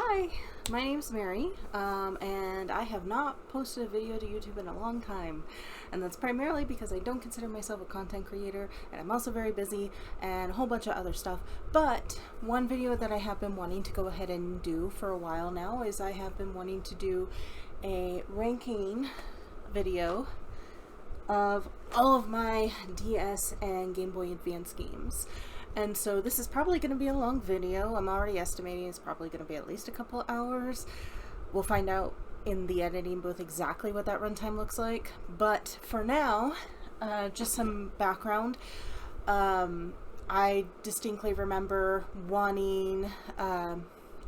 Hi, my name's Mary, and I have not posted a video to YouTube in a long time, and that's primarily because I don't consider myself a content creator, and I'm also very busy, and a whole bunch of other stuff. But one video that I have been wanting to go ahead and do for a while now is I have been wanting to do a ranking video of all of my DS and Game Boy Advance games. And so this is probably going to be a long video. I'm already estimating it's probably going to be at least a couple hours. We'll find out in the editing booth exactly what that runtime looks like. But for now, just some background. I distinctly remember wanting well,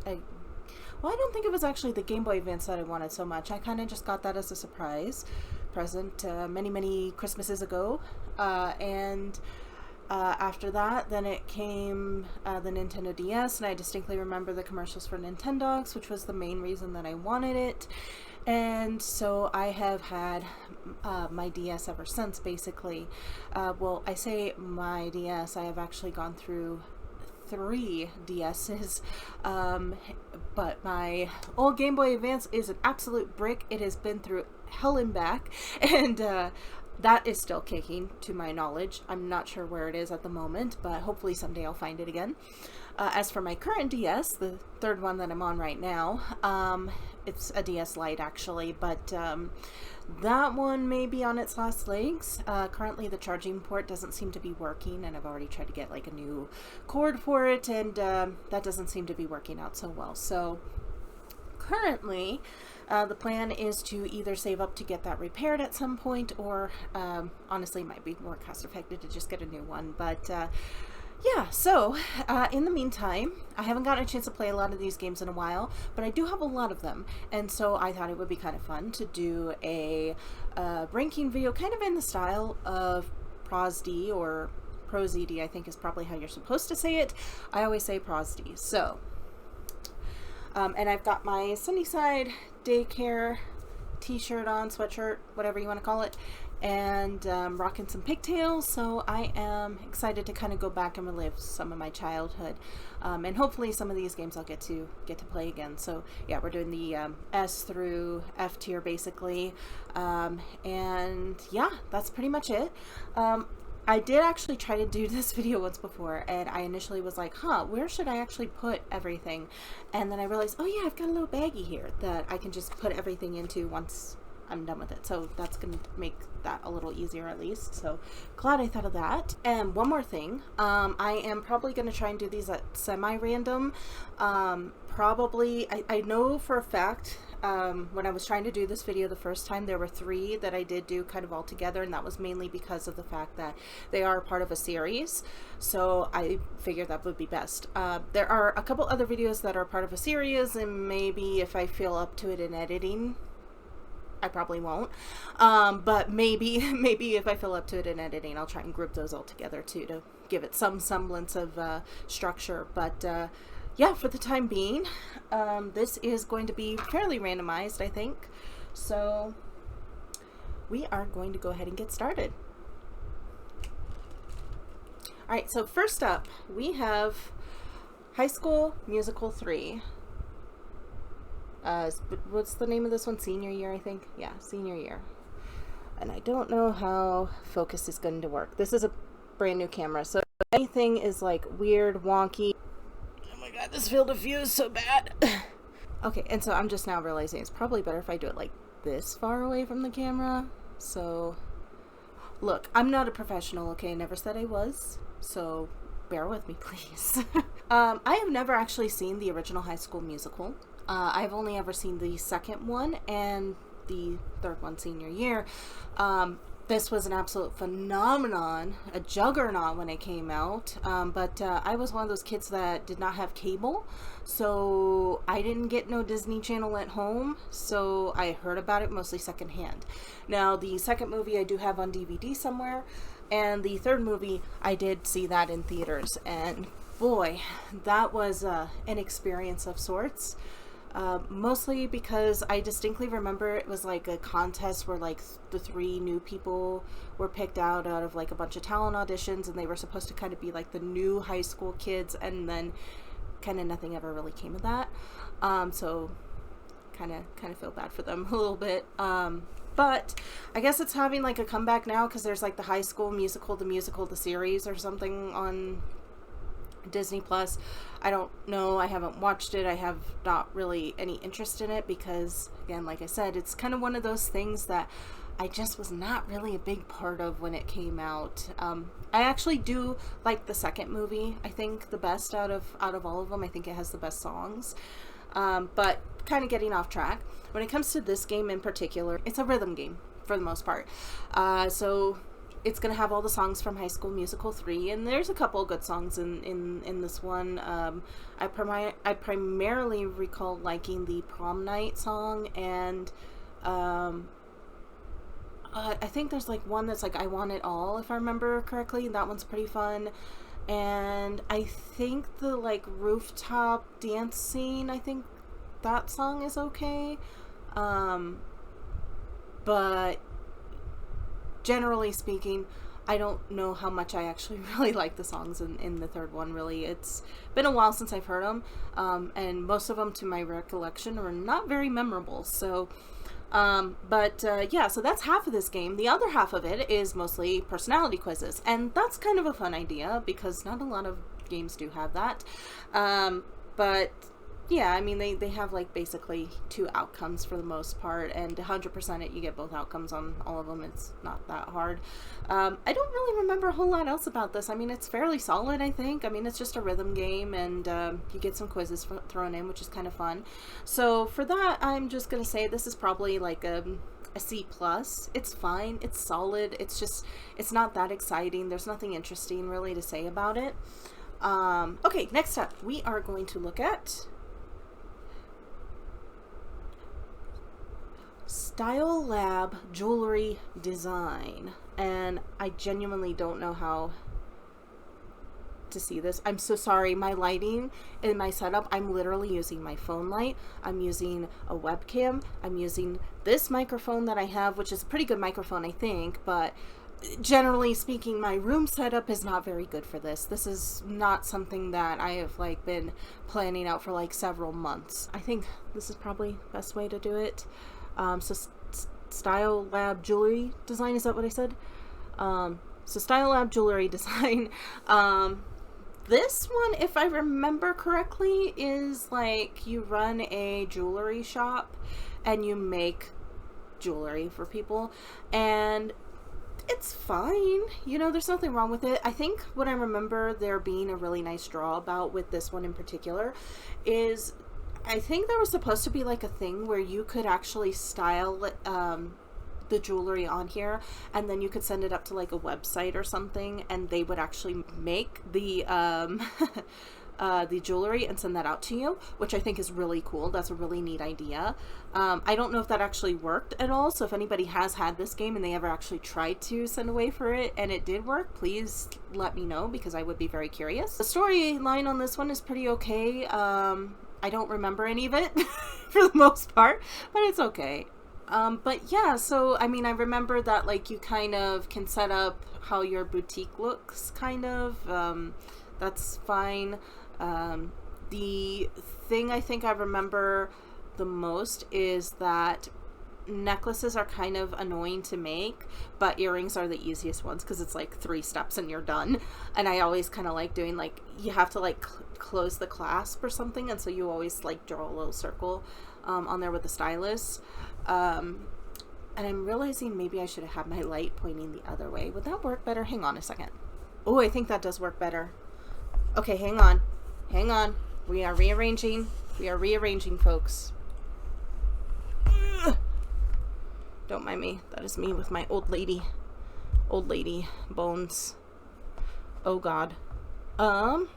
I don't think it was actually the Game Boy Advance that I wanted so much. I kind of just got that as a surprise present many Christmases ago. After that, then it came the Nintendo DS, and I distinctly remember the commercials for Nintendogs, which was the main reason that I wanted it. And so I have had my DS ever since, basically. Well, I say my DS, I have actually gone through 3 DS's, but my old Game Boy Advance is an absolute brick. It has been through hell and back, and that is still kicking, to my knowledge. I'm not sure where it is at the moment, but hopefully someday I'll find it again. As for my current DS, the third one that I'm on right now, it's a DS Lite actually, but that one may be on its last legs. Currently the charging port doesn't seem to be working, and I've already tried to get like a new cord for it, and that doesn't seem to be working out so well. So currently, the plan is to either save up to get that repaired at some point, or honestly, it might be more cost effective to just get a new one. But yeah, so in the meantime, I haven't gotten a chance to play a lot of these games in a while, but I do have a lot of them, and so I thought it would be kind of fun to do a ranking video, kind of in the style of ProsD, or ProsED, I think is probably how you're supposed to say it. I always say ProsD. So and I've got my Sunnyside Daycare t-shirt on, sweatshirt, whatever you want to call it, and rocking some pigtails, so I am excited to kind of go back and relive some of my childhood, and hopefully some of these games I'll get to play again. So yeah, we're doing the S through F tier basically, and yeah, that's pretty much it. I did actually try to do this video once before, and I initially was like, where should I actually put everything? And then I realized, oh yeah, I've got a little baggie here that I can just put everything into once I'm done with it. So that's going to make that a little easier at least. So glad I thought of that. And one more thing, I am probably going to try and do these at semi-random. Probably, I know for a fact, when I was trying to do this video the first time, there were 3 that I did do kind of all together, and that was mainly because of the fact that they are part of a series, so I figured that would be best. There are a couple other videos that are part of a series, and maybe if I feel up to it in editing, I probably won't, but maybe if I feel up to it in editing, I'll try and group those all together too, to give it some semblance of structure. But yeah, for the time being, this is going to be fairly randomized, I think. So we are going to go ahead and get started. Alright, so first up, we have High School Musical 3. What's the name of this one? Senior year, I think? Yeah, senior year. And I don't know how focus is going to work. This is a brand new camera, so if anything is like weird, wonky. Oh my god, this field of view is so bad. Okay, and so I'm just now realizing it's probably better if I do it like this far away from the camera. So, look, I'm not a professional, okay? I never said I was, so bear with me, please. I have never actually seen the original High School Musical. I've only ever seen the second one and the third one, senior year. This was an absolute phenomenon, a juggernaut when it came out, but I was one of those kids that did not have cable, so I didn't get no Disney Channel at home, so I heard about it mostly secondhand. Now, the second movie I do have on DVD somewhere, and the third movie I did see that in theaters, and boy, that was an experience of sorts. Mostly because I distinctly remember it was like a contest where like the 3 new people were picked out of like a bunch of talent auditions, and they were supposed to kind of be like the new high school kids, and then kind of nothing ever really came of that. So kind of feel bad for them a little bit. But I guess it's having like a comeback now because there's like the High School Musical, the series or something on Disney Plus. I don't know. I haven't watched it. I have not really any interest in it because, again, like I said, it's kind of one of those things that I just was not really a big part of when it came out. I actually do like the second movie. I think the best out of all of them. I think it has the best songs. But kind of getting off track. When it comes to this game in particular, it's a rhythm game for the most part. So it's going to have all the songs from High School Musical 3, and there's a couple of good songs in this one. I primarily recall liking the Prom Night song, and I think there's like one that's like I Want It All, if I remember correctly. That one's pretty fun. And I think the like rooftop dance scene, I think that song is okay. But generally speaking, I don't know how much I actually really like the songs in the third one, really. It's been a while since I've heard them, and most of them, to my recollection, are not very memorable. So, yeah, so that's half of this game. The other half of it is mostly personality quizzes, and that's kind of a fun idea because not a lot of games do have that. But yeah, I mean, they have like basically 2 outcomes for the most part, and 100% it, you get both outcomes on all of them. It's not that hard. I don't really remember a whole lot else about this. I mean, it's fairly solid, I think. I mean, it's just a rhythm game, and you get some quizzes thrown in, which is kind of fun. So for that, I'm just going to say this is probably like a C+. It's fine. It's solid. It's just, it's not that exciting. There's nothing interesting really to say about it. Okay, next up, we are going to look at Style Lab Jewelry Design, and I genuinely don't know how to see this. I'm so sorry. My lighting in my setup, I'm literally using my phone light. I'm using a webcam. I'm using this microphone that I have, which is a pretty good microphone, I think, but generally speaking, my room setup is not very good for this. This is not something that I have like been planning out for like several months. I think this is probably the best way to do it. So Style Lab Jewelry Design, is that what I said? So Style Lab Jewelry Design. This one, if I remember correctly, is like you run a jewelry shop and you make jewelry for people, and it's fine. You know, there's nothing wrong with it. I think what I remember there being a really nice draw about with this one in particular is I think there was supposed to be like a thing where you could actually style the jewelry on here, and then you could send it up to like a website or something, and they would actually make the jewelry and send that out to you, which I think is really cool. That's a really neat idea. I don't know if that actually worked at all, so if anybody has had this game and they ever actually tried to send away for it and it did work, please let me know because I would be very curious. The storyline on this one is pretty okay. I don't remember any of it for the most part, but it's okay. But yeah, so I mean, I remember that like you kind of can set up how your boutique looks, kind of. That's fine. The thing I think I remember the most is that necklaces are kind of annoying to make, but earrings are the easiest ones because it's like 3 steps and you're done. And I always kind of like doing like, you have to like close the clasp or something, and so you always like draw a little circle on there with the stylus. And I'm realizing maybe I should have had my light pointing the other way. Would that work better? Hang on a second. Oh, I think that does work better. Okay, hang on. Hang on. We are rearranging. We are rearranging, folks. Ugh. Don't mind me. That is me with my old lady bones. Oh God. One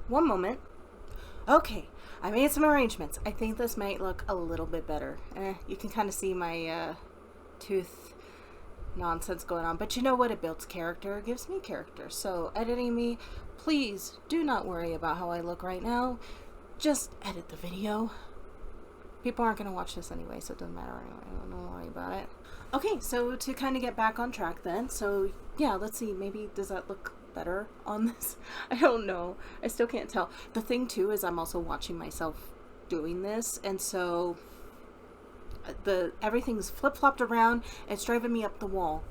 moment. Okay, I made some arrangements. I think this might look a little bit better. You can kind of see my tooth nonsense going on, but you know what? It builds character. It gives me character. So editing me, please do not worry about how I look right now. Just edit the video. People aren't going to watch this anyway, so it doesn't matter anyway. Don't worry about it. Okay, so to kind of get back on track then, so yeah, let's see, maybe does that look better on this. I don't know. I still can't tell. The thing too is I'm also watching myself doing this, and so everything's flip-flopped around. It's driving me up the wall.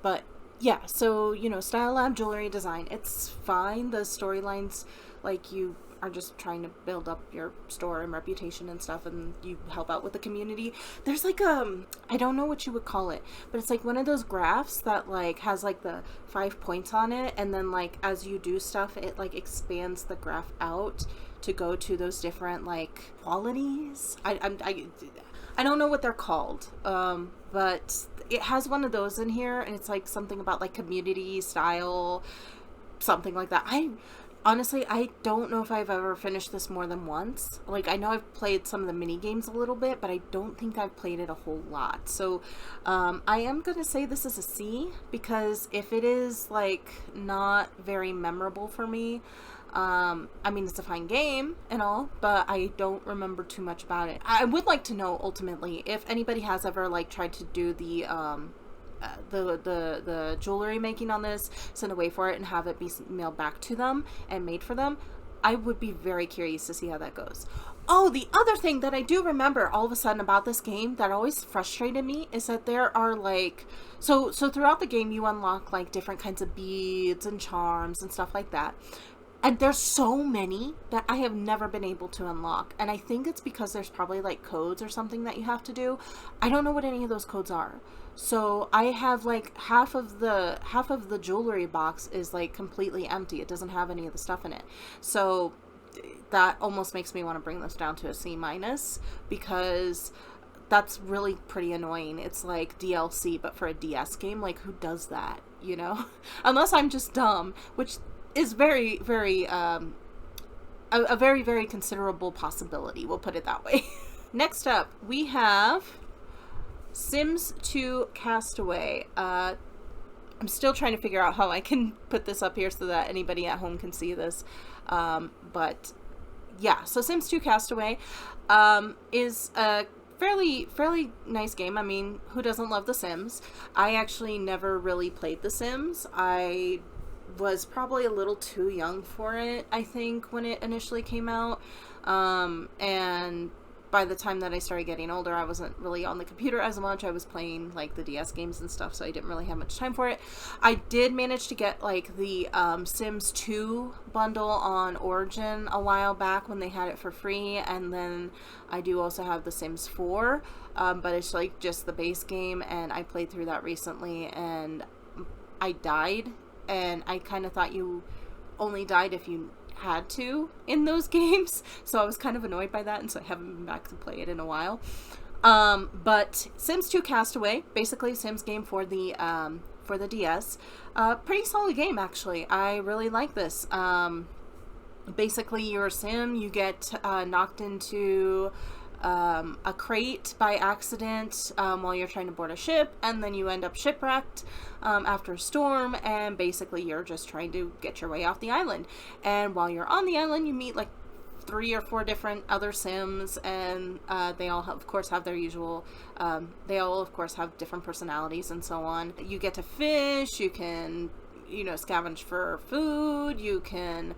But yeah, so, you know, Style Lab jewelry design, it's fine. The storylines, like, you are just trying to build up your store and reputation and stuff, and you help out with the community. There's like I don't know what you would call it, but it's like one of those graphs that like has like the 5 points on it, and then like as you do stuff, it like expands the graph out to go to those different like qualities. I don't know what they're called, but it has one of those in here, and it's like something about like community style, something like that. Honestly, I don't know if I've ever finished this more than once. Like, I know I've played some of the mini games a little bit, but I don't think I've played it a whole lot. So, I am going to say this is a C, because if it is, like, not very memorable for me, I mean, it's a fine game and all, but I don't remember too much about it. I would like to know, ultimately, if anybody has ever, like, tried to do the jewelry making on this, send away for it, and have it be mailed back to them and made for them. I would be very curious to see how that goes. Oh, the other thing that I do remember all of a sudden about this game that always frustrated me is that there are like, so throughout the game you unlock like different kinds of beads and charms and stuff like that. And there's so many that I have never been able to unlock. And I think it's because there's probably like codes or something that you have to do. I don't know what any of those codes are. So I have like half of the jewelry box is like completely empty. It doesn't have any of the stuff in it. So that almost makes me want to bring this down to a C-, because that's really pretty annoying. It's like DLC, but for a DS game. Like, who does that, you know? Unless I'm just dumb, which is very, very, a very, very considerable possibility. We'll put it that way. Next up, we have Sims 2 Castaway. I'm still trying to figure out how I can put this up here so that anybody at home can see this. But yeah, so Sims 2 Castaway is a fairly nice game. I mean, who doesn't love The Sims? I actually never really played The Sims. I was probably a little too young for it, I think, when it initially came out. And by the time that I started getting older, I wasn't really on the computer as much. I was playing like the DS games and stuff, so I didn't really have much time for it. I did manage to get like the Sims 2 bundle on Origin a while back when they had it for free, and then I do also have the Sims 4, but it's like just the base game, and I played through that recently and I died, and I kind of thought you only died if you had to in those games, so I was kind of annoyed by that, and so I haven't been back to play it in a while. But Sims 2 Castaway, basically a Sims game for the DS. Pretty solid game, actually. I really like this. Basically, you're a sim, you get knocked into a crate by accident while you're trying to board a ship, and then you end up shipwrecked after a storm, and basically you're just trying to get your way off the island. And while you're on the island, you meet like 3 or 4 different other Sims, and they all of course have their usual, they all of course have different personalities and so on. You get to fish, you can, you know, scavenge for food, you can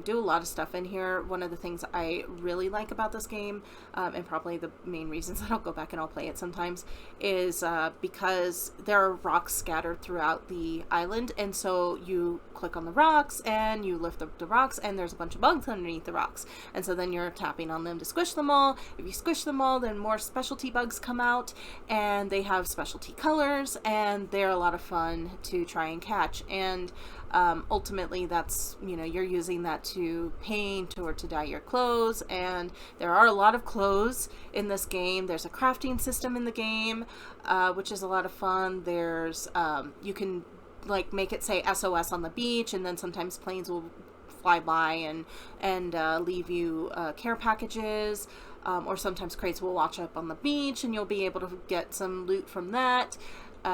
do a lot of stuff in here. One of the things I really like about this game, and probably the main reasons that I'll go back and I'll play it sometimes, is because there are rocks scattered throughout the island, and so you click on the rocks and you lift up the rocks, and there's a bunch of bugs underneath the rocks, and so then you're tapping on them to squish them all. If you squish them all, then more specialty bugs come out, and they have specialty colors, and they're a lot of fun to try and catch. And ultimately that's, you know, you're using that to paint or to dye your clothes, and there are a lot of clothes in this game. There's a crafting system in the game, which is a lot of fun. There's you can like make it say SOS on the beach, and then sometimes planes will fly by and leave you care packages, or sometimes crates will watch up on the beach and you'll be able to get some loot from that.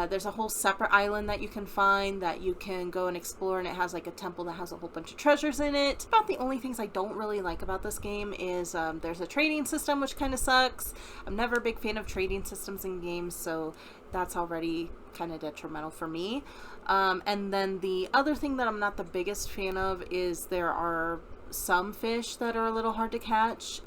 There's a whole separate island that you can find that you can go and explore, and it has like a temple that has a whole bunch of treasures in it. About the only things I don't really like about this game is there's a trading system, which kind of sucks. I'm never a big fan of trading systems in games, so that's already kind of detrimental for me. And then the other thing that I'm not the biggest fan of is there are some fish that are a little hard to catch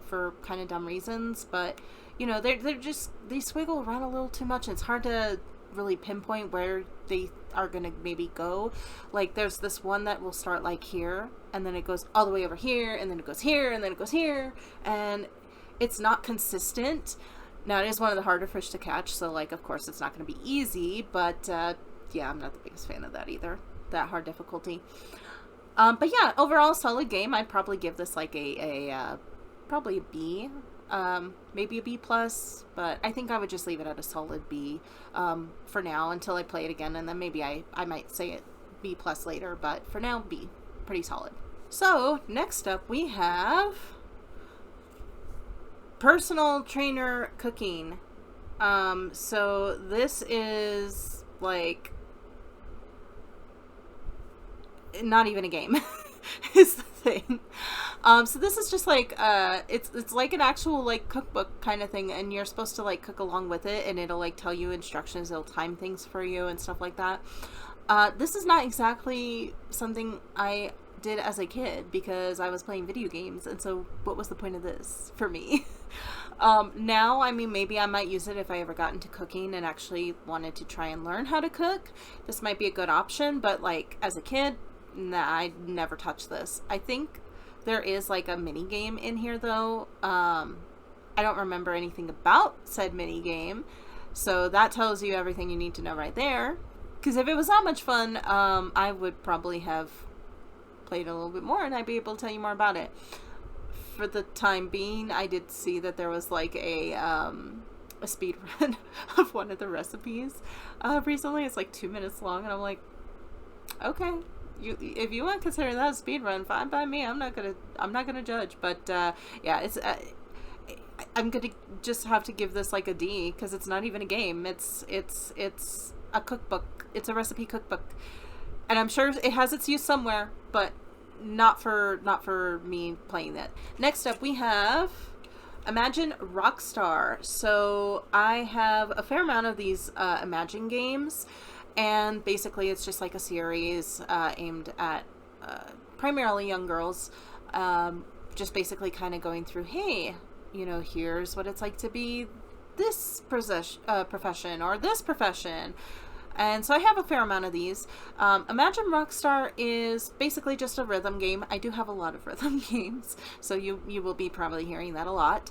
for kind of dumb reasons, but you know, they swiggle around a little too much, and it's hard to really pinpoint where they are gonna maybe go. Like there's this one that will start like here, and then it goes all the way over here, and then it goes here, and then it goes here, and it's not consistent. Now it is one of the harder fish to catch, so like of course it's not gonna be easy, but yeah, I'm not the biggest fan of that either, that hard difficulty. But yeah, overall solid game. I'd probably give this like probably a B. Maybe a B plus, but I think I would just leave it at a solid B for now until I play it again, and then maybe I might say it B plus later, but for now B, pretty solid. So next up we have personal trainer cooking. So this is like not even a game is the thing. So this is just like it's like an actual like cookbook kind of thing, and you're supposed to like cook along with it, and it'll like tell you instructions, it'll time things for you and stuff like that. This is not exactly something I did as a kid because I was playing video games, and so what was the point of this for me? Now, I mean, maybe I might use it if I ever got into cooking and actually wanted to try and learn how to cook. This might be a good option, but like as a kid, nah, I never touched this. I think there is like a mini game in here though. I don't remember anything about said mini game, so that tells you everything you need to know right there. Because if it was that much fun, I would probably have played a little bit more and I'd be able to tell you more about it. For the time being, I did see that there was like a speed run of one of the recipes recently. It's like 2 minutes long, and I'm like, okay, if you want to consider that a speed run, fine by me. I'm not gonna judge. But yeah, it's I'm gonna just have to give this like a D because it's not even a game. It's a cookbook. It's a recipe cookbook, and I'm sure it has its use somewhere, but not for me playing it. Next up, we have Imagine Rockstar. So I have a fair amount of these Imagine games. And basically it's just like a series aimed at primarily young girls, just basically kind of going through, hey, you know, here's what it's like to be this profession or this profession. And so I have a fair amount of these. Imagine Rockstar is basically just a rhythm game. I do have a lot of rhythm games, so you will be probably hearing that a lot.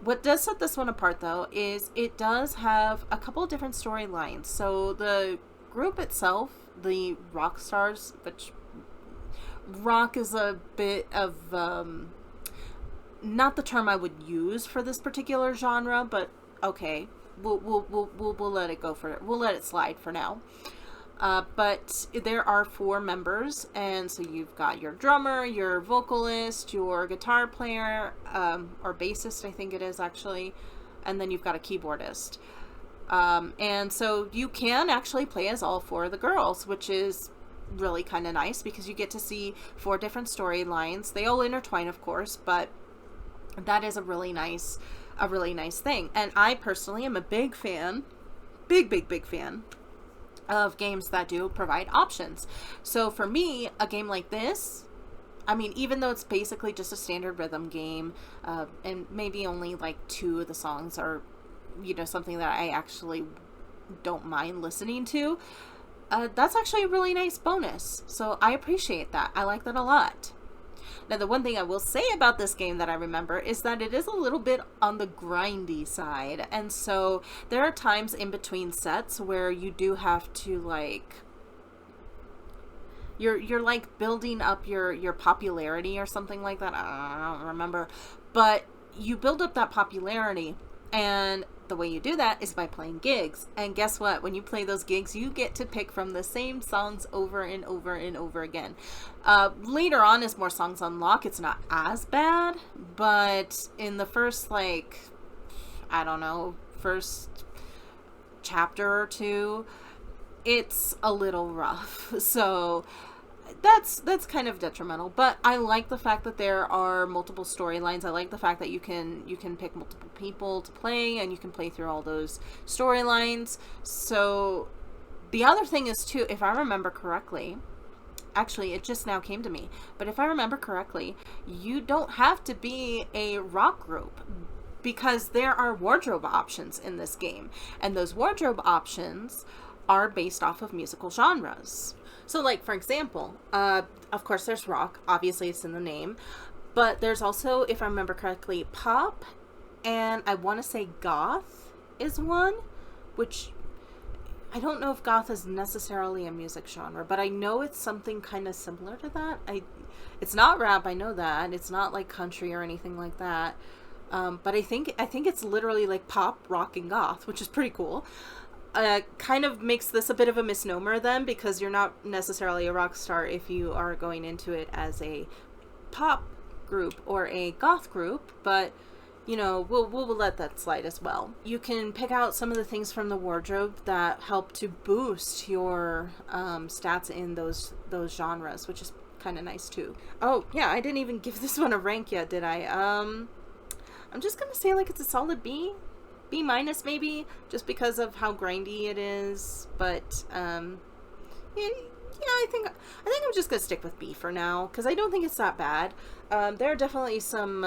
What does set this one apart though is it does have a couple of different storylines. So the group itself, the rock stars, which rock is a bit of not the term I would use for this particular genre, but okay, we'll let it go for it. We'll let it slide for now. But there are 4 members, and so you've got your drummer, your vocalist, your guitar player, or bassist, I think it is actually, and then you've got a keyboardist. And so you can actually play as all 4 of the girls, which is really kind of nice because you get to see 4 different storylines. They all intertwine, of course, but that is a really nice thing. And I personally am a big fan, big fan of games that do provide options. So for me, a game like this, I mean, even though it's basically just a standard rhythm game, and maybe only like 2 of the songs are, you know, something that I actually don't mind listening to, that's actually a really nice bonus. So I appreciate that. I like that a lot. Now, the one thing I will say about this game that I remember is that it is a little bit on the grindy side. And so there are times in between sets where you do have to like, you're like building up your popularity or something like that. I don't remember, but you build up that popularity, and the way you do that is by playing gigs. And guess what? When you play those gigs, you get to pick from the same songs over and over and over again. Later on, as more songs unlock, it's not as bad, but in the first, like, I don't know, first chapter or two, it's a little rough. So that's kind of detrimental. But I like the fact that there are multiple storylines. I like the fact that you can pick multiple people to play, and you can play through all those storylines. So the other thing is too, if I remember correctly, actually it just now came to me, but if I remember correctly, you don't have to be a rock group, because there are wardrobe options in this game, and those wardrobe options are based off of musical genres. So like, for example, of course there's rock, obviously it's in the name, but there's also, if I remember correctly, pop, and I want to say goth is one, which I don't know if goth is necessarily a music genre, but I know it's something kind of similar to that. It's not rap, I know that. It's not like country or anything like that. But I think it's literally like pop, rock, and goth, which is pretty cool. Kind of makes this a bit of a misnomer then, because you're not necessarily a rock star if you are going into it as a pop group or a goth group, but you know, we'll let that slide as well. You can pick out some of the things from the wardrobe that help to boost your stats in those genres, which is kind of nice too. Oh yeah, I didn't even give this one a rank yet, did I? I'm just gonna say like it's a solid B minus maybe, just because of how grindy it is. But yeah, I think I'm just gonna stick with B for now, because I don't think it's that bad. There are definitely some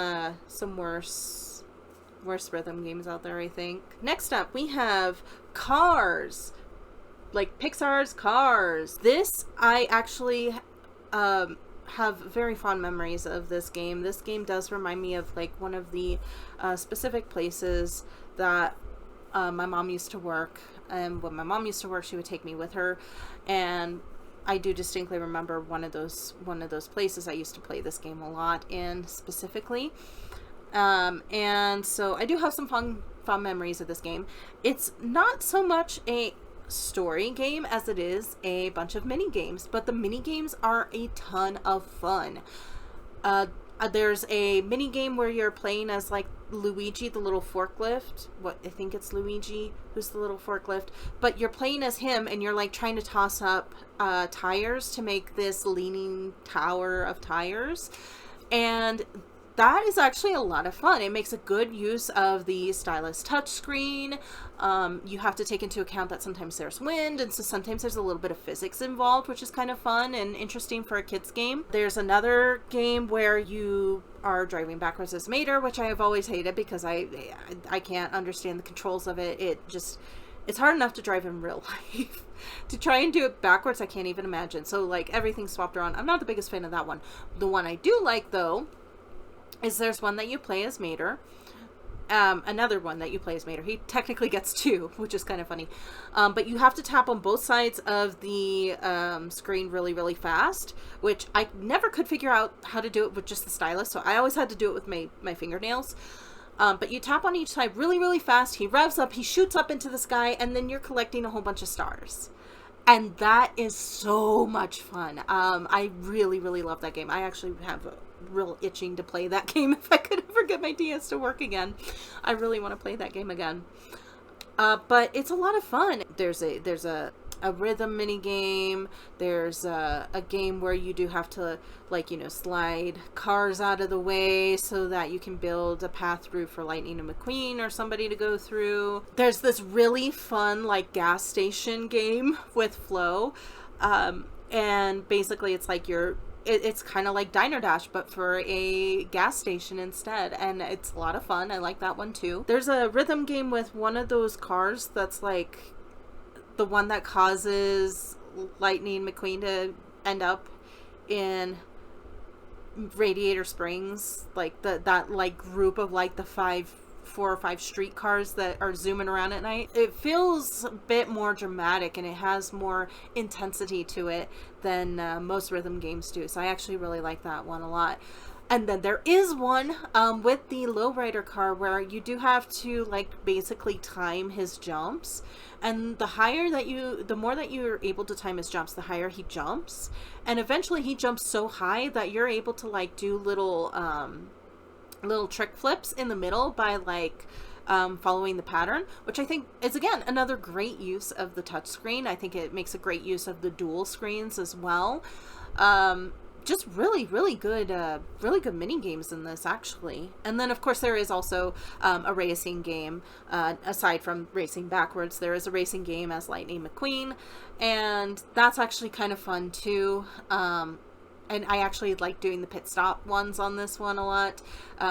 worse rhythm games out there, I think. Next up, we have Cars. Like Pixar's Cars. This, I actually have very fond memories of this game. This game does remind me of like one of the specific places that my mom used to work. And when my mom used to work, she would take me with her, and I do distinctly remember one of those places I used to play this game a lot in specifically. And so I do have some fond memories of this game. It's not so much a story game as it is a bunch of mini games, but the mini games are a ton of fun. There's a mini game where you're playing as like Luigi, the little forklift. I think it's Luigi who's the little forklift, but you're playing as him, and you're like trying to toss up tires to make this leaning tower of tires, and that is actually a lot of fun. It makes a good use of the stylus touchscreen. You have to take into account that sometimes there's wind, and so sometimes there's a little bit of physics involved, which is kind of fun and interesting for a kid's game. There's another game where you are driving backwards as Mater, which I have always hated because I can't understand the controls of it. It's hard enough to drive in real life. To try and do it backwards, I can't even imagine. So like everything's swapped around. I'm not the biggest fan of that one. The one I do like though is there's one that you play as Mater. Another one that you play as Mater. He technically gets two, which is kind of funny. But you have to tap on both sides of the screen really, really fast, which I never could figure out how to do it with just the stylus, so I always had to do it with my fingernails. But you tap on each side really, really fast. He revs up, he shoots up into the sky, and then you're collecting a whole bunch of stars. And that is so much fun. I really, really love that game. I actually have a real itching to play that game if I could ever get my DS to work again. I really want to play that game again. But it's a lot of fun. There's a rhythm mini game. There's a game where you do have to, like, you know, slide cars out of the way so that you can build a path through for Lightning and McQueen or somebody to go through. There's this really fun, like, gas station game with Flo. And basically it's like it's kind of like Diner Dash, but for a gas station instead, and it's a lot of fun. I like that one too. There's a rhythm game with one of those cars that's like the one that causes Lightning McQueen to end up in Radiator Springs, like that like group of like the 4 or 5 street cars that are zooming around at night. It feels a bit more dramatic, and it has more intensity to it than most rhythm games do, so I actually really like that one a lot. And then there is one with the lowrider car where you do have to like basically time his jumps, and the more that you're able to time his jumps, the higher he jumps, and eventually he jumps so high that you're able to like do little trick flips in the middle by like following the pattern, which I think is, again, another great use of the touchscreen. I think it makes a great use of the dual screens as well. Just really good mini games in this, actually. And then, of course, there is also a racing game. Aside from racing backwards, there is a racing game as Lightning McQueen, and that's actually kind of fun too. And I actually like doing the pit stop ones on this one a lot,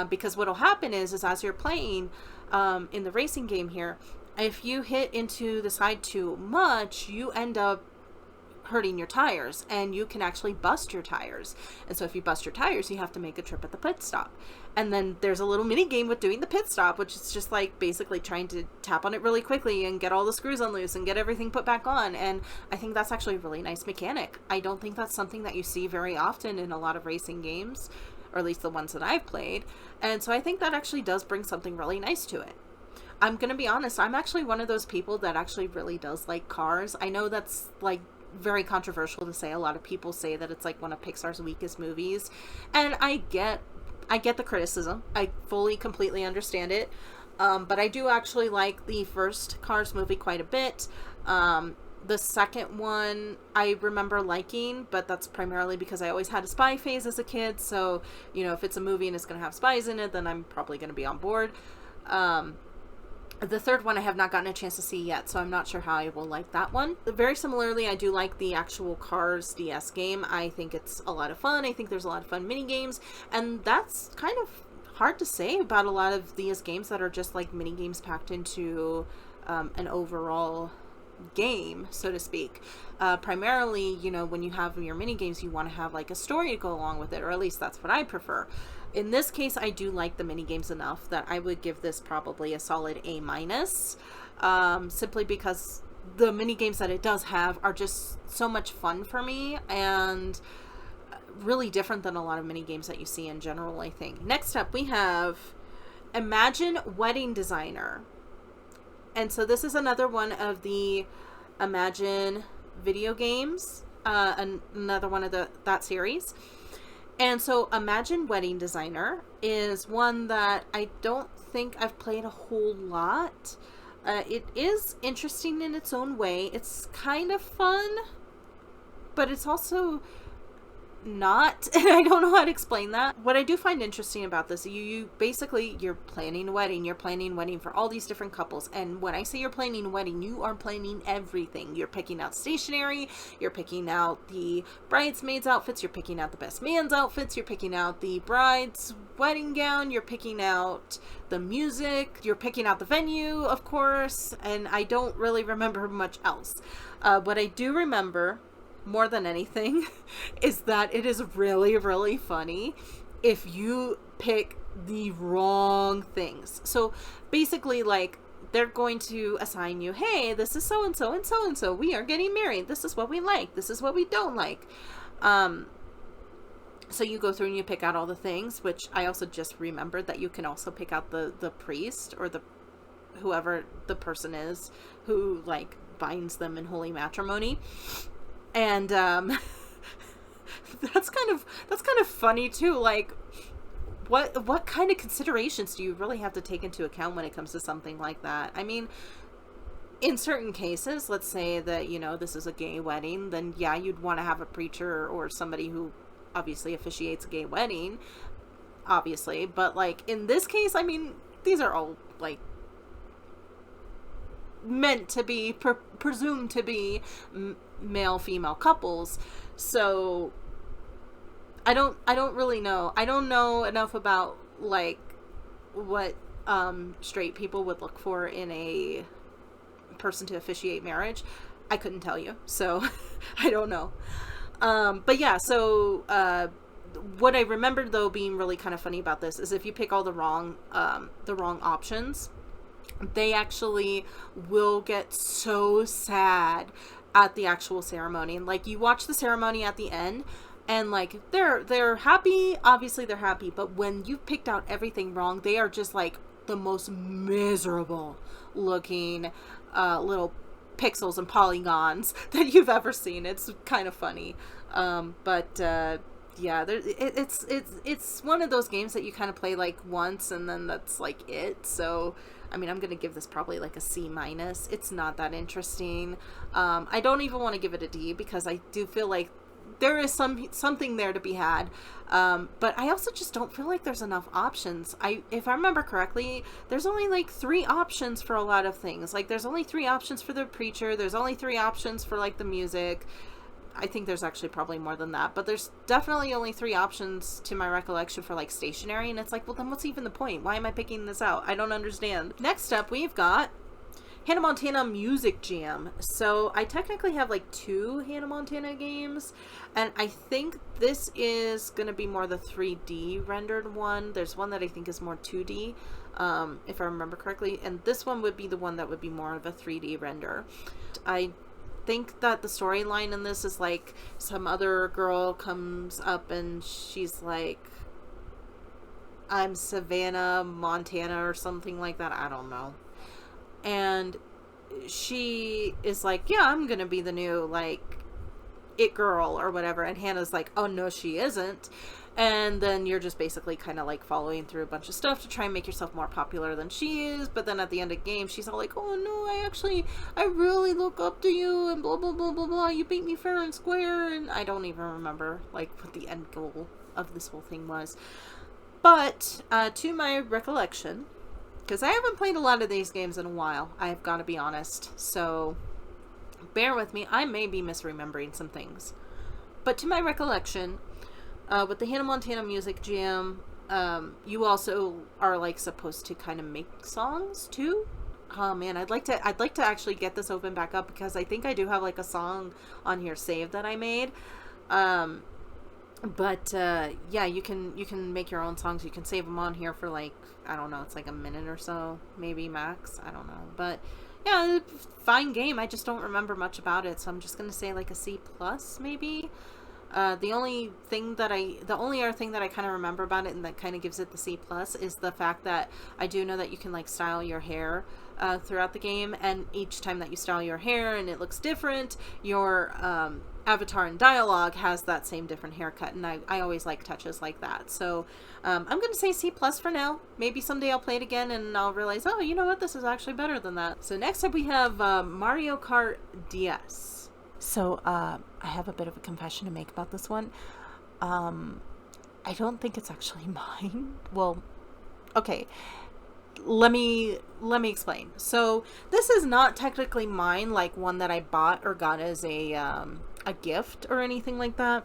because what'll happen is as you're playing in the racing game here, if you hit into the side too much, you end up hurting your tires, and you can actually bust your tires. And so if you bust your tires, you have to make a trip at the pit stop. And then there's a little mini game with doing the pit stop, which is just like basically trying to tap on it really quickly and get all the screws unloose and get everything put back on. And I think that's actually a really nice mechanic. I don't think that's something that you see very often in a lot of racing games, or at least the ones that I've played. And so I think that actually does bring something really nice to it. I'm gonna be honest, I'm actually one of those people that actually really does like cars. I know that's like very controversial to say. A lot of people say that it's like one of Pixar's weakest movies, and I get the criticism. I fully, completely understand it. But I do actually like the first Cars movie quite a bit. The second one I remember liking, but that's primarily because I always had a spy phase as a kid. So, you know, if it's a movie and it's going to have spies in it, then I'm probably going to be on board. The third one I have not gotten a chance to see yet, so I'm not sure how I will like that one. Very similarly, I do like the actual Cars DS game. I think it's a lot of fun. I think there's a lot of fun mini games, and that's kind of hard to say about a lot of these games that are just like mini games packed into an overall game, so to speak. Primarily, you know, when you have your mini games, you want to have like a story to go along with it, or at least that's what I prefer. In this case, I do like the mini games enough that I would give this probably a solid A-, simply because the mini games that it does have are just so much fun for me, and really different than a lot of mini games that you see in general, I think. Next up, we have Imagine Wedding Designer. And so this is another one of the Imagine video games, another one of that series. And so Imagine Wedding Designer is one that I don't think I've played a whole lot. It is interesting in its own way. It's kind of fun, but it's also not, and I don't know how to explain that. What I do find interesting about this, you basically, you're planning a wedding. You're planning a wedding for all these different couples, and when I say you're planning a wedding, you are planning everything. You're picking out stationery, you're picking out the bridesmaids outfits, you're picking out the best man's outfits, you're picking out the bride's wedding gown, you're picking out the music, you're picking out the venue, of course, and I don't really remember much else. What I do remember more than anything is that it is really funny if you pick the wrong things. So basically, like, they're going to assign you, hey, this is so and so and so and so, we are getting married, this is what we like, this is what we don't like. So you go through and you pick out all the things, which I also just remembered that you can also pick out the priest, or the whoever the person is who like binds them in holy matrimony. And that's kind of funny too. Like, what kind of considerations do you really have to take into account when it comes to something like that? I mean, in certain cases, let's say that, you know, this is a gay wedding, then yeah, you'd want to have a preacher or somebody who obviously officiates a gay wedding, obviously. But like in this case, I mean, these are all like meant to be presumed to be male female couples, so I don't really know. I don't know enough about like what straight people would look for in a person to officiate marriage. I couldn't tell you, so I don't know. But yeah, so what I remembered though being really kind of funny about this is if you pick all the wrong options, they actually will get so sad at the actual ceremony. And like, you watch the ceremony at the end, and like they're happy, obviously they're happy, but when you've picked out everything wrong, they are just like the most miserable looking little pixels and polygons that you've ever seen. It's kind of funny. Yeah, it's one of those games that you kind of play like once and then that's like it. So I mean, I'm gonna give this probably like a C minus. It's not that interesting. I don't even want to give it a D because I do feel like there is something there to be had, but I also just don't feel like there's enough options. If I remember correctly, there's only like 3 options for a lot of things. Like there's only 3 options for the preacher, there's only 3 options for like the music. I think there's actually probably more than that, but there's definitely only 3 options to my recollection for like stationary, and it's like, well, then what's even the point? Why am I picking this out? I don't understand. Next up, we've got Hannah Montana Music Jam. So I technically have like 2 Hannah Montana games, and I think this is going to be more the 3D rendered one. There's one that I think is more 2D, if I remember correctly, and this one would be the one that would be more of a 3D render. I think that the storyline in this is like some other girl comes up and she's like, I'm Savannah, Montana, or something like that. I don't know. And she is like, yeah, I'm gonna be the new like it girl or whatever, and Hannah's like, oh no, she isn't. And then you're just basically kind of like following through a bunch of stuff to try and make yourself more popular than she is. But then at the end of the game, she's all like, oh no, I really look up to you, and blah blah blah blah blah, you beat me fair and square. And I don't even remember like what the end goal of this whole thing was. But to my recollection, because I haven't played a lot of these games in a while, I've got to be honest, so bear with me, I may be misremembering some things. But to my recollection, with the Hannah Montana Music Jam, you also are like supposed to kind of make songs too. Oh man, I'd like to actually get this open back up, because I think I do have like a song on here saved that I made. But yeah, you can make your own songs. You can save them on here for like, I don't know, it's like a minute or so, maybe max. I don't know. But yeah, fine game. I just don't remember much about it, so I'm just gonna say like a C plus maybe. The only other thing that I kind of remember about it and that kind of gives it the C plus is the fact that I do know that you can like style your hair throughout the game, and each time that you style your hair and it looks different, your avatar in dialogue has that same different haircut, and I always like touches like that. So I'm gonna say C plus for now. Maybe someday I'll play it again and I'll realize, oh, you know what, this is actually better than that. So next up we have Mario Kart DS. So I have a bit of a confession to make about this one. I don't think it's actually mine. Well, okay. Let me explain. So this is not technically mine, like one that I bought or got as a gift or anything like that.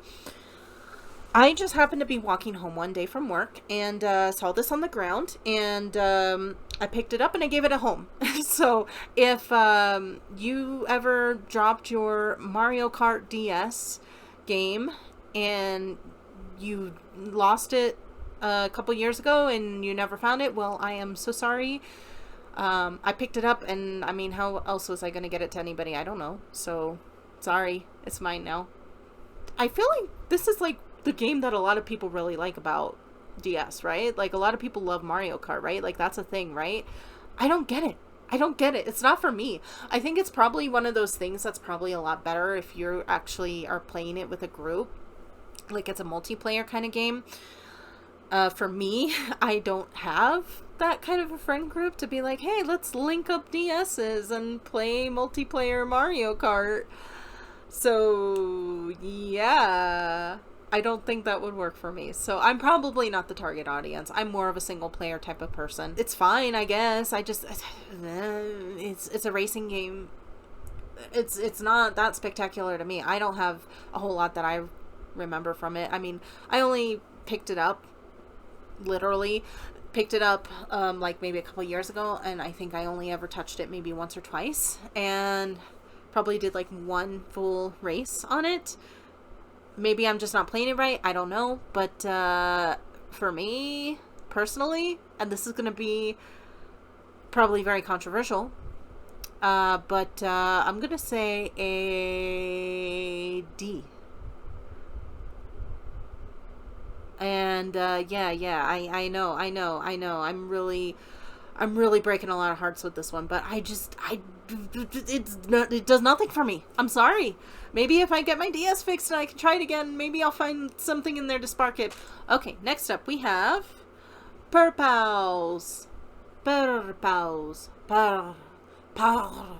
I just happened to be walking home one day from work and saw this on the ground, and I picked it up and I gave it a home. So if you ever dropped your Mario Kart DS game and you lost it a couple years ago and you never found it, well, I am so sorry. I picked it up, and I mean, how else was I going to get it to anybody? I don't know. So sorry, it's mine now. I feel like this is like the game that a lot of people really like about DS, right? Like a lot of people love Mario Kart, right? Like that's a thing, right? I don't get it. It's not for me. I think it's probably one of those things that's probably a lot better if you actually are playing it with a group. Like it's a multiplayer kind of game. For me, I don't have that kind of a friend group to be like, hey, let's link up DSs and play multiplayer Mario Kart. So yeah, I don't think that would work for me. So I'm probably not the target audience. I'm more of a single player type of person. It's fine, I guess. It's a racing game. It's not that spectacular to me. I don't have a whole lot that I remember from it. I mean, I only picked it up, literally picked it up like maybe a couple years ago, and I think I only ever touched it maybe once or twice, and probably did like one full race on it. Maybe I'm just not playing it right, I don't know, but for me personally, and this is gonna be probably very controversial, but I'm gonna say a D. And yeah, I know. I'm really breaking a lot of hearts with this one, but it does nothing for me. I'm sorry. Maybe if I get my DS fixed and I can try it again, maybe I'll find something in there to spark it. Okay, next up we have Purpals. Purples. Pur. Pur.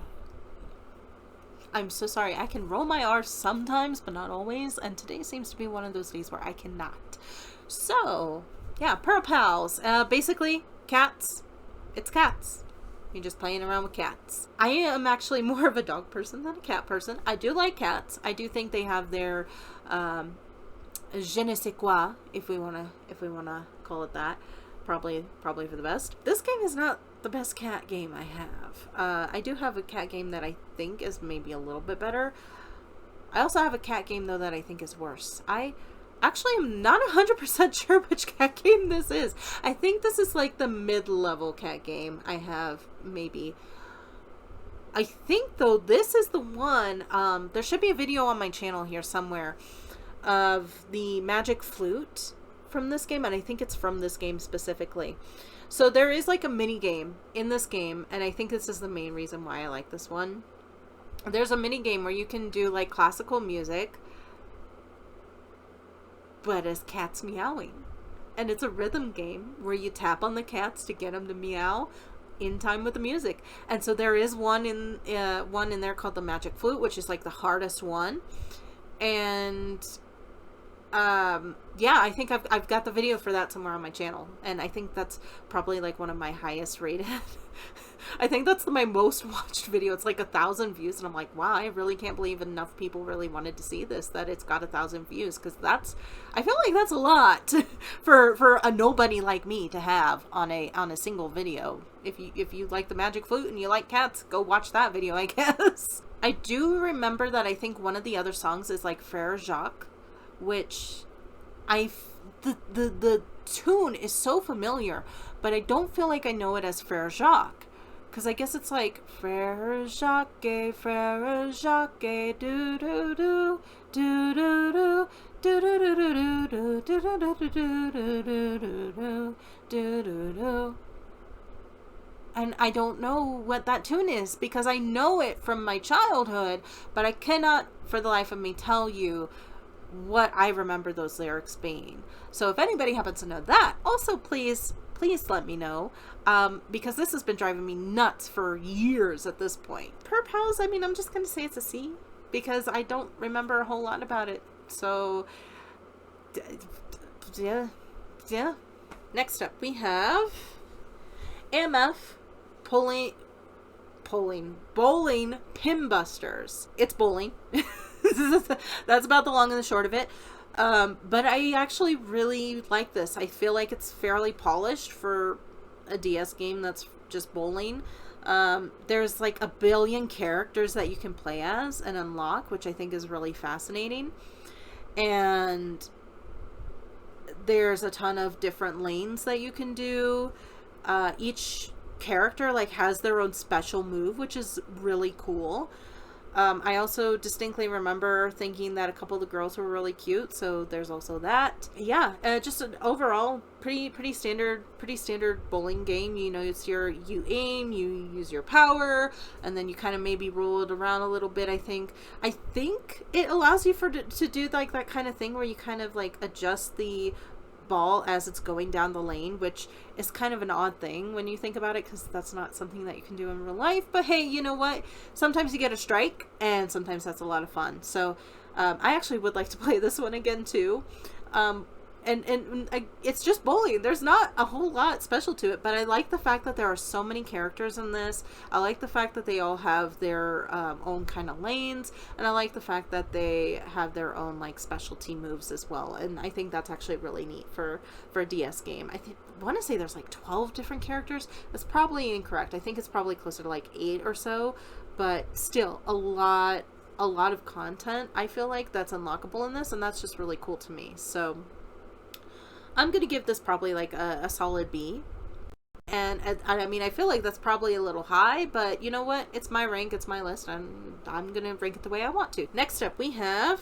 I'm so sorry. I can roll my R's sometimes, but not always. And today seems to be one of those days where I cannot. So, yeah, purples. Basically, cats. It's cats. You're just playing around with cats. I am actually more of a dog person than a cat person. I do like cats. I do think they have their je ne sais quoi, if we wanna call it that. Probably for the best. This game is not the best cat game I have. I do have a cat game that I think is maybe a little bit better. I also have a cat game though that I think is worse. I actually am not 100% sure which cat game this is. I think this is like the mid-level cat game I have, maybe. I think though this is the one, there should be a video on my channel here somewhere of the magic flute from this game, and I think it's from this game specifically. So there is like a mini game in this game, and I think this is the main reason why I like this one. There's a mini game where you can do like classical music, but as cats meowing. And it's a rhythm game where you tap on the cats to get them to meow in time with the music. And so there is one in there called the magic flute, which is like the hardest one. And yeah, I think I've got the video for that somewhere on my channel, and I think that's probably like one of my highest rated. I think that's my most watched video. It's like 1,000 views, and I'm like, wow, I really can't believe enough people really wanted to see this, that it's got 1,000 views, because I feel like that's a lot for a nobody like me to have on a single video. If you like the magic flute and you like cats, go watch that video, I guess. I do remember that I think one of the other songs is like Frère Jacques, which the tune is so familiar, but I don't feel like I know it as Frère Jacques, because I guess it's like Frère Jacques, do do do do do do do do do do do do do do. And I don't know what that tune is, because I know it from my childhood, but I cannot for the life of me tell you what I remember those lyrics being. So if anybody happens to know that, also please let me know, because this has been driving me nuts for years at this point. Purpose, I mean, I'm just gonna say it's a C, because I don't remember a whole lot about it. So yeah. Next up we have AMF Bowling Pin Busters. It's bowling. That's about the long and the short of it. But I actually really like this. I feel like it's fairly polished for a DS game that's just bowling. There's like a billion characters that you can play as and unlock, which I think is really fascinating. And there's a ton of different lanes that you can do. Each character like has their own special move, which is really cool. I also distinctly remember thinking that a couple of the girls were really cute, so there's also that. Yeah, just an overall pretty standard bowling game. You know, you aim, you use your power, and then you kind of maybe roll it around a little bit. I think it allows you to do like that kind of thing where you kind of like adjust the ball as it's going down the lane, which is kind of an odd thing when you think about it, because that's not something that you can do in real life. But hey, you know what? Sometimes you get a strike, and sometimes that's a lot of fun. So I actually would like to play this one again too. And it's just bowling. There's not a whole lot special to it, but I like the fact that there are so many characters in this. I like the fact that they all have their own kind of lanes, and I like the fact that they have their own like specialty moves as well. And I think that's actually really neat for a DS game. I want to say there's like 12 different characters. That's probably incorrect. I think it's probably closer to like 8 or so, but still a lot of content I feel like that's unlockable in this, and that's just really cool to me. So I'm going to give this probably like a solid B. And I mean, I feel like that's probably a little high, but you know what? It's my rank, it's my list, and I'm going to rank it the way I want to. Next up we have,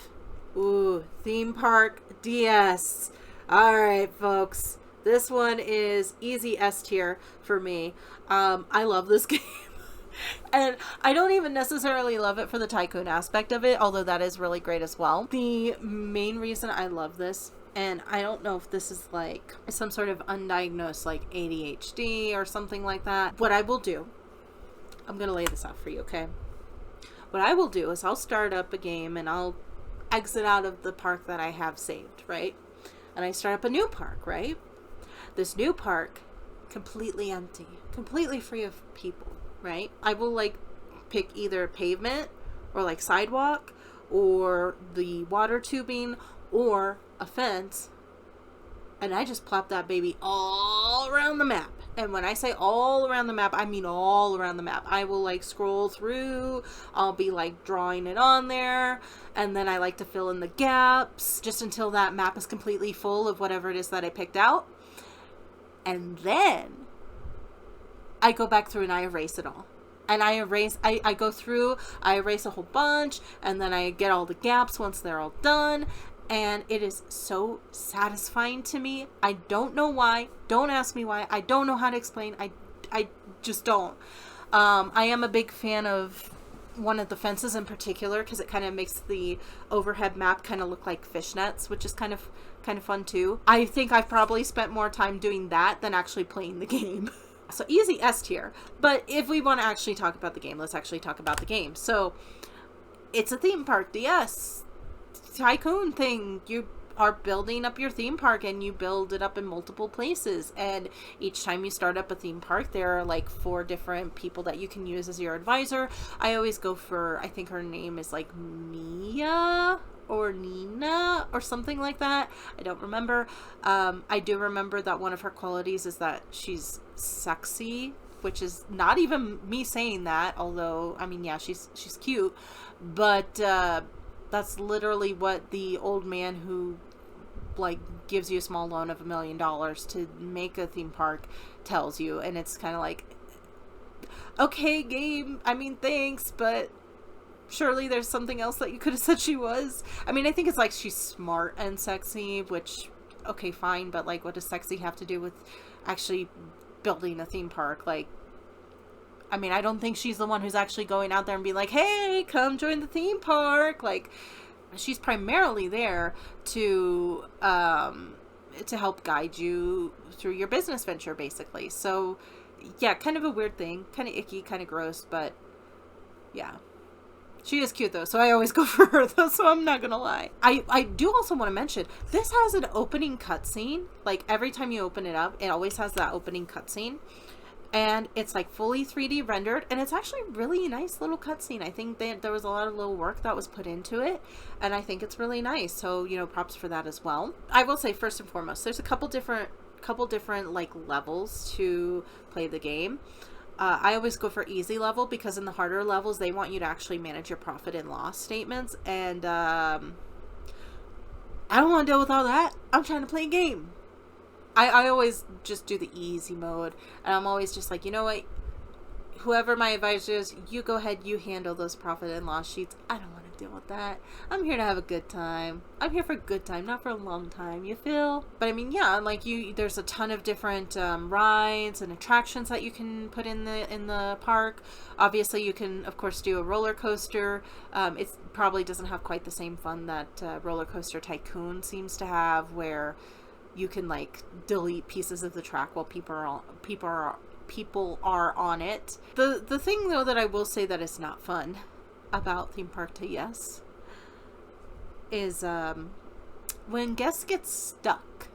Theme Park DS. Alright, folks. This one is easy S tier for me. I love this game. And I don't even necessarily love it for the tycoon aspect of it, although that is really great as well. The main reason I love this, and I don't know if this is like some sort of undiagnosed like ADHD or something like that. What I will do, I'm going to lay this out for you, okay? What I will do is I'll start up a game and I'll exit out of the park that I have saved, right? And I start up a new park, right? This new park, completely empty, completely free of people, right? I will like pick either pavement or like sidewalk or the water tubing or a fence, and I just plop that baby all around the map. And when I say all around the map, I mean all around the map. I will like scroll through, I'll be like drawing it on there, and then I like to fill in the gaps just until that map is completely full of whatever it is that I picked out. And then I go back through and I erase it all. And I go through, I erase a whole bunch, and then I get all the gaps once they're all done. And it is so satisfying to me. I don't know why. Don't ask me why. I don't know how to explain. I just don't. I am a big fan of one of the fences in particular because it kind of makes the overhead map kind of look like fishnets, which is kind of fun too. I think I've probably spent more time doing that than actually playing the game. So easy S tier. But if we want to actually talk about the game, let's actually talk about the game. So it's a theme park DS tycoon thing. You are building up your theme park and you build it up in multiple places, and each time you start up a theme park there are like 4 different people that you can use as your advisor. I always go for, I think her name is like Mia or Nina or something like that. I don't remember. I do remember that one of her qualities is that she's sexy, which is not even me saying that, although I mean, yeah, she's cute, but that's literally what the old man who like gives you a small loan of $1 million to make a theme park tells you. And it's kind of like, okay, game, I mean, thanks, but surely there's something else that you could have said she was. I mean, I think it's like she's smart and sexy, which, okay, fine, but like, what does sexy have to do with actually building a theme park? Like, I mean, I don't think she's the one who's actually going out there and be like, hey, come join the theme park. Like, she's primarily there to help guide you through your business venture, basically. So, yeah, kind of a weird thing. Kind of icky, kind of gross, but yeah. She is cute, though, so I always go for her, though, so I'm not gonna lie. I do also want to mention, this has an opening cutscene. Like, every time you open it up, it always has that opening cutscene. And it's like fully 3D rendered, and it's actually really nice little cutscene. I think there was a lot of little work that was put into it, and I think it's really nice. So, you know, props for that as well. I will say, first and foremost, there's a couple different like levels to play the game. I always go for easy level because in the harder levels they want you to actually manage your profit and loss statements, and I don't want to deal with all that. I'm trying to play a game. I always just do the easy mode, and I'm always just like, you know what, whoever my advisor is, you go ahead, you handle those profit and loss sheets. I don't want to deal with that. I'm here to have a good time. I'm here for a good time, not for a long time, you feel? But I mean, yeah, like there's a ton of different rides and attractions that you can put in the park. Obviously, you can, of course, do a roller coaster. It probably doesn't have quite the same fun that Roller Coaster Tycoon seems to have, where you can like delete pieces of the track while people are on it. The thing though that I will say that is not fun about Theme Park TS is when guests get stuck.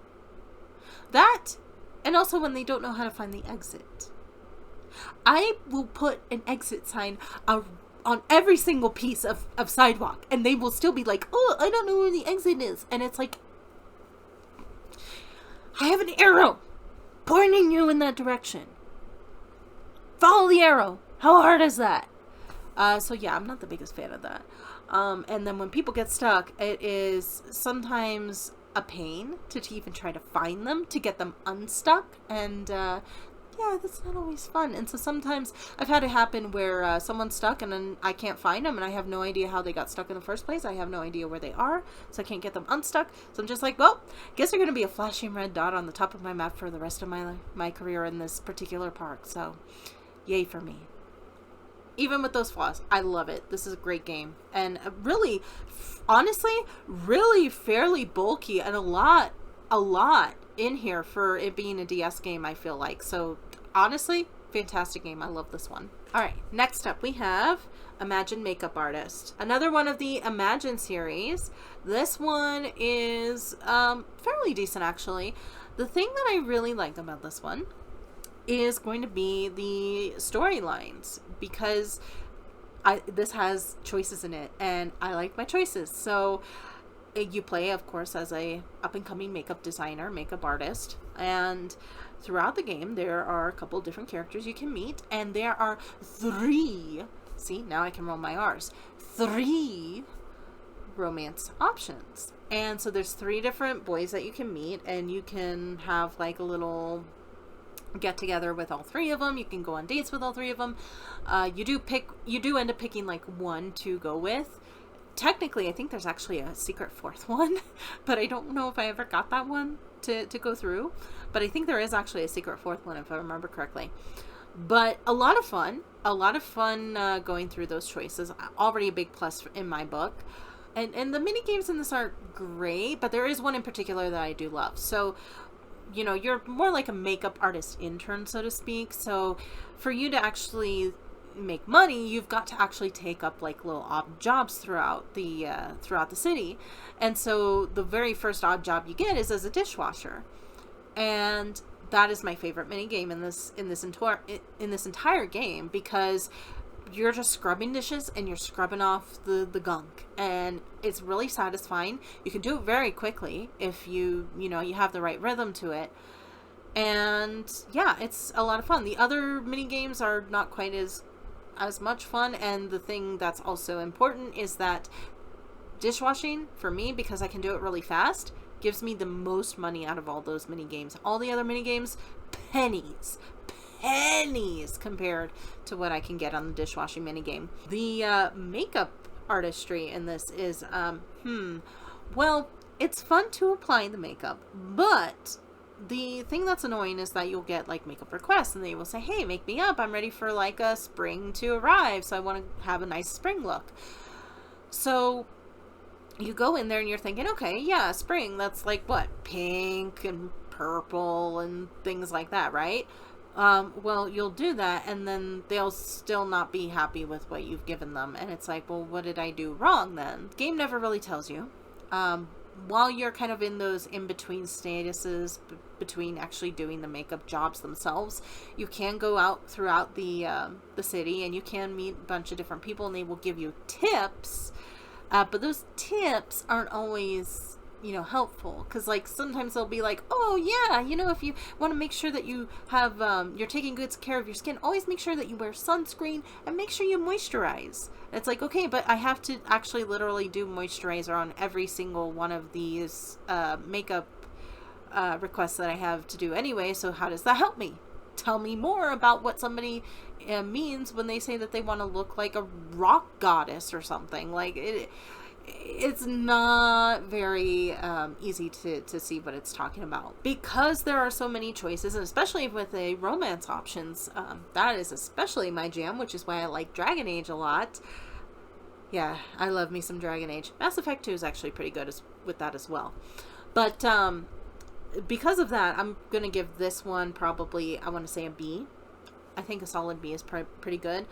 That, and also when they don't know how to find the exit. I will put an exit sign on every single piece of sidewalk, and they will still be like, oh, I don't know where the exit is. And it's like, I have an arrow pointing you in that direction. Follow the arrow. How hard is that? So yeah, I'm not the biggest fan of that. And then when people get stuck, it is sometimes a pain to even try to find them, to get them unstuck. And yeah, that's not always fun. And so sometimes I've had it happen where someone's stuck and then I can't find them, and I have no idea how they got stuck in the first place. I have no idea where they are, so I can't get them unstuck. So I'm just like, well, guess they're going to be a flashing red dot on the top of my map for the rest of my career in this particular park. So yay for me. even with those flaws, I love it. This is a great game. And really, honestly, really fairly bulky, and a lot in here for it being a DS game, I feel like. So honestly, fantastic game. I love this one. All right, next up we have Imagine Makeup Artist. Another one of the Imagine series. This one is fairly decent, actually. The thing that I really like about this one is going to be the storylines, because this has choices in it, and I like my choices. So you play, of course, as a up-and-coming makeup designer, makeup artist, and throughout the game there are a couple different characters you can meet, and there are 3, see, now I can roll my R's, 3 romance options. And so there's 3 different boys that you can meet, and you can have like a little get together with all 3 of them. You can go on dates with all 3 of them. You do end up picking like one to go with. Technically, I think there's actually a secret 4th one, but I don't know if I ever got that one to go through. But I think there is actually a secret 4th one, if I remember correctly. But a lot of fun going through those choices. Already a big plus in my book. And the mini games in this aren't great, but there is one in particular that I do love. So, you know, you're more like a makeup artist intern, so to speak. So for you to actually make money, you've got to actually take up like little odd jobs throughout the city. And so the very first odd job you get is as a dishwasher, and that is my favorite mini game in this entire game, because you're just scrubbing dishes and you're scrubbing off the gunk, and it's really satisfying. You can do it very quickly if you have the right rhythm to it. And yeah, it's a lot of fun. The other mini games are not quite as much fun, and the thing that's also important is that dishwashing, for me, because I can do it really fast, gives me the most money out of all those mini games. All the other mini games, pennies compared to what I can get on the dishwashing mini game. The makeup artistry in this is well, it's fun to apply the makeup, but the thing that's annoying is that you'll get like makeup requests, and they will say, hey, make me up, I'm ready for like a spring to arrive, so I want to have a nice spring look. So you go in there and you're thinking, okay, yeah, spring, that's like what, pink and purple and things like that, right? Well, you'll do that, and then they'll still not be happy with what you've given them, and it's like, well, what did I do wrong then? The game never really tells you. While you're kind of in those in-between statuses between actually doing the makeup jobs themselves, you can go out throughout the city, and you can meet a bunch of different people, and they will give you tips, but those tips aren't always, helpful, because like sometimes they'll be like, oh yeah, if you want to make sure that you have you're taking good care of your skin, always make sure that you wear sunscreen and make sure you moisturize. And it's like, okay, but I have to actually literally do moisturizer on every single one of these makeup requests that I have to do anyway, so how does that help me? Tell me more about what somebody means when they say that they want to look like a rock goddess or something. Like it's not very easy to see what it's talking about, because there are so many choices, and especially with the romance options, that is especially my jam, which is why I like Dragon Age a lot. Yeah, I love me some Dragon Age. Mass Effect 2 is actually pretty good with that as well. But because of that, I'm going to give this one probably, I want to say a B. I think a solid B is pretty good.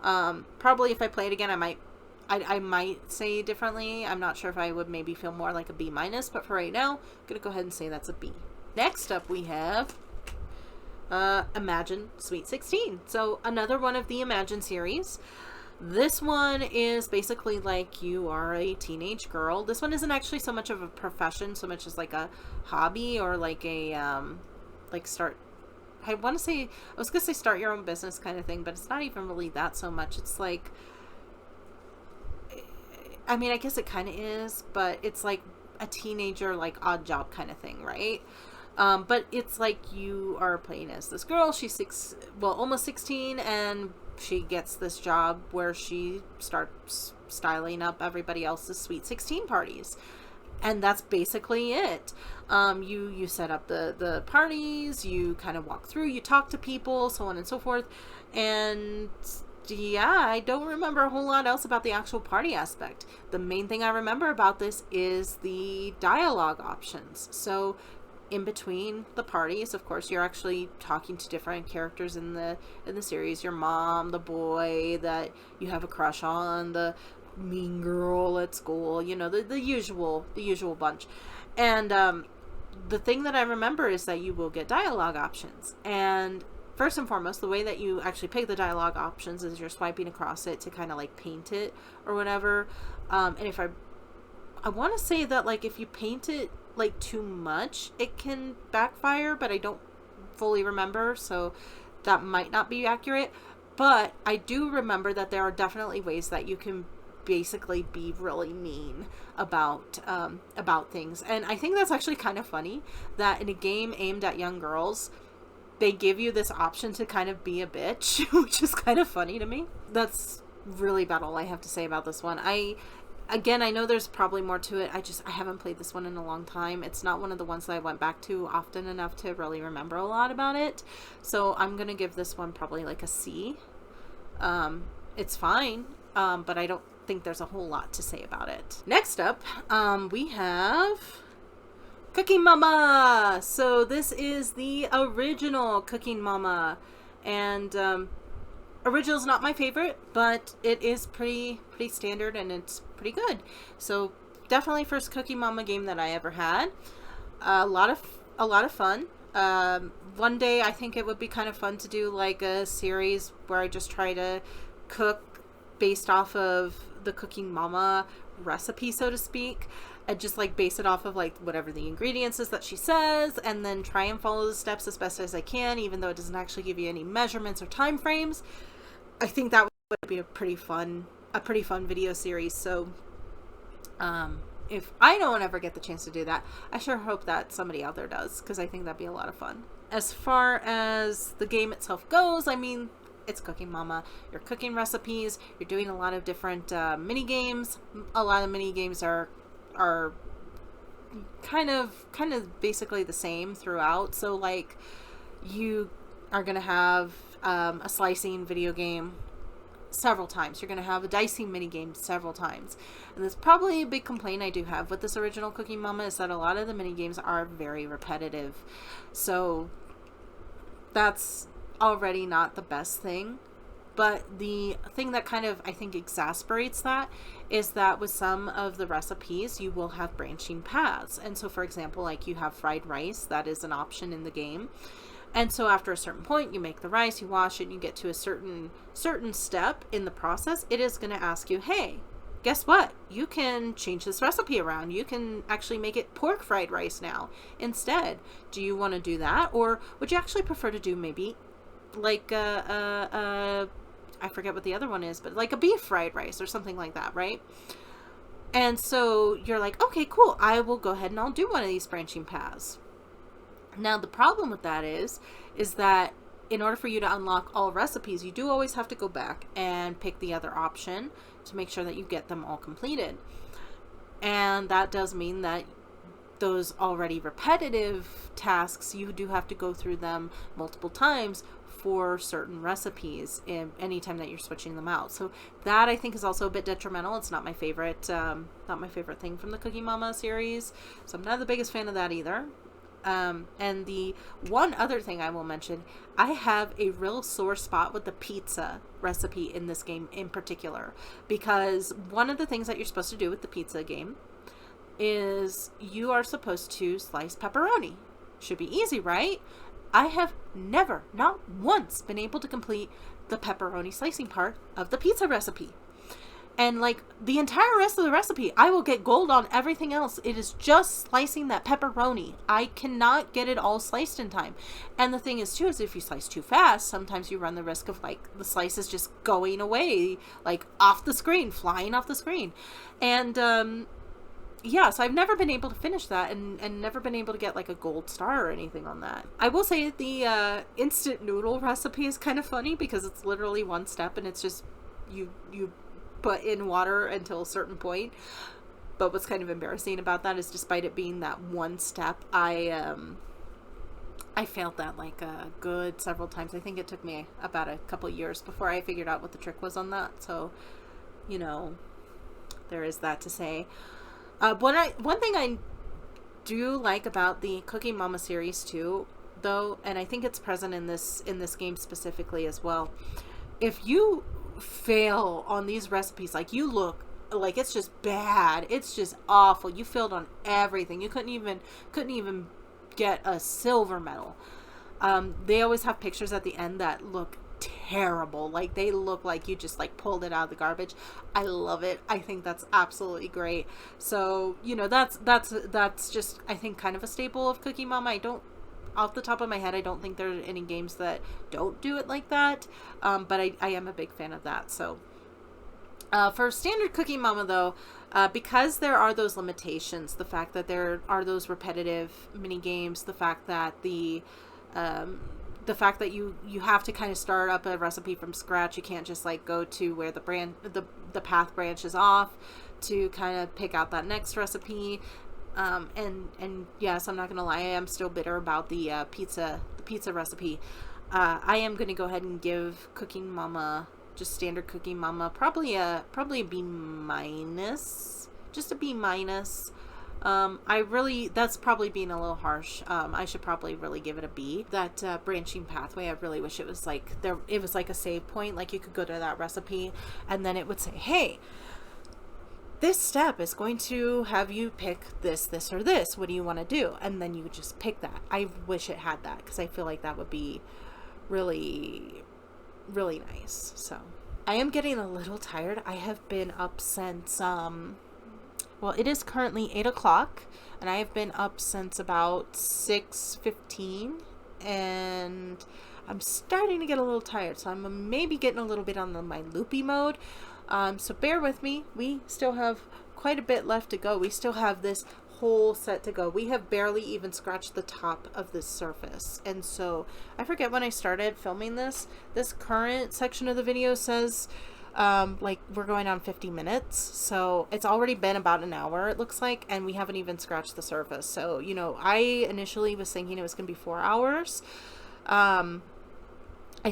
Probably if I play it again, I might say differently. I'm not sure if I would maybe feel more like a B-, but for right now, I'm going to go ahead and say that's a B. Next up we have Imagine Sweet 16. So another one of the Imagine series. This one is basically like you are a teenage girl. This one isn't actually so much of a profession, so much as like a hobby, or like a start. I was gonna say start your own business kind of thing, but it's not even really that so much. It's like, I mean, I guess it kind of is, but it's like a teenager, like odd job kind of thing, right? But it's like you are playing as this girl. She's almost 16, and she gets this job where she starts styling up everybody else's Sweet 16 parties. And that's basically it. You set up the parties, you kind of walk through, you talk to people, so on and so forth. And yeah, I don't remember a whole lot else about the actual party aspect. The main thing I remember about this is the dialogue options. So in between the parties, of course, you're actually talking to different characters in the series. Your mom, the boy that you have a crush on, the mean girl at school, you know, the usual bunch. And the thing that I remember is that you will get dialogue options. And first and foremost, the way that you actually pick the dialogue options is you're swiping across it to kind of like paint it or whatever. And if I want to say that like if you paint it like too much, it can backfire, but I don't fully remember, so that might not be accurate. But I do remember that there are definitely ways that you can basically be really mean about things. And I think that's actually kind of funny that in a game aimed at young girls, they give you this option to kind of be a bitch, which is kind of funny to me. That's really about all I have to say about this one. Again, I know there's probably more to it. I haven't played this one in a long time. It's not one of the ones that I went back to often enough to really remember a lot about it. So I'm going to give this one probably like a C. It's fine, but I don't think there's a whole lot to say about it. Next up, we have Cooking Mama. So this is the original Cooking Mama, and original's not my favorite, but it is pretty standard and it's pretty good. So definitely first Cooking Mama game that I ever had. A lot of fun. One day I think it would be kind of fun to do like a series where I just try to cook based off of the Cooking Mama recipe, so to speak, and just like base it off of like whatever the ingredients is that she says, and then try and follow the steps as best as I can, even though it doesn't actually give you any measurements or time frames. I think that would be a pretty fun video series. So if I don't ever get the chance to do that, I sure hope that somebody out there does, because I think that'd be a lot of fun. As far as the game itself goes, I mean, it's Cooking Mama. You're cooking recipes. You're doing a lot of different mini games. A lot of mini games are kind of basically the same throughout. So like you are gonna have a slicing video game several times. You're gonna have a dicing mini game several times. And that's probably a big complaint I do have with this original Cooking Mama, is that a lot of the mini games are very repetitive. So that's already not the best thing. But the thing that kind of, I think, exasperates that is that with some of the recipes, you will have branching paths. And so, for example, like you have fried rice, that is an option in the game. And so after a certain point, you make the rice, you wash it, and you get to a certain step in the process, it is going to ask you, hey, guess what? You can change this recipe around. You can actually make it pork fried rice now instead. Do you want to do that? Or would you actually prefer to do maybe like I forget what the other one is, but like a beef fried rice or something like that, right? And so you're like, okay, cool, I will go ahead and I'll do one of these branching paths. Now the problem with that is that in order for you to unlock all recipes, you do always have to go back and pick the other option to make sure that you get them all completed. And that does mean that those already repetitive tasks, you do have to go through them multiple times for certain recipes anytime that you're switching them out. So that I think is also a bit detrimental. It's not my favorite thing from the Cooking Mama series. So I'm not the biggest fan of that either. And the one other thing I will mention, I have a real sore spot with the pizza recipe in this game in particular, because one of the things that you're supposed to do with the pizza game is you are supposed to slice pepperoni. Should be easy, right? I have never, not once, been able to complete the pepperoni slicing part of the pizza recipe. And like the entire rest of the recipe, I will get gold on everything else. It is just slicing that pepperoni. I cannot get it all sliced in time. And the thing is too, is if you slice too fast, sometimes you run the risk of like the slices just going away, like off the screen, flying off the screen. And yeah, so I've never been able to finish that and never been able to get like a gold star or anything on that. I will say the instant noodle recipe is kind of funny because it's literally one step and it's just you put in water until a certain point. But what's kind of embarrassing about that is despite it being that one step, I I failed that like a good several times. I think it took me about a couple years before I figured out what the trick was on that. So, you know, there is that to say. One thing I do like about the Cooking Mama series too, though, and I think it's present in this game specifically as well. If you fail on these recipes, like you look like it's just bad, it's just awful. You failed on everything. You couldn't even get a silver medal. They always have pictures at the end that look terrible. Like they look like you just like pulled it out of the garbage. I love it. I think that's absolutely great. So, you know, that's just, I think, kind of a staple of Cooking Mama. I don't, off the top of my head, I don't think there are any games that don't do it like that. But I am a big fan of that. So for standard Cooking Mama though, because there are those limitations, the fact that there are those repetitive mini games, the fact that you have to kind of start up a recipe from scratch. You can't just like go to where the path branches off to kind of pick out that next recipe. And yes, I'm not gonna lie, I am still bitter about the pizza recipe. I am gonna go ahead and give Cooking Mama, just standard Cooking Mama, probably a B minus, just a B minus. That's probably being a little harsh. I should probably really give it a B. That branching pathway, I really wish it was like it was like a save point. Like you could go to that recipe and then it would say, hey, this step is going to have you pick this, this, or this. What do you want to do? And then you would just pick that. I wish it had that because I feel like that would be really, really nice. So I am getting a little tired. I have been up since well, it is currently 8 o'clock, and I have been up since about 6:15, and I'm starting to get a little tired, so I'm maybe getting a little bit on my loopy mode. So bear with me. We still have quite a bit left to go. We still have this whole set to go. We have barely even scratched the top of this surface, and so I forget when I started filming this current section of the video says like we're going on 50 minutes, so it's already been about an hour, it looks like, and we haven't even scratched the surface. So, you know, I initially was thinking it was gonna be 4 hours. I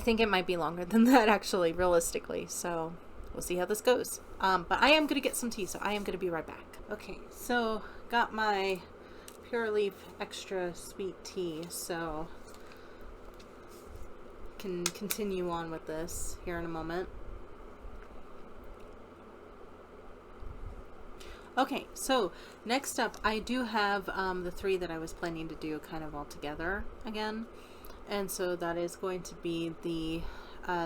think it might be longer than that, actually, realistically, so we'll see how this goes. But I am gonna get some tea, so I am gonna be right back. Okay, so got my Pure Leaf extra sweet tea, so can continue on with this here in a moment. Okay, so next up, I do have the 3 that I was planning to do kind of all together again, and so that is going to be the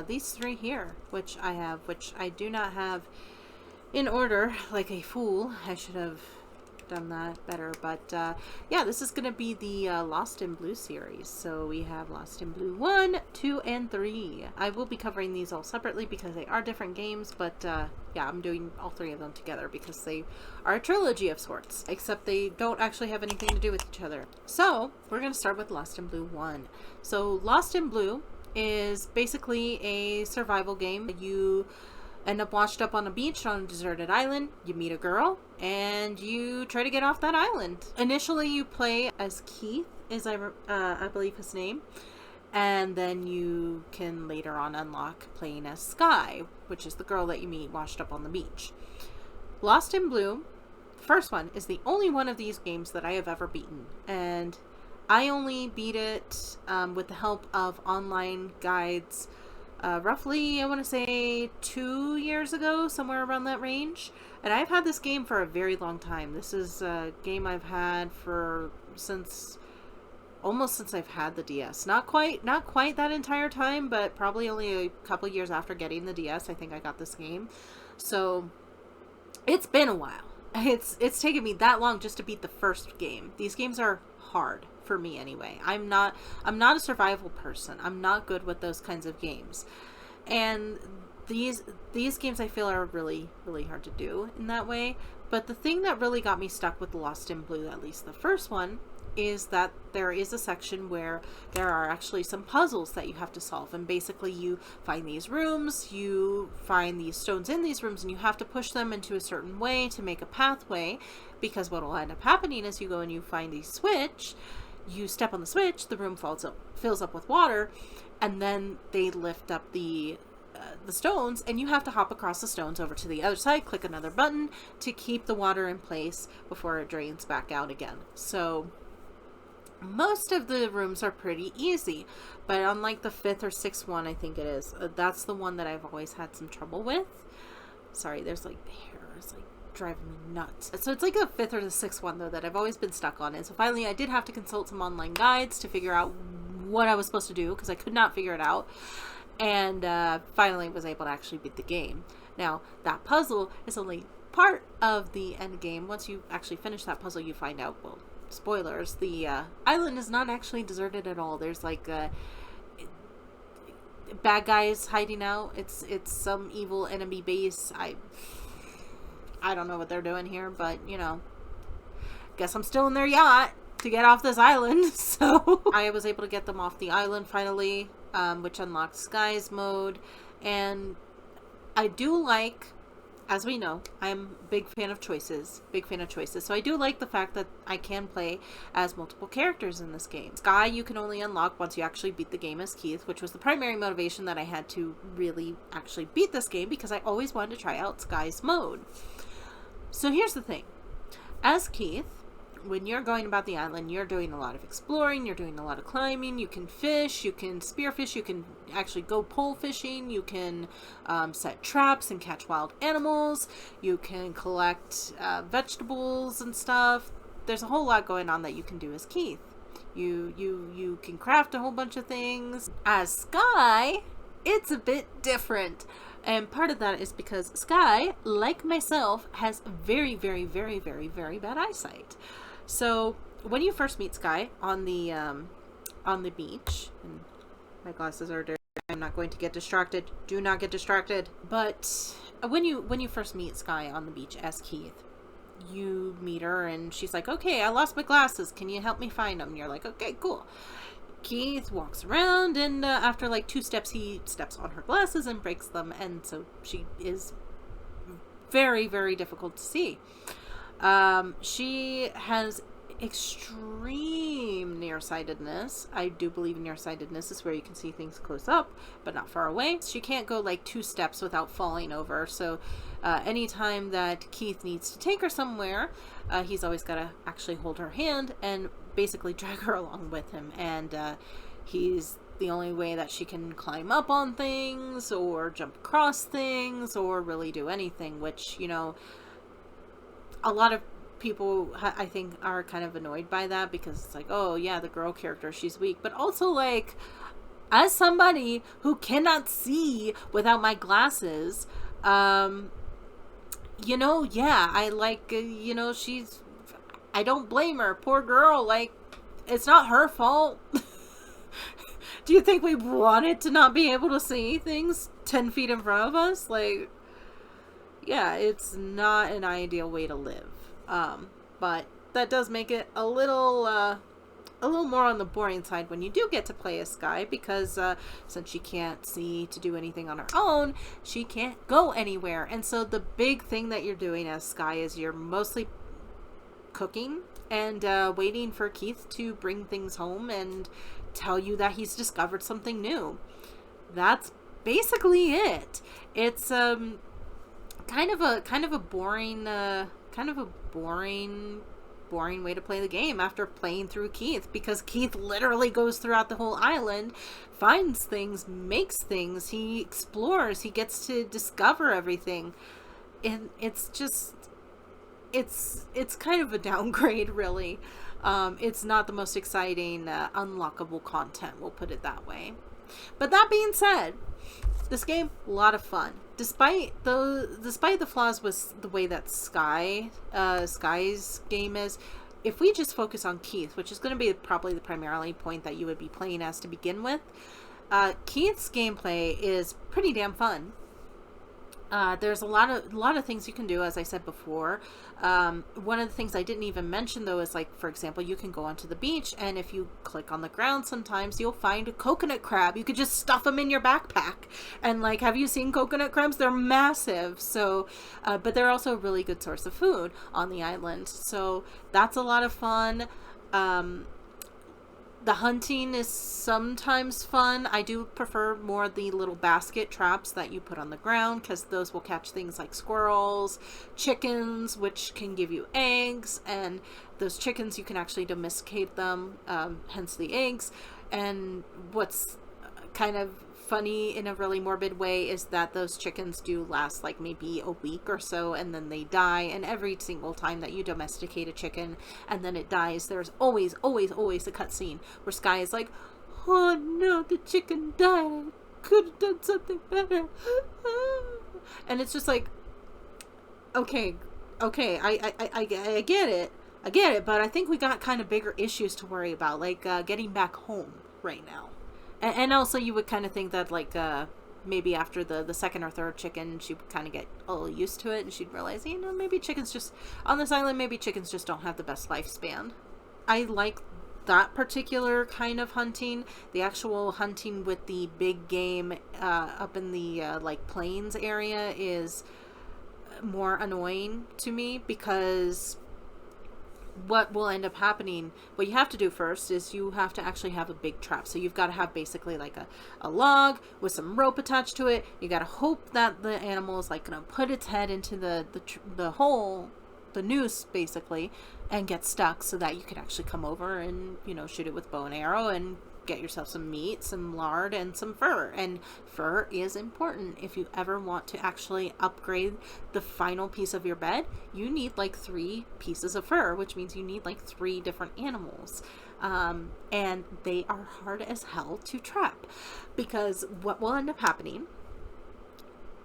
these 3 here, which I do not have in order like a fool. I should have done that better, but yeah, this is gonna be the Lost in Blue series. So we have Lost in Blue 1, 2, and 3. I will be covering these all separately because they are different games, but yeah, I'm doing all 3 of them together because they are a trilogy of sorts, except they don't actually have anything to do with each other. So we're gonna start with Lost in Blue 1. So Lost in Blue is basically a survival game. You end up washed up on a beach on a deserted island. You meet a girl and you try to get off that island. Initially you play as Keith, is I believe his name, and then you can later on unlock playing as Sky, which is the girl that you meet washed up on the beach. Lost in Blue, the first one, is the only one of these games that I have ever beaten, and I only beat it with the help of online guides roughly, I want to say 2 years ago, somewhere around that range. And I've had this game for a very long time. This is a game I've had for almost since I've had the DS. Not quite that entire time, but probably only a couple years after getting the DS, I think I got this game. So it's been a while. It's taken me that long just to beat the first game. These games are hard for me anyway. I'm not a survival person. I'm not good with those kinds of games. And these games I feel are really, really hard to do in that way. But the thing that really got me stuck with Lost in Blue, at least the first one, is that there is a section where there are actually some puzzles that you have to solve, and basically you find these rooms, you find these stones in these rooms, and you have to push them into a certain way to make a pathway, because what will end up happening is you go and you find a switch, you step on the switch, the room fills up with water, and then they lift up the stones, and you have to hop across the stones over to the other side, click another button to keep the water in place before it drains back out again. So most of the rooms are pretty easy, but on like the 5th or 6th one, I think it is, that's the one that I've always had some trouble with. Sorry, there's like the hair is like driving me nuts. So it's like the 5th or the 6th one though that I've always been stuck on. And so finally I did have to consult some online guides to figure out what I was supposed to do, because I could not figure it out. And finally was able to actually beat the game. Now, that puzzle is only part of the end game. Once you actually finish that puzzle, you find out, well, spoilers, the island is not actually deserted at all. There's like bad guys hiding out. It's some evil enemy base. I don't know what they're doing here, but you know, guess I'm still in their yacht to get off this island. So I was able to get them off the island finally, which unlocked Sky's mode. And I do like, as we know, I'm a big fan of choices. So I do like the fact that I can play as multiple characters in this game. Sky you can only unlock once you actually beat the game as Keith, which was the primary motivation that I had to really actually beat this game, because I always wanted to try out Sky's mode. So here's the thing. As Keith, when you're going about the island, you're doing a lot of exploring, you're doing a lot of climbing, you can fish, you can spearfish, you can actually go pole fishing, you can set traps and catch wild animals, you can collect vegetables and stuff. There's a whole lot going on that you can do as Keith. You can craft a whole bunch of things. As Sky, it's a bit different. And part of that is because Sky, like myself, has very, very, very, very, very bad eyesight. So when you first meet Sky on the beach, and my glasses are dirty, I'm not going to get distracted. Do not get distracted. But when you first meet Sky on the beach as Keith, you meet her and she's like, "Okay, I lost my glasses. Can you help me find them?" And you're like, "Okay, cool." Keith walks around, and after like 2 steps, he steps on her glasses and breaks them, and so she is very, very difficult to see. She has extreme nearsightedness. I do believe nearsightedness is where you can see things close up, but not far away. She can't go like 2 steps without falling over, so anytime that Keith needs to take her somewhere, he's always got to actually hold her hand and basically drag her along with him, and he's the only way that she can climb up on things or jump across things or really do anything, which, you know, a lot of people I think are kind of annoyed by that, because it's like, oh yeah, the girl character, she's weak. But also, like, as somebody who cannot see without my glasses, you know, yeah, I like, you know, I don't blame her. Poor girl. Like, it's not her fault. Do you think we wanted to not be able to see things 10 feet in front of us? Like, yeah, it's not an ideal way to live. But that does make it a little more on the boring side when you do get to play as Sky, because since she can't see to do anything on her own, she can't go anywhere. And so the big thing that you're doing as Sky is you're mostly cooking and waiting for Keith to bring things home and tell you that he's discovered something new. That's basically it. It's kind of a boring way to play the game after playing through Keith, because Keith literally goes throughout the whole island, finds things, makes things, he explores, he gets to discover everything, and it's just, it's kind of a downgrade, really. It's not the most exciting unlockable content, we'll put it that way. But that being said, this game, a lot of fun. Despite the flaws with the way that Sky's game is, if we just focus on Keith, which is going to be probably the primarily point that you would be playing as to begin with, Keith's gameplay is pretty damn fun. There's a lot of things you can do, as I said before. One of the things I didn't even mention, though, is, like, for example, you can go onto the beach, and if you click on the ground, sometimes you'll find a coconut crab. You could just stuff them in your backpack. And, like, have you seen coconut crabs? They're massive. So, but they're also a really good source of food on the island. So that's a lot of fun. The hunting is sometimes fun. I do prefer more the little basket traps that you put on the ground, because those will catch things like squirrels, chickens, which can give you eggs, and those chickens, you can actually domesticate them, hence the eggs. And what's kind of funny in a really morbid way is that those chickens do last like maybe a week or so, and then they die. And every single time that you domesticate a chicken and then it dies, there's always a cutscene where Sky is like, oh no, the chicken died, I could have done something better. And it's just like, okay, I get it, but I think we got kind of bigger issues to worry about, like getting back home right now. And also, you would kind of think that, like, maybe after the second or third chicken, she would kind of get a little used to it, and she'd realize, you know, maybe chickens just, on this island, maybe chickens just don't have the best lifespan. I like that particular kind of hunting. The actual hunting with the big game up in the, like, plains area is more annoying to me, because what will end up happening, what you have to do first is you have to actually have a big trap. So you've got to have basically like a log with some rope attached to it. You got to hope that the animal is like going to put its head into the hole, the noose basically, and get stuck, so that you can actually come over and, you know, shoot it with bow and arrow and get yourself some meat, some lard, and some fur. And fur is important. If you ever want to actually upgrade the final piece of your bed, you need like 3 pieces of fur, which means you need like 3 different animals. And they are hard as hell to trap, because what will end up happening,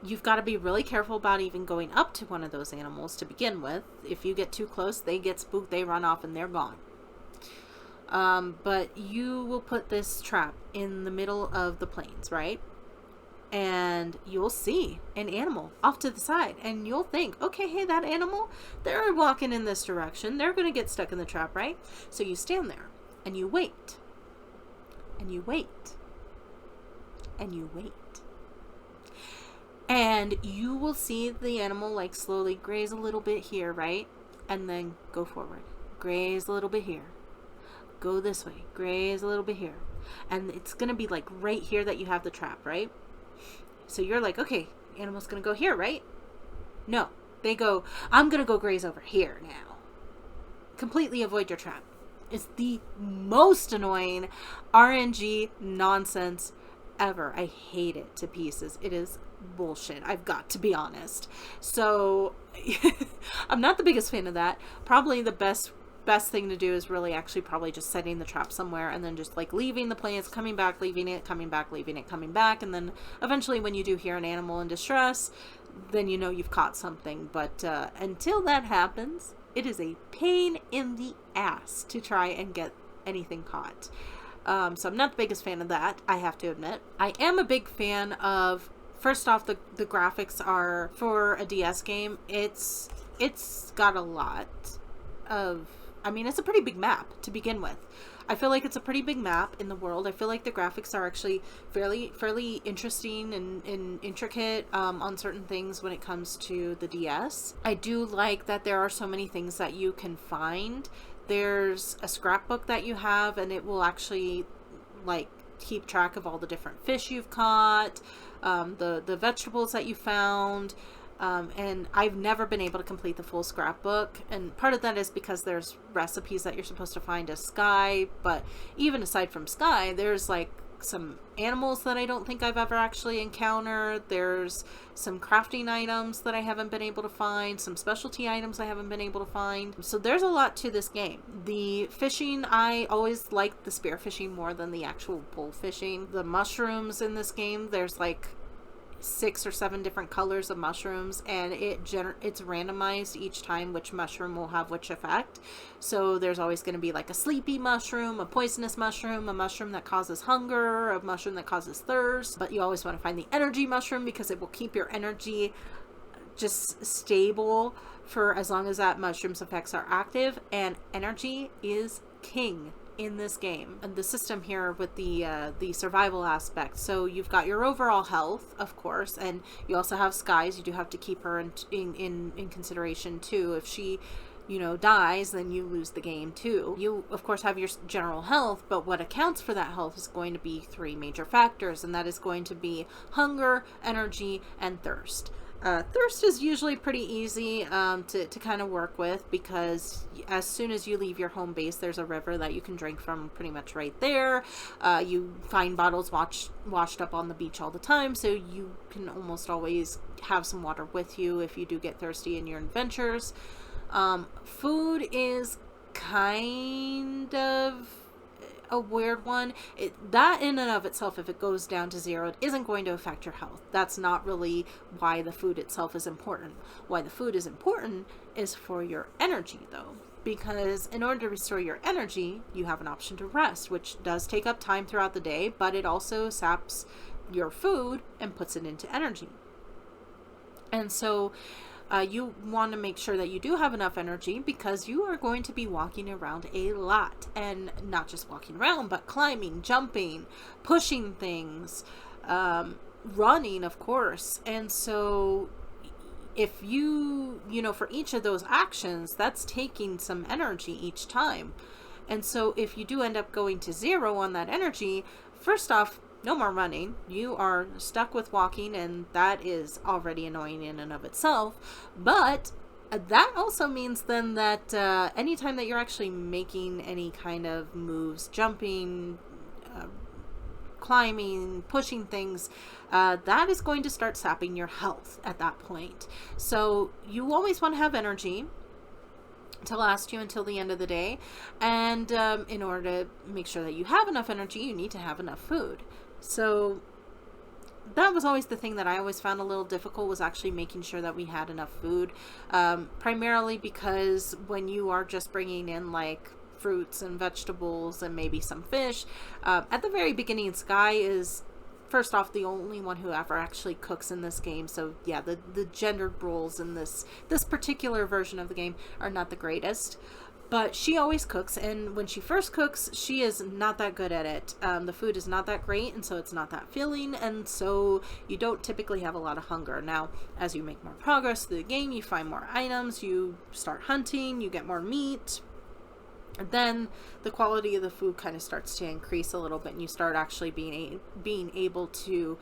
you've got to be really careful about even going up to one of those animals to begin with. If you get too close, they get spooked, they run off, and they're gone. But you will put this trap in the middle of the plains, right? And you'll see an animal off to the side, and you'll think, okay, hey, that animal, they're walking in this direction. They're going to get stuck in the trap, right? So you stand there, and you wait, and you wait, and you wait. And you will see the animal like slowly graze a little bit here, right? And then go forward. Graze a little bit here. Go this way, graze a little bit here, and it's gonna be like right here that you have the trap, right? So you're like, okay, animal's gonna go here, right? No, they go, I'm gonna go graze over here now. Completely avoid your trap. It's the most annoying RNG nonsense ever. I hate it to pieces. It is bullshit, I've got to be honest. So I'm not the biggest fan of that. Probably the best thing to do is really actually probably just setting the trap somewhere, and then just like leaving the plains, coming back, leaving it, coming back, leaving it, coming back. And then eventually when you do hear an animal in distress, then you know you've caught something. But until that happens, it is a pain in the ass to try and get anything caught. So I'm not the biggest fan of that, I have to admit. I am a big fan of, first off, the graphics are, for a DS game, it's got a lot of, I mean, it's a pretty big map to begin with. I feel like it's a pretty big map in the world. I feel like the graphics are actually fairly interesting and intricate on certain things when it comes to the DS. I do like that there are so many things that you can find. There's a scrapbook that you have, and it will actually like keep track of all the different fish you've caught, the vegetables that you found. And I've never been able to complete the full scrapbook, and part of that is because there's recipes that you're supposed to find as Sky, but even aside from Sky, there's like some animals that I don't think I've ever actually encountered. There's some crafting items that I haven't been able to find, some specialty items I haven't been able to find. So there's a lot to this game. The fishing, I always liked the spearfishing more than the actual bull fishing. The mushrooms in this game, there's like 6 or 7 different colors of mushrooms, and it's randomized each time which mushroom will have which effect. So there's always going to be like a sleepy mushroom, a poisonous mushroom, a mushroom that causes hunger, a mushroom that causes thirst. But you always want to find the energy mushroom, because it will keep your energy just stable for as long as that mushroom's effects are active. And energy is king in this game, and the system here with the survival aspect. So you've got your overall health, of course, and you also have Skies. You do have to keep her in consideration too. If she, dies, then you lose the game too. You, of course, have your general health, but what accounts for that health is going to be 3 major factors, and that is going to be hunger, energy, and thirst. Thirst is usually pretty easy to kind of work with, because as soon as you leave your home base, there's a river that you can drink from pretty much right there. You find bottles washed up on the beach all the time, so you can almost always have some water with you if you do get thirsty in your adventures. Food is kind of a weird one. That in and of itself, if it goes down to 0, it isn't going to affect your health. That's not really why the food itself is important. Why the food is important is for your energy, though. Because in order to restore your energy, you have an option to rest, which does take up time throughout the day, but it also saps your food and puts it into energy. And so you want to make sure that you do have enough energy, because you are going to be walking around a lot, and not just walking around, but climbing, jumping, pushing things, running, of course. And so if you for each of those actions, that's taking some energy each time. And so if you do end up going to 0 on that energy, first off, no more running. You are stuck with walking, and that is already annoying in and of itself. But that also means then that anytime that you're actually making any kind of moves, jumping, climbing, pushing things, that is going to start sapping your health at that point. So you always want to have energy to last you until the end of the day. And in order to make sure that you have enough energy, you need to have enough food. So that was always the thing that I always found a little difficult, was actually making sure that we had enough food, primarily because when you are just bringing in like fruits and vegetables and maybe some fish, at the very beginning, Sky is first off the only one who ever actually cooks in this game. So yeah, the gendered roles in this particular version of the game are not the greatest. But she always cooks, and when she first cooks, she is not that good at it. The food is not that great, and so it's not that filling, and so you don't typically have a lot of hunger. Now, as you make more progress through the game, you find more items, you start hunting, you get more meat, and then the quality of the food kind of starts to increase a little bit, and you start actually being able to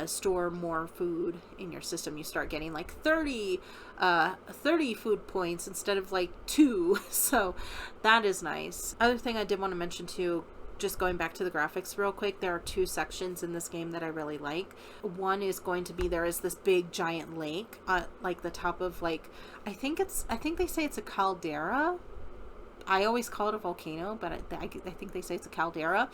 store more food in your system. You start getting like 30 food points instead of like 2. So that is nice. Other thing I did want to mention too, just going back to the graphics real quick, there are 2 sections in this game that I really like. One is going to be, there is this big giant lake, like the top of like, I think they say it's a caldera. I always call it a volcano, but I think they say it's a caldera.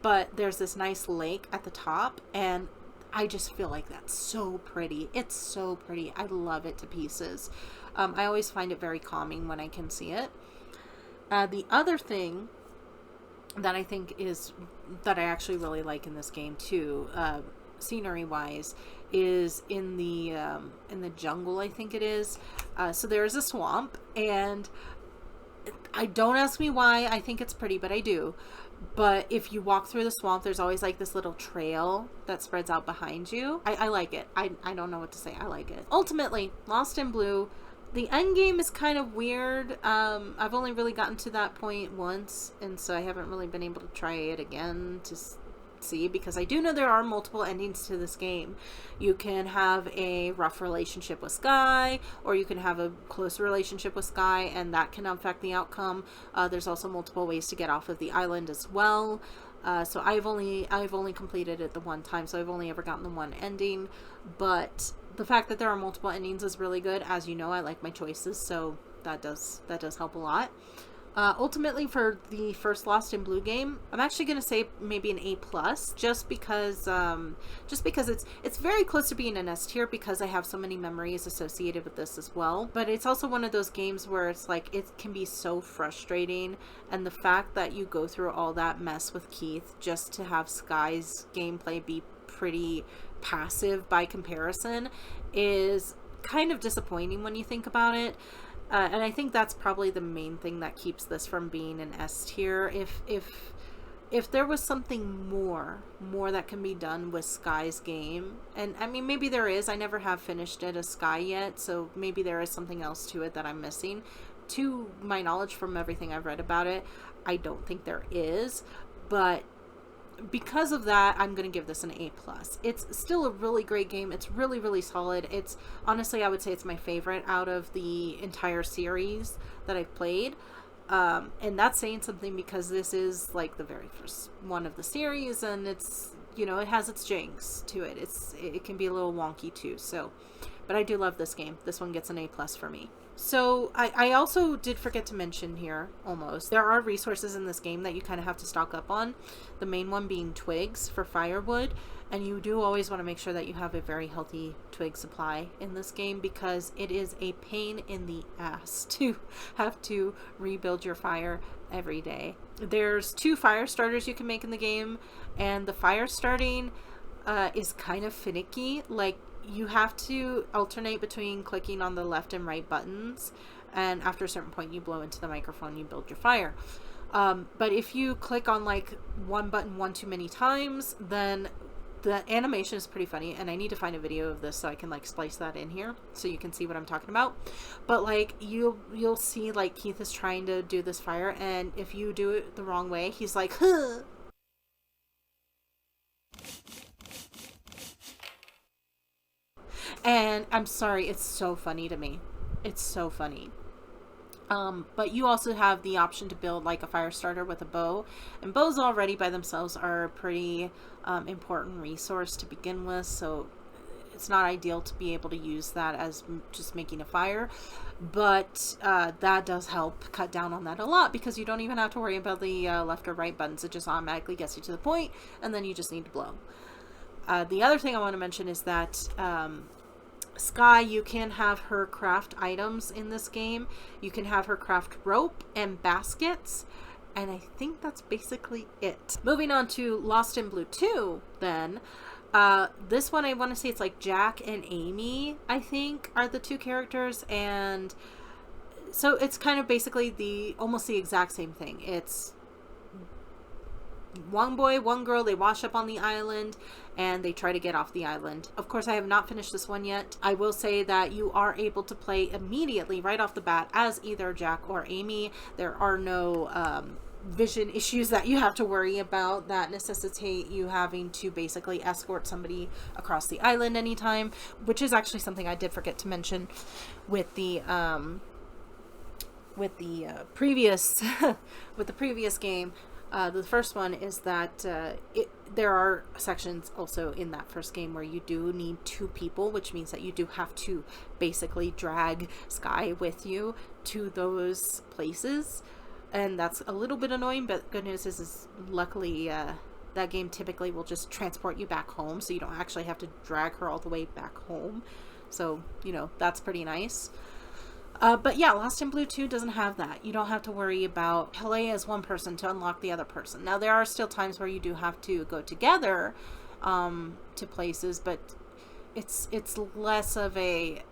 But there's this nice lake at the top, and I just feel like that's so pretty. It's so pretty. I love it to pieces. I always find it very calming when I can see it. The other thing that I think that I actually really like in this game too, scenery wise, is in the jungle, I think it is. So there's a swamp, and I don't ask me why I think it's pretty, but I do. But if you walk through the swamp, there's always like this little trail that spreads out behind you. I like it. I don't know what to say. I like it. Ultimately, Lost in Blue, the end game is kind of weird. I've only really gotten to that point once, and so I haven't really been able to try it again to see, because I do know there are multiple endings to this game. You can have a rough relationship with Sky, or you can have a close relationship with Sky, and that can affect the outcome. There's also multiple ways to get off of the island as well. So I've only completed it the one time, so I've only ever gotten the one ending. But the fact that there are multiple endings is really good. As you know, I like my choices, so that does help a lot. Ultimately, for the first Lost in Blue game, I'm actually going to say maybe an A+, just because it's very close to being an S tier, because I have so many memories associated with this as well. But it's also one of those games where it's like, it can be so frustrating, and the fact that you go through all that mess with Keith just to have Sky's gameplay be pretty passive by comparison is kind of disappointing when you think about it. And I think that's probably the main thing that keeps this from being an S tier. If there was something more that can be done with Sky's game, and I mean, maybe there is. I never have finished it as Sky yet, so maybe there is something else to it that I'm missing, to my knowledge from everything I've read about it, I don't think there is, but because of that, I'm going to give this an A+. It's still a really great game. It's really, really solid. It's honestly, I would say it's my favorite out of the entire series that I've played. And that's saying something because this is like the very first one of the series, and it's, you know, it has its janks to it. It can be a little wonky too. So, but I do love this game. This one gets an A+ for me. So I also did forget to mention here, almost, there are resources in this game that you kind of have to stock up on. The main one being twigs for firewood, and you do always want to make sure that you have a very healthy twig supply in this game, because it is a pain in the ass to have to rebuild your fire every day. There's 2 fire starters you can make in the game, and the fire starting is kind of finicky. Like, you have to alternate between clicking on the left and right buttons, and after a certain point you blow into the microphone, you build your fire. But if you click on like one button one too many times, then the animation is pretty funny, and I need to find a video of this so I can like splice that in here so you can see what I'm talking about. But like you'll see like Keith is trying to do this fire, and if you do it the wrong way, he's like, huh. And I'm sorry, it's so funny to me. It's so funny. But you also have the option to build like a fire starter with a bow, and bows already by themselves are a pretty important resource to begin with, so it's not ideal to be able to use that as just making a fire, but that does help cut down on that a lot, because you don't even have to worry about the left or right buttons. It just automatically gets you to the point, and then you just need to blow. The other thing I want to mention is that Sky, you can have her craft items in this game. You can have her craft rope and baskets, and I think that's basically it. Moving on to Lost in Blue 2, then. This one, I want to say it's like Jack and Amy, I think, are the 2 characters, and so it's kind of basically almost the exact same thing. It's one boy, one girl, they wash up on the island, and they try to get off the island. Of course, I have not finished this one yet. I will say that you are able to play immediately, right off the bat, as either Jack or Amy. There are no vision issues that you have to worry about that necessitate you having to basically escort somebody across the island anytime, which is actually something I did forget to mention with the previous with the previous game. The first one is that there are sections also in that first game where you do need 2 people, which means that you do have to basically drag Sky with you to those places, and that's a little bit annoying, but good news is luckily that game typically will just transport you back home, so you don't actually have to drag her all the way back home, so, you know, that's pretty nice. But yeah, Lost in Blue 2 doesn't have that. You don't have to worry about play as one person to unlock the other person. Now, there are still times where you do have to go together to places, but it's less of a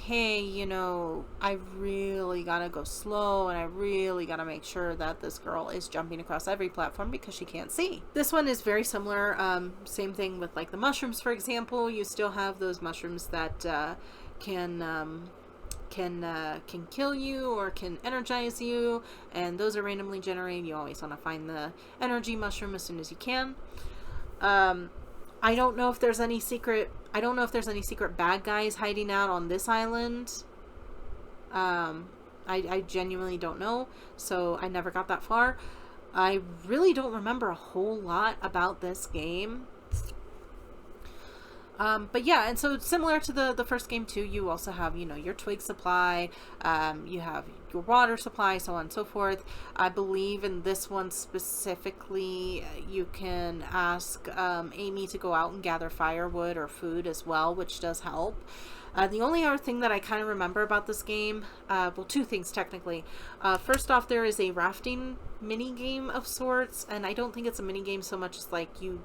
hey, you know, I really gotta go slow, and I really gotta make sure that this girl is jumping across every platform because she can't see. This one is very similar. Same thing with like the mushrooms, for example. You still have those mushrooms that can kill you or can energize you, and those are randomly generated. You always want to find the energy mushroom as soon as you can. I don't know if there's any secret bad guys hiding out on this island. I genuinely don't know, so I never got that far. I really don't remember a whole lot about this game. But yeah, and so similar to the first game too, you also have, you know, your twig supply, you have your water supply, so on and so forth. I believe in this one specifically, you can ask Amy to go out and gather firewood or food as well, which does help. The only other thing that I kind of remember about this game, well, 2 things technically. First off, there is a rafting mini game of sorts, and I don't think it's a mini game so much as like you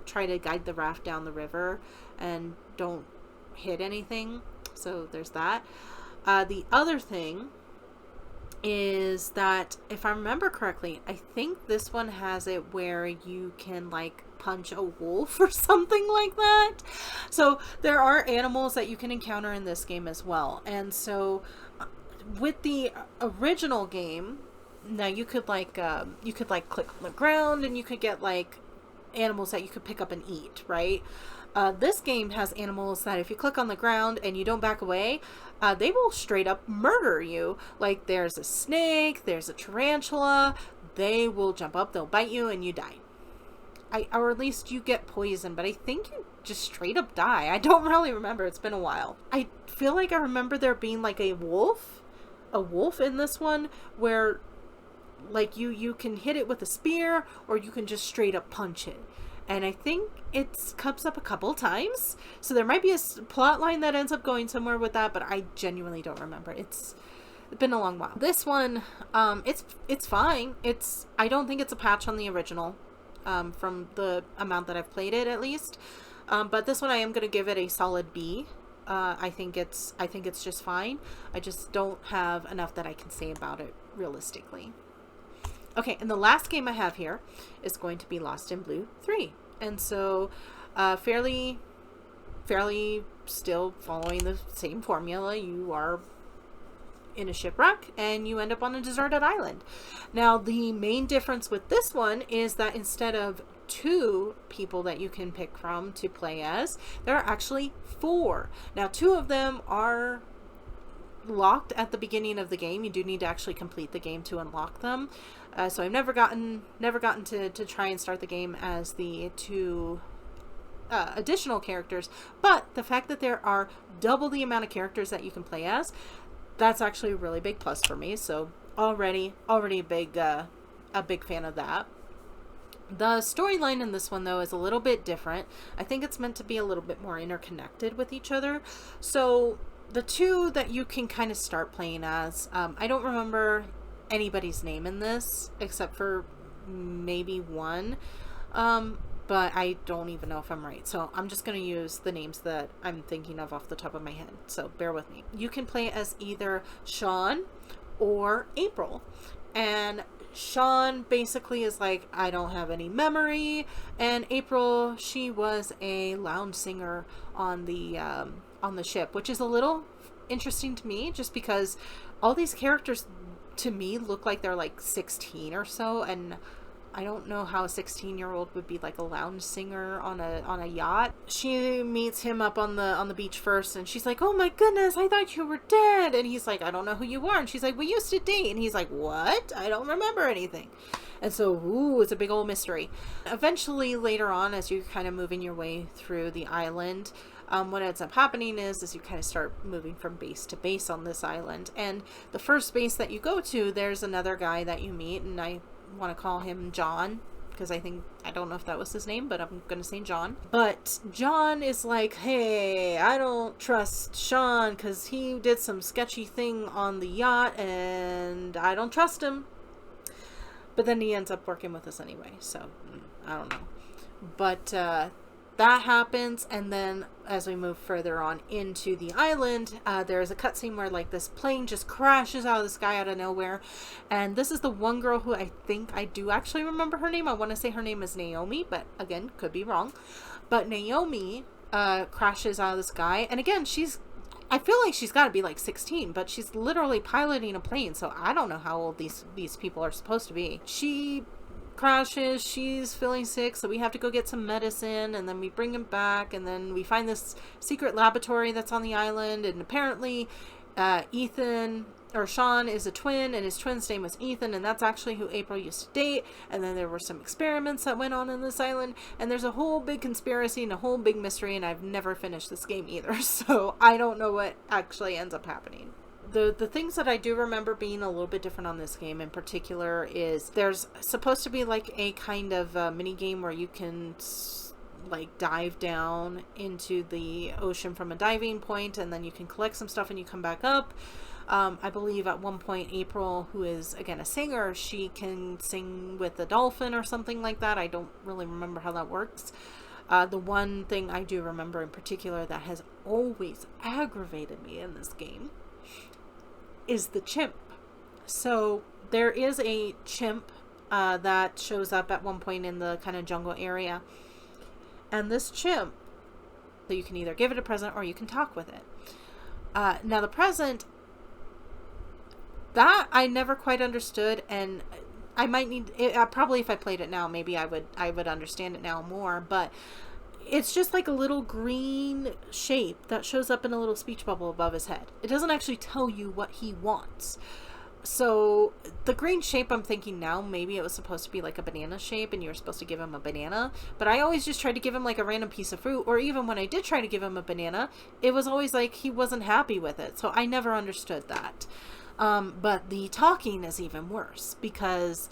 try to guide the raft down the river and don't hit anything, so there's that. The other thing is that, if I remember correctly, I think this one has it where you can like punch a wolf or something like that. So there are animals that you can encounter in this game as well, and so with the original game, now you could like click on the ground and you could get like animals that you could pick up and eat, right? This game has animals that if you click on the ground and you don't back away, they will straight up murder you. Like there's a snake, there's a tarantula, they will jump up, they'll bite you, and you die. Or at least you get poisoned, but I think you just straight up die. I don't really remember. It's been a while. I feel like I remember there being like a wolf in this one where like you can hit it with a spear or you can just straight up punch it. And I think it comes up a couple times. So there might be a plot line that ends up going somewhere with that, but I genuinely don't remember. It's been a long while. This one, it's fine. I don't think it's a patch on the original, from the amount that I've played it at least. But this one I am going to give it a solid B. I think it's just fine. I just don't have enough that I can say about it realistically. Okay, and the last game I have here is going to be Lost in Blue 3. And so, fairly still following the same formula. You are in a shipwreck and you end up on a deserted island. Now, the main difference with this one is that instead of 2 people that you can pick from to play as, there are actually 4. Now, 2 of them are locked at the beginning of the game. You do need to actually complete the game to unlock them. So I've never gotten to try and start the game as the 2 additional characters, but the fact that there are double the amount of characters that you can play as, that's actually a really big plus for me. So already a big fan of that. The storyline in this one, though, is a little bit different. I think it's meant to be a little bit more interconnected with each other. So the 2 that you can kind of start playing as, I don't remember anybody's name in this except for maybe one, but I don't even know if I'm right, so I'm just going to use the names that I'm thinking of off the top of my head, so bear with me. You can play as either Sean or April, and Sean basically is like, I don't have any memory, and April, she was a lounge singer on the ship, which is a little interesting to me just because all these characters to me look like they're like 16 or so, and I don't know how a 16-year-old would be like a lounge singer on a yacht. She meets him up on the beach first, and she's like, oh my goodness, I thought you were dead. And he's like, I don't know who you are. And she's like, we used to date. And he's like, what? I don't remember anything. And so, ooh, it's a big old mystery. Eventually, later on, as you're kind of moving your way through the island, what ends up happening is you kind of start moving from base to base on this island. And the first base that you go to, there's another guy that you meet, and I want to call him John, because I don't know if that was his name, but I'm going to say John. But John is like, hey, I don't trust Sean because he did some sketchy thing on the yacht, and I don't trust him. But then he ends up working with us anyway, so I don't know. But that happens, and then as we move further on into the island, there's a cutscene where like this plane just crashes out of the sky out of nowhere, and this is the one girl who I think I do actually remember her name. I want to say her name is Naomi, but again, could be wrong. But Naomi crashes out of the sky, and again, I feel like she's got to be like 16, but she's literally piloting a plane, so I don't know how old these people are supposed to be. She crashes, she's feeling sick, so we have to go get some medicine, and then we bring him back, and then we find this secret laboratory that's on the island, and apparently Sean is a twin, and his twin's name was Ethan, and that's actually who April used to date. And then there were some experiments that went on in this island, and there's a whole big conspiracy and a whole big mystery, and I've never finished this game either, so I don't know what actually ends up happening. The things that I do remember being a little bit different on this game in particular is there's supposed to be like a kind of mini game where you can like dive down into the ocean from a diving point, and then you can collect some stuff and you come back up. I believe at one point April, who is again a singer, she can sing with a dolphin or something like that. I don't really remember how that works. The one thing I do remember in particular that has always aggravated me in this game is the chimp. So there is a chimp that shows up at one point in the kind of jungle area, and this chimp, so you can either give it a present or you can talk with it. Now the present that I never quite understood, and I might need it, probably if I played it now, maybe I would understand it now more, but it's just like a little green shape that shows up in a little speech bubble above his head. It doesn't actually tell you what he wants. So the green shape, I'm thinking now, maybe it was supposed to be like a banana shape and you were supposed to give him a banana, but I always just tried to give him like a random piece of fruit, or even when I did try to give him a banana, it was always like he wasn't happy with it. So I never understood that. But the talking is even worse, because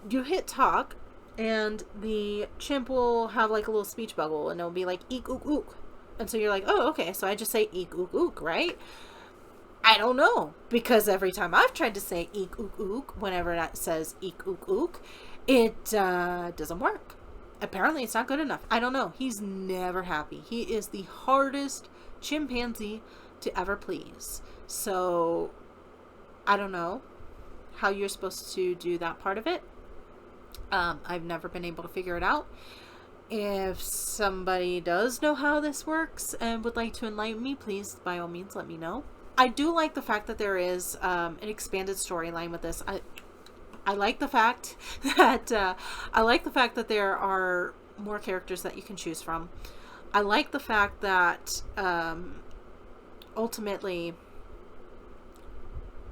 you hit talk and the chimp will have like a little speech bubble and it'll be like eek ook ook. And so you're like, oh, okay, so I just say eek ook ook, right? I don't know, because every time I've tried to say eek ook ook, whenever it says eek ook ook, it doesn't work. Apparently it's not good enough. I don't know. He's never happy. He is the hardest chimpanzee to ever please. So I don't know how you're supposed to do that part of it. I've never been able to figure it out. If somebody does know how this works and would like to enlighten me, please, by all means, let me know. I do like the fact that there is an expanded storyline with this. I like the fact that there are more characters that you can choose from. I like the fact that ultimately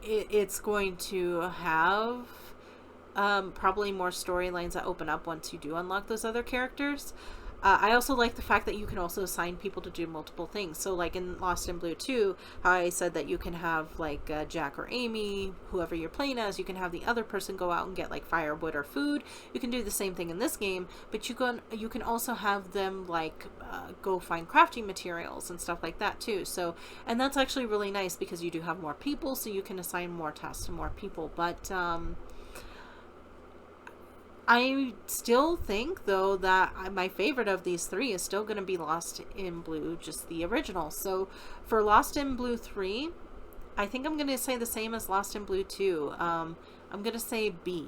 it's going to have probably more storylines that open up once you do unlock those other characters. I also like the fact that you can also assign people to do multiple things. So like in Lost in Blue 2, how I said that you can have like Jack or Amy, whoever you're playing as, you can have the other person go out and get like firewood or food. You can do the same thing in this game, but you can also have them like go find crafting materials and stuff like that too. So, and that's actually really nice because you do have more people, so you can assign more tasks to more people. But I still think, though, that my favorite of these three is still going to be Lost in Blue, just the original. So for Lost in Blue 3, I think I'm going to say the same as Lost in Blue 2. I'm going to say B,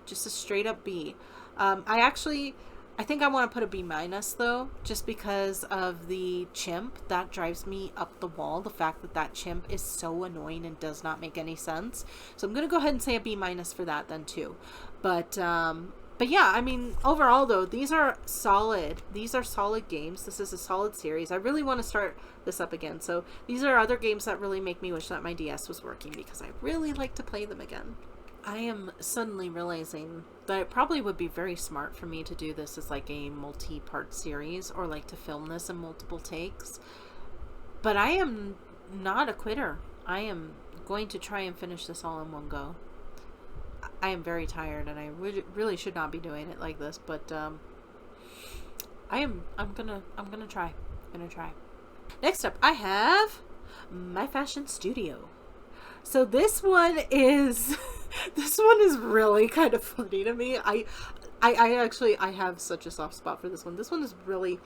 just a straight up B. I think I want to put a B minus, though, just because of the chimp. That drives me up the wall. The fact that that chimp is so annoying and does not make any sense. So I'm going to go ahead and say a B minus for that then, too. But yeah, I mean, overall, though, these are solid. These are solid games. This is a solid series. I really want to start this up again. So these are other games that really make me wish that my DS was working, because I really like to play them again. I am suddenly realizing that it probably would be very smart for me to do this as like a multi-part series, or like to film this in multiple takes. But I am not a quitter. I am going to try and finish this all in one go. I am very tired, and I really should not be doing it like this, but I'm gonna try. Next up, I have My Fashion Studio. So this one is really kind of funny to me. I actually have such a soft spot for this one. This one is really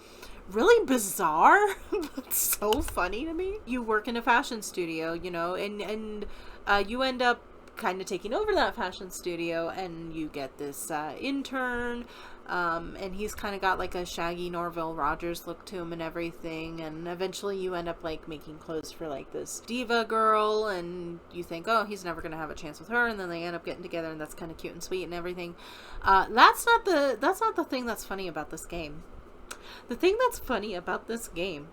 bizarre, but so funny to me. You work in a fashion studio, you know, and you end up kind of taking over that fashion studio, and you get this intern, and he's kind of got like a shaggy Norville Rogers look to him and everything, and eventually you end up like making clothes for like this diva girl, and you think, oh, he's never gonna have a chance with her, and then they end up getting together, and that's kind of cute and sweet and everything. That's not the thing that's funny about this game. The thing that's funny about this game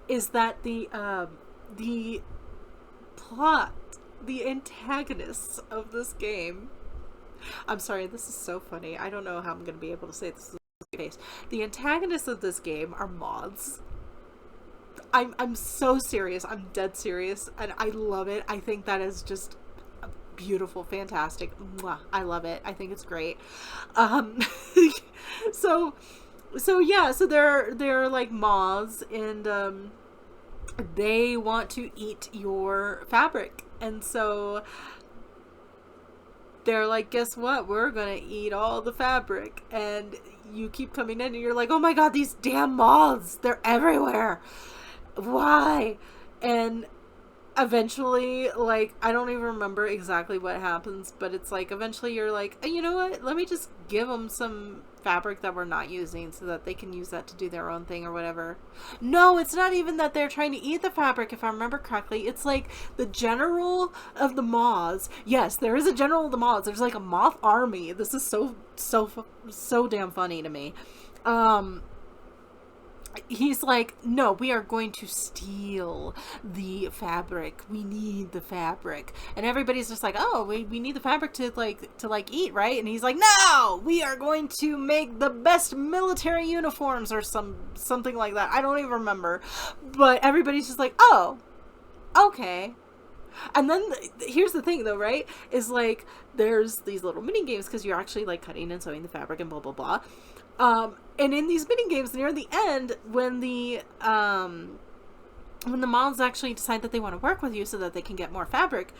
is that the plot, the antagonists of this game, I'm sorry, this is so funny. I don't know how I'm going to be able to say this with a face. The antagonists of this game are moths. I'm so serious. I'm dead serious, and I love it. I think that is just beautiful, fantastic. Mwah, I love it. I think it's great. So yeah, so they're like moths, and they want to eat your fabric. And so they're like, guess what? We're gonna eat all the fabric. And you keep coming in, and you're like, oh my god, these damn moths! They're everywhere! Why? And eventually, like, I don't even remember exactly what happens, but it's like eventually you're like, you know what, let me just give them some fabric that we're not using so that they can use that to do their own thing or whatever. No, it's not even that they're trying to eat the fabric, if I remember correctly. It's like the general of the moths. Yes, there is a general of the moths. There's like a moth army. This is so damn funny to me. He's like, no, we are going to steal the fabric. We need the fabric. And everybody's just like, oh, we need the fabric to eat, right? And he's like, no, we are going to make the best military uniforms or something like that. I don't even remember. But everybody's just like, oh, okay. And then here's the thing though, right? Is like, there's these little mini games because you're actually like cutting and sewing the fabric and blah, blah, blah. And in these mini games near the end, when the moms actually decide that they want to work with you so that they can get more fabric,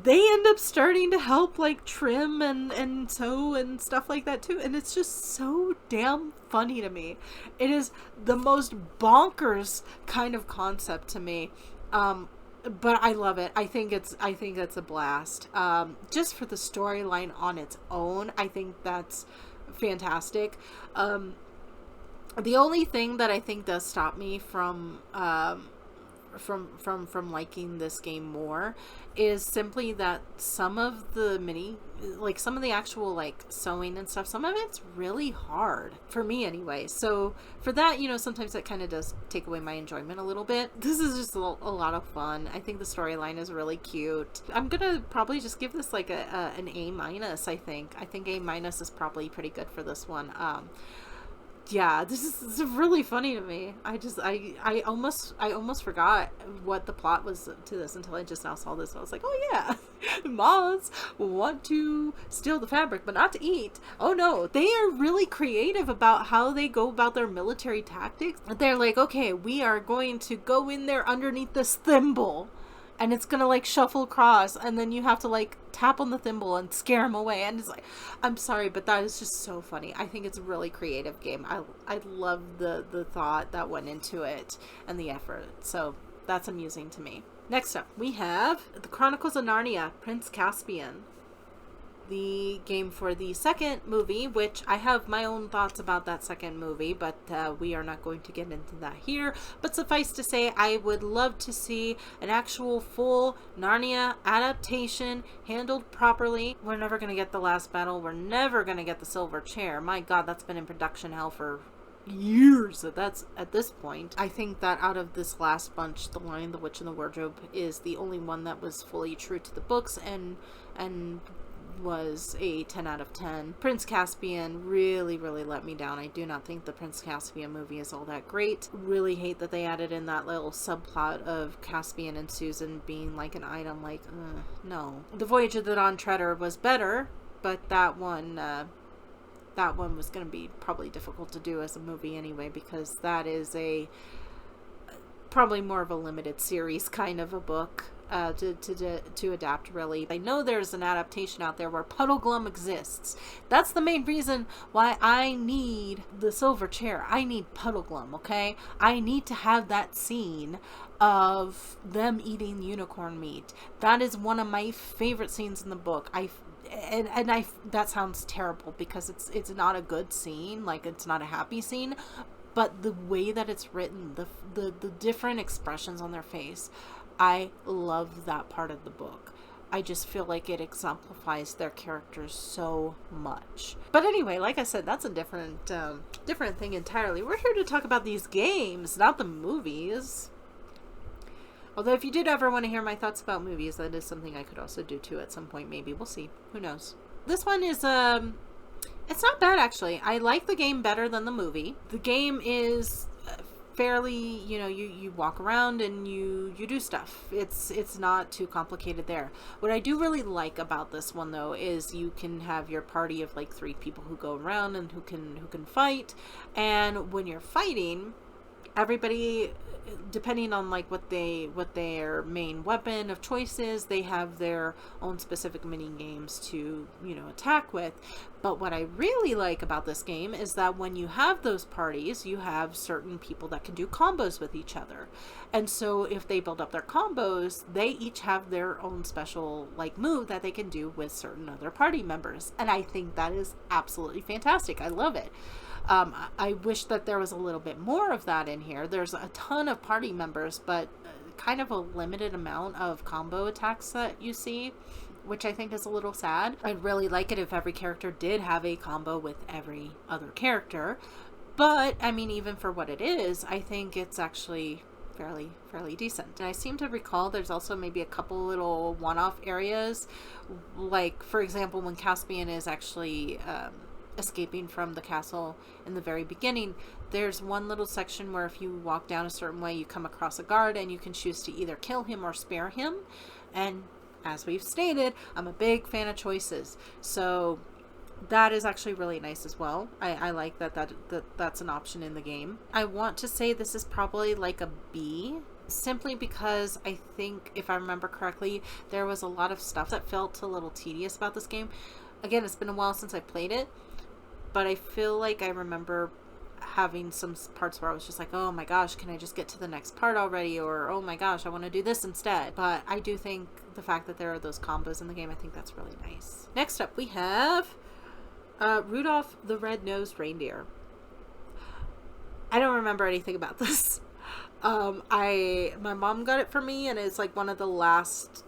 they end up starting to help like trim and sew and stuff like that too. And it's just so damn funny to me. It is the most bonkers kind of concept to me. But I love it. I think it's a blast. Just for the storyline on its own, I think that's fantastic. The only thing that I think does stop me from liking this game more is simply that some of the actual like sewing and stuff, some of it's really hard for me anyway. So for that, sometimes that kind of does take away my enjoyment a little bit. This is just a lot of fun. I think the storyline is really cute. I'm gonna probably just give this like an A-. I think A- is probably pretty good for this one. Yeah, this is really funny to me. I almost forgot what the plot was to this until I just now saw this. I was like, oh yeah, moths want to steal the fabric, but not to eat. Oh no, they are really creative about how they go about their military tactics. They're like, okay, we are going to go in there underneath this thimble, and it's gonna like shuffle across, and then you have to like tap on the thimble and scare them away. And it's like, I'm sorry, but that is just so funny. I think it's a really creative game. I love the thought that went into it and the effort. So that's amusing to me. Next up, we have The Chronicles of Narnia, Prince Caspian. The game for the second movie, which I have my own thoughts about that second movie, but we are not going to get into that here. But suffice to say, I would love to see an actual full Narnia adaptation handled properly. We're never going to get The Last Battle. We're never going to get The Silver Chair. My God, that's been in production hell for years. That's at this point. I think that out of this last bunch, The Lion, the Witch, and the Wardrobe is the only one that was fully true to the books and was a 10 out of 10. Prince Caspian really let me down. I do not think the Prince Caspian movie is all that great. Really hate that they added in that little subplot of Caspian and Susan being like an item. Like, no. The Voyage of the Dawn Treader was better, but that one was going to be probably difficult to do as a movie anyway, because that is probably more of a limited series kind of a book. To adapt, really. I know there's an adaptation out there where Puddleglum exists. That's the main reason why I need the Silver Chair. I need Puddleglum, okay? I need to have that scene of them eating unicorn meat. That is one of my favorite scenes in the book. That sounds terrible because it's not a good scene, like it's not a happy scene, but the way that it's written, the different expressions on their face, I love that part of the book. I just feel like it exemplifies their characters so much. But anyway, like I said, that's a different thing entirely. We're here to talk about these games, not the movies. Although if you did ever want to hear my thoughts about movies, that is something I could also do too at some point, maybe. We'll see. Who knows? This one is, it's not bad actually. I like the game better than the movie. The game is fairly, you walk around and you do stuff. It's not too complicated there. What I do really like about this one though is you can have your party of like 3 people who go around and who can fight, and when you're fighting, everybody, depending on like what their main weapon of choice is, they have their own specific mini games to, you know, attack with. But what I really like about this game is that when you have those parties, you have certain people that can do combos with each other. And so if they build up their combos, they each have their own special like move that they can do with certain other party members. And I think that is absolutely fantastic. I love it. I wish that there was a little bit more of that in here. There's a ton of party members, but kind of a limited amount of combo attacks that you see, which I think is a little sad. I'd really like it if every character did have a combo with every other character. But, I mean, even for what it is, I think it's actually fairly decent. And I seem to recall there's also maybe a couple little one-off areas. Like, for example, when Caspian is actually escaping from the castle in the very beginning, there's one little section where if you walk down a certain way, you come across a guard and you can choose to either kill him or spare him. And as we've stated, I'm a big fan of choices, so that is actually really nice as well. I like that's an option in the game. I want to say this is probably like a B, simply because I think, if I remember correctly, there was a lot of stuff that felt a little tedious about this game. Again, it's been a while since I played it, but I feel like I remember having some parts where I was just like, oh my gosh, can I just get to the next part already? Or, oh my gosh, I want to do this instead. But I do think the fact that there are those combos in the game, I think that's really nice. Next up, we have Rudolph the Red-Nosed Reindeer. I don't remember anything about this. My mom got it for me, and it's like one of the last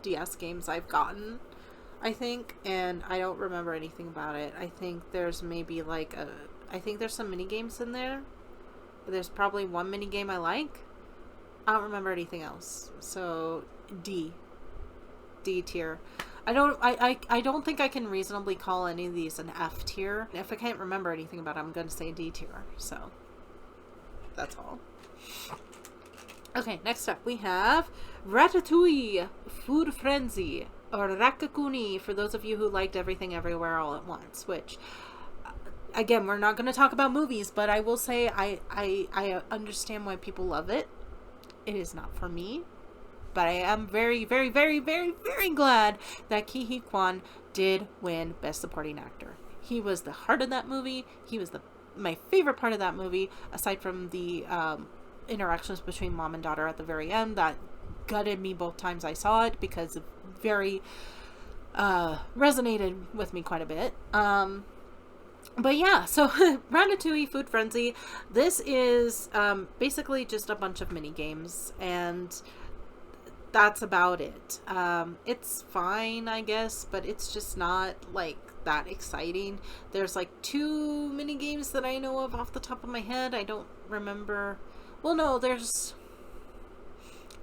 DS games I've gotten, I think, and I don't remember anything about it. I think there's maybe like I think there's some mini games in there. There's probably one mini game I like. I don't remember anything else. So D tier. I don't think I can reasonably call any of these an F tier. If I can't remember anything about it, I'm going to say D tier. So that's all. Okay, next up we have Ratatouille Food Frenzy, or Rakakuni for those of you who liked Everything Everywhere All at Once, which, again, we're not going to talk about movies, but I will say I understand why people love it. It is not for me, but I am very, very, very, very, very glad that Ke Huy Quan did win Best Supporting Actor. He was the heart of that movie. He was my favorite part of that movie, aside from the interactions between mom and daughter at the very end. That gutted me both times I saw it, because it very resonated with me quite a bit. But yeah, so Ratatouille Food Frenzy, this is basically just a bunch of mini games, and that's about it. It's fine, I guess, but it's just not like that exciting. There's like 2 mini games that I know of off the top of my head. I don't remember. Well, no, there's...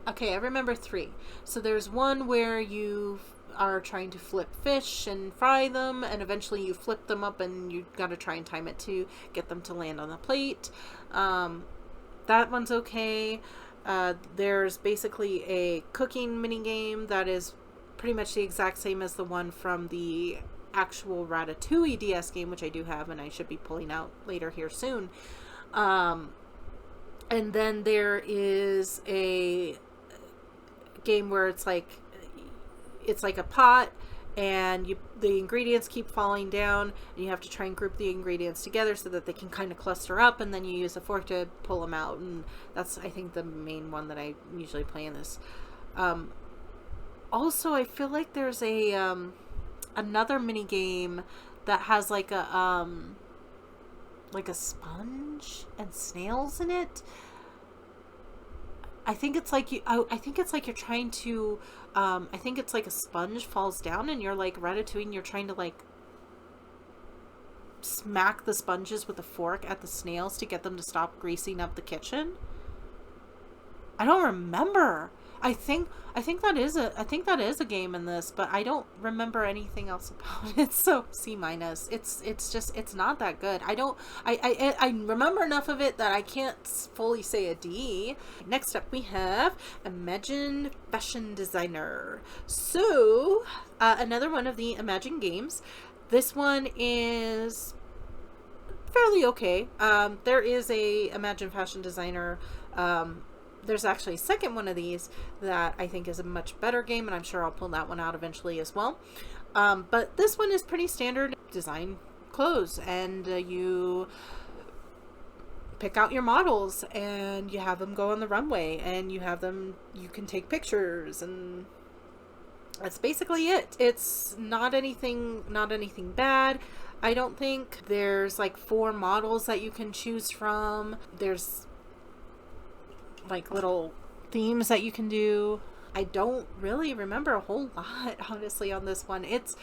Okay, I remember 3. So there's one where you are trying to flip fish and fry them, and eventually you flip them up and you gotta try and time it to get them to land on the plate. That one's okay. There's basically a cooking mini game that is pretty much the exact same as the one from the actual Ratatouille DS game, which I do have and I should be pulling out later here soon. And then there is a game where it's like a pot, and the ingredients keep falling down, and you have to try and group the ingredients together so that they can kind of cluster up, and then you use a fork to pull them out. And that's, I think, the main one that I usually play in this. Also, I feel like there's a another mini game that has like a sponge and snails in it. I think it's like you're trying to, I think it's like a sponge falls down and you're like Ratatouille and you're trying to like smack the sponges with a fork at the snails to get them to stop greasing up the kitchen. I don't remember. I think that is a game in this, but I don't remember anything else about it. So C-. It's not that good. I remember enough of it that I can't fully say a D. Next up we have Imagine Fashion Designer. So another one of the Imagine games. This one is fairly okay. There is a Imagine Fashion Designer. There's actually a second one of these that I think is a much better game, and I'm sure I'll pull that one out eventually as well. But this one is pretty standard design clothes, and you pick out your models and you have them go on the runway, and you can take pictures, and that's basically it. It's not anything bad. I don't think. There's like 4 models that you can choose from. There's like little themes that you can do. I don't really remember a whole lot, honestly, on this one. It's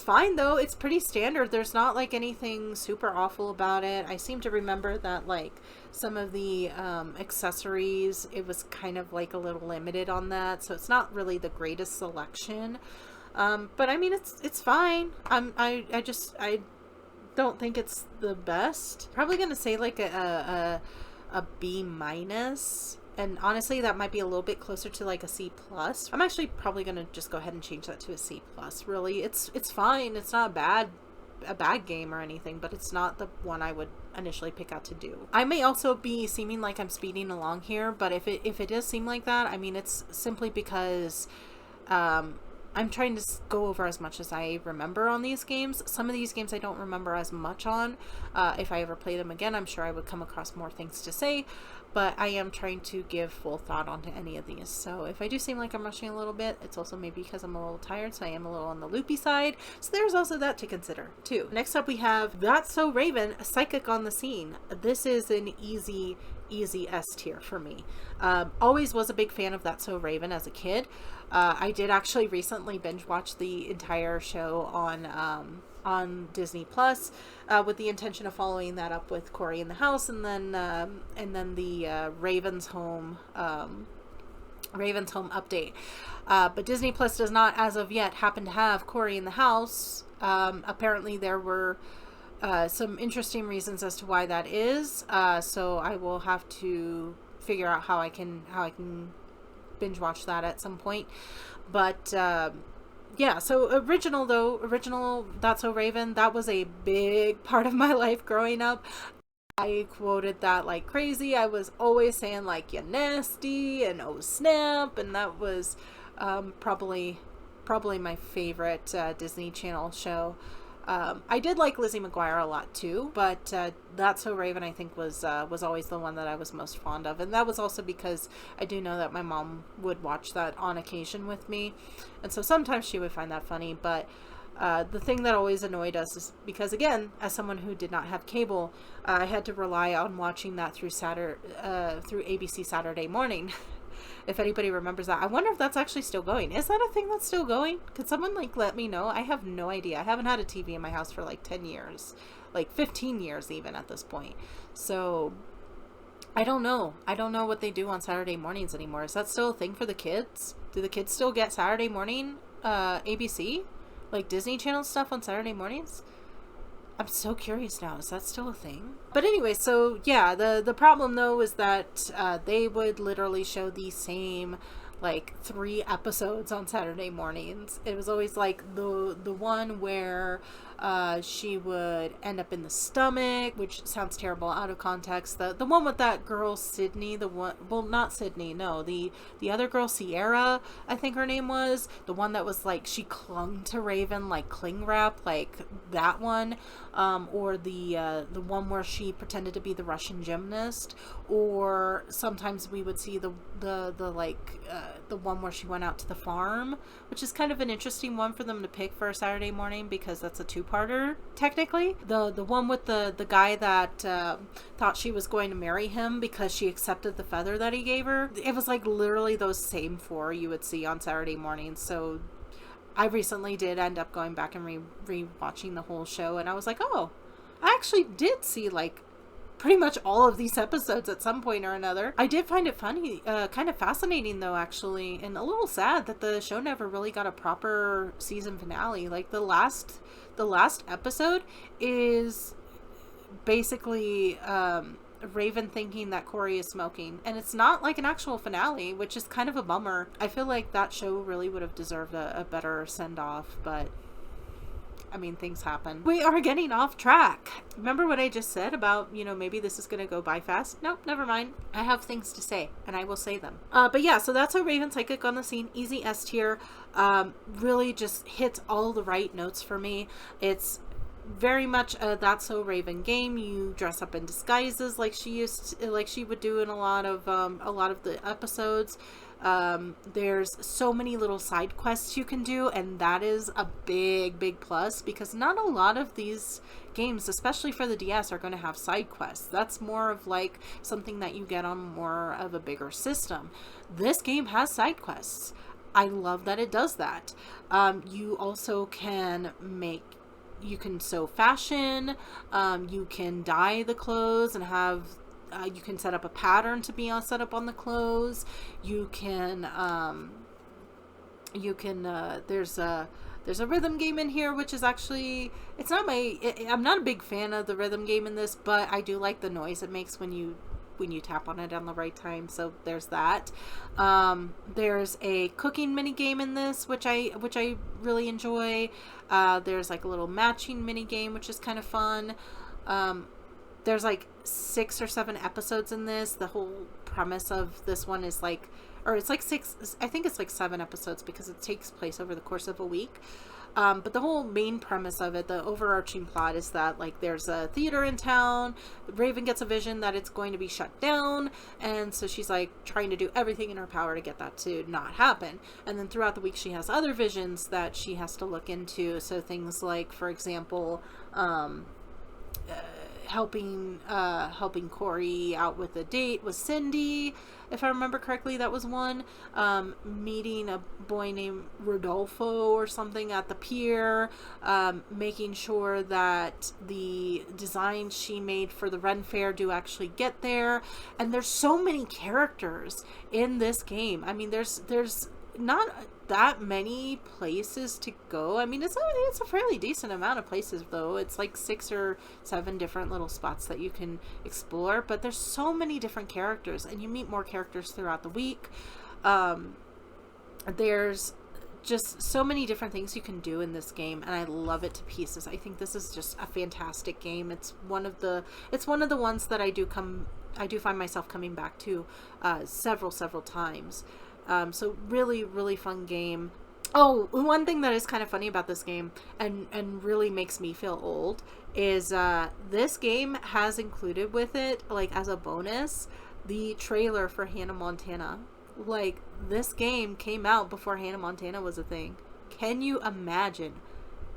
fine though. It's pretty standard. There's not like anything super awful about it. I seem to remember that like some of the accessories, it was kind of like a little limited on that, so it's not really the greatest selection. But I mean, it's fine. I don't think it's the best. Probably gonna say like a B minus. And honestly, that might be a little bit closer to like a C plus. I'm actually probably gonna just go ahead and change that to a C plus. Really, it's fine. It's not a bad game or anything, but it's not the one I would initially pick out to do. I may also be seeming like I'm speeding along here, but if it does seem like that, I mean, it's simply because I'm trying to go over as much as I remember on these games. Some of these games I don't remember as much on. If I ever play them again, I'm sure I would come across more things to say, but I am trying to give full thought onto any of these. So if I do seem like I'm rushing a little bit, it's also maybe because I'm a little tired, so I am a little on the loopy side. So there's also that to consider too. Next up we have That's So Raven, Psychic on the Scene. This is an easy S tier for me. Always was a big fan of That's So Raven as a kid. I did actually recently binge watch the entire show on Disney Plus, with the intention of following that up with Cory in the House, and then the Raven's Home update. But Disney Plus does not, as of yet, happen to have Cory in the House. Apparently there were some interesting reasons as to why that is. So I will have to figure out how I can binge watch that at some point. But yeah, so original That's So Raven, that was a big part of my life growing up. I quoted that like crazy. I was always saying like, "You nasty," and "Oh snap," and that was probably my favorite Disney Channel show. I did like Lizzie McGuire a lot too, but That's So Raven, I think, was always the one that I was most fond of, and that was also because I do know that my mom would watch that on occasion with me, and so sometimes she would find that funny. But the thing that always annoyed us is because, again, as someone who did not have cable, I had to rely on watching that through ABC Saturday Morning. If anybody remembers that. I wonder if that's actually still going. Is that a thing that's still going? Could someone like let me know? I have no idea. I haven't had a TV in my house for like 10 years. Like 15 years even at this point. So I don't know. I don't know what they do on Saturday mornings anymore. Is that still a thing for the kids? Do the kids still get Saturday morning ABC? Like Disney Channel stuff on Saturday mornings? I'm so curious now. Is that still a thing? But anyway, so yeah, the problem though is that they would literally show the same like 3 episodes on Saturday mornings. It was always like the one where she would end up in the stomach, which sounds terrible out of context. The one with that girl Sydney, not Sydney, no, the other girl Sierra, I think her name was, the one that was like she clung to Raven like cling wrap, like that one, or the one where she pretended to be the Russian gymnast, or sometimes we would see the one where she went out to the farm, which is kind of an interesting one for them to pick for a Saturday morning because that's a 2-parter technically. The one with the guy that thought she was going to marry him because she accepted the feather that he gave her. It was like literally those same 4 you would see on Saturday mornings. So I recently did end up going back and re-watching the whole show, and I was like, oh, I actually did see like pretty much all of these episodes at some point or another. I did find it funny, kind of fascinating though, actually, and a little sad that the show never really got a proper season finale. Like the last episode is basically Raven thinking that Cory is smoking, and it's not like an actual finale, which is kind of a bummer. I feel like that show really would have deserved a better send-off, but I mean, things happen. We are getting off track. Remember what I just said about, you know, maybe this is going to go by fast? Nope, never mind. I have things to say, and I will say them. But yeah, so that's our Raven Psychic on the Scene. Easy S tier. Really just hits all the right notes for me. It's very much a That's So Raven game. You dress up in disguises like she would do in a lot of the episodes. There's so many little side quests you can do, and that is a big plus, because not a lot of these games, especially for the DS, are going to have side quests. That's more of like something that you get on more of a bigger system. This game has side quests. I love that it does that. You also can you can sew fashion, you can dye the clothes and have, you can set up a pattern to be set up on the clothes. You can, there's a rhythm game in here, which is actually, I'm not a big fan of the rhythm game in this, but I do like the noise it makes when you tap on it on the right time. So there's that. There's a cooking mini game in this, which I really enjoy. There's like a little matching mini game, which is kind of fun. There's like 6 or 7 episodes in this. The whole premise of this one is like, or it's like 6, I think it's like 7 episodes, because it takes place over the course of a week. But the whole main premise of it, the overarching plot, is that like there's a theater in town. Raven gets a vision that it's going to be shut down, and so she's like trying to do everything in her power to get that to not happen. And then throughout the week she has other visions that she has to look into. So things like, for example, helping Corey out with a date with Cindy, if I remember correctly. That was one. Meeting a boy named Rodolfo or something at the pier, making sure that the designs she made for the Ren Fair do actually get there. And there's so many characters in this game. I mean, there's not that many places to go. I mean, it's a fairly decent amount of places, though. It's like 6 or 7 different little spots that you can explore, but there's so many different characters, and you meet more characters throughout the week. There's just so many different things you can do in this game, and I love it to pieces. I think this is just a fantastic game. It's one of the ones that I do find myself coming back to several times. So really fun game. Oh, one thing that is kind of funny about this game, and really makes me feel old, is this game has included with it, like as a bonus, the trailer for Hannah Montana. Like, this game came out before Hannah Montana was a thing. Can you imagine?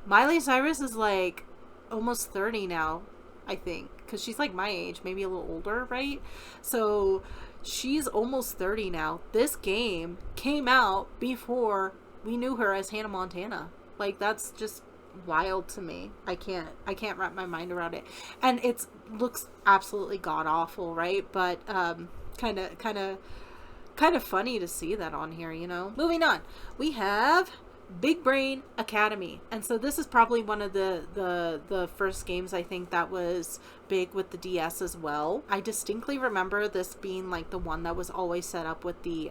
Miley Cyrus is like almost 30 now, I think, because she's like my age, maybe a little older, right? So she's almost 30 now. This game came out before we knew her as Hannah Montana. Like, that's just wild to me. I can't wrap my mind around it. And it looks absolutely god awful, right? But kind of funny to see that on here, you know. Moving on, we have Big Brain Academy. And so this is probably one of the first games, I think, that was big with the DS as well. I distinctly remember this being like the one that was always set up with the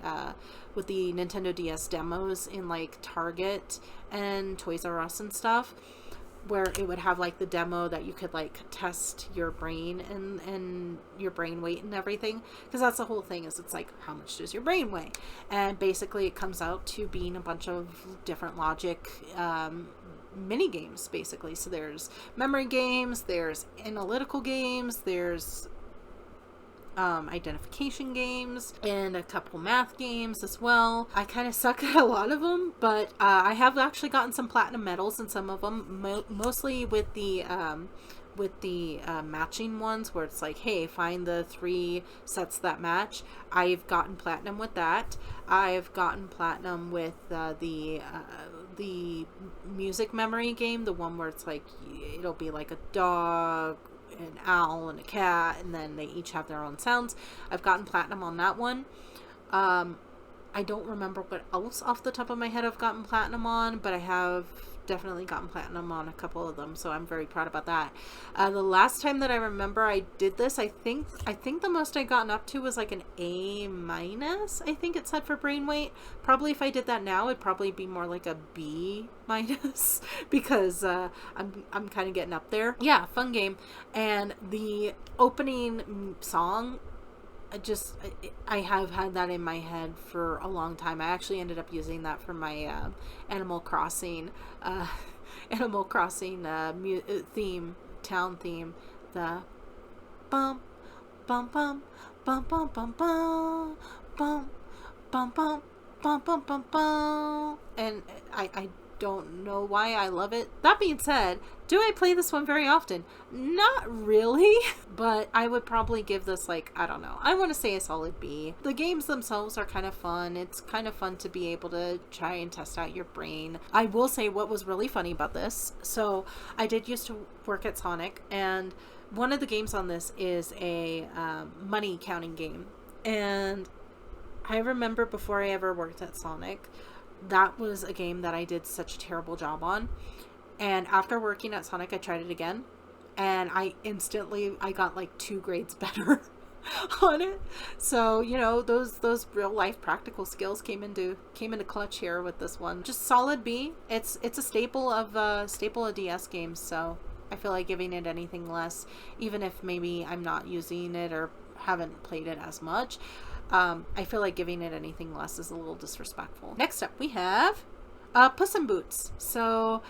Nintendo DS demos in like Target and Toys R Us and stuff, where it would have like the demo that you could like test your brain and your brain weight and everything, because that's the whole thing, is it's like, how much does your brain weigh? And basically it comes out to being a bunch of different logic mini games, basically. So there's memory games, there's analytical games, there's identification games, and a couple math games as well. I kind of suck at a lot of them, but I have actually gotten some platinum medals in some of them, mostly with the matching ones, where it's like, hey, find the 3 sets that match. I've gotten platinum with that. I've gotten platinum with the music memory game, the one where it's like, it'll be like a dog, an owl, and a cat, and then they each have their own sounds. I've gotten platinum on that one. I don't remember what else off the top of my head I've gotten platinum on, but I have definitely gotten platinum on a couple of them, so I'm very proud about that. The last time that I remember I did this, I think the most I gotten up to was like an A minus. I think it said for brain weight. Probably if I did that now, it'd probably be more like a B minus because I'm kind of getting up there. Yeah, fun game. And the opening song, I have had that in my head for a long time. I actually ended up using that for my Animal Crossing town theme. The bum bum bum bum bum bum bum bum bum bum bum bum bum bum, and I don't know why I love it. That being said, do I play this one very often? Not really, but I would probably give this, like, I don't know, I want to say a solid B. The games themselves are kind of fun. It's kind of fun to be able to try and test out your brain. I will say what was really funny about this, so I did used to work at Sonic, and one of the games on this is a money counting game, and I remember before I ever worked at Sonic, that was a game that I did such a terrible job on. And after working at Sonic, I tried it again. And I got like 2 grades better on it. So, you know, those real life practical skills came into clutch here with this one. Just solid B. It's a staple of DS games. So I feel like giving it anything less, even if maybe I'm not using it or haven't played it as much, I feel like giving it anything less is a little disrespectful. Next up, we have Puss in Boots. So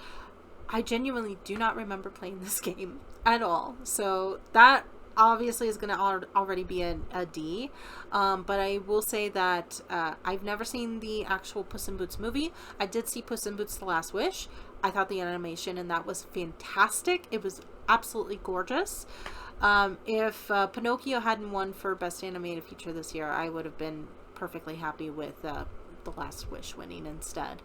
I genuinely do not remember playing this game at all. So that obviously is going to already be a D. But I will say that I've never seen the actual Puss in Boots movie. I did see Puss in Boots: The Last Wish. I thought the animation in that was fantastic. It was absolutely gorgeous. If Pinocchio hadn't won for Best Animated Feature this year, I would have been perfectly happy with The Last Wish winning instead.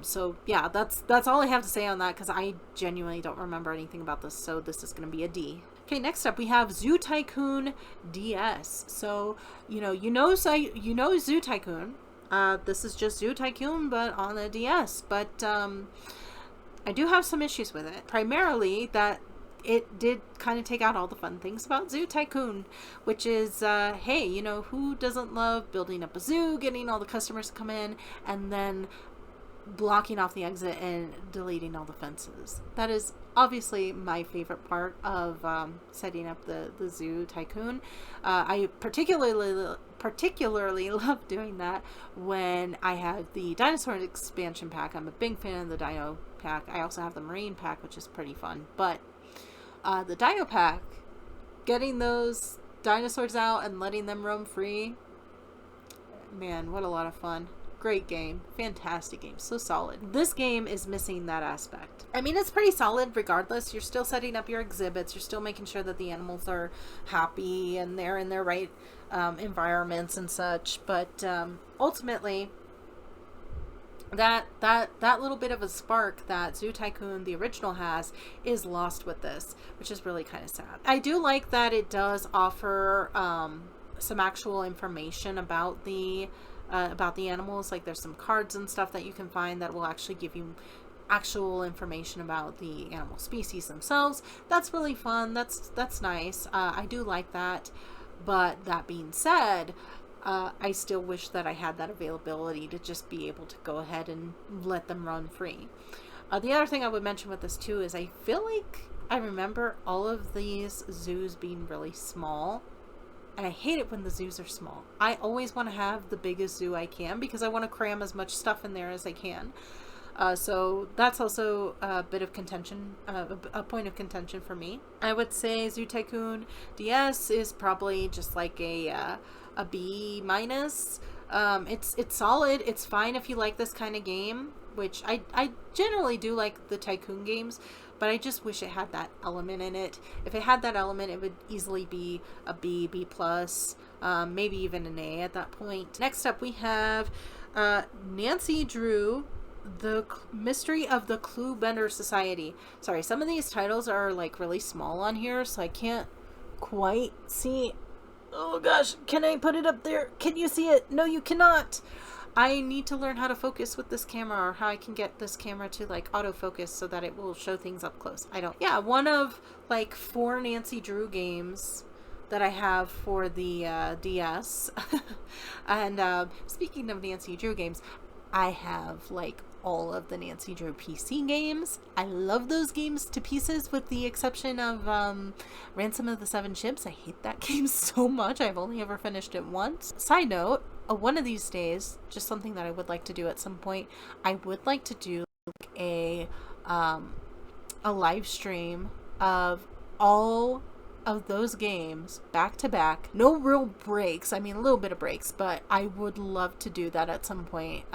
So yeah, that's all I have to say on that, because I genuinely don't remember anything about this, so this is going to be a D. Okay, next up we have Zoo Tycoon DS. So, you know Zoo Tycoon. This is just Zoo Tycoon, but on the DS. But I do have some issues with it. Primarily that it did kind of take out all the fun things about Zoo Tycoon, which is, hey, you know, who doesn't love building up a zoo, getting all the customers to come in, and then blocking off the exit and deleting all the fences. That is obviously my favorite part of setting up the Zoo Tycoon. I particularly love doing that when I have the dinosaur expansion pack. I'm a big fan of the dino pack. I also have the marine pack, which is pretty fun, but the dino pack, getting those dinosaurs out and letting them roam free, man, what a lot of fun. Great game. Fantastic game. So solid. This game is missing that aspect. I mean, it's pretty solid regardless. You're still setting up your exhibits. You're still making sure that the animals are happy and they're in their right environments and such. But ultimately, that little bit of a spark that Zoo Tycoon, the original, has is lost with this, which is really kind of sad. I do like that it does offer some actual information about the animals. Like, there's some cards and stuff that you can find that will actually give you actual information about the animal species themselves. That's really fun. That's nice. I do like that. But that being said, I still wish that I had that availability to just be able to go ahead and let them run free. The other thing I would mention with this too is I feel like I remember all of these zoos being really small. And I hate it when the zoos are small. I always want to have the biggest zoo I can because I want to cram as much stuff in there as I can. So that's also a bit of contention, a point of contention for me. I would say Zoo Tycoon DS is probably just like a B minus. It's solid. It's fine if you like this kind of game, which I generally do like the Tycoon games. But I just wish it had that element in it. If it had that element, it would easily be a B, B+, maybe even an A at that point. Next up, we have Nancy Drew, The Mystery of the Clue Bender Society. Sorry, some of these titles are like really small on here, so I can't quite see. Oh gosh, can I put it up there? Can you see it? No, you cannot. I need to learn how to focus with this camera, or how I can get this camera to like autofocus so that it will show things up close. I don't. Yeah, one of like 4 Nancy Drew games that I have for the DS. And speaking of Nancy Drew games, I have like all of the Nancy Drew PC games. I love those games to pieces, with the exception of Ransom of the Seven Ships. I hate that game so much. I've only ever finished it once. Side note, one of these days, just something that I would like to do at some point, I would like to do like a live stream of all of those games back to back. No real breaks. I mean, a little bit of breaks, but I would love to do that at some point.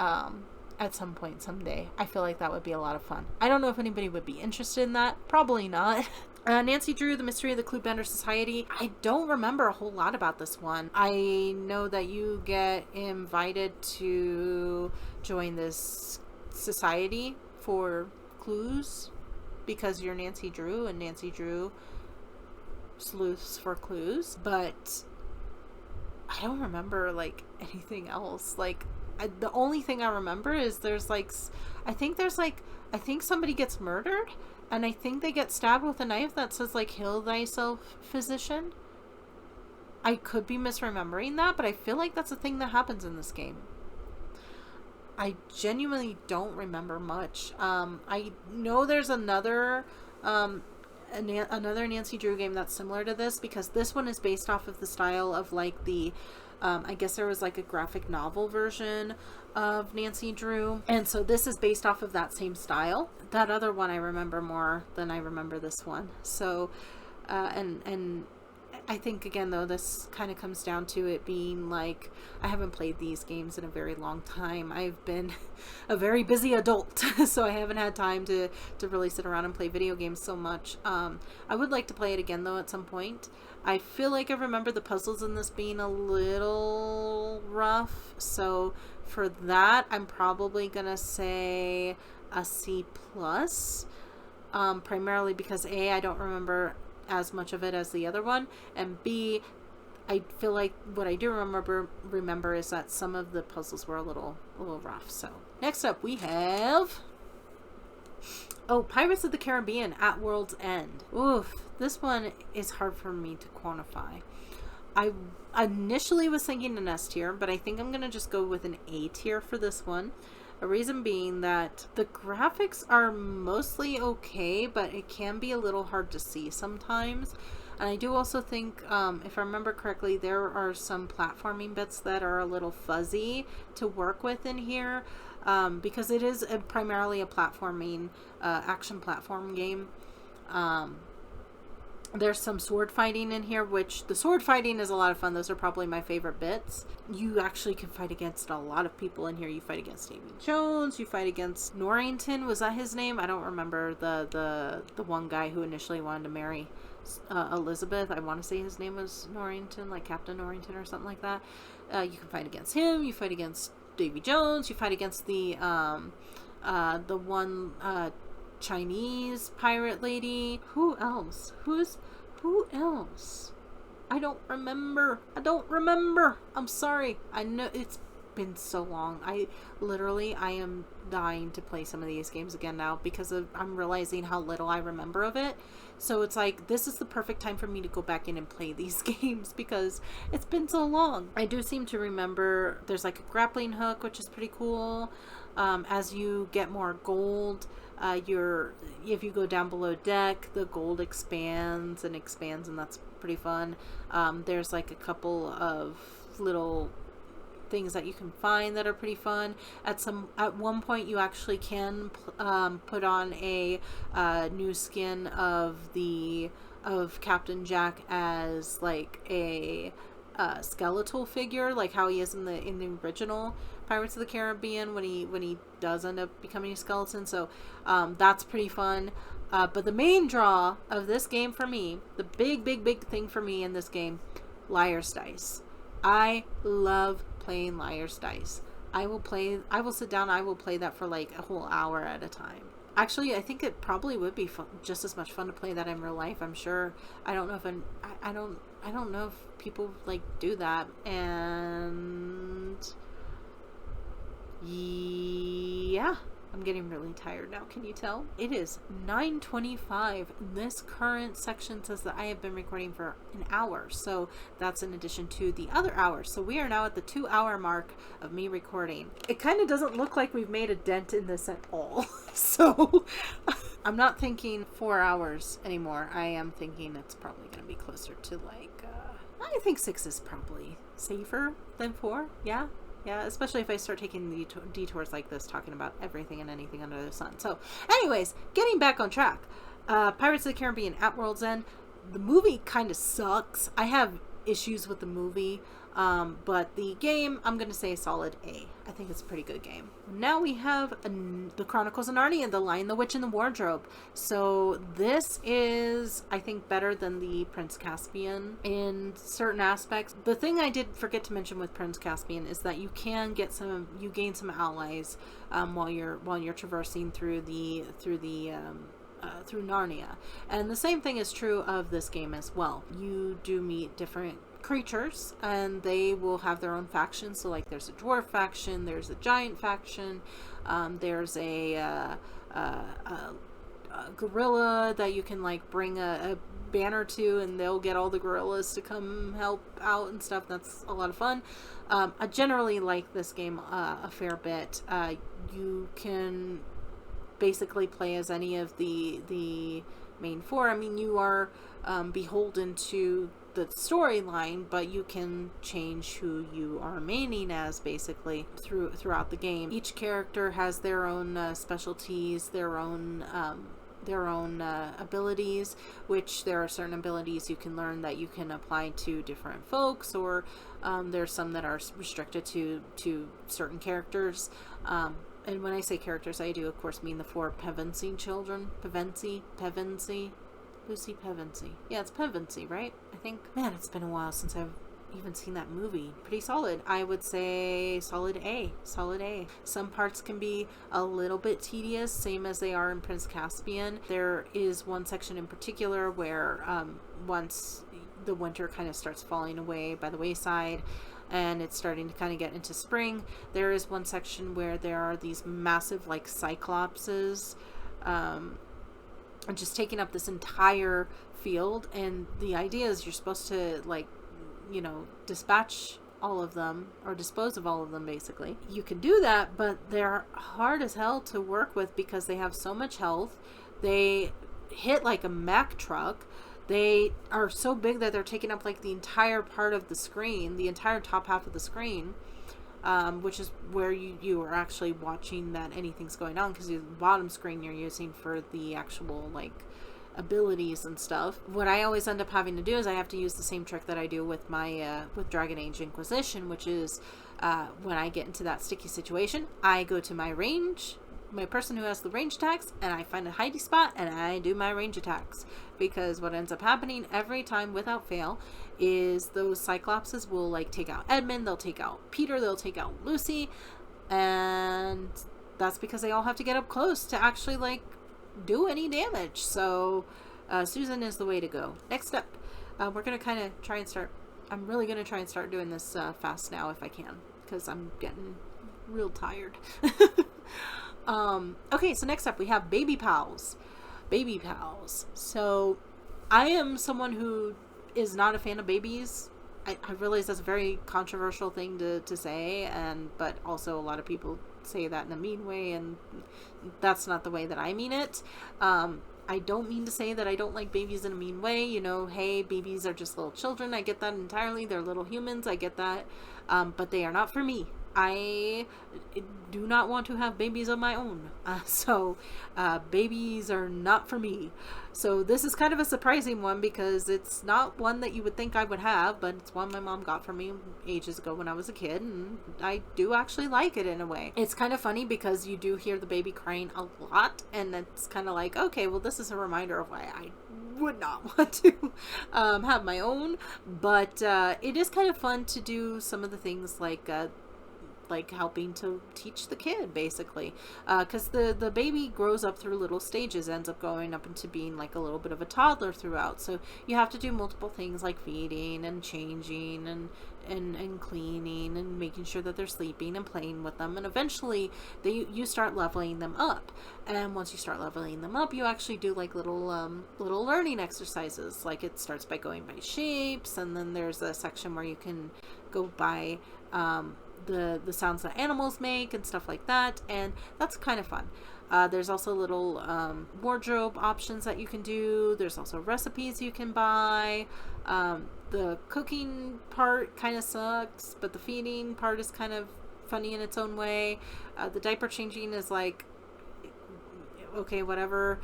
Someday. I feel like that would be a lot of fun. I don't know if anybody would be interested in that. Probably not. Nancy Drew, The Mystery of the Cluebender Society. I don't remember a whole lot about this one. I know that you get invited to join this society for clues because you're Nancy Drew, and Nancy Drew sleuths for clues, but I don't remember like anything else. Like, the only thing I remember is I think somebody gets murdered, and I think they get stabbed with a knife that says like, "Heal thyself, physician." I could be misremembering that, but I feel like that's a thing that happens in this game. I genuinely don't remember much. I know there's another Nancy Drew game that's similar to this, because this one is based off of the style of like the I guess there was like a graphic novel version of Nancy Drew, and so this is based off of that same style. That other one I remember more than I remember this one. So and I think, again, though, this kind of comes down to it being like, I haven't played these games in a very long time. I've been a very busy adult, so I haven't had time to really sit around and play video games so much. I would like to play it again, though, at some point. I feel like I remember the puzzles in this being a little rough, so for that, I'm probably gonna say a C+, primarily because A, I don't remember as much of it as the other one, and B, I feel like what I do remember is that some of the puzzles were a little rough. So next up we have Pirates of the Caribbean at World's End. Oof, this one is hard for me to quantify. I initially was thinking an S tier, but I think I'm gonna just go with an A tier for this one. A reason being that the graphics are mostly okay, but it can be a little hard to see sometimes. And I do also think, if I remember correctly, there are some platforming bits that are a little fuzzy to work with in here, because it is primarily a platforming, action platform game. There's some sword fighting in here, which the sword fighting is a lot of fun. Those are probably my favorite bits. You actually can fight against a lot of people in here. You fight against Davy Jones. You fight against Norrington. Was that his name? I don't remember the one guy who initially wanted to marry Elizabeth. I want to say his name was Norrington, like Captain Norrington or something like that. You can fight against him. You fight against Davy Jones. You fight against the one Chinese pirate lady. Who else? Who else? I don't remember. I'm sorry. I know it's been so long. I am dying to play some of these games again now, because I'm realizing how little I remember of it. So it's like, this is the perfect time for me to go back in and play these games, because it's been so long. I do seem to remember there's like a grappling hook, which is pretty cool. As you get more gold, if you go down below deck, the gold expands, and that's pretty fun. There's like a couple of little things that you can find that are pretty fun. At one point, you actually can put on a new skin of Captain Jack as like a skeletal figure, like how he is in the original Pirates of the Caribbean when he does end up becoming a skeleton. So that's pretty fun. But the main draw of this game for me, the big thing for me in this game, Liar's Dice. I love playing Liar's Dice. I will sit down, I will play that for like a whole hour at a time. Actually, I think it probably would be fun, just as much fun to play that in real life. I'm sure. I don't know if people like do that, and Yeah, I'm getting really tired now. Can you tell? It is 9:25. This current section says that I have been recording for an hour. So that's in addition to the other hour. So we are now at the 2-hour mark of me recording. It kind of doesn't look like we've made a dent in this at all. So I'm not thinking 4 hours anymore. I am thinking it's probably going to be closer to like, I think 6 is probably safer than 4. Yeah. Yeah, especially if I start taking detours like this, talking about everything and anything under the sun. So, anyways, getting back on track. Pirates of the Caribbean at World's End. The movie kind of sucks. I have issues with the movie, but the game, I'm going to say solid A. I think it's a pretty good game. Now we have the Chronicles of Narnia, The Lion, the Witch, and the Wardrobe. So this is, I think, better than the Prince Caspian in certain aspects. The thing I did forget to mention with Prince Caspian is that you can get you gain some allies while you're traversing through Narnia. And the same thing is true of this game as well. You do meet different creatures and they will have their own factions. So like there's a dwarf faction, there's a giant faction, there's a gorilla that you can like bring a banner to, and they'll get all the gorillas to come help out and stuff. That's a lot of fun. I generally like this game a fair bit. You can basically play as any of the main 4. I mean, you are beholden to the storyline, but you can change who you are maining as basically throughout the game. Each character has their own specialties, their own abilities, which there are certain abilities you can learn that you can apply to different folks, or there's some that are restricted to certain characters. And when I say characters, I do, of course, mean the 4 Pevensey children. Pevensey. Lucy Pevensey. Yeah, it's Pevensey, right? I think. Man, it's been a while since I've even seen that movie. Pretty solid. I would say solid A. Solid A. Some parts can be a little bit tedious, same as they are in Prince Caspian. There is one section in particular where once the winter kind of starts falling away by the wayside, and it's starting to kind of get into spring, there is one section where there are these massive like cyclopses and just taking up this entire field, and the idea is you're supposed to like, you know, dispatch all of them or dispose of all of them basically. You can do that, but they're hard as hell to work with because they have so much health. They hit like a Mack truck. They are so big that they're taking up like the entire part of the screen, the entire top half of the screen, which is where you are actually watching that anything's going on, because the bottom screen you're using for the actual like abilities and stuff. What I always end up having to do is I have to use the same trick that I do with my with Dragon Age Inquisition, which is when I get into that sticky situation, I go to my person who has the range attacks, and I find a hidey spot and I do my range attacks, because what ends up happening every time without fail is those cyclopses will like take out Edmund, they'll take out Peter, they'll take out Lucy, and that's because they all have to get up close to actually like do any damage. So Susan is the way to go. Next up, we're gonna kind of try and start, I'm really gonna try and start doing this fast now if I can, because I'm getting real tired. Okay, so next up we have Baby Pals. Baby Pals. So I am someone who is not a fan of babies. I realize that's a very controversial thing to say, but also a lot of people say that in a mean way, and that's not the way that I mean it. I don't mean to say that I don't like babies in a mean way. You know, hey, babies are just little children. I get that entirely. They're little humans. I get that. But they are not for me. I do not want to have babies of my own. So babies are not for me. So this is kind of a surprising one, because it's not one that you would think I would have, but it's one my mom got for me ages ago when I was a kid, and I do actually like it in a way. It's kind of funny because you do hear the baby crying a lot, and it's kind of like, okay, well, this is a reminder of why I would not want to have my own, but it is kind of fun to do some of the things like like helping to teach the kid, basically, because the baby grows up through little stages, ends up going up into being like a little bit of a toddler throughout. So you have to do multiple things like feeding and changing and cleaning and making sure that they're sleeping and playing with them, and eventually you start leveling them up. And once you start leveling them up, you actually do like little learning exercises. Like it starts by going by shapes, and then there's a section where you can go by the sounds that animals make and stuff like that, and that's kind of fun. There's also little wardrobe options that you can do. There's also recipes you can buy. The cooking part kind of sucks, but the feeding part is kind of funny in its own way. The diaper changing is like, okay, whatever.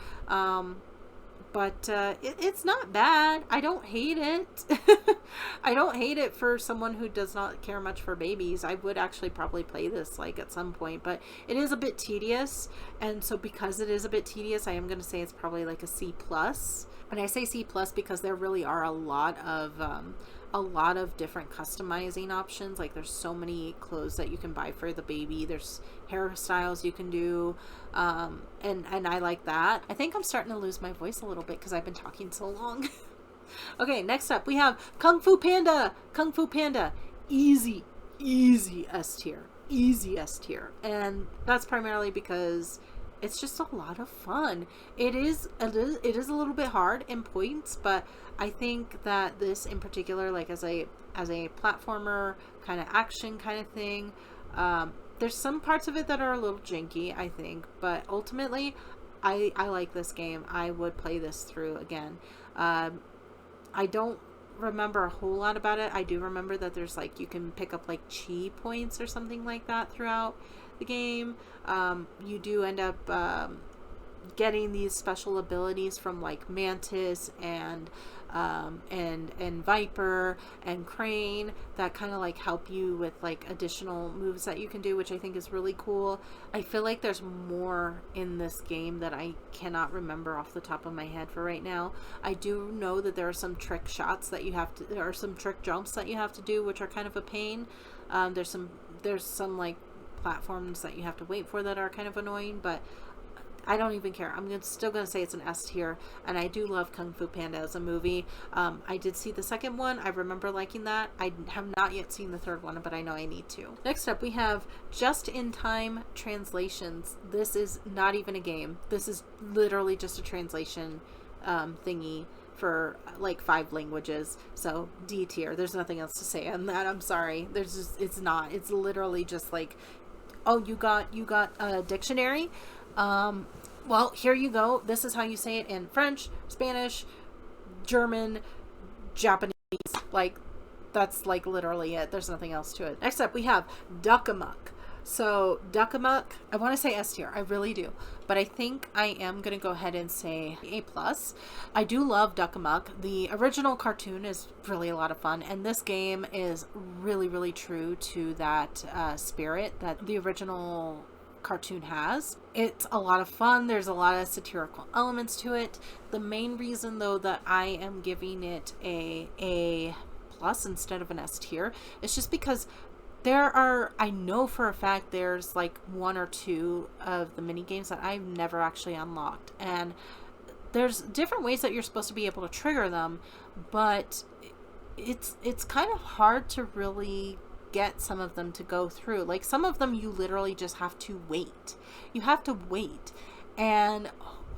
But it's not bad. I don't hate it. I don't hate it for someone who does not care much for babies. I would actually probably play this like at some point, but it is a bit tedious. And so because it is a bit tedious, I am going to say it's probably like a C+. And I say C+ because there really are a lot of different customizing options. Like there's so many clothes that you can buy for the baby. There's hairstyles you can do. And I like that. I think I'm starting to lose my voice a little bit because I've been talking so long. Okay, next up we have Kung Fu Panda. Kung Fu Panda. Easy S tier. Easy S tier. And that's primarily because it's just a lot of fun. It is a little bit hard in points, but I think that this in particular, like as a platformer kind of action kind of thing, there's some parts of it that are a little janky, I think, but ultimately I like this game. I would play this through again. I don't remember a whole lot about it. I do remember that there's like, you can pick up like chi points or something like that throughout the game. You do end up getting these special abilities from like Mantis and Viper and Crane that kind of like help you with like additional moves that you can do, which I think is really cool. I feel like there's more in this game that I cannot remember off the top of my head for right now. I do know that there are some trick shots that you have to, there are some trick jumps that you have to do, which are kind of a pain. There's some like platforms that you have to wait for that are kind of annoying, but I don't even care. I'm still going to say it's an S tier, and I do love Kung Fu Panda as a movie. I did see the second one. I remember liking that. I have not yet seen the third one, but I know I need to. Next up, we have Just-in-Time Translations. This is not even a game. This is literally just a translation thingy for like 5 languages. So D tier. There's nothing else to say on that. I'm sorry. It's not. It's literally just like, oh, you got a dictionary? Well, here you go. This is how you say it in French, Spanish, German, Japanese. Like, that's like literally it. There's nothing else to it. Next up, we have Duck Amuck. So Duck Amuck, I want to say S tier. I really do. But I think I am going to go ahead and say A+. I do love Duck Amuck. The original cartoon is really a lot of fun. And this game is really, really true to that spirit that the original cartoon has. It's a lot of fun. There's a lot of satirical elements to it. The main reason though that I am giving it a plus instead of an S tier is just because I know for a fact there's like 1 or 2 of the mini games that I've never actually unlocked, and there's different ways that you're supposed to be able to trigger them, but it's kind of hard to really get some of them to go through. Like some of them you literally just have to wait. You have to wait and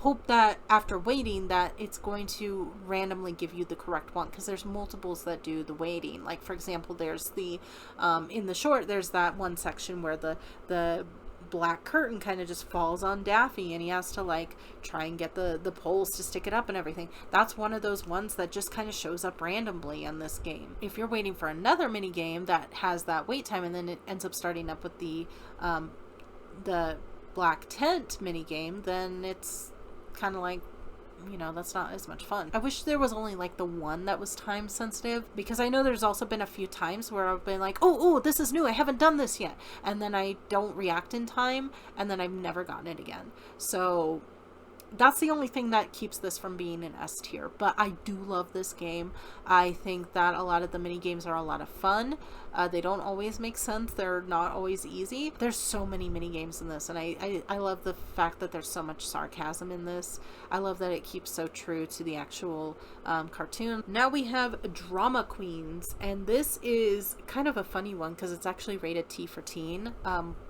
hope that after waiting that it's going to randomly give you the correct one, because there's multiples that do the waiting. Like for example, there's the in the short, there's that one section where the black curtain kind of just falls on Daffy and he has to like try and get the poles to stick it up and everything. That's one of those ones that just kind of shows up randomly in this game. If you're waiting for another mini game that has that wait time and then it ends up starting up with the black tent mini game, then it's kind of like, you know, that's not as much fun. I wish there was only like the one that was time sensitive, because I know there's also been a few times where I've been like, oh, this is new, I haven't done this yet, and then I don't react in time, and then I've never gotten it again. So that's the only thing that keeps this from being an S tier. But I do love this game. I think that a lot of the mini games are a lot of fun. They don't always make sense. They're not always easy. There's so many mini games in this, and I love the fact that there's so much sarcasm in this. I love that it keeps so true to the actual cartoon. Now we have Drama Queens, and this is kind of a funny one because it's actually rated T for teen,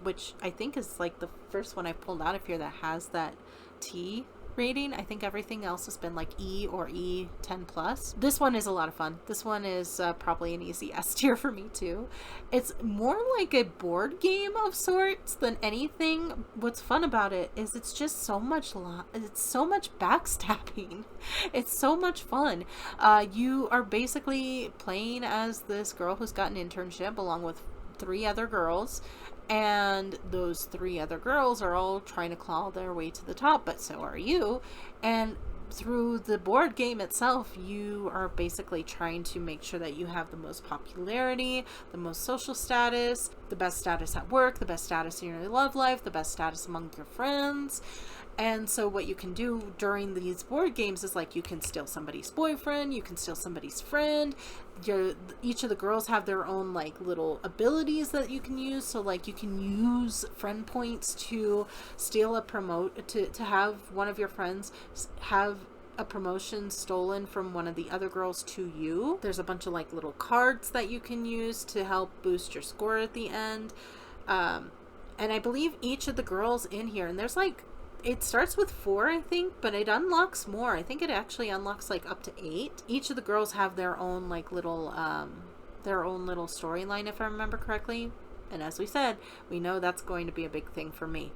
which I think is like the first one I've pulled out of here that has that T rating. I think everything else has been like E or E10 plus. This one is a lot of fun. This one is probably an easy S tier for me too. It's more like a board game of sorts than anything. What's fun about it is it's just so much it's so much backstabbing. It's so much fun. You are basically playing as this girl who's got an internship along with 3 other girls, and those 3 other girls are all trying to claw their way to the top, but so are you. And through the board game itself, you are basically trying to make sure that you have the most popularity, the most social status, the best status at work, the best status in your love life, the best status among your friends. And so what you can do during these board games is like you can steal somebody's boyfriend, you can steal somebody's friend. Each of the girls have their own like little abilities that you can use. So like you can use friend points to steal to have one of your friends have a promotion stolen from one of the other girls to you. There's a bunch of like little cards that you can use to help boost your score at the end. And I believe each of the girls in here, and there's like, it starts with 4, I think, but it unlocks more. I think it actually unlocks like up to 8. Each of the girls have their own like little storyline, if I remember correctly. And as we said, we know that's going to be a big thing for me.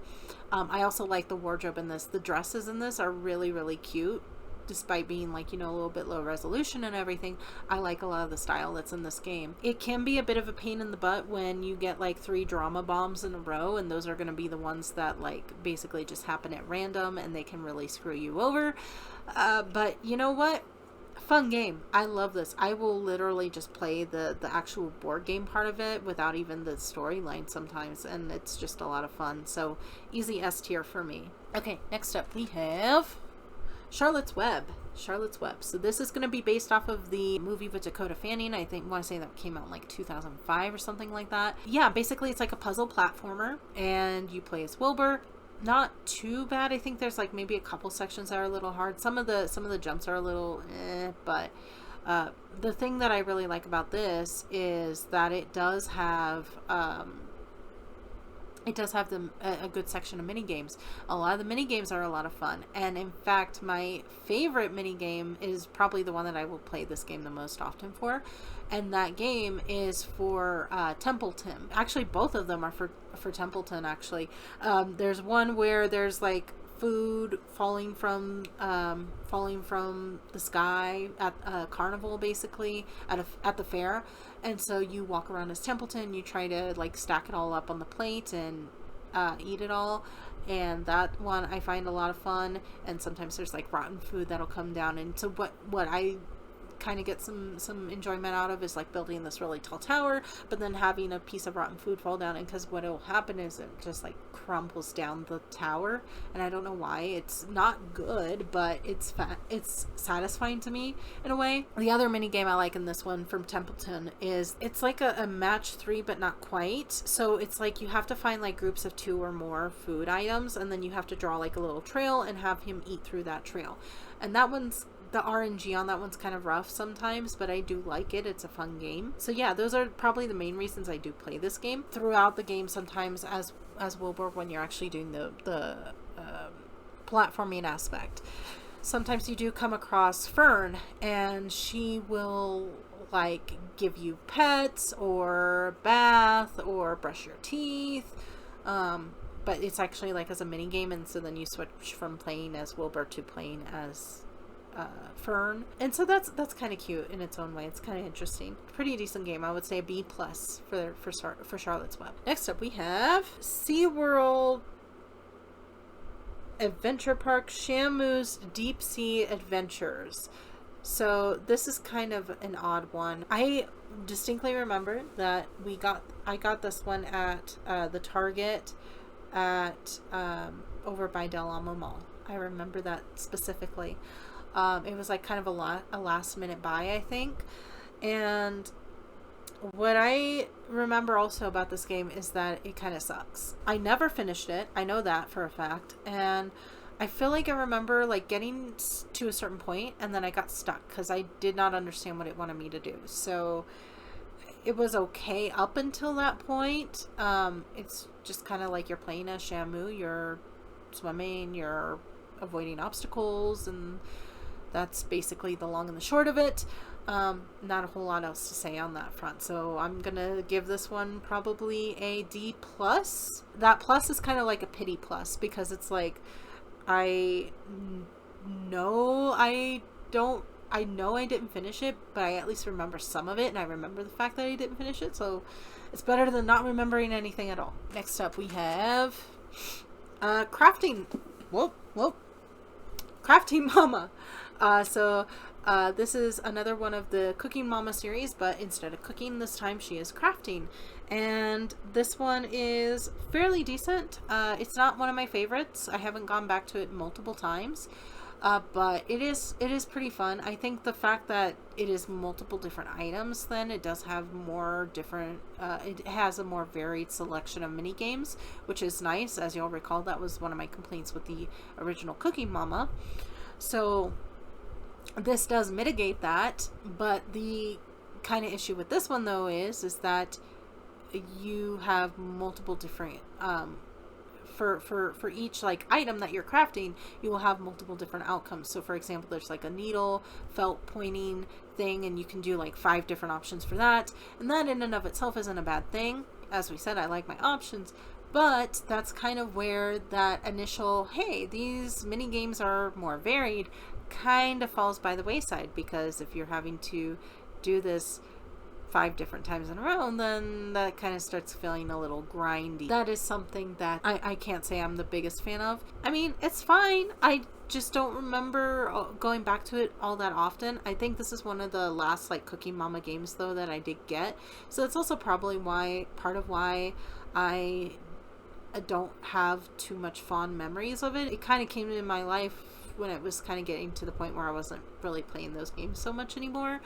I also like the wardrobe in this. The dresses in this are really, really cute. Despite being like, you know, a little bit low resolution and everything, I like a lot of the style that's in this game. It can be a bit of a pain in the butt when you get like 3 drama bombs in a row, and those are going to be the ones that like basically just happen at random and they can really screw you over. But you know what? Fun game. I love this. I will literally just play the actual board game part of it without even the storyline sometimes, and it's just a lot of fun. So easy S tier for me. Okay, next up we have Charlotte's Web. Charlotte's Web. So this is going to be based off of the movie with Dakota Fanning. I want to say that came out in like 2005 or something like that. Yeah, basically it's like a puzzle platformer, and you play as Wilbur. Not too bad. I think there's like maybe a couple sections that are a little hard. Some of the jumps are a little but the thing that I really like about this is that it does have a good section of mini games. A lot of the mini games are a lot of fun, and in fact my favorite mini game is probably the one that I will play this game the most often for, and that game is for Templeton. Actually both of them are for Templeton actually. There's one where there's like food falling from the sky at a carnival, basically at the fair, and so you walk around as Templeton, you try to like stack it all up on the plate and eat it all, and that one I find a lot of fun. And sometimes there's like rotten food that'll come down, and so what I kind of get some enjoyment out of is like building this really tall tower, but then having a piece of rotten food fall down, and because what will happen is it just like crumbles down the tower, and I don't know why. It's not good, but it's satisfying to me in a way. The other mini game I like in this one from Templeton is it's like a match 3 but not quite. So it's like you have to find like groups of 2 or more food items, and then you have to draw like a little trail and have him eat through that trail. And that one's, the RNG on that one's kind of rough sometimes, but I do like it. It's a fun game. So yeah, those are probably the main reasons I do play this game. Throughout the game, sometimes as Wilbur, when you're actually doing the platforming aspect, sometimes you do come across Fern, and she will like give you pets or bath or brush your teeth. But it's actually like as a mini game, and so then you switch from playing as Wilbur to playing as Fern, and so that's kind of cute in its own way. It's kind of interesting. Pretty decent game. I would say a B+ for Charlotte's Web. Next up we have SeaWorld Adventure Park Shamu's Deep Sea Adventures. So this is kind of an odd one. I distinctly remember that I got this one at the Target at over by Del Amo Mall. I remember that specifically. It was like kind of a last minute buy, I think. And what I remember also about this game is that it kind of sucks. I never finished it. I know that for a fact. And I feel like I remember like getting to a certain point and then I got stuck because I did not understand what it wanted me to do. So it was okay up until that point. It's just kind of like you're playing as Shamu. You're swimming, you're avoiding obstacles, and that's basically the long and the short of it. Not a whole lot else to say on that front. So I'm gonna give this one probably a D+. That plus is kind of like a pity plus because it's like I know I didn't finish it, but I at least remember some of it, and I remember the fact that I didn't finish it, so it's better than not remembering anything at all. Next up we have crafting. Whoa. Crafting Mama. This is another one of the Cooking Mama series, but instead of cooking, this time she is crafting. And this one is fairly decent. It's not one of my favorites. I haven't gone back to it multiple times. But it is pretty fun. I think the fact that it is multiple different items, then it does have more different, it has a more varied selection of mini games, which is nice. As you'll recall, that was one of my complaints with the original Cooking Mama. So this does mitigate that, but the kind of issue with this one though is that you have multiple different, for each like item that you're crafting, you will have multiple different outcomes. So for example, there's like a needle felt pointing thing, and you can do like 5 different options for that, and that in and of itself isn't a bad thing. As we said, I like my options, but that's kind of where that initial, hey, these mini games are more varied, kind of falls by the wayside, because if you're having to do this 5 different times in a row, then that kind of starts feeling a little grindy. That is something that I can't say I'm the biggest fan of. I mean, it's fine. I just don't remember going back to it all that often. I think this is one of the last like Cooking Mama games though that I did get. So it's also probably part of why I don't have too much fond memories of it. It kind of came into my life when it was kind of getting to the point where I wasn't really playing those games so much anymore.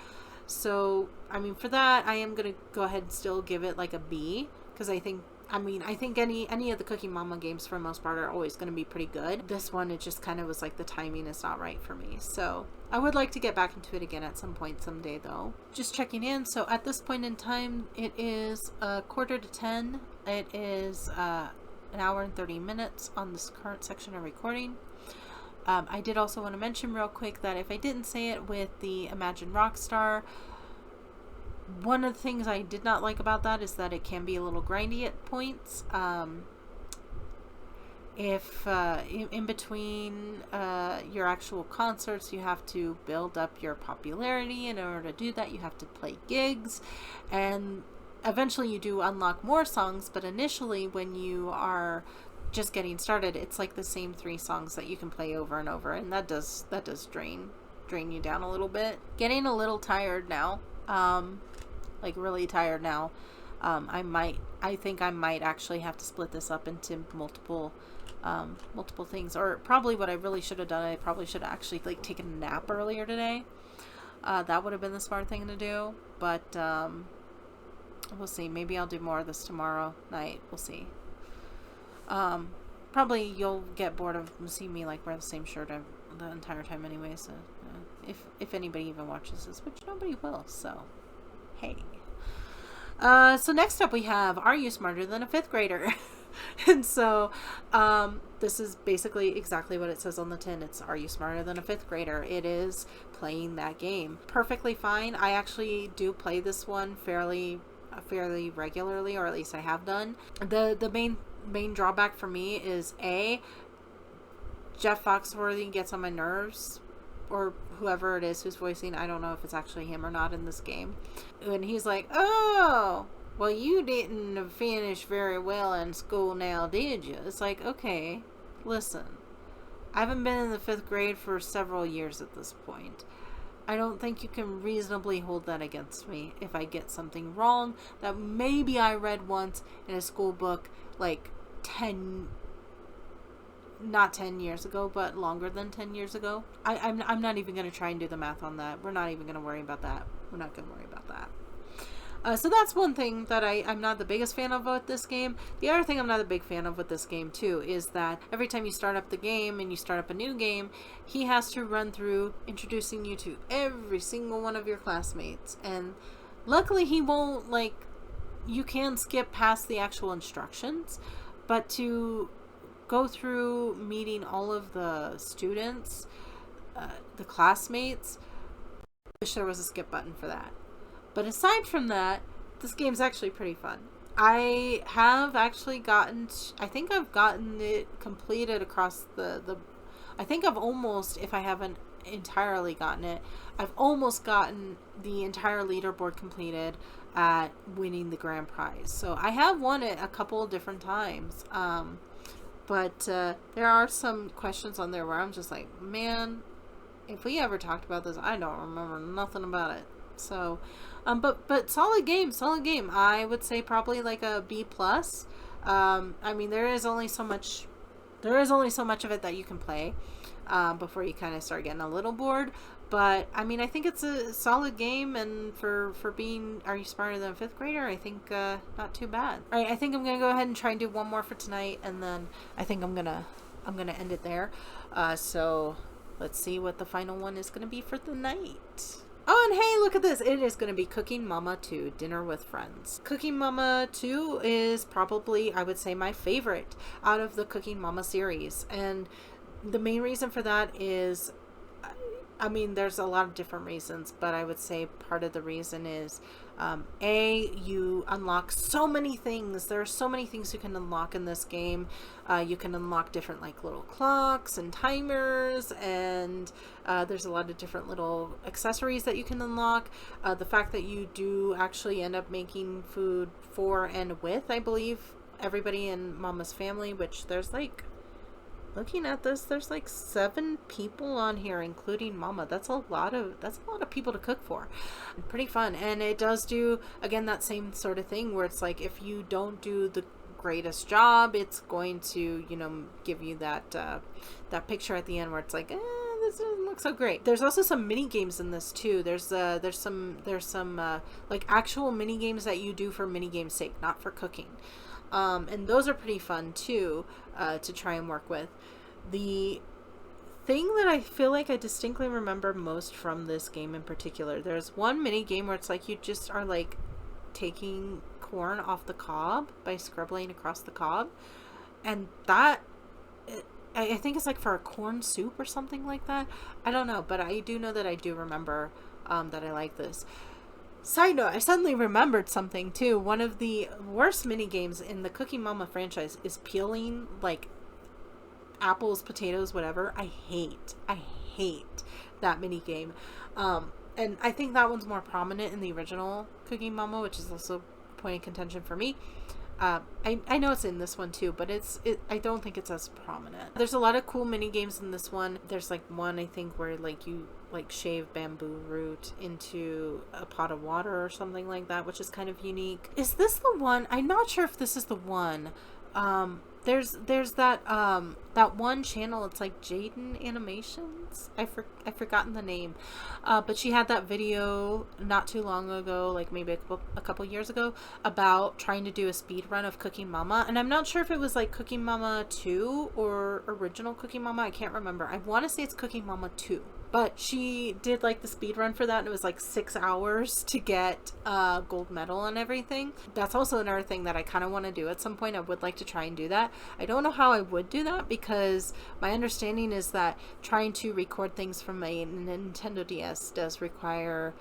So, I mean, for that, I am going to go ahead and still give it like a B, because I think any of the Cooking Mama games for the most part are always going to be pretty good. This one, it just kind of was like the timing is not right for me. So, I would like to get back into it again at some point someday though. Just checking in. So, at this point in time, it is 9:45. It is 1 hour and 30 minutes on this current section of recording. I did also want to mention real quick that if I didn't say it with the Imagine Rockstar, one of the things I did not like about that is that it can be a little grindy at points. If in between your actual concerts, you have to build up your popularity, and in order to do that, you have to play gigs, and eventually you do unlock more songs, but initially when you are just getting started, it's like the same 3 songs that you can play over and over, and that does drain you down a little bit. Getting a little tired now, like really tired now. I think I might actually have to split this up into multiple things, or probably what I really should have done, I probably should have actually like taken a nap earlier today. That would have been the smart thing to do, but we'll see. Maybe I'll do more of this tomorrow night. We'll see. Probably you'll get bored of seeing me like wear the same shirt the entire time anyway, so if anybody even watches this, which nobody will, so hey. So next up we have, are you smarter than a 5th grader? And so this is basically exactly what it says on the tin. It's, are you smarter than a 5th grader? It is playing that game perfectly fine. I actually do play this one fairly regularly, or at least I have done. The main drawback for me is Jeff Foxworthy gets on my nerves, or whoever it is who's voicing, I don't know if it's actually him or not in this game, when he's like, oh, well, you didn't finish very well in school now, did you? It's like, okay, listen, I haven't been in the 5th grade for several years at this point. I don't think you can reasonably hold that against me if I get something wrong that maybe I read once in a school book like not 10 years ago, but longer than 10 years ago. I'm not even going to try and do the math on that. We're not even going to worry about that. We're not going to worry about that. So that's one thing that I'm not the biggest fan of with this game. The other thing I'm not a big fan of with this game too is that every time you start up the game and you start up a new game, he has to run through introducing you to every single one of your classmates. And luckily he won't, like, you can skip past the actual instructions, but to go through meeting all of the students, the classmates, I wish there was a skip button for that. But aside from that, this game's actually pretty fun. I have actually I think I've gotten it completed across I think I've almost, if I haven't entirely gotten it, I've almost gotten the entire leaderboard completed at winning the grand prize. So I have won it a couple of different times. But there are some questions on there where I'm just like, man, if we ever talked about this, I don't remember nothing about it. So, but solid game. I would say probably like a B+. I mean, there is only so much of it that you can play, before you kind of start getting a little bored. But I mean, I think it's a solid game, and for being, are you smarter than a 5th grader? I think, not too bad. All right, I think I'm gonna go ahead and try and do one more for tonight, and then I think I'm gonna end it there. So let's see what the final one is gonna be for the night. Oh, and hey, look at this. It is going to be Cooking Mama 2, Dinner with Friends. Cooking Mama 2 is probably, I would say, my favorite out of the Cooking Mama series. And the main reason for that is, I mean, there's a lot of different reasons, but I would say part of the reason is, you unlock so many things. There are so many things you can unlock in this game. You can unlock different, like, little clocks and timers, and there's a lot of different little accessories that you can unlock. The fact that you do actually end up making food for and with, I believe, everybody in Mama's family, which there's, like, looking at this, there's like 7 people on here, including Mama. That's a lot of people to cook for. Pretty fun. And it does do, again, that same sort of thing where it's like, if you don't do the greatest job, it's going to, you know, give you that picture at the end where it's like, this doesn't look so great. There's also some mini games in this too. There's some like actual mini games that you do for mini game's sake, not for cooking. And those are pretty fun too, to try and work with. The thing that I feel like I distinctly remember most from this game in particular, there's one mini game where it's like you just are like taking corn off the cob by scribbling across the cob, and that, I think it's like for a corn soup or something like that. I don't know, but I do know that I do remember that I like this. Side note, I suddenly remembered something too. One of the worst mini games in the Cooking Mama franchise is peeling like apples, potatoes, whatever. I hate that mini game. And I think that one's more prominent in the original Cooking Mama, which is also a point of contention for me. I know it's in this one too, but I don't think it's as prominent. There's a lot of cool mini games in this one. There's like one, I think, where like you like shave bamboo root into a pot of water or something like that, which is kind of unique. Is this the one? I'm not sure if this is the one. There's that one channel, it's like Jaden Animations. I've forgotten the name. But she had that video not too long ago, like maybe a couple years ago, about trying to do a speed run of Cooking Mama. And I'm not sure if it was like Cooking Mama 2 or original Cooking Mama. I can't remember. I want to say it's Cooking Mama 2. But she did like the speed run for that, and it was like 6 hours to get gold medal and everything. That's also another thing that I kind of want to do at some point. I would like to try and do that. I don't know how I would do that, because my understanding is that trying to record things from a Nintendo DS does require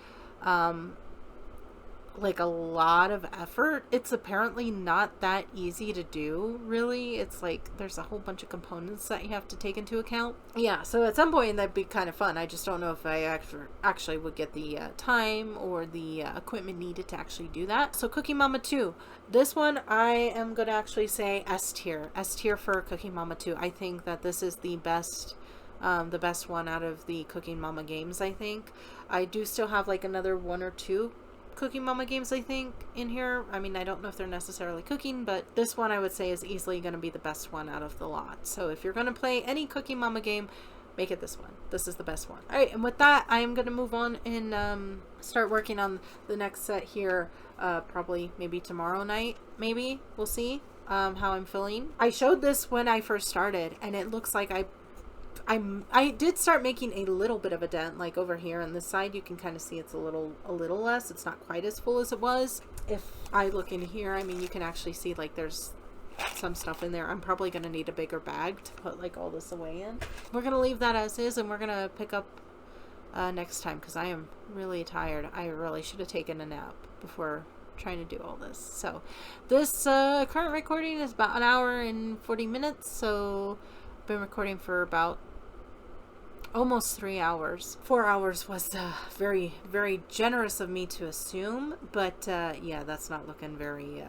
like a lot of effort. It's apparently not that easy to do, really. It's like there's a whole bunch of components that you have to take into account. Yeah, so at some point that'd be kind of fun. I just don't know if I actually would get the time or the equipment needed to actually do that. So Cooking Mama 2. This one I am going to actually say S tier. S tier for Cooking Mama 2. I think that this is the best one out of the Cooking Mama games, I think. I do still have like another 1 or 2 Cooking Mama games, I think, in here. I mean, I don't know if they're necessarily cooking, but this one I would say is easily going to be the best one out of the lot. So if you're going to play any Cooking Mama game, make it this one. This is the best one. All right, and with that, I am going to move on and start working on the next set here, probably maybe tomorrow night, maybe. We'll see how I'm feeling. I showed this when I first started, and it looks like I did start making a little bit of a dent, like over here on this side. You can kind of see it's a little less. It's not quite as full as it was. If I look in here, I mean, you can actually see like there's some stuff in there. I'm probably going to need a bigger bag to put like all this away in. We're going to leave that as is, and we're going to pick up next time because I am really tired. I really should have taken a nap before trying to do all this. So this current recording is about 1 hour and 40 minutes. So I've been recording for about almost 3 hours. 4 hours was very, very generous of me to assume, but yeah, that's not looking very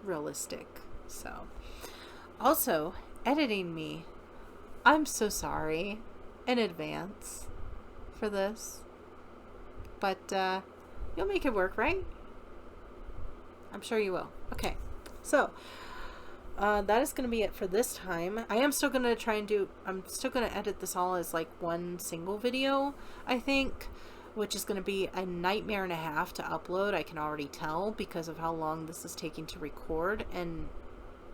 realistic. So also editing me, I'm so sorry in advance for this, but you'll make it work, right? I'm sure you will. Okay, so that is going to be it for this time. I am still going to I'm still going to edit this all as like one single video, I think, which is going to be a nightmare and a half to upload. I can already tell because of how long this is taking to record, and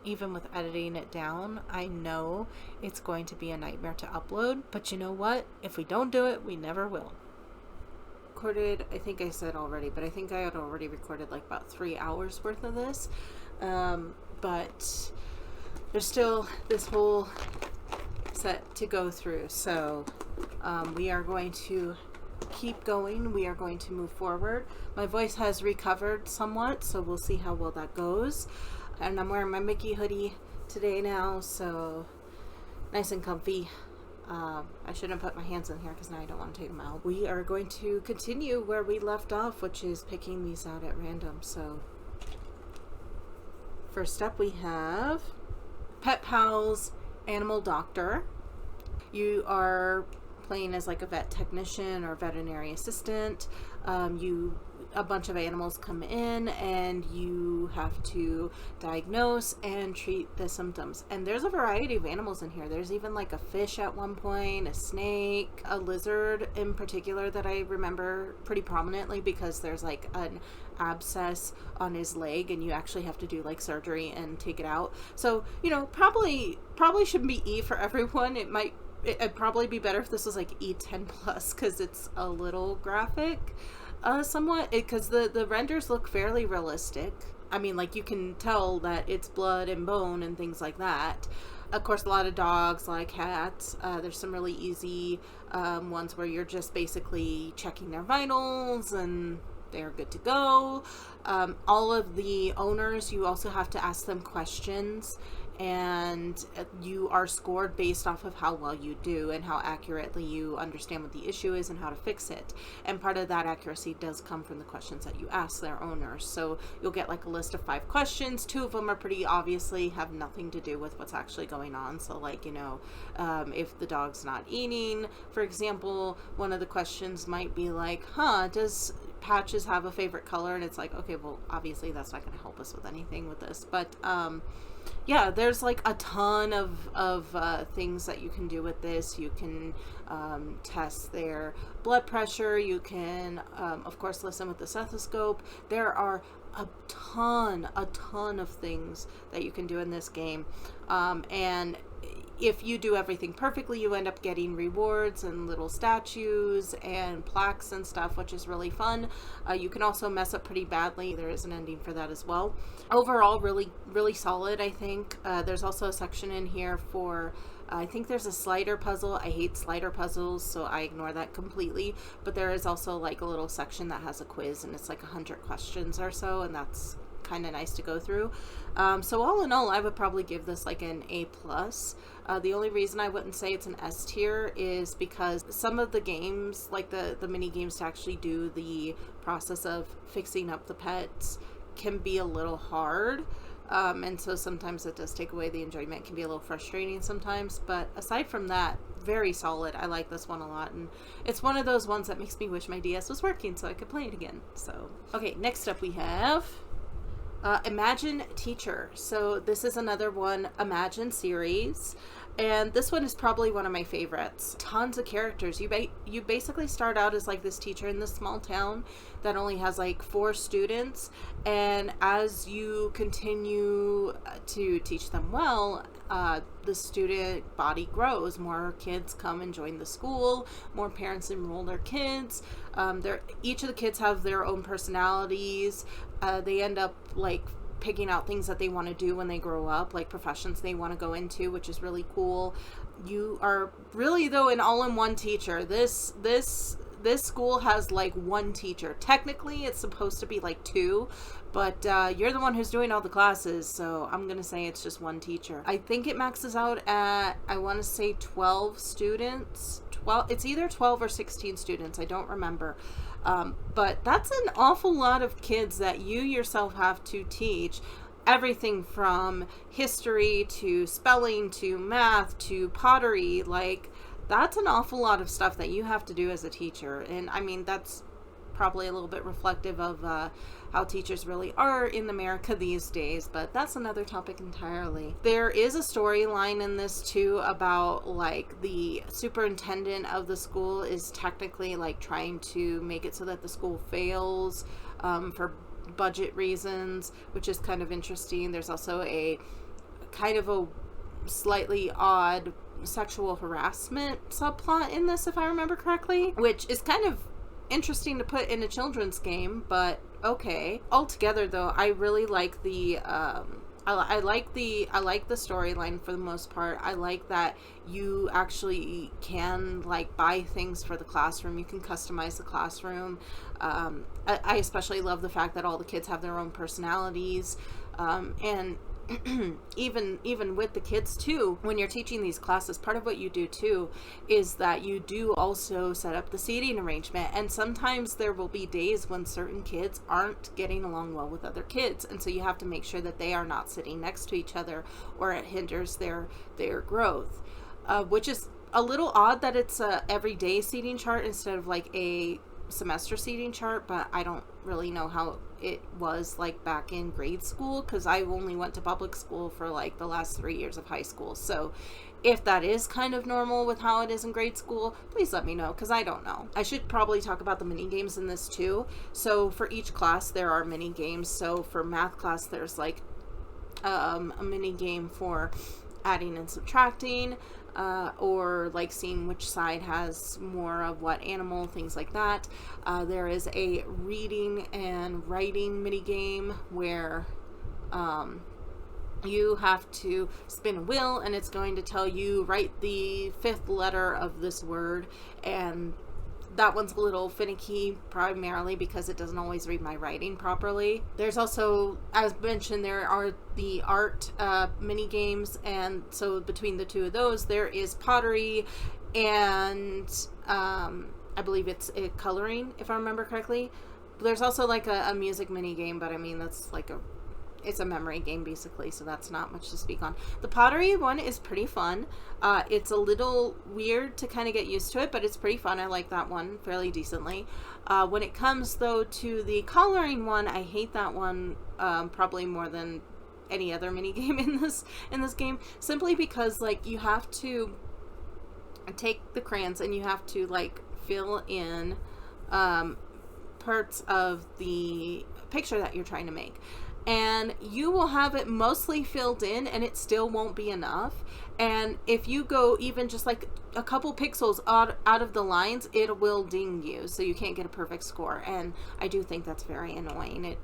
even with editing it down, I know it's going to be a nightmare to upload. But you know what? If we don't do it, we never will. Recorded, I think I said already, but I think I had already recorded like about 3 hours worth of this. But there's still this whole set to go through. So we are going to keep going. We are going to move forward. My voice has recovered somewhat, so we'll see how well that goes. And I'm wearing my Mickey hoodie today now, so nice and comfy. I shouldn't put my hands in here because now I don't want to take them out. We are going to continue where we left off, which is picking these out at random. So first up we have Pet Pals Animal Doctor. You are playing as like a vet technician or veterinary assistant. A bunch of animals come in and you have to diagnose and treat the symptoms. And there's a variety of animals in here. There's even like a fish at one point, a snake, a lizard in particular that I remember pretty prominently because there's like an abscess on his leg and you actually have to do like surgery and take it out. So, you know, probably shouldn't be E for everyone. It'd probably be better if this was like E10 plus because it's a little graphic. Somewhat, because the renders look fairly realistic. I mean, like, you can tell that it's blood and bone and things like that. Of course, a lot of dogs, a lot of cats. There's some really easy ones where you're just basically checking their vitals and they're good to go. All of the owners, you also have to ask them questions, and you are scored based off of how well you do and how accurately you understand what the issue is and how to fix it. And part of that accuracy does come from the questions that you ask their owners. So you'll get like a list of 5 questions. 2 of them are pretty obviously have nothing to do with what's actually going on. So like, you know, if the dog's not eating, for example, one of the questions might be like, does Patches have a favorite color? And it's like, okay, well, obviously that's not going to help us with anything with this. But yeah, there's like a ton of things that you can do with this. You can test their blood pressure. You can, of course, listen with the stethoscope. There are a ton of things that you can do in this game. And if you do everything perfectly, you end up getting rewards and little statues and plaques and stuff, which is really fun. You can also mess up pretty badly. There is an ending for that as well. Overall, really solid, I think. There's also a section in here for, I think there's a slider puzzle. I hate slider puzzles, so I ignore that completely. But there is also like a little section that has a quiz, and it's like 100 questions or so, and that's kind of nice to go through. So all in all, I would probably give this like an A+. The only reason I wouldn't say it's an S tier is because some of the games, like the mini games to actually do the process of fixing up the pets, can be a little hard. And so sometimes it does take away the enjoyment. It can be a little frustrating sometimes, but aside from that, very solid. I like this one a lot, and it's one of those ones that makes me wish my DS was working so I could play it again. So, okay, next up we have Imagine Teacher. So this is another one, Imagine series. And this one is probably one of my favorites. Tons of characters. You basically start out as like this teacher in this small town that only has like 4 students, and as you continue to teach them well, the student body grows. More kids come and join the school. More parents enroll their kids. Each of the kids have their own personalities. They end up like picking out things that they want to do when they grow up, like professions they want to go into, which is really cool. You are really, though, an all-in-one teacher. This school has like 1 teacher. Technically it's supposed to be like 2, but you're the one who's doing all the classes, so I'm gonna say it's just 1 teacher. I think it maxes out at, I want to say 12 students. It's either 12 or 16 students, I don't remember. But that's an awful lot of kids that you yourself have to teach. Everything from history to spelling to math to pottery. Like, that's an awful lot of stuff that you have to do as a teacher. And I mean, that's probably a little bit reflective of how teachers really are in America these days, but that's another topic entirely. There is a storyline in this too about like the superintendent of the school is technically like trying to make it so that the school fails for budget reasons, which is kind of interesting. There's also a kind of a slightly odd sexual harassment subplot in this, if I remember correctly, which is kind of interesting to put in a children's game, but okay. Altogether though, I really like the I like the storyline for the most part. I like that you actually can like buy things for the classroom. You can customize the classroom. I especially love the fact that all the kids have their own personalities, and even with the kids too, when you're teaching these classes, part of what you do too is that you do also set up the seating arrangement, and sometimes there will be days when certain kids aren't getting along well with other kids, and so you have to make sure that they are not sitting next to each other or it hinders their growth, which is a little odd that it's a everyday seating chart instead of like a semester seating chart, but I don't really know how it was like back in grade school, because I only went to public school for like the last 3 years of high school. So if that is kind of normal with how it is in grade school, please let me know, because I don't know. I should probably talk about the mini games in this too. So for each class there are mini games. So for math class there's like a mini game for adding and subtracting, or like seeing which side has more of what animal, things like that. There is a reading and writing mini game where you have to spin a wheel and it's going to tell you write the 5th letter of this word, and that one's a little finicky, primarily because it doesn't always read my writing properly. There's also, as mentioned, there are the art mini games, and so between the 2 of those, there is pottery and I believe it's coloring, if I remember correctly. There's also like a music mini game, but I mean that's like it's a memory game basically, so that's not much to speak on. The pottery one is pretty fun. It's a little weird to kind of get used to it, but it's pretty fun. I like that one fairly decently. When it comes though to the coloring one, I hate that one probably more than any other mini game in this game, simply because like you have to take the crayons and you have to like fill in parts of the picture that you're trying to make. And you will have it mostly filled in and it still won't be enough. And if you go even just like a couple pixels out of the lines, it will ding you, so you can't get a perfect score. And I do think that's very annoying.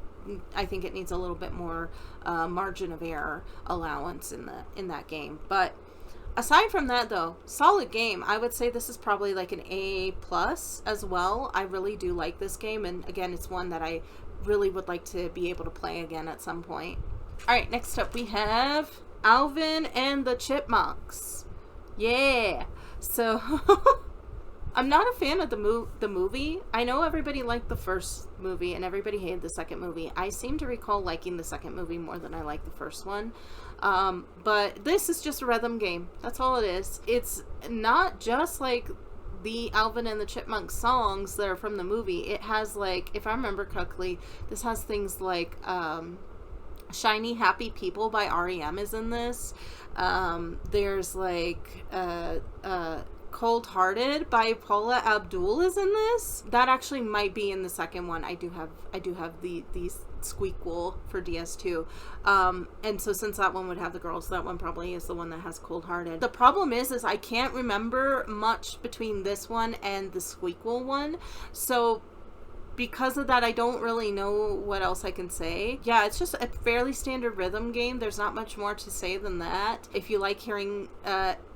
I think it needs a little bit more margin of error allowance in that game. But aside from that though, solid game. I would say this is probably like an A+ as well. I really do like this game, and again, it's one that I really would like to be able to play again at some point. Alright, next up we have Alvin and the Chipmunks. Yeah. So I'm not a fan of the movie. I know everybody liked the first movie and everybody hated the second movie. I seem to recall liking the second movie more than I liked the first one. But this is just a rhythm game. That's all it is. It's not just like the Alvin and the Chipmunks songs that are from the movie. It has, like, if I remember correctly, this has things like Shiny Happy People by REM is in this. There's like Cold Hearted by Paula Abdul is in this. That actually might be in the second one. I do have these Squeakquel for DS2. And so since that one would have the girls, that one probably is the one that has Cold Hearted. The problem is I can't remember much between this one and the Squeakquel one. So because of that, I don't really know what else I can say. Yeah, it's just a fairly standard rhythm game. There's not much more to say than that. If you like hearing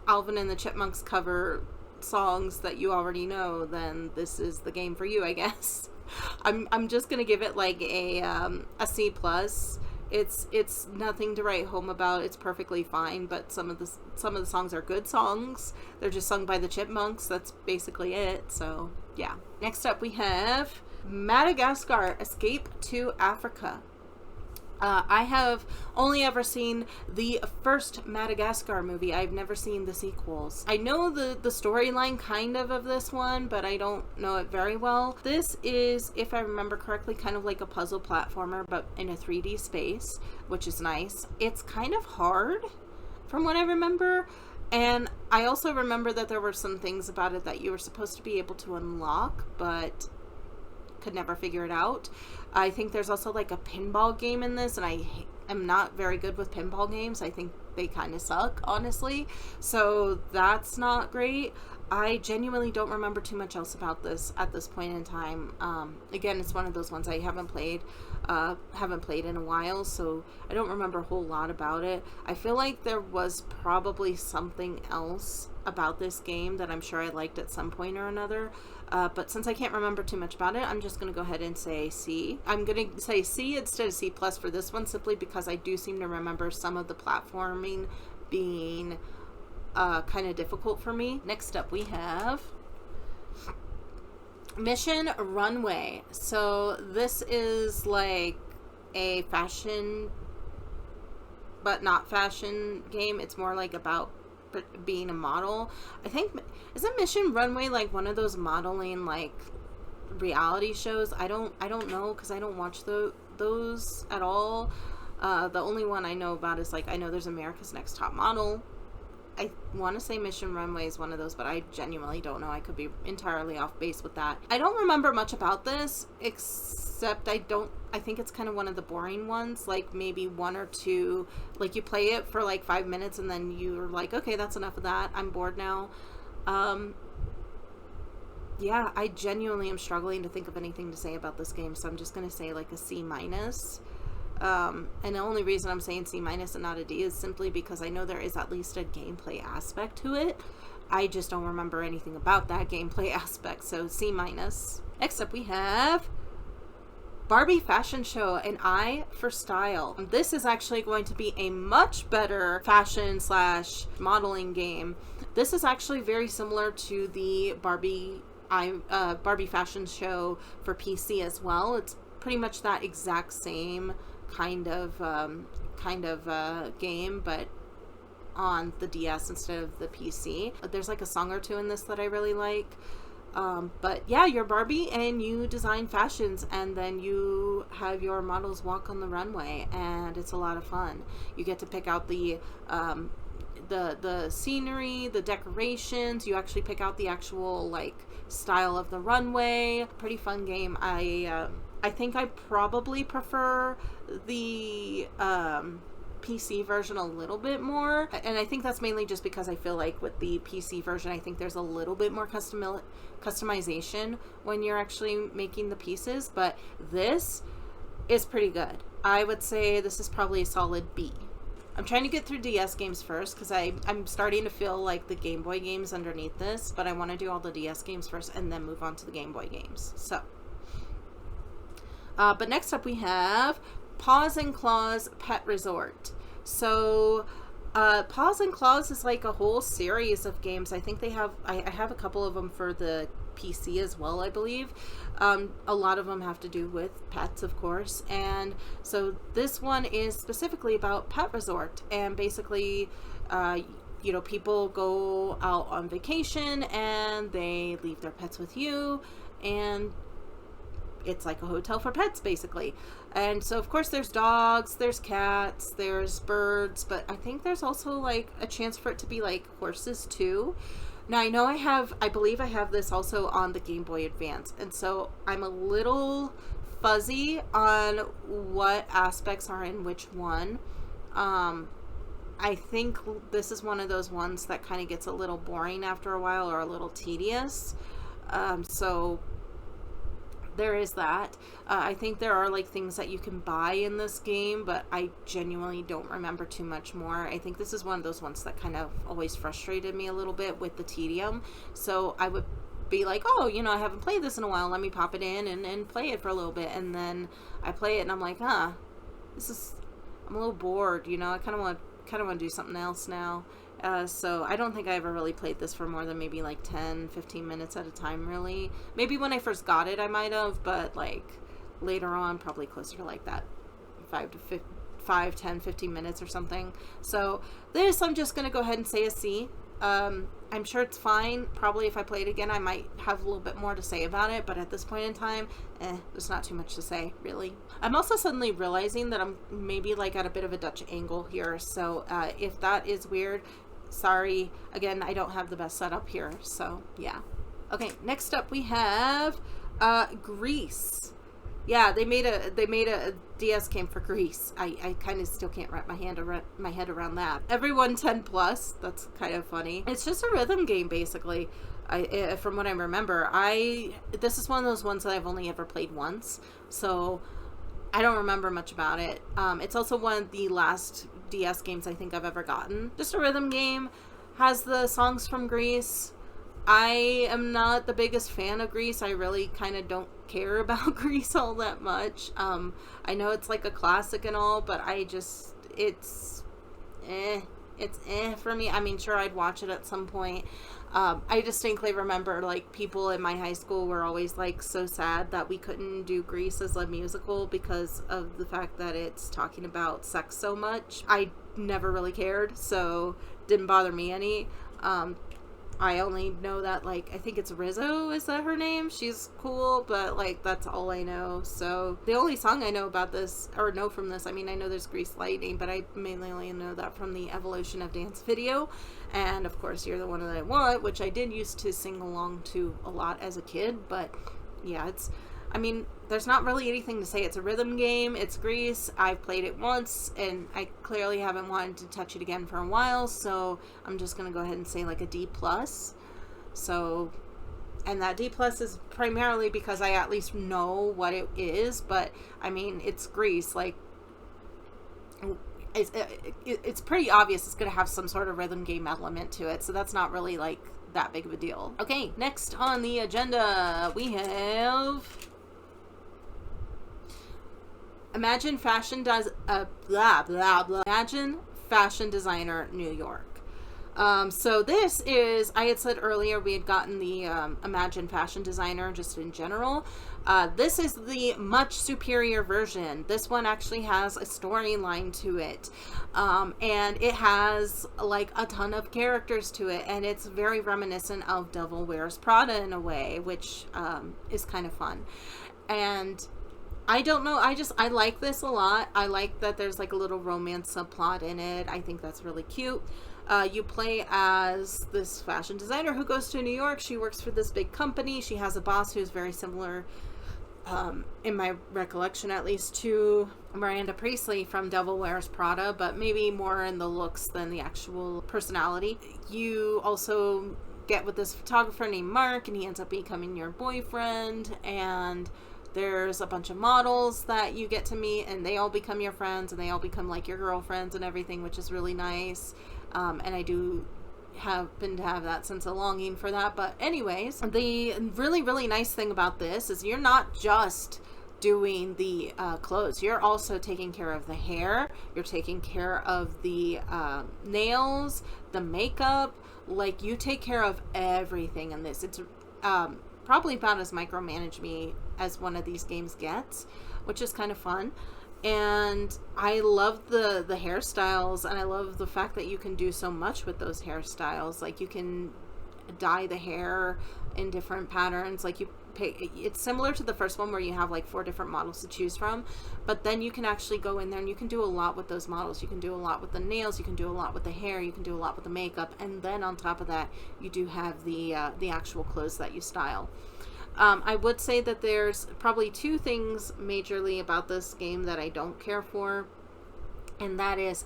Alvin and the Chipmunks cover songs that you already know, then this is the game for you, I guess. I'm just gonna give it like a C+. It's nothing to write home about. It's perfectly fine, but some of the songs are good songs. They're just sung by the Chipmunks. That's basically it. So yeah. Next up we have Madagascar Escape to Africa. I have only ever seen the first Madagascar movie. I've never seen the sequels. I know the storyline kind of this one, but I don't know it very well. This is, if I remember correctly, kind of like a puzzle platformer, but in a 3D space, which is nice. It's kind of hard, from what I remember. And I also remember that there were some things about it that you were supposed to be able to unlock, but could never figure it out. I think there's also like a pinball game in this, and I am not very good with pinball games. I think they kind of suck, honestly. So that's not great. I genuinely don't remember too much else about this at this point in time. Again, it's one of those ones I haven't played in a while, so I don't remember a whole lot about it. I feel like there was probably something else about this game that I'm sure I liked at some point or another. But since I can't remember too much about it, I'm just going to go ahead and say C. I'm going to say C instead of C+ for this one, simply because I do seem to remember some of the platforming being kind of difficult for me. Next up we have Mission Runway. So this is like a fashion, but not fashion game. It's more like about being a model. I think, isn't Mission Runway like one of those modeling like reality shows? I don't know, because I don't watch those at all. The only one I know about is like, I know there's America's Next Top Model. I want to say Mission Runway is one of those, but I genuinely don't know. I could be entirely off base with that. I don't remember much about this, except I think it's kind of one of the boring ones, like maybe one or two, like you play it for like 5 minutes and then you're like, okay, that's enough of that. I'm bored now. Yeah, I genuinely am struggling to think of anything to say about this game, so I'm just going to say like a C-. And the only reason I'm saying C- and not a D is simply because I know there is at least a gameplay aspect to it. I just don't remember anything about that gameplay aspect, so C-. Next up we have Barbie Fashion Show, an Eye for Style. This is actually going to be a much better fashion / modeling game. This is actually very similar to the Barbie Fashion Show for PC as well. It's pretty much that exact same kind of game, but on the DS instead of the PC. There's like a song or two in this that I really like. But yeah, you're Barbie and you design fashions, and then you have your models walk on the runway, and it's a lot of fun. You get to pick out the scenery, the decorations. You actually pick out the actual like style of the runway. Pretty fun game. I think I probably prefer the PC version a little bit more, and I think that's mainly just because I feel like with the PC version, I think there's a little bit more customization when you're actually making the pieces, but this is pretty good. I would say this is probably a solid B. I'm trying to get through DS games first, because I'm starting to feel like the Game Boy games underneath this, but I want to do all the DS games first and then move on to the Game Boy games. So, but next up we have Paws and Claws Pet Resort. So Paws and Claws is like a whole series of games. I think they have, I have a couple of them for the PC as well, I believe. A lot of them have to do with pets, of course. And so this one is specifically about Pet Resort. And basically, you know, people go out on vacation and they leave their pets with you. And it's like a hotel for pets, basically. And so, of course, there's dogs, there's cats, there's birds, but I think there's also like a chance for it to be like horses too. Now, I know I believe I have this also on the Game Boy Advance, and so I'm a little fuzzy on what aspects are in which one. I think this is one of those ones that kind of gets a little boring after a while, or a little tedious. So there is that. I think there are like things that you can buy in this game, but I genuinely don't remember too much more. I think this is one of those ones that kind of always frustrated me a little bit with the tedium. So I would be like, oh, you know, I haven't played this in a while. Let me pop it in and play it for a little bit. And then I play it and I'm like, I'm a little bored, you know, I kind of want to do something else now. So I don't think I ever really played this for more than maybe like 10-15 minutes at a time, really. Maybe when I first got it I might have, but like later on probably closer to like that 5-10-15 minutes or something. So this, I'm just gonna go ahead and say a C. I'm sure it's fine. Probably if I play it again I might have a little bit more to say about it, but at this point in time, there's not too much to say, really. I'm also suddenly realizing that I'm maybe like at a bit of a Dutch angle here, so if that is weird, sorry. Again, I don't have the best setup here, so yeah. Okay, next up we have Grease. Yeah, they made a DS game for Grease. I kind of still can't wrap my head around that. Everyone 10 plus. That's kind of funny. It's just a rhythm game, basically. From what I remember, this is one of those ones that I've only ever played once, so I don't remember much about it. It's also one of the last DS games I think I've ever gotten. Just a rhythm game. Has the songs from Grease. I am not the biggest fan of Grease. I really kind of don't care about Grease all that much. I know it's like a classic and all, but it's for me. I mean, sure, I'd watch it at some point. I distinctly remember like people in my high school were always like so sad that we couldn't do Grease as a musical because of the fact that it's talking about sex so much. I never really cared, so didn't bother me any. I only know that, like, I think it's Rizzo, is that her name? She's cool, but, like, that's all I know. So, the only song I know about this, or know from this, I mean, I know there's Grease Lightning, but I mainly only know that from the Evolution of Dance video. And, of course, You're the One That I Want, which I did used to sing along to a lot as a kid, but, yeah, I mean, there's not really anything to say. It's a rhythm game. It's Grease. I've played it once, and I clearly haven't wanted to touch it again for a while, so I'm just going to go ahead and say like a D+. So, and that D+ is primarily because I at least know what it is, but, I mean, it's Grease. Like, it's pretty obvious it's going to have some sort of rhythm game element to it, so that's not really, like, that big of a deal. Okay, next on the agenda, we have Imagine Fashion Imagine Fashion Designer New York. So this is, I had said earlier we had gotten the Imagine Fashion Designer just in general. This is the much superior version. This one actually has a storyline to it. And it has like a ton of characters to it, and it's very reminiscent of Devil Wears Prada in a way, which is kind of fun. And I don't know, I like this a lot. I like that there's like a little romance subplot in it. I think that's really cute. You play as this fashion designer who goes to New York. She works for this big company. She has a boss who's very similar, in my recollection at least, to Miranda Priestley from Devil Wears Prada, but maybe more in the looks than the actual personality. You also get with this photographer named Mark, and he ends up becoming your boyfriend, and there's a bunch of models that you get to meet, and they all become your friends, and they all become like your girlfriends and everything, which is really nice. And I do happen to have that sense of longing for that. But anyways, the really, really nice thing about this is you're not just doing the clothes. You're also taking care of the hair. You're taking care of the nails, the makeup. Like, you take care of everything in this. It's probably about as micromanage me as one of these games gets, which is kind of fun. And I love the hairstyles, and I love the fact that you can do so much with those hairstyles. Like, you can dye the hair in different patterns. Like, you pick, it's similar to the first one where you have like 4 different models to choose from, but then you can actually go in there and you can do a lot with those models. You can do a lot with the nails, you can do a lot with the hair, you can do a lot with the makeup, and then on top of that you do have the actual clothes that you style. I would say that there's probably 2 things majorly about this game that I don't care for, and that is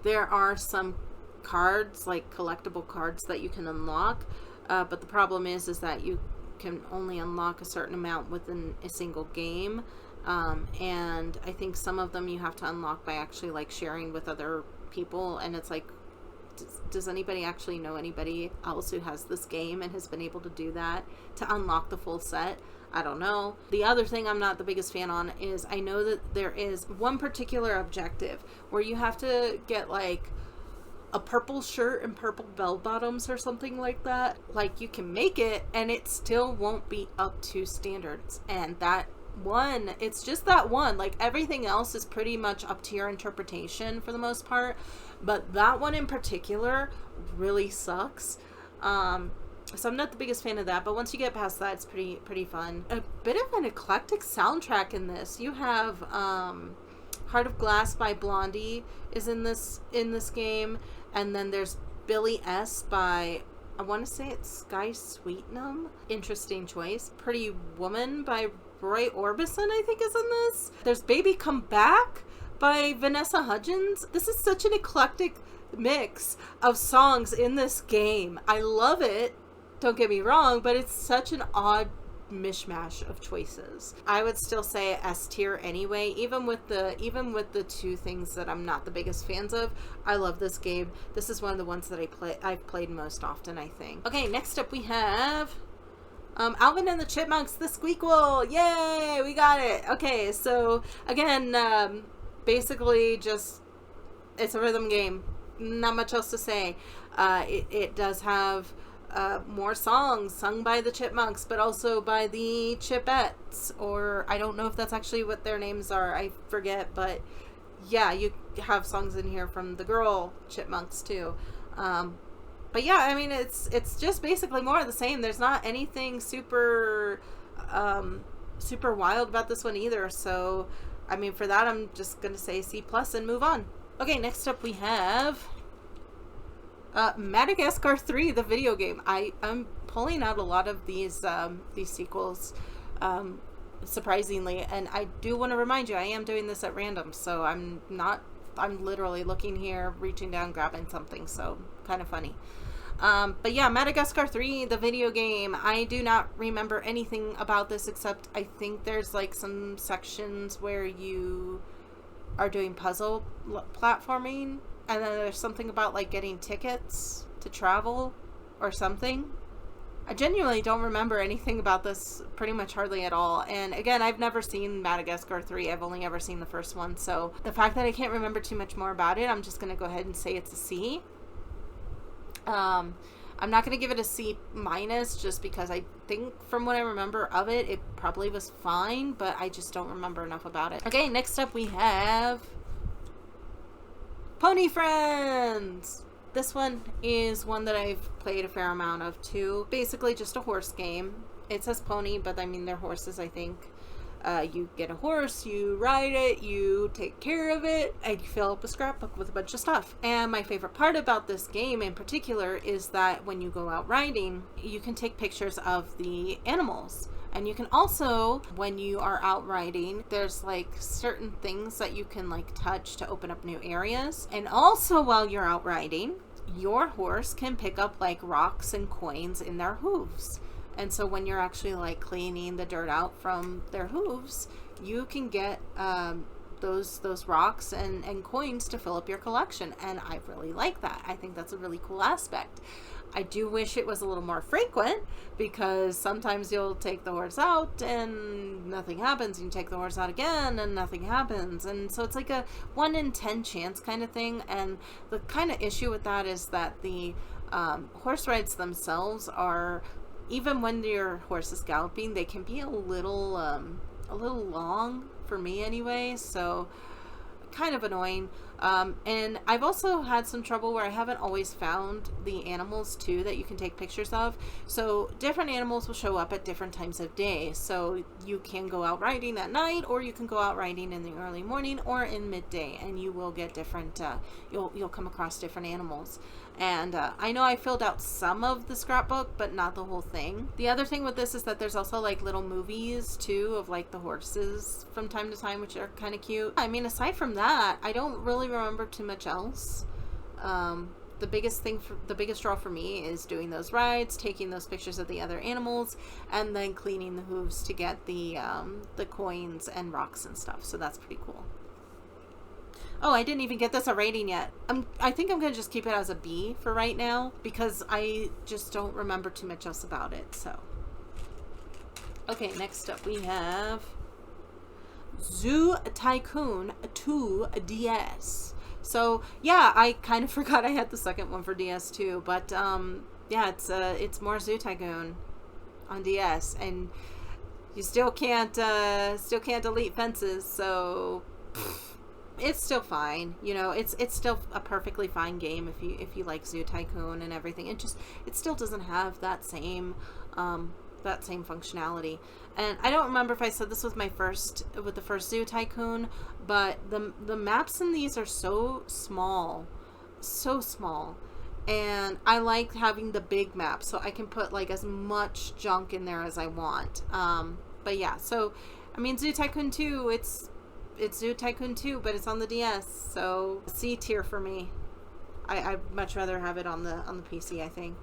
there are some cards, like collectible cards, that you can unlock, but the problem is that you can only unlock a certain amount within a single game, and I think some of them you have to unlock by actually like sharing with other people, and it's like, does anybody actually know anybody else who has this game and has been able to do that, to unlock the full set? I don't know. The other thing I'm not the biggest fan on is, I know that there is one particular objective where you have to get like a purple shirt and purple bell bottoms or something like that. Like, you can make it and it still won't be up to standards, and that one, it's just that one. Like, everything else is pretty much up to your interpretation for the most part, but that one in particular really sucks. So I'm not the biggest fan of that, but once you get past that, it's pretty fun. A bit of an eclectic soundtrack in this. You have Heart of Glass by Blondie is in this game, and then there's Billy S by, I want to say it's Sky Sweetnam. Interesting choice. Pretty Woman by Roy Orbison, I think, is in this. There's Baby Come Back by Vanessa Hudgens. This is such an eclectic mix of songs in this game. I love it, don't get me wrong, but it's such an odd mishmash of choices. I would still say S tier anyway, even with the 2 things that I'm not the biggest fans of. I love this game. This is one of the ones that I've played most often, I think. Okay, next up we have Alvin and the Chipmunks, The Squeakquel. Yay, we got it. Okay, so again, basically just, it's a rhythm game. Not much else to say. It does have more songs sung by the Chipmunks, but also by the Chipettes, or I don't know if that's actually what their names are, I forget, but yeah, you have songs in here from the girl Chipmunks too. But yeah, I mean, it's just basically more of the same. There's not anything super wild about this one either, so I mean, for that I'm just gonna say C+ and move on. Okay, next up we have Madagascar 3, the video game. I'm pulling out a lot of these sequels, surprisingly, and I do want to remind you, I am doing this at random, so I'm literally looking here, reaching down, grabbing something, so kind of funny. But yeah, Madagascar 3, the video game. I do not remember anything about this, except I think there's like some sections where you are doing puzzle platforming, and then there's something about like getting tickets to travel or something. I genuinely don't remember anything about this, pretty much hardly at all. And again, I've never seen Madagascar 3. I've only ever seen the first one. So the fact that I can't remember too much more about it, I'm just going to go ahead and say it's a C. I'm not going to give it a C- just because I think from what I remember of it, it probably was fine, but I just don't remember enough about it. Okay, next up we have Pony Friends! This one is one that I've played a fair amount of too. Basically just a horse game. It says pony, but I mean they're horses, I think. You get a horse, you ride it, you take care of it, and you fill up a scrapbook with a bunch of stuff. And my favorite part about this game in particular is that when you go out riding, you can take pictures of the animals. And you can also, when you are out riding, there's like certain things that you can like touch to open up new areas. And also while you're out riding, your horse can pick up like rocks and coins in their hooves. And so when you're actually like cleaning the dirt out from their hooves, you can get those rocks and coins to fill up your collection. And I really like that. I think that's a really cool aspect. I do wish it was a little more frequent, because sometimes you'll take the horse out and nothing happens, and you take the horse out again and nothing happens, and so it's like a 1 in 10 chance kind of thing. And the kind of issue with that is that the horse rides themselves are, even when your horse is galloping, they can be a little long for me anyway, so kind of annoying. And I've also had some trouble where I haven't always found the animals too that you can take pictures of. So different animals will show up at different times of day. So you can go out riding at night, or you can go out riding in the early morning or in midday, and you will get different, you'll come across different animals. And I know I filled out some of the scrapbook, but not the whole thing. The other thing with this is that there's also like little movies too of like the horses from time to time, which are kind of cute. I mean, aside from that, I don't really remember too much else. The biggest draw for me is doing those rides, taking those pictures of the other animals, and then cleaning the hooves to get the coins and rocks and stuff. So that's pretty cool. Oh, I didn't even get this a rating yet. I think I'm going to just keep it as a B for right now, because I just don't remember too much else about it. So, okay, next up we have Zoo Tycoon 2 DS. So, yeah, I kind of forgot I had the second one for DS too, but yeah, it's more Zoo Tycoon on DS, and you still can't delete fences, so it's still fine. You know, it's still a perfectly fine game if you like Zoo Tycoon and everything. It still doesn't have that same functionality. And I don't remember if I said this was the first Zoo Tycoon, but the maps in these are so small, and I like having the big map so I can put like as much junk in there as I want. But yeah, so I mean, Zoo Tycoon 2, it's Zoo Tycoon 2, but it's on the DS, so C tier for me. I'd much rather have it on the PC, I think.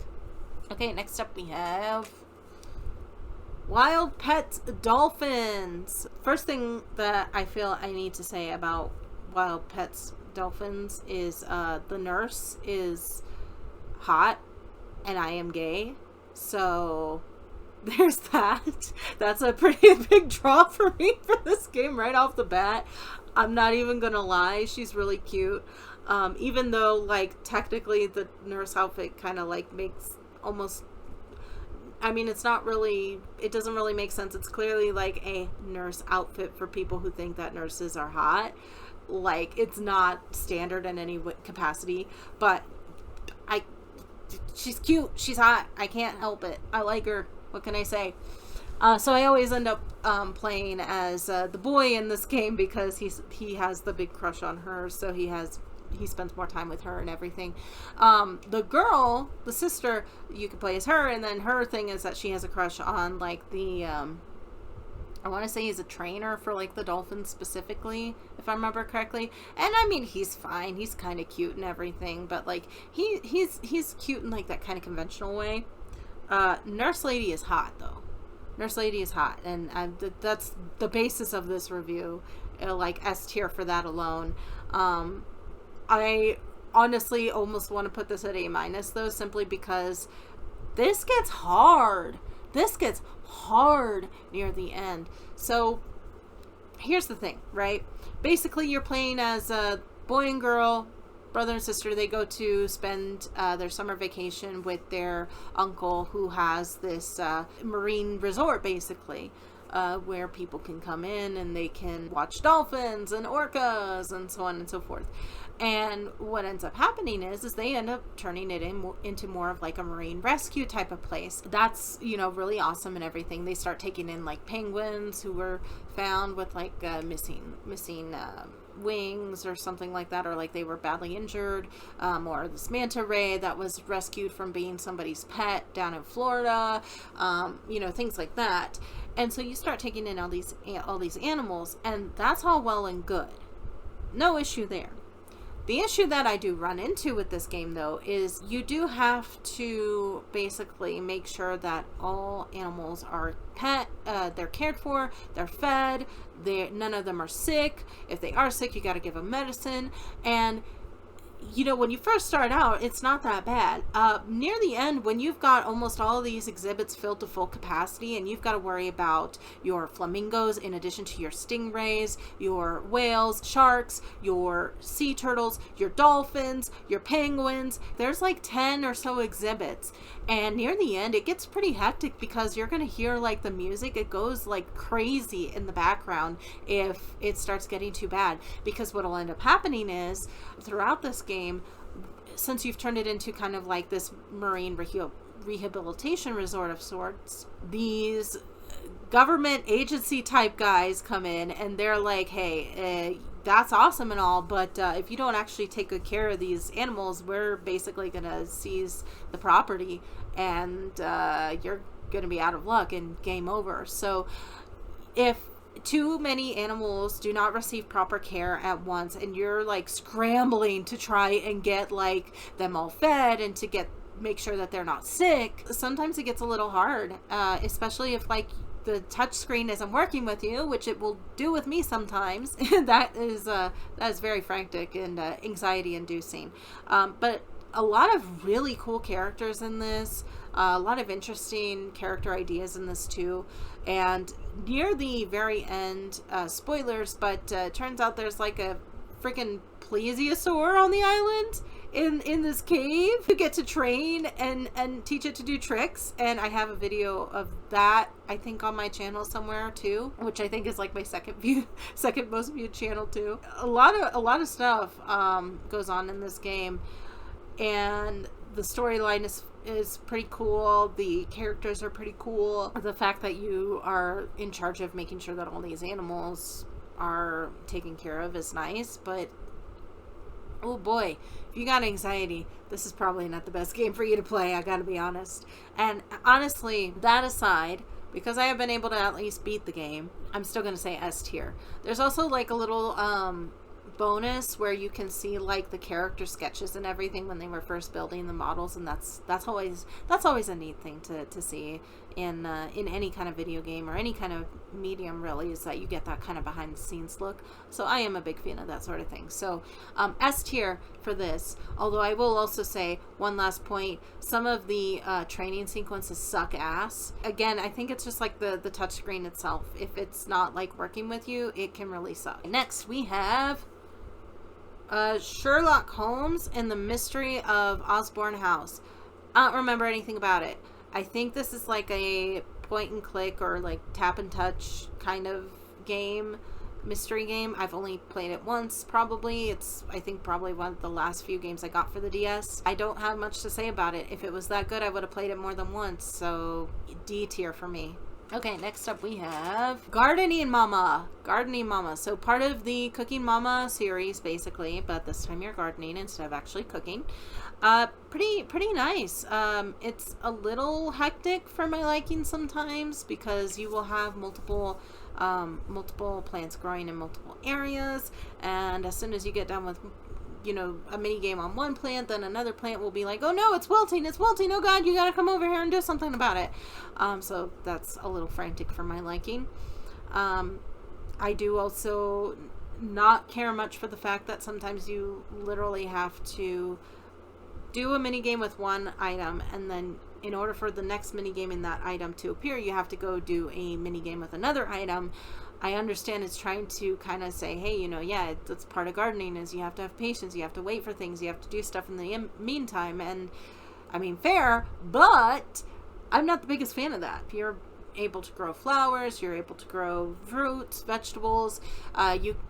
Okay, next up we have Wild Pets Dolphins. First thing that I feel I need to say about Wild Pets Dolphins is the nurse is hot and I am gay, so there's that. That's a pretty big draw for me for this game right off the bat. I'm not even gonna lie, she's really cute. Even though, like, technically the nurse outfit kind of like makes almost, I mean, it doesn't really make sense. It's clearly like a nurse outfit for people who think that nurses are hot. Like, it's not standard in any capacity, but she's cute, she's hot, I can't help it. I like her. What can I say? So I always end up playing as the boy in this game, because he has the big crush on her, so he spends more time with her and everything. The girl, the sister, you can play as her, and then her thing is that she has a crush on like the I want to say he's a trainer for like the dolphins specifically, if I remember correctly. And I mean, he's fine, he's kind of cute and everything, but like he's cute in like that kind of conventional way. Nurse Lady is hot though. Nurse Lady is hot, and that's the basis of this review. Like S tier for that alone. I honestly almost want to put this at A- though, simply because this gets hard. This gets hard near the end. So here's the thing, right? Basically, you're playing as a boy and girl, brother and sister. They go to spend their summer vacation with their uncle, who has this marine resort, basically, where people can come in and they can watch dolphins and orcas and so on and so forth. And what ends up happening is they end up turning it into more of like a marine rescue type of place. That's, really awesome and everything. They start taking in like penguins who were found with like missing wings or something like that, or like they were badly injured, or this manta ray that was rescued from being somebody's pet down in Florida, things like that. And so you start taking in all these animals, and that's all well and good. No issue there. The issue that I do run into with this game, though, is you do have to basically make sure that all animals are they're cared for, they're fed, none of them are sick. If they are sick, you got to give them medicine. And you know, when you first start out, it's not that bad. Near the end, when you've got almost all of these exhibits filled to full capacity, and you've got to worry about your flamingos in addition to your stingrays, your whales, sharks, your sea turtles, your dolphins, your penguins, there's like 10 or so exhibits. And near the end, it gets pretty hectic because you're going to hear like the music. It goes like crazy in the background if it starts getting too bad. Because what'll end up happening is throughout this game, since you've turned it into kind of like this marine rehabilitation resort of sorts, these government agency type guys come in and they're like, hey, that's awesome and all, but if you don't actually take good care of these animals, we're basically going to seize the property and you're going to be out of luck and game over. So if too many animals do not receive proper care at once and you're like scrambling to try and get like them all fed and to make sure that they're not sick, sometimes it gets a little hard, especially if like the touch screen isn't working with you, which it will do with me sometimes. that is very frantic and anxiety inducing. But a lot of really cool characters in this, a lot of interesting character ideas in this too. And near the very end, spoilers, but turns out there's like a freaking plesiosaur on the island in this cave. You get to train and teach it to do tricks, and I have a video of that I think on my channel somewhere too, which I think is like my second most viewed channel too. A lot of stuff goes on in this game, and the storyline is pretty cool. The characters are pretty cool. The fact that you are in charge of making sure that all these animals are taken care of is nice, but oh boy, if you got anxiety, this is probably not the best game for you to play, I gotta be honest. And honestly, that aside, because I have been able to at least beat the game, I'm still gonna say S tier. There's also like a little bonus where you can see like the character sketches and everything when they were first building the models, and that's always a neat thing to see in any kind of video game or any kind of medium, really, is that you get that kind of behind the scenes look. So I am a big fan of that sort of thing. So S tier for this. Although I will also say one last point, some of the training sequences suck ass. Again, I think it's just like the touchscreen itself. If it's not like working with you, it can really suck. Next we have Sherlock Holmes and the Mystery of Osborne House. I don't remember anything about it. I think this is like a point and click or like tap and touch kind of game, mystery game. I've only played it once, probably. It's, I think, probably one of the last few games I got for the DS. I don't have much to say about it. If it was that good, I would have played it more than once, so D tier for me. Okay, next up we have Gardening Mama. Gardening Mama. So part of the Cooking Mama series, basically, but this time you're gardening instead of actually cooking. Pretty nice. It's a little hectic for my liking sometimes because you will have multiple plants growing in multiple areas, and as soon as you get done with a mini game on one plant, then another plant will be like, oh no, it's wilting, oh god, you gotta come over here and do something about it. So that's a little frantic for my liking. I do also not care much for the fact that sometimes you literally have to do a mini game with one item, and then in order for the next mini game in that item to appear, you have to go do a mini game with another item. I understand it's trying to kind of say, hey, yeah, that's part of gardening, is you have to have patience, you have to wait for things, you have to do stuff in the meantime, and I mean, fair, but I'm not the biggest fan of that. If you're able to grow flowers, you're able to grow fruits, vegetables,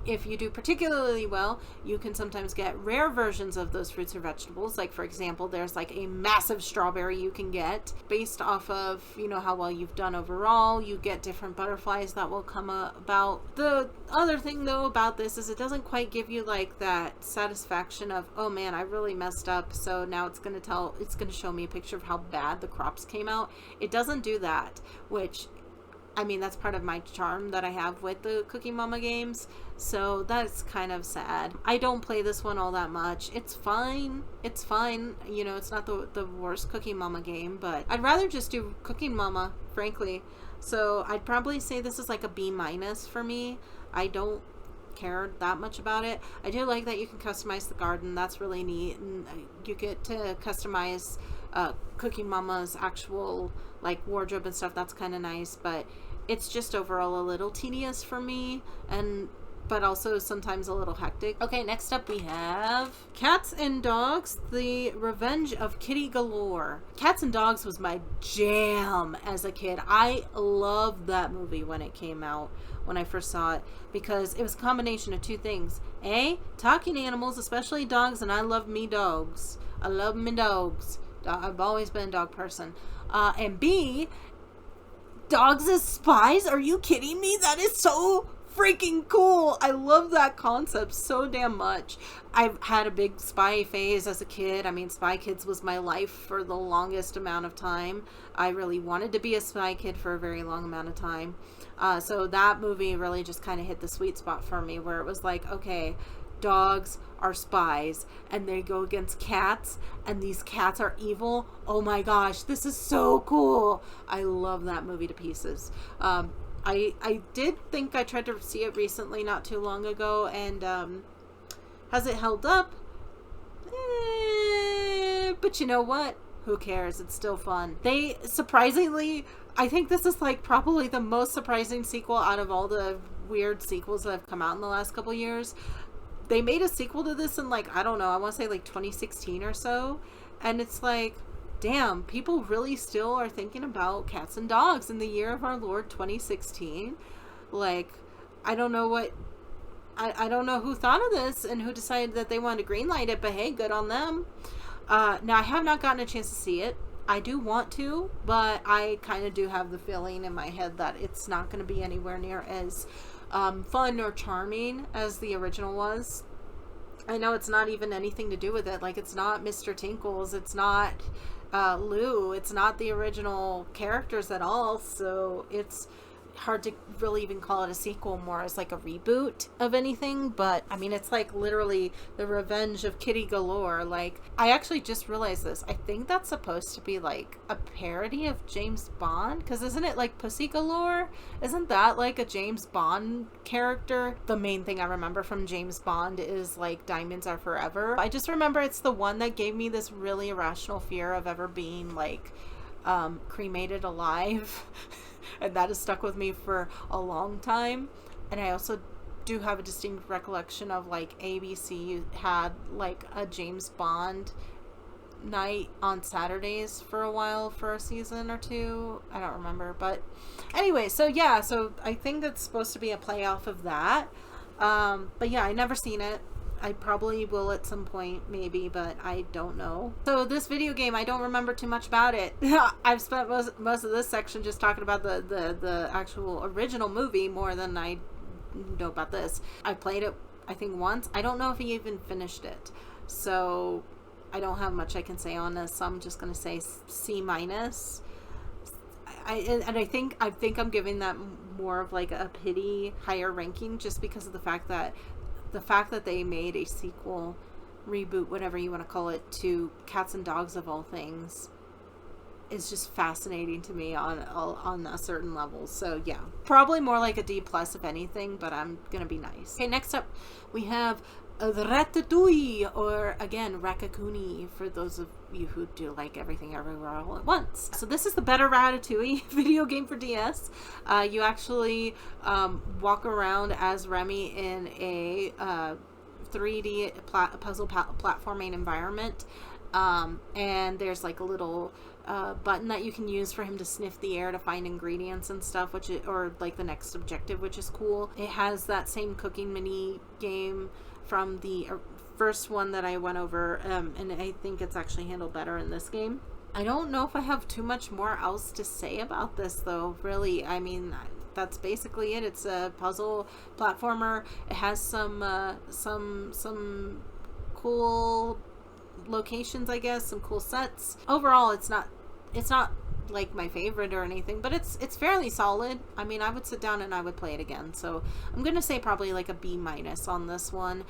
if you do particularly well, you can sometimes get rare versions of those fruits or vegetables. Like, for example, there's like a massive strawberry you can get based off of how well you've done overall. You get different butterflies that will come about. The other thing though about this is it doesn't quite give you like that satisfaction of, oh man, I really messed up, so now it's going to show me a picture of how bad the crops came out. It doesn't do that, which, I mean, that's part of my charm that I have with the Cooking Mama games, so that's kind of sad. I don't play this one all that much. It's fine. It's not the worst Cooking Mama game, but I'd rather just do Cooking Mama, frankly. So I'd probably say this is like a B- for me. I don't care that much about it. I do like that you can customize the garden. That's really neat, and you get to customize Cooking Mama's actual like wardrobe and stuff. That's kind of nice, but it's just overall a little tedious for me, but also sometimes a little hectic. Okay, next up we have Cats and Dogs, The Revenge of Kitty Galore. Cats and Dogs was my jam as a kid. I loved that movie when it came out, when I first saw it, because it was a combination of two things. A, talking animals, especially dogs, and I love me dogs. I love me dogs. I've always been a dog person. And B, dogs as spies? Are you kidding me? That is so freaking cool. I love that concept so damn much. I've had a big spy phase as a kid. I mean, Spy Kids was my life for the longest amount of time. I really wanted to be a spy kid for a very long amount of time. So that movie really just kind of hit the sweet spot for me, where it was like, okay, dogs are spies and they go against cats, and these cats are evil. Oh my gosh, this is so cool. I love that movie to pieces. I did think I tried to see it recently, not too long ago, and has it held up? But you know what? Who cares? It's still fun. They surprisingly, I think this is like probably the most surprising sequel out of all the weird sequels that have come out in the last couple years. They made a sequel to this in like, I don't know, I want to say like 2016 or so, and it's like, damn, people really still are thinking about Cats and Dogs in the year of our Lord 2016. Like, I don't know what, I don't know who thought of this and who decided that they wanted to greenlight it, but hey, good on them. Now, I have not gotten a chance to see it. I do want to, but I kind of do have the feeling in my head that it's not going to be anywhere near as fun or charming as the original was. I know it's not even anything to do with it. Like, it's not Mr. Tinkles. It's not Lou. It's not the original characters at all. So it's hard to really even call it a sequel, more as like a reboot of anything. But I mean, it's like literally The Revenge of Kitty Galore. Like, I actually just realized this. I think that's supposed to be like a parody of James Bond, because isn't it like Pussy Galore? Isn't that like a James Bond character? The main thing I remember from James Bond is like Diamonds Are Forever. I just remember it's the one that gave me this really irrational fear of ever being like cremated alive. And that has stuck with me for a long time. And I also do have a distinct recollection of like ABC had like a James Bond night on Saturdays for a while, for a season or two. I don't remember, but anyway, so yeah, so I think it's supposed to be a play off of that. But yeah, I never seen it. I probably will at some point, maybe, but I don't know. So this video game, I don't remember too much about it. I've spent most of this section just talking about the actual original movie more than I know about this. I played it, I think, once. I don't know if he even finished it. So I don't have much I can say on this. So I'm just going to say C-. I think I'm giving that more of like a pity higher ranking, just because of the fact that they made a sequel, reboot, whatever you want to call it, to Cats and Dogs of all things is just fascinating to me on a certain level. So yeah, probably more like a D+ if anything, but I'm gonna be nice. Okay, next up we have Ratatouille, or again Raccacoonie, for those of you who do like Everything Everywhere All at Once. So this is the better Ratatouille video game for DS. You actually walk around as Remy in a 3D puzzle platforming environment, and there's like a little button that you can use for him to sniff the air to find ingredients and stuff, or like the next objective, which is cool. It has that same cooking mini game from the first one that I went over, and I think it's actually handled better in this game. I don't know if I have too much more else to say about this, though, really. I mean, that's basically it. It's a puzzle platformer. It has some cool locations, I guess, some cool sets. Overall, it's not like my favorite or anything, but it's fairly solid. I mean, I would sit down and I would play it again. So I'm gonna say probably like a B- on this one,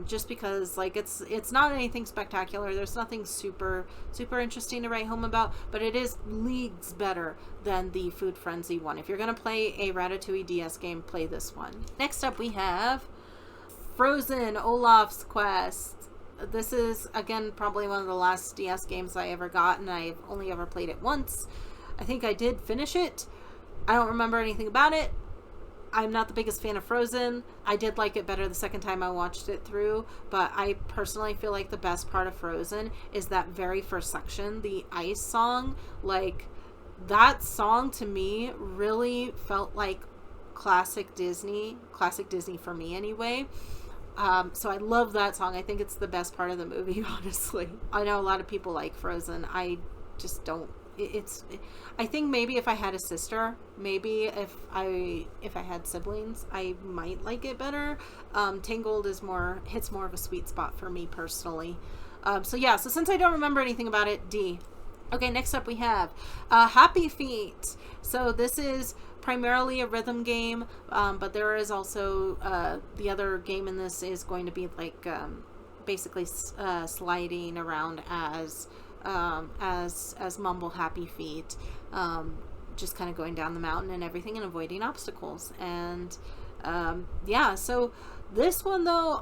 just because like it's not anything spectacular. There's nothing super interesting to write home about, but it is leagues better than the Food Frenzy one. If you're gonna play a Ratatouille DS game, play this one. Next up we have Frozen, Olaf's Quest. This is, again, probably one of the last DS games I ever got, and I've only ever played it once. I think I did finish it. I don't remember anything about it. I'm not the biggest fan of Frozen. I did like it better the second time I watched it through, but I personally feel like the best part of Frozen is that very first section, the ice song. Like, that song to me really felt like classic Disney for me anyway. So I love that song. I think it's the best part of the movie, honestly. I know a lot of people like Frozen. I just don't. I think maybe if I had a sister, maybe if I had siblings, I might like it better. Tangled hits more of a sweet spot for me personally. So since I don't remember anything about it, D. Okay, next up we have Happy Feet. So this is primarily a rhythm game, but there is also the other game in this is going to be like basically sliding around as Mumble Happy Feet, just kind of going down the mountain and everything and avoiding obstacles. And so this one though,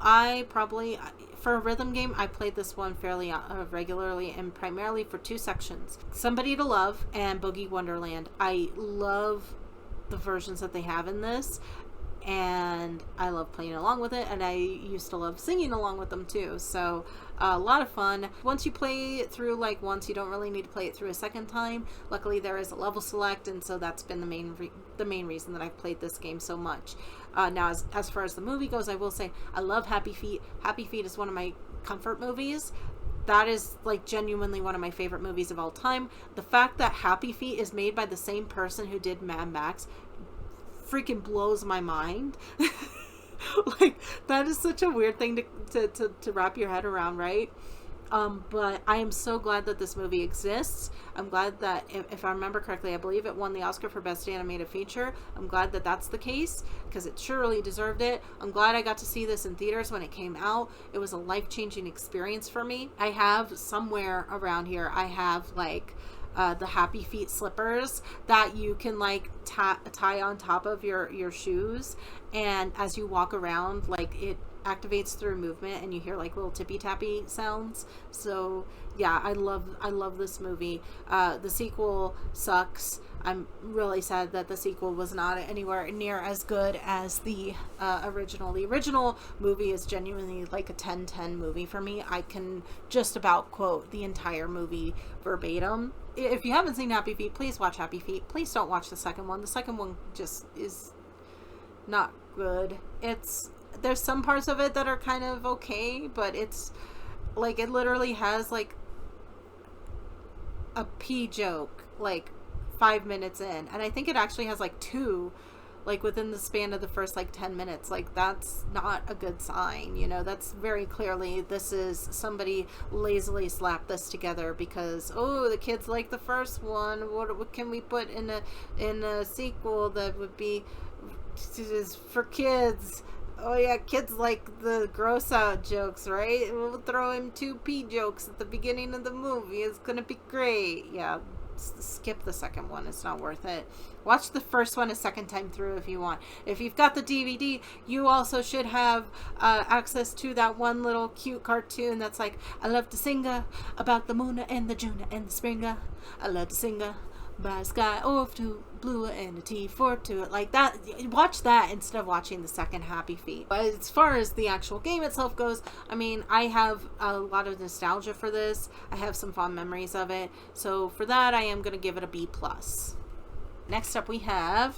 for a rhythm game, I played this one fairly regularly, and primarily for two sections: Somebody to Love and Boogie Wonderland. I love the versions that they have in this, and I love playing along with it, and I used to love singing along with them too. So a lot of fun. Once you play it through like once, you don't really need to play it through a second time. Luckily there is a level select, and so that's been the main reason that I've played this game so much. Now as far as the movie goes, I will say I love Happy Feet. Happy Feet is one of my comfort movies. That is like genuinely one of my favorite movies of all time. The fact that Happy Feet is made by the same person who did Mad Max freaking blows my mind. Like, that is such a weird thing to wrap your head around, right? But I am so glad that this movie exists. I'm glad that, if I remember correctly, I believe it won the Oscar for Best Animated Feature. I'm glad that that's the case, because it surely deserved it. I'm glad I got to see this in theaters when it came out. It was a life-changing experience for me. I have somewhere around here, I have like the Happy Feet slippers that you can like tie on top of your shoes, and as you walk around, like, it activates through movement and you hear like little tippy tappy sounds. So yeah, I love this movie. The sequel sucks. I'm really sad that the sequel was not anywhere near as good as the original. The original movie is genuinely like a 10/10 movie for me. I can just about quote the entire movie verbatim. If you haven't seen Happy Feet, please watch Happy Feet. Please don't watch the second one. The second one just is not good. There's some parts of it that are kind of okay, but it's like, it literally has like a pee joke like 5 minutes in, and I think it actually has like 2 like within the span of the first like 10 minutes. Like, that's not a good sign, you know. That's very clearly, this is somebody lazily slapped this together because, oh, the kids like the first one, what can we put in a sequel that would be for kids? Oh yeah, kids like the gross out jokes, right? We'll throw in 2 pee jokes at the beginning of the movie. It's gonna be great. Yeah, skip the second one. It's not worth it. Watch the first one a second time through if you want. If you've got the DVD, you also should have access to that one little cute cartoon that's like, I love to sing about the moon and the June and the spring. I love to sing by the sky off to blue and a T for to it, like that. Watch that instead of watching the second Happy Feet. But as far as the actual game itself goes, I mean, I have a lot of nostalgia for this. I have some fond memories of it, so for that I am going to give it a B+. Next up we have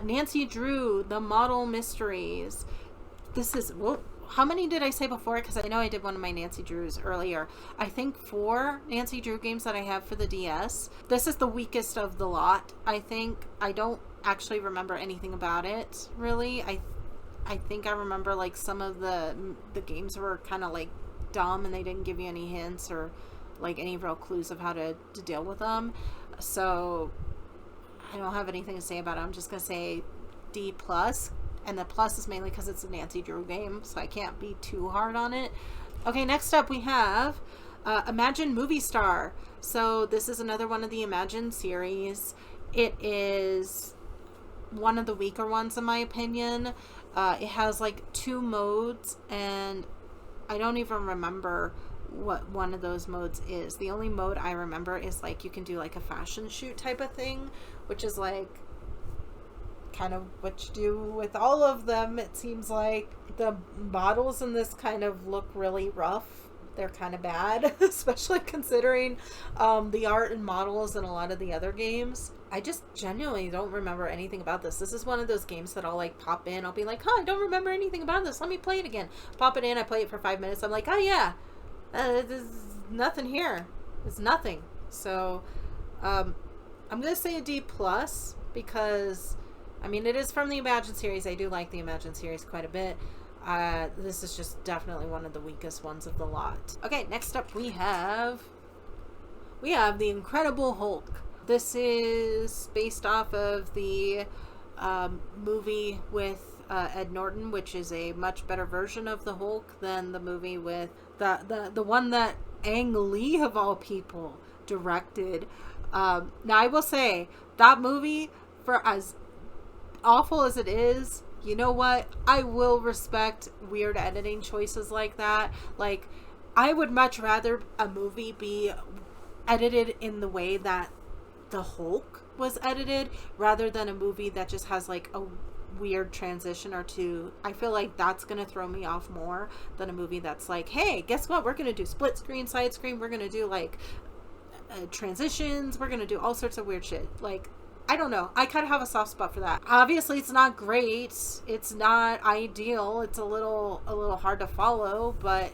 Nancy Drew, The Model Mysteries. This is, how many did I say before? Because I know I did one of my Nancy Drews earlier. I think 4 Nancy Drew games that I have for the DS. This is the weakest of the lot, I think. I don't actually remember anything about it, really. I think I remember like some of the games were kind of like dumb and they didn't give you any hints or like any real clues of how to deal with them. So I don't have anything to say about it. I'm just going to say D+. And the plus is mainly because it's a Nancy Drew game, so I can't be too hard on it. Okay, next up we have Imagine Movie Star. So this is another one of the Imagine series. It is one of the weaker ones in my opinion. It has like 2 modes, and I don't even remember what one of those modes is. The only mode I remember is like you can do like a fashion shoot type of thing, which is like kind of what you do with all of them. It seems like the models in this kind of look really rough. They're kind of bad, especially considering the art and models in a lot of the other games. I just genuinely don't remember anything about this. This is one of those games that I'll like pop in. I'll be like, I don't remember anything about this. Let me play it again. Pop it in. I play it for 5 minutes. I'm like, oh yeah, there's nothing here. It's nothing. So I'm going to say a D plus because, I mean, it is from the Imagine series. I do like the Imagine series quite a bit. This is just definitely one of the weakest ones of the lot. Okay, next up we have The Incredible Hulk. This is based off of the movie with Ed Norton, which is a much better version of the Hulk than the movie with the one that Ang Lee, of all people, directed. Now I will say that movie, for as awful as it is, you know what? I will respect weird editing choices like that. Like, I would much rather a movie be edited in the way that the Hulk was edited rather than a movie that just has like a weird transition or two. I feel like that's gonna throw me off more than a movie that's like, hey, guess what? We're gonna do split screen, side screen. We're gonna do like transitions. We're gonna do all sorts of weird shit. Like, I don't know. I kind of have a soft spot for that. Obviously, it's not great. It's not ideal. It's a little hard to follow, but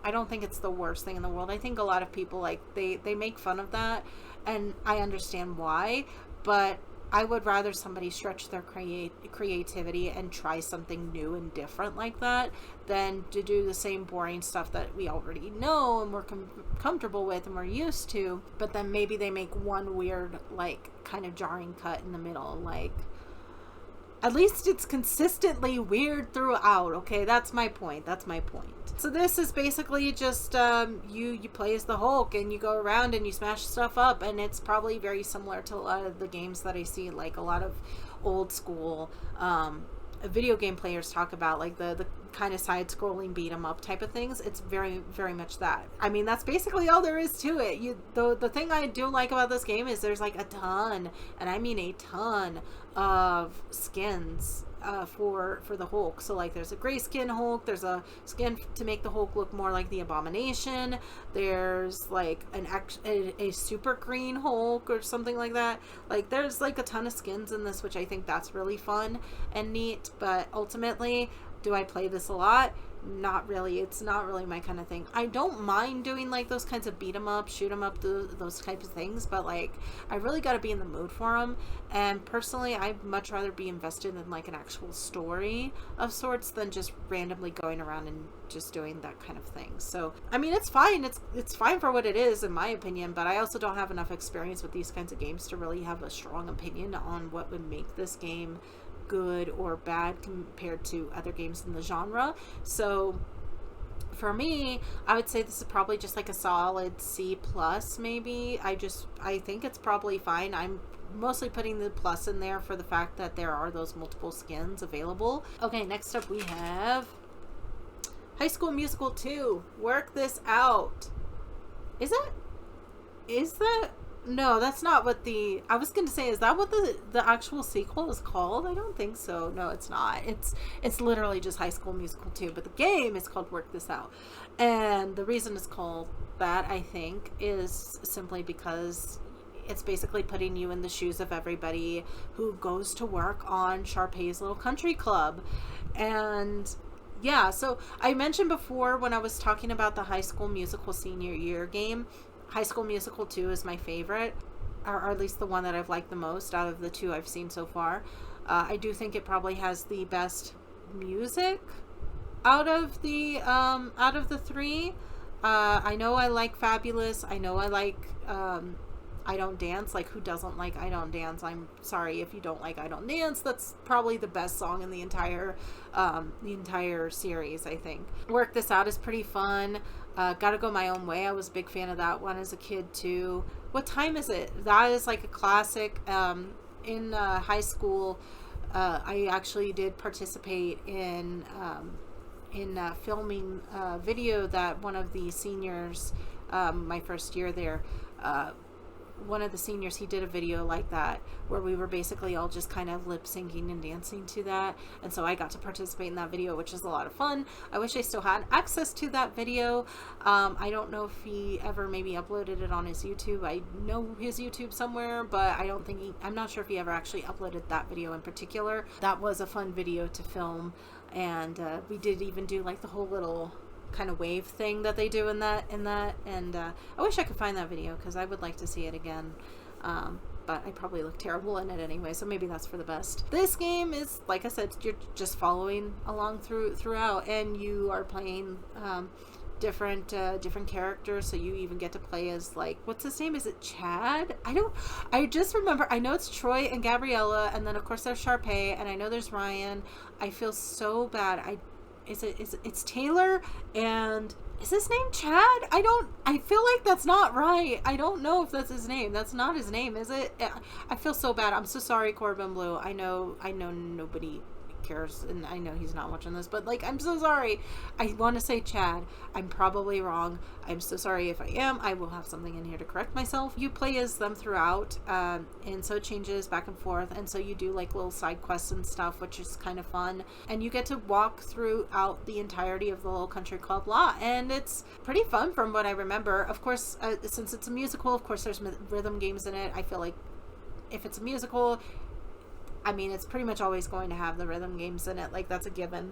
I don't think it's the worst thing in the world. I think a lot of people, like, they make fun of that, and I understand why, but I would rather somebody stretch their creativity and try something new and different like that than to do the same boring stuff that we already know and we're comfortable with and we're used to, but then maybe they make one weird, like, kind of jarring cut in the middle. Like, at least it's consistently weird throughout. Okay, that's my point. So this is basically just you play as the Hulk and you go around and you smash stuff up, and it's probably very similar to a lot of the games that I see, like a lot of old school video game players talk about, like the kind of side-scrolling beat 'em up type of things. It's very, very much that. I mean, that's basically all there is to it. The thing I do like about this game is there's like a ton, and I mean a ton, of skins for the Hulk. So like there's a gray skin Hulk, there's a skin to make the Hulk look more like the Abomination, there's like a super green Hulk or something like that. Like there's like a ton of skins in this, which I think that's really fun and neat. But ultimately, do I play this a lot? Not really. It's not really my kind of thing. I don't mind doing like those kinds of beat 'em up, shoot 'em up, those types of things, but like I really got to be in the mood for them. And personally, I'd much rather be invested in like an actual story of sorts than just randomly going around and just doing that kind of thing. So I mean, it's fine. It's fine for what it is, in my opinion. But I also don't have enough experience with these kinds of games to really have a strong opinion on what would make this game good or bad compared to other games in the genre. So for me, I would say this is probably just like a solid C plus, maybe. I think it's probably fine. I'm mostly putting the plus in there for the fact that there are those multiple skins available. Okay, next up we have High School Musical 2, Work This Out. Is that no, that's not what I was going to say, is that what the actual sequel is called? I don't think so. No, it's not. It's literally just High School Musical 2, but the game is called Work This Out. And the reason it's called that, I think, is simply because it's basically putting you in the shoes of everybody who goes to work on Sharpay's Little Country Club. And yeah, so I mentioned before when I was talking about the High School Musical senior year game, High School Musical 2 is my favorite, or at least the one that I've liked the most out of the two I've seen so far. I do think it probably has the best music out of the three. I know I like Fabulous. I know I like I Don't Dance. Like, who doesn't like I Don't Dance? I'm sorry if you don't like I Don't Dance. That's probably the best song in the entire series, I think. Work This Out is pretty fun. Gotta Go My Own Way. I was a big fan of that one as a kid too. What Time Is It? That is like a classic in high school I actually did participate in filming a video that one of the seniors, my first year there, one of the seniors, he did a video like that where we were basically all just kind of lip syncing and dancing to that, and so I got to participate in that video, which is a lot of fun. I wish I still had access to that video. I don't know if he ever maybe uploaded it on his YouTube. I know his YouTube somewhere, but I don't think I'm not sure if he ever actually uploaded that video in particular. That was a fun video to film, and we did even do like the whole little kind of wave thing that they do in that, and I wish I could find that video because I would like to see it again, but I probably look terrible in it anyway, so maybe that's for the best. This game is, like I said, you're just following along throughout, and you are playing different characters, so you even get to play as, like, what's his name? Is it Chad? I just remember, I know it's Troy and Gabriella, and then of course there's Sharpay, and I know there's Ryan. I feel so bad. It's Taylor, and is his name Chad? I feel like that's not right. I don't know if that's his name. That's not his name, is it? I feel so bad. I'm so sorry, Corbin Blue. I know nobody cares, and I know he's not watching this, but like, I'm so sorry. I want to say Chad. I'm probably wrong. I'm so sorry if I am. I will have something in here to correct myself. You play as them throughout, and so it changes back and forth, and so you do like little side quests and stuff, which is kind of fun, and you get to walk throughout the entirety of the little country club lot, and it's pretty fun from what I remember. Of course, since it's a musical, of course there's rhythm games in it. I feel like if it's a musical, I mean, it's pretty much always going to have the rhythm games in it. Like, that's a given.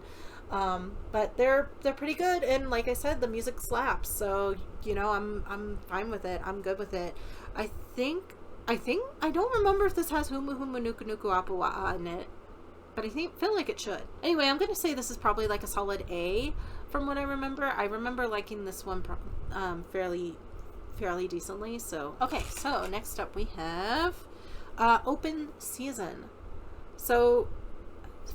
But they're pretty good, and like I said, the music slaps. So, you know, I'm fine with it. I'm good with it. I don't remember if this has Humu Humu Nuku Nuku Apua'a in it, but I feel like it should. Anyway, I'm gonna say this is probably like a solid A from what I remember. I remember liking this one fairly decently. So okay, so next up we have open season. So,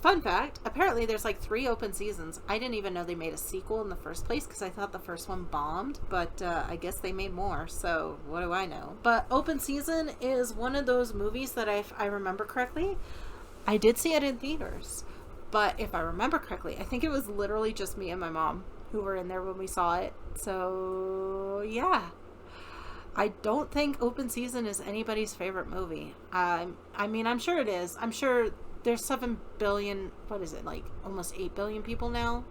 fun fact, apparently there's like 3 open seasons. I didn't even know they made a sequel in the first place because I thought the first one bombed, but I guess they made more, so what do I know? But open season is one of those movies that I remember correctly. I did see it in theaters, but if I remember correctly, I think it was literally just me and my mom who were in there when we saw it. So, yeah. I don't think open season is anybody's favorite movie. I mean, I'm sure it is. I'm sure there's 7 billion, what is it, like almost 8 billion people now?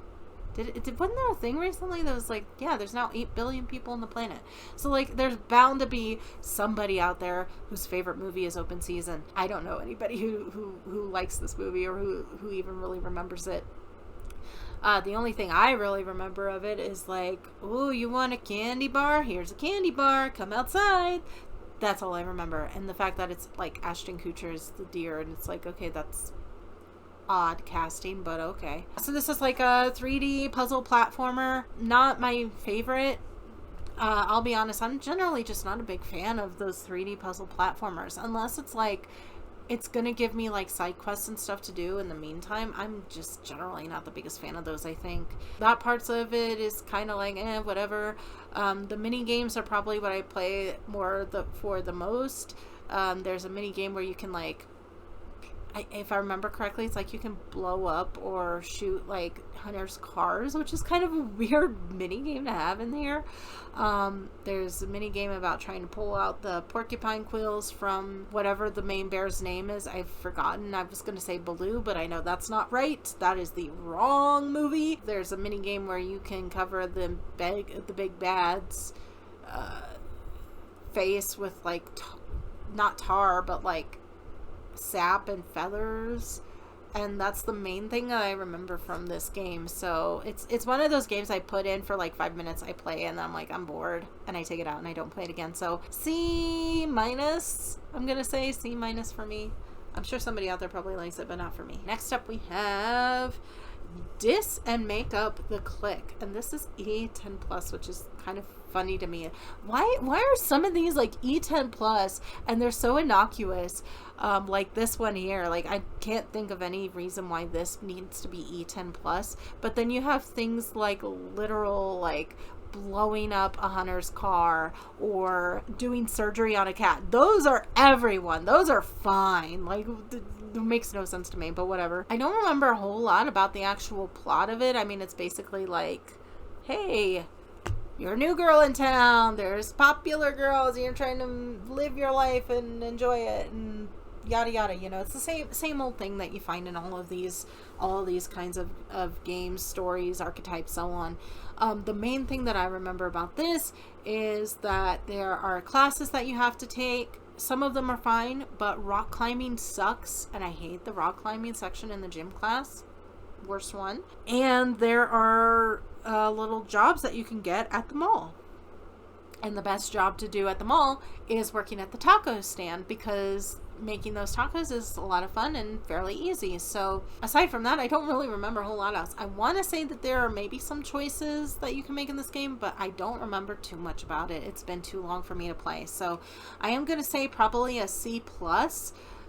Wasn't there a thing recently that was like, yeah, there's now 8 billion people on the planet. So like, there's bound to be somebody out there whose favorite movie is open season. I don't know anybody who likes this movie or who even really remembers it. The only thing I really remember of it is like, ooh, you want a candy bar? Here's a candy bar. Come outside. That's all I remember. And the fact that it's like Ashton Kutcher is the deer, and it's like, okay, that's odd casting, but okay. So this is like a 3D puzzle platformer. Not my favorite. I'll be honest, I'm generally just not a big fan of those 3D puzzle platformers. Unless it's like, it's gonna give me like side quests and stuff to do in the meantime. I'm just generally not the biggest fan of those, I think. That parts of it is kind of like, whatever. The mini games are probably what I play for the most. There's a mini game where you can like, if I remember correctly, it's like you can blow up or shoot like hunters' cars, which is kind of a weird mini game to have in there. There's a mini game about trying to pull out the porcupine quills from whatever the main bear's name is. I've forgotten. I was going to say Baloo, but I know that's not right. That is the wrong movie. There's a mini game where you can cover the big bad's face with like not tar, but like sap and feathers, and that's the main thing that I remember from this game. So it's one of those games I put in for like 5 minutes, I play, and I'm like, I'm bored, and I take it out and I don't play it again. So C-. I'm gonna say C- for me. I'm sure somebody out there probably likes it, but not for me. Next up we have Dis and Make Up the Click, and this is E10 plus, which is kind of funny to me. Why are some of these like E10 plus and they're so innocuous? Like this one here, like I can't think of any reason why this needs to be E10 plus, but then you have things like literal like blowing up a hunter's car or doing surgery on a cat. Those are everyone. Those are fine. Like, it makes no sense to me, but whatever. I don't remember a whole lot about the actual plot of it. I mean, it's basically like, hey, you're a new girl in town. There's popular girls. And you're trying to live your life and enjoy it and yada yada. You know, it's the same old thing that you find in all of these kinds of games, stories, archetypes, so on. The main thing that I remember about this is that there are classes that you have to take. Some of them are fine, but rock climbing sucks, and I hate the rock climbing section in the gym class. Worst one. And there are little jobs that you can get at the mall. And the best job to do at the mall is working at the taco stand, because making those tacos is a lot of fun and fairly easy. So aside from that, I don't really remember a whole lot else. I want to say that there are maybe some choices that you can make in this game, but I don't remember too much about it. It's been too long for me to play. So I am going to say probably a C+,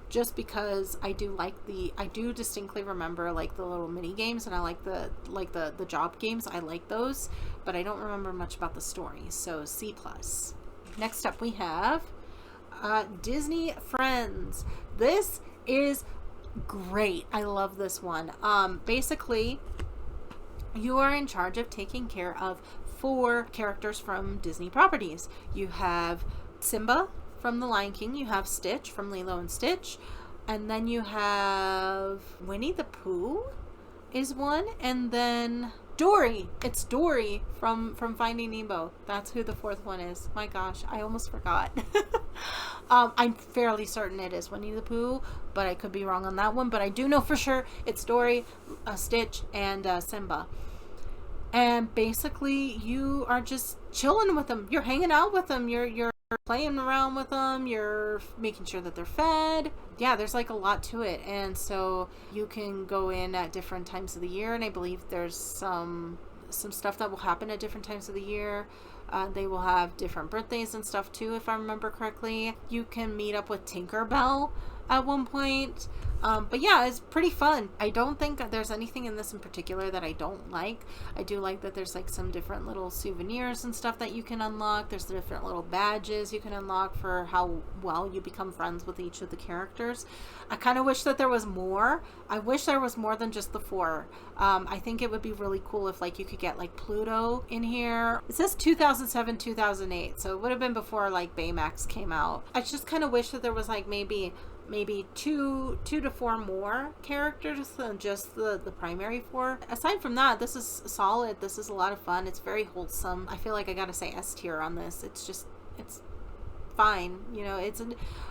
just because I do distinctly remember like the little mini games, and I like the job games. I like those, but I don't remember much about the story. So C+. Next up we have Disney Friends. This is great. I love this one. Basically, you are in charge of taking care of 4 characters from Disney properties. You have Simba from The Lion King, you have Stitch from Lilo and Stitch, and then you have Winnie the Pooh is one, and then Dory. It's Dory from Finding Nemo. That's who the 4th one is. My gosh, I almost forgot. I'm fairly certain it is Winnie the Pooh, but I could be wrong on that one. But I do know for sure it's Dory, Stitch, and Simba. And basically, you are just chilling with them. You're hanging out with them. You're playing around with them. You're making sure that they're fed. Yeah, there's like a lot to it. And so you can go in at different times of the year, and I believe there's some stuff that will happen at different times of the year. They will have different birthdays and stuff too, if I remember correctly. You can meet up with Tinkerbell at one point. But yeah, it's pretty fun. I don't think there's anything in this in particular that I don't like. I do like that there's like some different little souvenirs and stuff that you can unlock. There's different little badges you can unlock for how well you become friends with each of the characters. I kind of wish that there was more. I wish there was more than just the 4. I think it would be really cool if like you could get like Pluto in here. It says 2007, 2008, so it would have been before like Baymax came out. I just kind of wish that there was like maybe 2 to 4 more characters than just the primary 4. Aside from that, this is solid. This is a lot of fun. It's very wholesome. I feel like I gotta say S tier on this. It's fine. You know,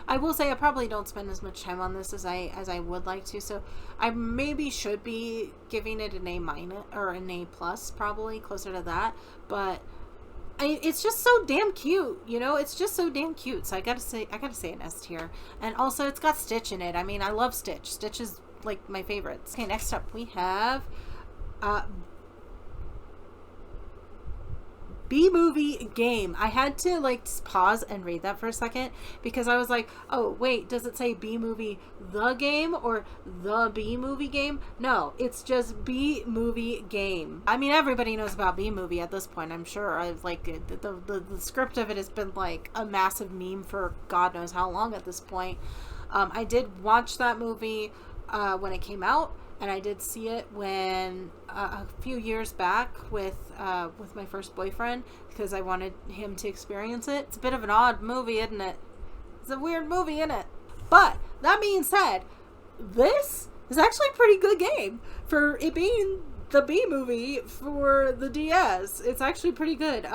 I will say I probably don't spend as much time on this as I would like to. So I maybe should be giving it an A- or an A+, probably closer to that. But it's just so damn cute, you know. It's just so damn cute. So I gotta say an S tier. And also, it's got Stitch in it. I mean, I love Stitch. Stitch is like my favorites. Okay, next up we have B-movie game. I had to like pause and read that for a second, because I was like, oh wait, does it say B-movie the game or the B-movie game? No, it's just B-movie game. I mean, everybody knows about B-movie at this point, I'm sure. I've like the script of it has been like a massive meme for God knows how long at this point. I did watch that movie when it came out, and I did see it when a few years back with my first boyfriend, because I wanted him to experience it. It's a bit of an odd movie, isn't it? It's a weird movie, isn't it? But that being said, this is actually a pretty good game for it being the B movie for the DS. It's actually pretty good.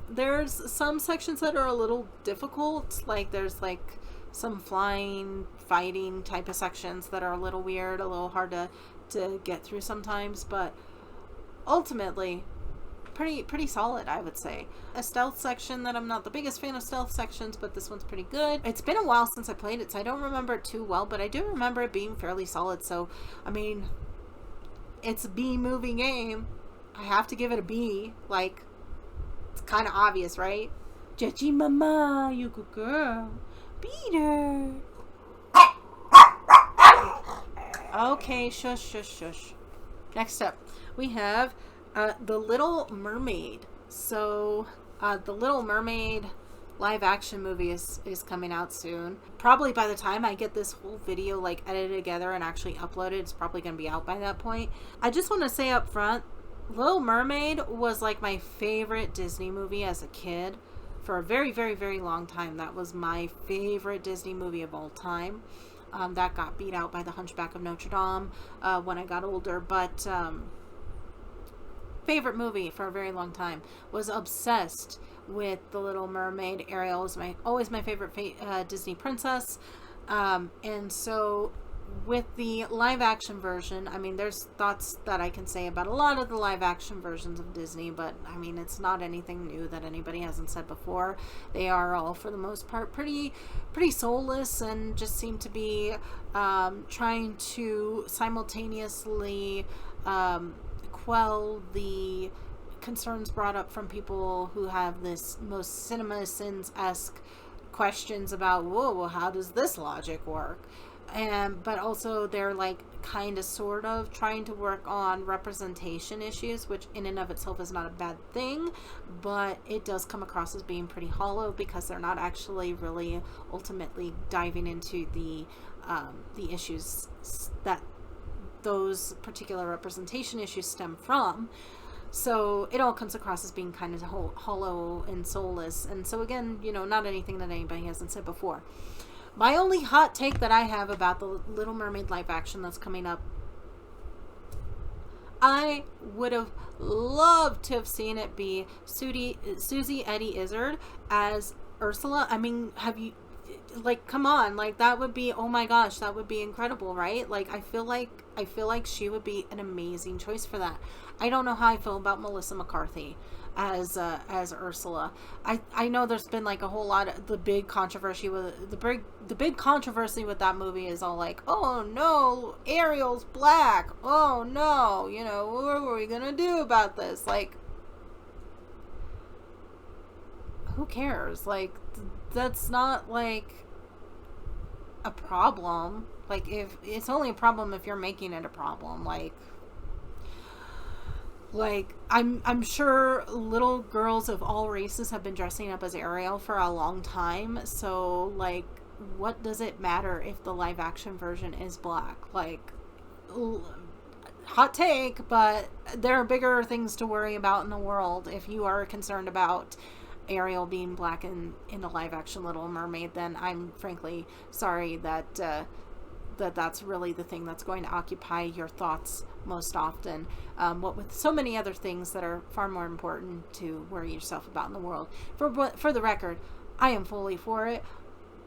There's some sections that are a little difficult, like there's like some flying, fighting type of sections that are a little weird, a little hard to get through sometimes, but ultimately pretty solid, I would say. A stealth section that I'm not the biggest fan of stealth sections, but this one's pretty good. It's been a while since I played it, so I don't remember it too well, but I do remember it being fairly solid. So I mean, it's a B movie game. I have to give it a B. Like, it's kind of obvious, right? Jechi mama, you good girl. Beat her. Okay, shush. Next up, we have The Little Mermaid. So, The Little Mermaid live action movie is coming out soon. Probably by the time I get this whole video like edited together and actually uploaded, it's probably going to be out by that point. I just want to say up front, Little Mermaid was like my favorite Disney movie as a kid. For a very, very, very long time, that was my favorite Disney movie of all time. That got beat out by The Hunchback of Notre Dame when I got older, but favorite movie for a very long time. Was obsessed with The Little Mermaid. Ariel is always my favorite Disney princess. And so with the live action version, I mean, there's thoughts that I can say about a lot of the live action versions of Disney, but I mean, it's not anything new that anybody hasn't said before. They are all, for the most part, pretty soulless and just seem to be trying to simultaneously quell the concerns brought up from people who have this most cinema sins-esque questions about, whoa, well, how does this logic work? But also they're like kind of sort of trying to work on representation issues, which in and of itself is not a bad thing, but it does come across as being pretty hollow because they're not actually really ultimately diving into the issues that those particular representation issues stem from. So it all comes across as being kind of hollow and soulless. And so again, not anything that anybody hasn't said before. My only hot take that I have about the Little Mermaid live action that's coming up, I would have loved to have seen it be Susie Eddie Izzard as Ursula. I mean, come on, like that would be, oh my gosh, that would be incredible, right? Like I feel like she would be an amazing choice for that. I don't know how I feel about Melissa McCarthy as Ursula. I know there's been like a whole lot of the big controversy with the big controversy with that movie is all like, oh no, Ariel's black. Oh no, what are we gonna do about this? Like, who cares? Like, that's not like a problem. Like, if it's only a problem if you're making it a problem. Like I'm sure little girls of all races have been dressing up as Ariel for a long time. So like, what does it matter if the live action version is black? Like, hot take, but there are bigger things to worry about in the world. If you are concerned about Ariel being black in the live action Little Mermaid, then I'm frankly sorry that that's really the thing that's going to occupy your thoughts most often. What with so many other things that are far more important to worry yourself about in the world. For the record, I am fully for it.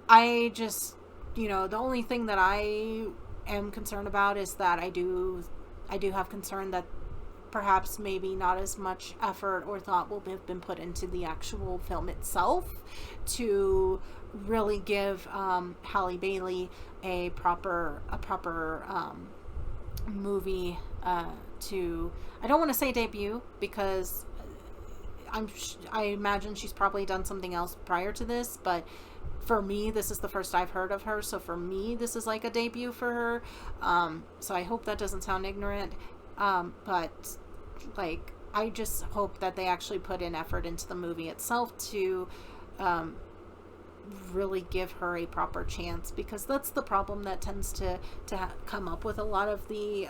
I just, the only thing that I am concerned about is that I do have concern that perhaps maybe not as much effort or thought will have been put into the actual film itself to really give Halle Bailey a proper movie to, I don't want to say debut, because I imagine she's probably done something else prior to this, but for me, this is the first I've heard of her, so for me, this is like a debut for her. So I hope that doesn't sound ignorant, but like, I just hope that they actually put in effort into the movie itself to really give her a proper chance, because that's the problem that tends to come up with a lot of the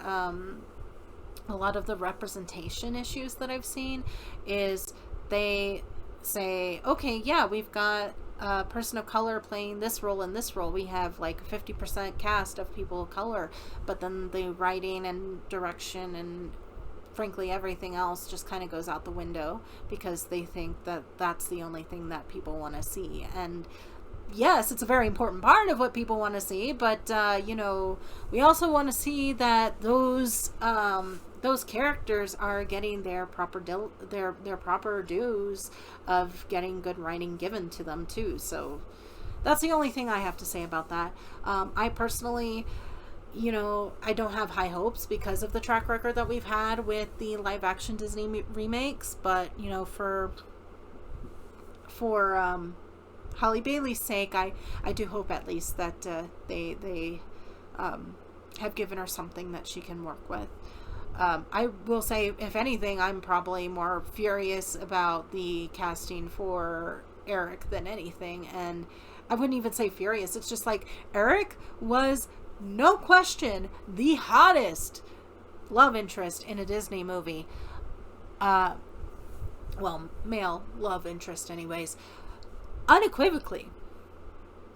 representation issues that I've seen, is they say, okay, yeah, we've got a person of color playing this role and this role. We have like a 50% cast of people of color, but then the writing and direction and frankly everything else just kind of goes out the window because they think that that's the only thing that people want to see. And yes, it's a very important part of what people want to see, but we also want to see that those characters are getting their proper their proper dues of getting good writing given to them too. So that's the only thing I have to say about that. I personally, I don't have high hopes because of the track record that we've had with the live action Disney remakes, but for Halle Bailey's sake, I do hope at least that they have given her something that she can work with. I will say, if anything, I'm probably more furious about the casting for Eric than anything. And I wouldn't even say furious. It's just like Eric was, no question, the hottest love interest in a Disney movie. Well, male love interest anyways. Unequivocally.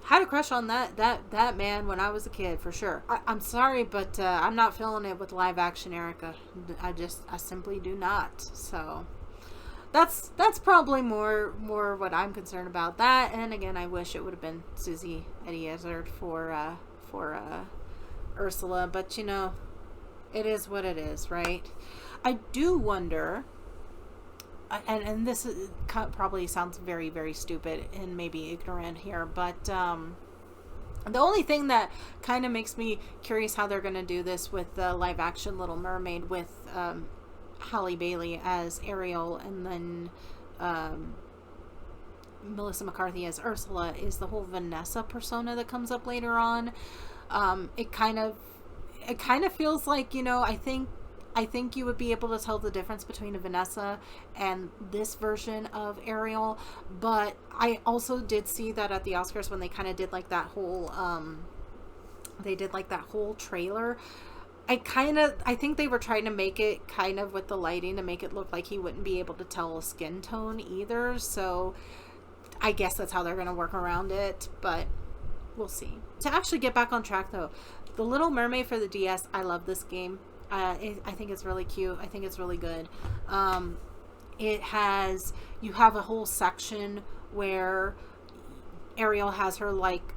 Had a crush on that man when I was a kid, for sure. I'm sorry, but I'm not feeling it with live action Erica. I simply do not. So that's probably more what I'm concerned about. That, and again, I wish it would have been Susie Eddie Izzard for Ursula, but you know, it is what it is, right? I do wonder, and this is, probably sounds very, very stupid and maybe ignorant here, but the only thing that kind of makes me curious how they're going to do this with the live action Little Mermaid with Halle Bailey as Ariel and then Melissa McCarthy as Ursula is the whole Vanessa persona that comes up later on. It kind of feels like, you know, I think you would be able to tell the difference between a Vanessa and this version of Ariel, but I also did see that at the Oscars when they kind of did like that whole trailer. I think they were trying to make it kind of with the lighting to make it look like he wouldn't be able to tell a skin tone either, so I guess that's how they're going to work around it, but we'll see. To actually get back on track though, The Little Mermaid for the DS, I love this game. I think it's really cute. I think it's really good. You have a whole section where Ariel has her like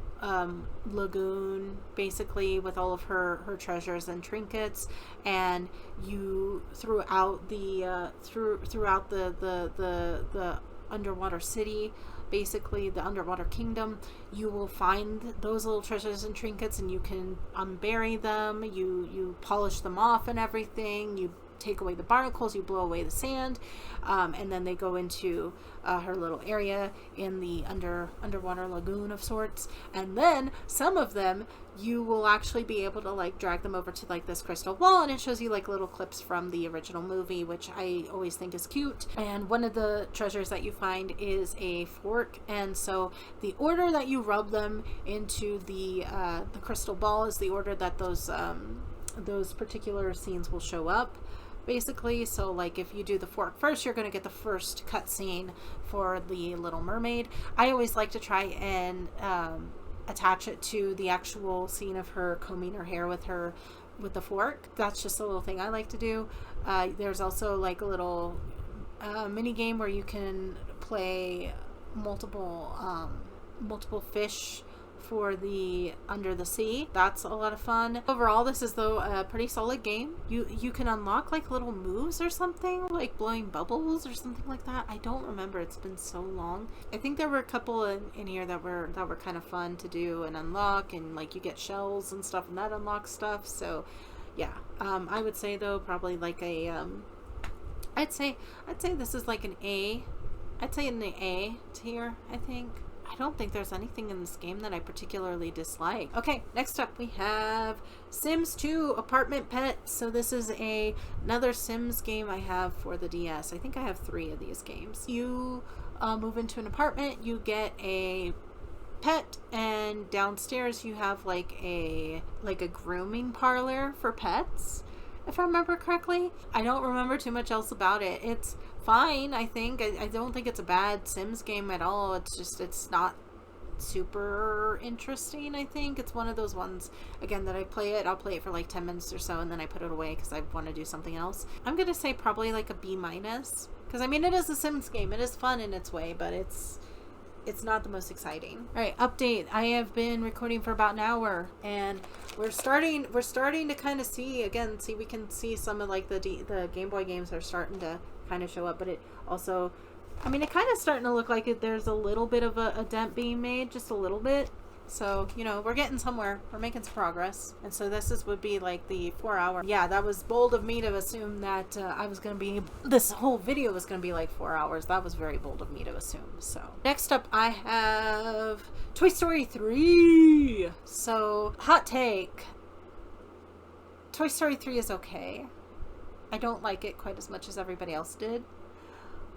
lagoon basically with all of her treasures and trinkets, and you throughout the underwater city, basically the underwater kingdom, you will find those little treasures and trinkets, and you can unbury them, you polish them off and everything, you take away the barnacles, you blow away the sand, and then they go into her little area in the underwater lagoon of sorts, and then some of them you will actually be able to like drag them over to like this crystal wall, and it shows you like little clips from the original movie, which I always think is cute. And one of the treasures that you find is a fork, and so the order that you rub them into the crystal ball is the order that those particular scenes will show up, basically. So like if you do the fork first, you're going to get the first cutscene for the Little Mermaid. I always like to try and attach it to the actual scene of her combing her hair with the fork. That's just a little thing I like to do. There's also like a little mini game where you can play multiple fish for the Under the Sea. That's a lot of fun. Overall, this is though a pretty solid game. You can unlock like little moves or something, like blowing bubbles or something like that. I don't remember, it's been so long. I think there were a couple in here that were kind of fun to do and unlock, and like you get shells and stuff and that unlocks stuff. So yeah, I would say though probably like a I'd say this is like an A. I'd say in the A tier, I think. I don't think there's anything in this game that I particularly dislike. Okay, next up we have Sims 2 Apartment Pet. So this is another Sims game I have for the DS. I think I have 3 of these games. You move into an apartment, you get a pet, and downstairs you have like a grooming parlor for pets, if I remember correctly. I don't remember too much else about it. It's fine, I think. I don't think it's a bad Sims game at all. It's just, it's not super interesting, I think. It's one of those ones, again, that I'll play it for like 10 minutes or so, and then I put it away because I want to do something else. I'm going to say probably like a B-, because I mean, it is a Sims game. It is fun in its way, but it's not the most exciting. All right, update. I have been recording for about an hour, and we're starting to kind of see we can see some of like the Game Boy games are starting to kind of show up, but it also, I mean, it kind of starting to look like there's a little bit of a dent being made, just a little bit. So, you know, we're getting somewhere. We're making some progress. And so would be like the 4 hour. Yeah, that was bold of me to assume that this whole video was going to be like 4 hours. That was very bold of me to assume. So next up I have Toy Story 3. So hot take. Toy Story 3 is okay. I don't like it quite as much as everybody else did.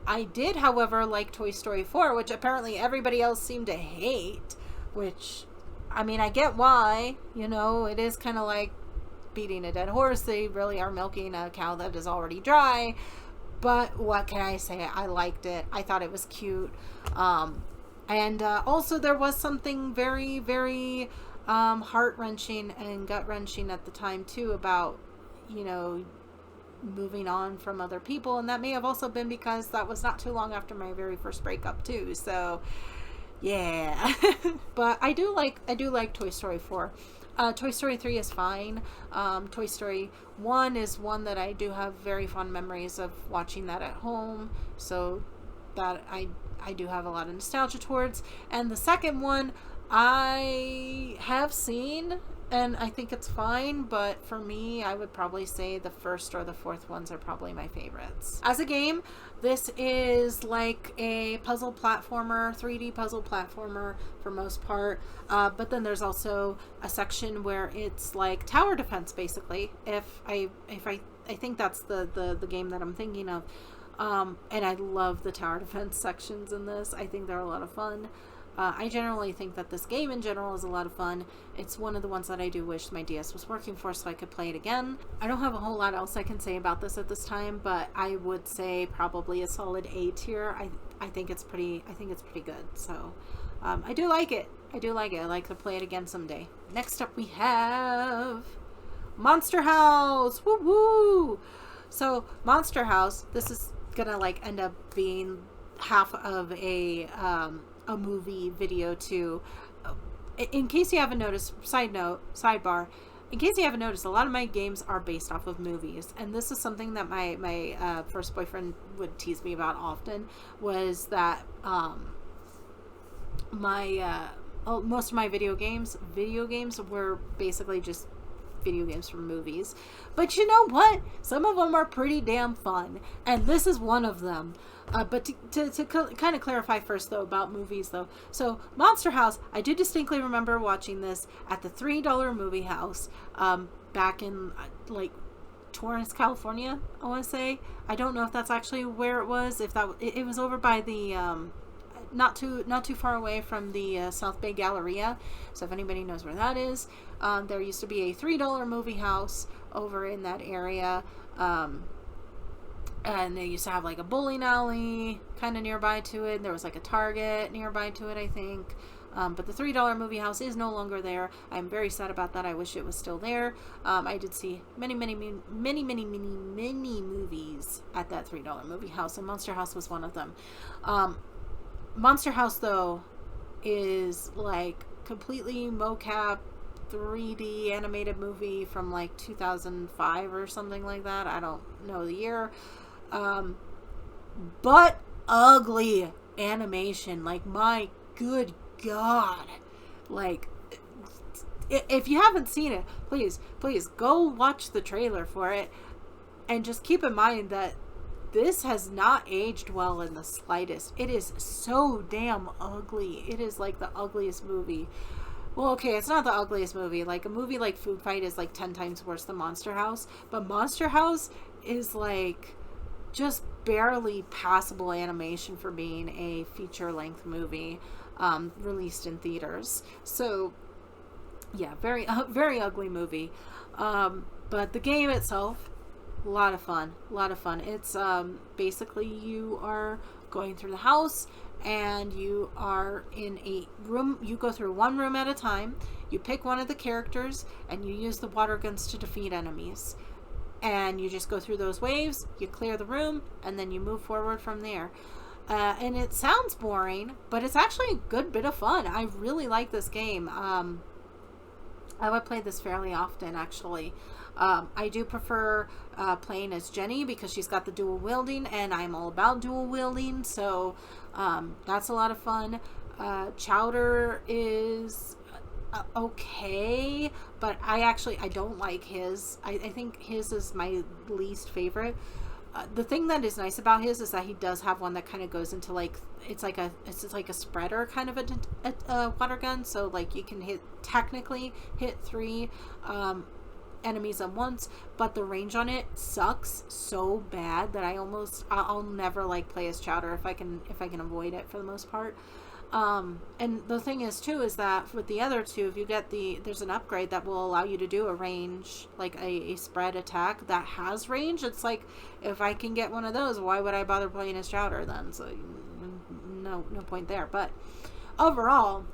I did, however, like Toy Story 4, which apparently everybody else seemed to hate, which, I mean, I get why. You know, it is kind of like beating a dead horse. They really are milking a cow that is already dry. But what can I say? I liked it. I thought it was cute. And also there was something very, very heart-wrenching and gut-wrenching at the time, too, about, you know, moving on from other people. And that may have also been because that was not too long after my very first breakup, too. So, yeah. But I do like Toy Story 4. Toy Story 3 is fine. Toy Story 1 is one that I do have very fond memories of watching that at home. So that I do have a lot of nostalgia towards. And the second one I have seen, and I think it's fine, but for me, I would probably say the first or the fourth ones are probably my favorites. As a game, this is like a puzzle platformer, 3D puzzle platformer for most part, but then there's also a section where it's like tower defense, basically. If I think that's the game that I'm thinking of. And I love the tower defense sections in this. I think they're a lot of fun. I generally think that this game in general is a lot of fun. It's one of the ones that I do wish my DS was working for so I could play it again. I don't have a whole lot else I can say about this at this time, but I would say probably a solid A tier. I think it's pretty good. So I do like it. I'd like to play it again someday. Next up we have Monster House. Woo woo! So Monster House, this is gonna like end up being half of a movie video too. In case you haven't noticed, sidebar, in case you haven't noticed, a lot of my games are based off of movies, and this is something that my first boyfriend would tease me about often, was that most of my video games were basically just video games from movies. But you know what? Some of them are pretty damn fun, and this is one of them. But to kind of clarify first, though, about movies, though. So, Monster House, I do distinctly remember watching this at the $3 movie house back in, like, Torrance, California, I want to say. I don't know if that's actually where it was. If that it was over by the not too far away from the South Bay Galleria. So if anybody knows where that is, there used to be a $3 movie house over in that area. And they used to have like a bowling alley kind of nearby to it. There was like a Target nearby to it, I think. But the $3 movie house is no longer there. I'm very sad about that. I wish it was still there. I did see many movies at that $3 movie house, and Monster House was one of them. Monster House, though, is like completely mocap 3D animated movie from like 2005 or something like that. I don't know the year. But ugly animation. Like, my good God. Like, if you haven't seen it, please go watch the trailer for it. And just keep in mind that this has not aged well in the slightest. It is so damn ugly. It is like the ugliest movie. Well, okay, it's not the ugliest movie. Like, a movie like Food Fight is like 10 times worse than Monster House. But Monster House is like just barely passable animation for being a feature-length movie released in theaters. So, yeah, very ugly movie. But the game itself, a lot of fun. It's basically you are going through the house and you are in a room. You go through one room at a time. You pick one of the characters and you use the water guns to defeat enemies. And you just go through those waves, you clear the room, and then you move forward from there. And it sounds boring, but it's actually a good bit of fun. I really like this game. I would play this fairly often, actually. I do prefer playing as Jenny because she's got the dual wielding, and I'm all about dual wielding, so that's a lot of fun. Chowder is okay, but I don't like his. I think his is my least favorite. The thing that is nice about his is that he does have one that kind of goes into like it's like a spreader kind of a water gun, so like you can technically hit 3 enemies at once, but the range on it sucks so bad that I'll never like play as Chowder if I can avoid it for the most part. And the thing is too is that with the other two, if you get there's an upgrade that will allow you to do a range, like a spread attack that has range. It's like, if I can get one of those, why would I bother playing as Chowder then? So no point there. But overall,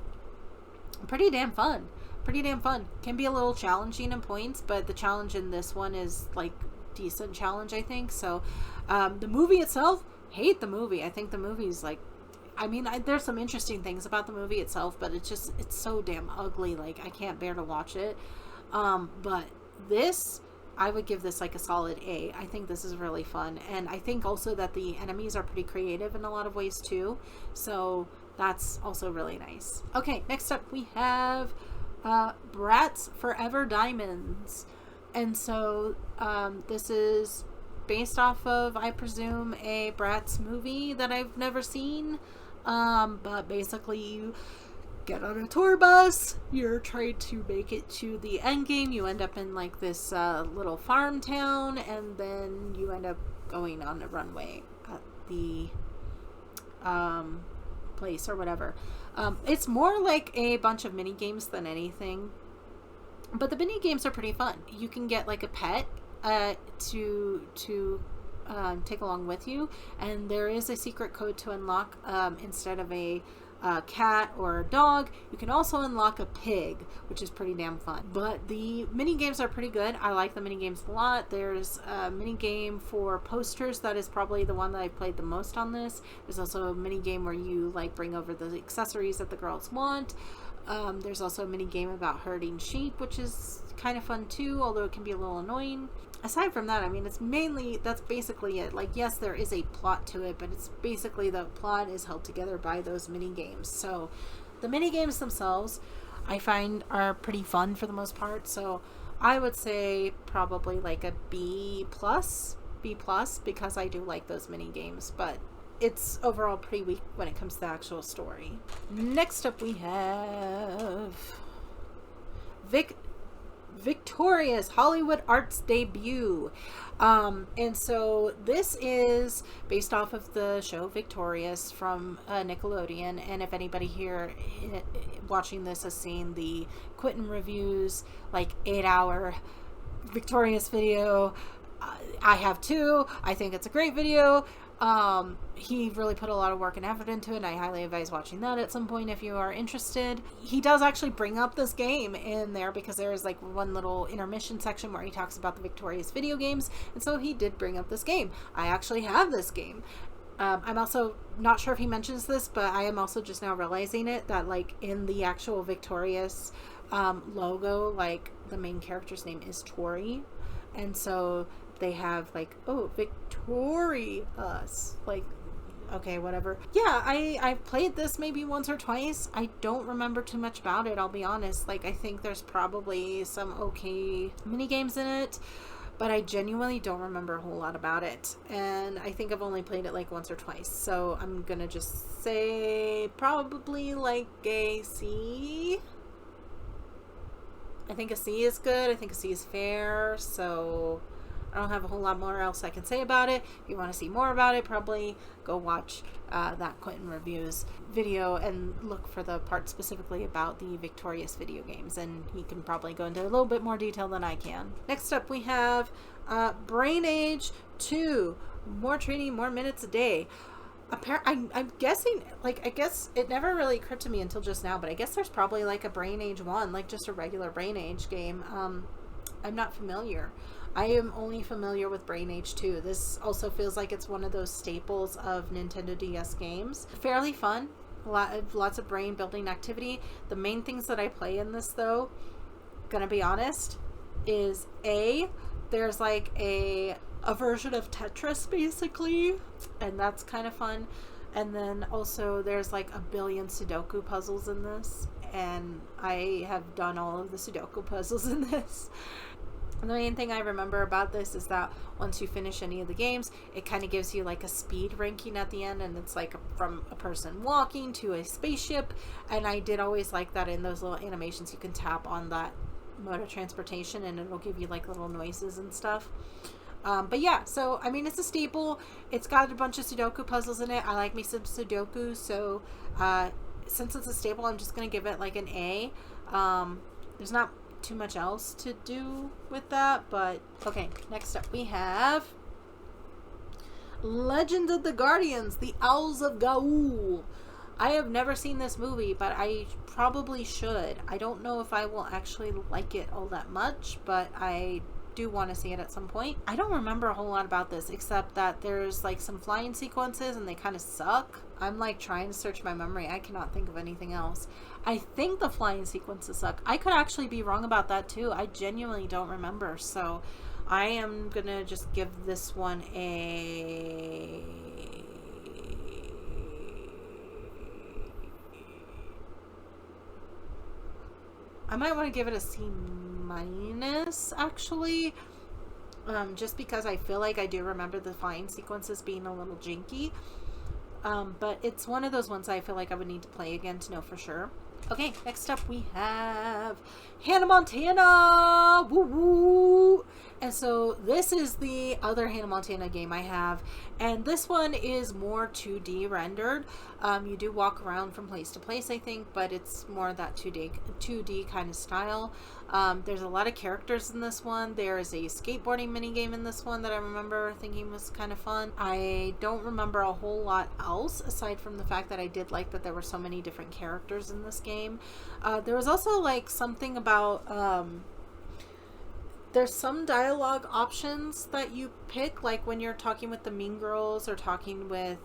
pretty damn fun. Can be a little challenging in points, but the challenge in this one is like decent challenge, I think. So the movie itself, hate the movie. I think the movie's like, I mean, there's some interesting things about the movie itself, but it's so damn ugly. Like, I can't bear to watch it. But this, I would give this like a solid A. I think this is really fun. And I think also that the enemies are pretty creative in a lot of ways too. So that's also really nice. Okay, next up we have Bratz Forever Diamonds. And so this is based off of, I presume, a Bratz movie that I've never seen. But basically you get on a tour bus, you're trying to make it to the end game, you end up in like this little farm town, and then you end up going on a runway at the place or whatever. It's more like a bunch of mini games than anything, but the mini games are pretty fun. You can get like a pet to take along with you, and there is a secret code to unlock. Instead of a cat or a dog, you can also unlock a pig, which is pretty damn fun. But the mini games are pretty good. I like the mini games a lot. There's a mini game for posters that is probably the one that I played the most on this. There's also a mini game where you like bring over the accessories that the girls want. There's also a mini game about herding sheep, which is kind of fun too, although it can be a little annoying. Aside from that, I mean, that's basically it. Like, yes, there is a plot to it, but it's basically the plot is held together by those mini games. So the mini games themselves, I find, are pretty fun for the most part. So I would say probably like a B+, because I do like those mini games, but it's overall pretty weak when it comes to the actual story. Next up we have Victorious Hollywood Arts debut. And so this is based off of the show Victorious from Nickelodeon, and if anybody here watching this has seen the Quentin reviews, like 8-hour Victorious video, I have too. I think it's a great video. He really put a lot of work and effort into it, and I highly advise watching that at some point if you are interested. He does actually bring up this game in there because there is like one little intermission section where he talks about the Victorious video games, and so he did bring up this game. I actually have this game. I'm also not sure if he mentions this, but I am also just now realizing it, that like in the actual Victorious logo, like the main character's name is Tori, and so they have like, oh, Victorious, like, okay, whatever. Yeah, I've played this maybe once or twice. I don't remember too much about it, I'll be honest. Like, I think there's probably some okay mini games in it, but I genuinely don't remember a whole lot about it. And I think I've only played it like once or twice, so I'm gonna just say probably like a C. I think a C is good. I think a C is fair, so I don't have a whole lot more else I can say about it. If you want to see more about it, probably go watch that Quentin Reviews video and look for the part specifically about the Victorious video games, and he can probably go into a little bit more detail than I can. Next up we have Brain Age 2, more training, more minutes a day. I'm guessing, like, I guess it never really occurred to me until just now, but I guess there's probably like a Brain Age 1, like just a regular Brain Age game. I'm not familiar. I am only familiar with Brain Age 2. This also feels like it's one of those staples of Nintendo DS games. Fairly fun. Lots of brain building activity. The main things that I play in this, though, gonna be honest, is there's like a version of Tetris basically, and that's kind of fun. And then also there's like a billion Sudoku puzzles in this, and I have done all of the Sudoku puzzles in this. And the main thing I remember about this is that once you finish any of the games, it kind of gives you like a speed ranking at the end, and it's like from a person walking to a spaceship. And I did always like that in those little animations you can tap on that mode of transportation, and it'll give you like little noises and stuff. But yeah, so I mean, it's a staple. It's got a bunch of Sudoku puzzles in it. I like me some Sudoku, so since it's a staple, I'm just gonna give it like an A. There's not too much else to do with that, but okay. Next up, we have Legend of the Guardians: The Owls of Gaul. I have never seen this movie, but I probably should. I don't know if I will actually like it all that much, but I do want to see it at some point. I don't remember a whole lot about this, except that there's like some flying sequences and they kind of suck. I'm like trying to search my memory. I cannot think of anything else. I think the flying sequences suck. I could actually be wrong about that too. I genuinely don't remember. So I am gonna just give this one a... I might want to give it a C minus, actually, just because I feel like I do remember the flying sequences being a little janky, but it's one of those ones I feel like I would need to play again to know for sure. Okay, next up we have Hannah Montana! Woo woo! And so this is the other Hannah Montana game I have, and this one is more 2D rendered. You do walk around from place to place, I think, but it's more that 2D kind of style. There's a lot of characters in this one. There is a skateboarding minigame in this one that I remember thinking was kind of fun. I don't remember a whole lot else aside from the fact that I did like that there were so many different characters in this game. There was also like something about there's some dialogue options that you pick, like when you're talking with the mean girls or talking with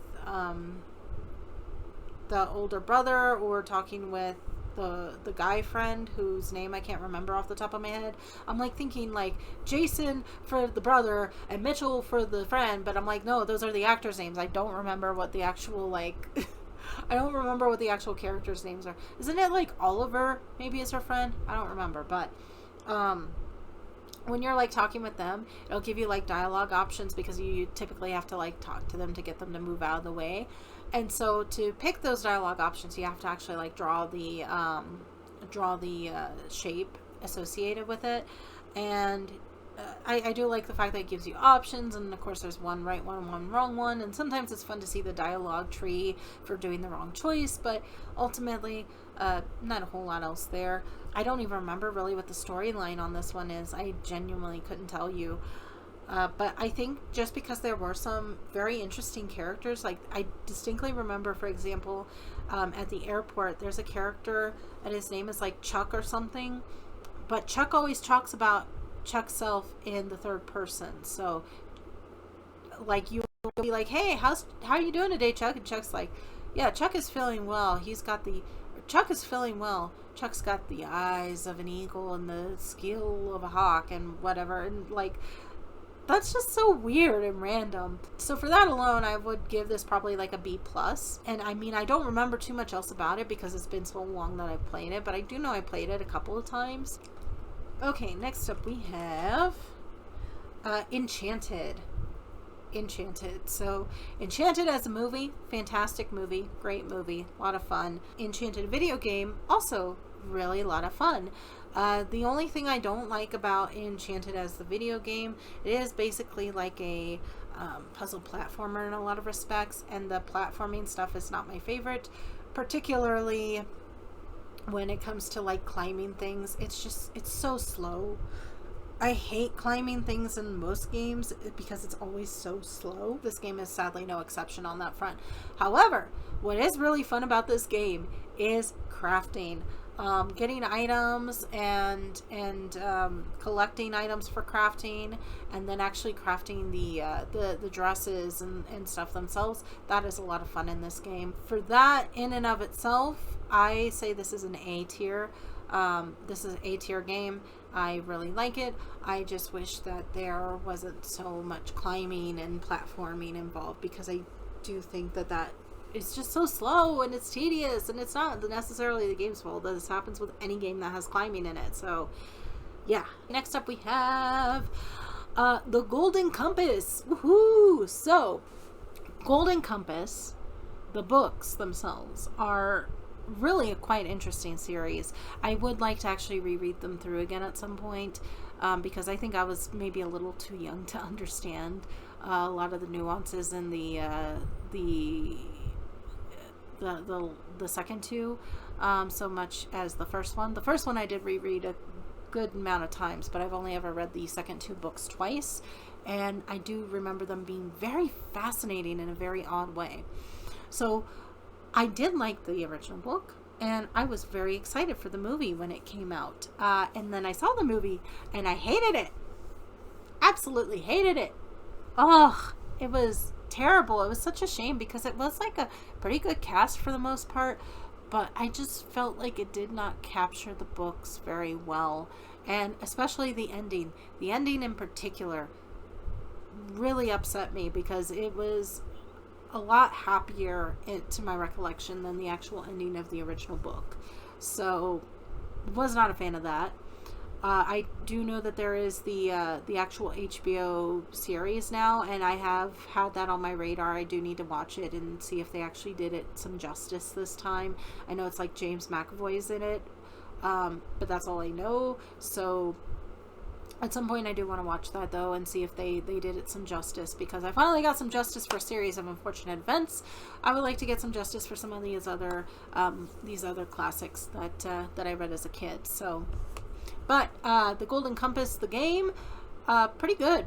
the older brother or talking with the guy friend whose name I can't remember off the top of my head. I'm like thinking like Jason for the brother and Mitchell for the friend, but I'm like, no, those are the actors' names. I don't remember what the actual like I don't remember what the actual characters' names are. Isn't it like Oliver maybe is her friend? I don't remember, but when you're like talking with them, it'll give you like dialogue options because you typically have to like talk to them to get them to move out of the way. And so to pick those dialogue options, you have to actually like draw the shape associated with it. And I do like the fact that it gives you options, and of course there's one right one, one wrong one, and sometimes it's fun to see the dialogue tree for doing the wrong choice, but ultimately not a whole lot else there. I don't even remember really what the storyline on this one is. I genuinely couldn't tell you. But I think just because there were some very interesting characters, like I distinctly remember, for example, at the airport, there's a character and his name is like Chuck or something, but Chuck always talks about Chuck's self in the third person. So like you will be like, hey, how are you doing today, Chuck? And Chuck's like, yeah, Chuck is feeling well. Chuck is feeling well. Chuck's got the eyes of an eagle and the skill of a hawk and whatever. And like, that's just so weird and random. So for that alone, I would give this probably like a B+. And I mean, I don't remember too much else about it because it's been so long that I've played it, but I do know I played it a couple of times. Okay, next up we have Enchanted. So Enchanted as a movie, fantastic movie, great movie, a lot of fun. Enchanted video game, also really a lot of fun. The only thing I don't like about Enchanted as the video game, it is basically like a puzzle platformer in a lot of respects, and the platforming stuff is not my favorite, particularly when it comes to like climbing things. It's so slow. I hate climbing things in most games because it's always so slow. This game is sadly no exception on that front. However, what is really fun about this game is crafting. Getting items and collecting items for crafting, and then actually crafting the dresses and stuff themselves. That is a lot of fun in this game. For that in and of itself, I say this is an A tier. This is an A tier game. I really like it. I just wish that there wasn't so much climbing and platforming involved, because I do think that it's just so slow and it's tedious, and it's not necessarily the game's fault. This happens with any game that has climbing in it. So yeah. Next up we have the Golden Compass. Woohoo! So Golden Compass, the books themselves are really a quite interesting series. I would like to actually reread them through again at some point, because I think I was maybe a little too young to understand a lot of the nuances in the second two, so much as the first one. The first one I did reread a good amount of times, but I've only ever read the second two books twice, and I do remember them being very fascinating in a very odd way. So I did like the original book, and I was very excited for the movie when it came out. And then I saw the movie, and I hated it. Absolutely hated it. Ugh, it was terrible. It was such a shame because it was like a pretty good cast for the most part, but I just felt like it did not capture the books very well, and especially the ending. The ending in particular really upset me because it was a lot happier to my recollection than the actual ending of the original book. So was not a fan of that. I do know that there is the actual HBO series now, and I have had that on my radar. I do need to watch it and see if they actually did it some justice this time. I know it's like James McAvoy's in it, but that's all I know. So at some point I do want to watch that though and see if they did it some justice, because I finally got some justice for a series of unfortunate events. I would like to get some justice for some of these other classics that I read as a kid. So, but the Golden Compass, the game, pretty good.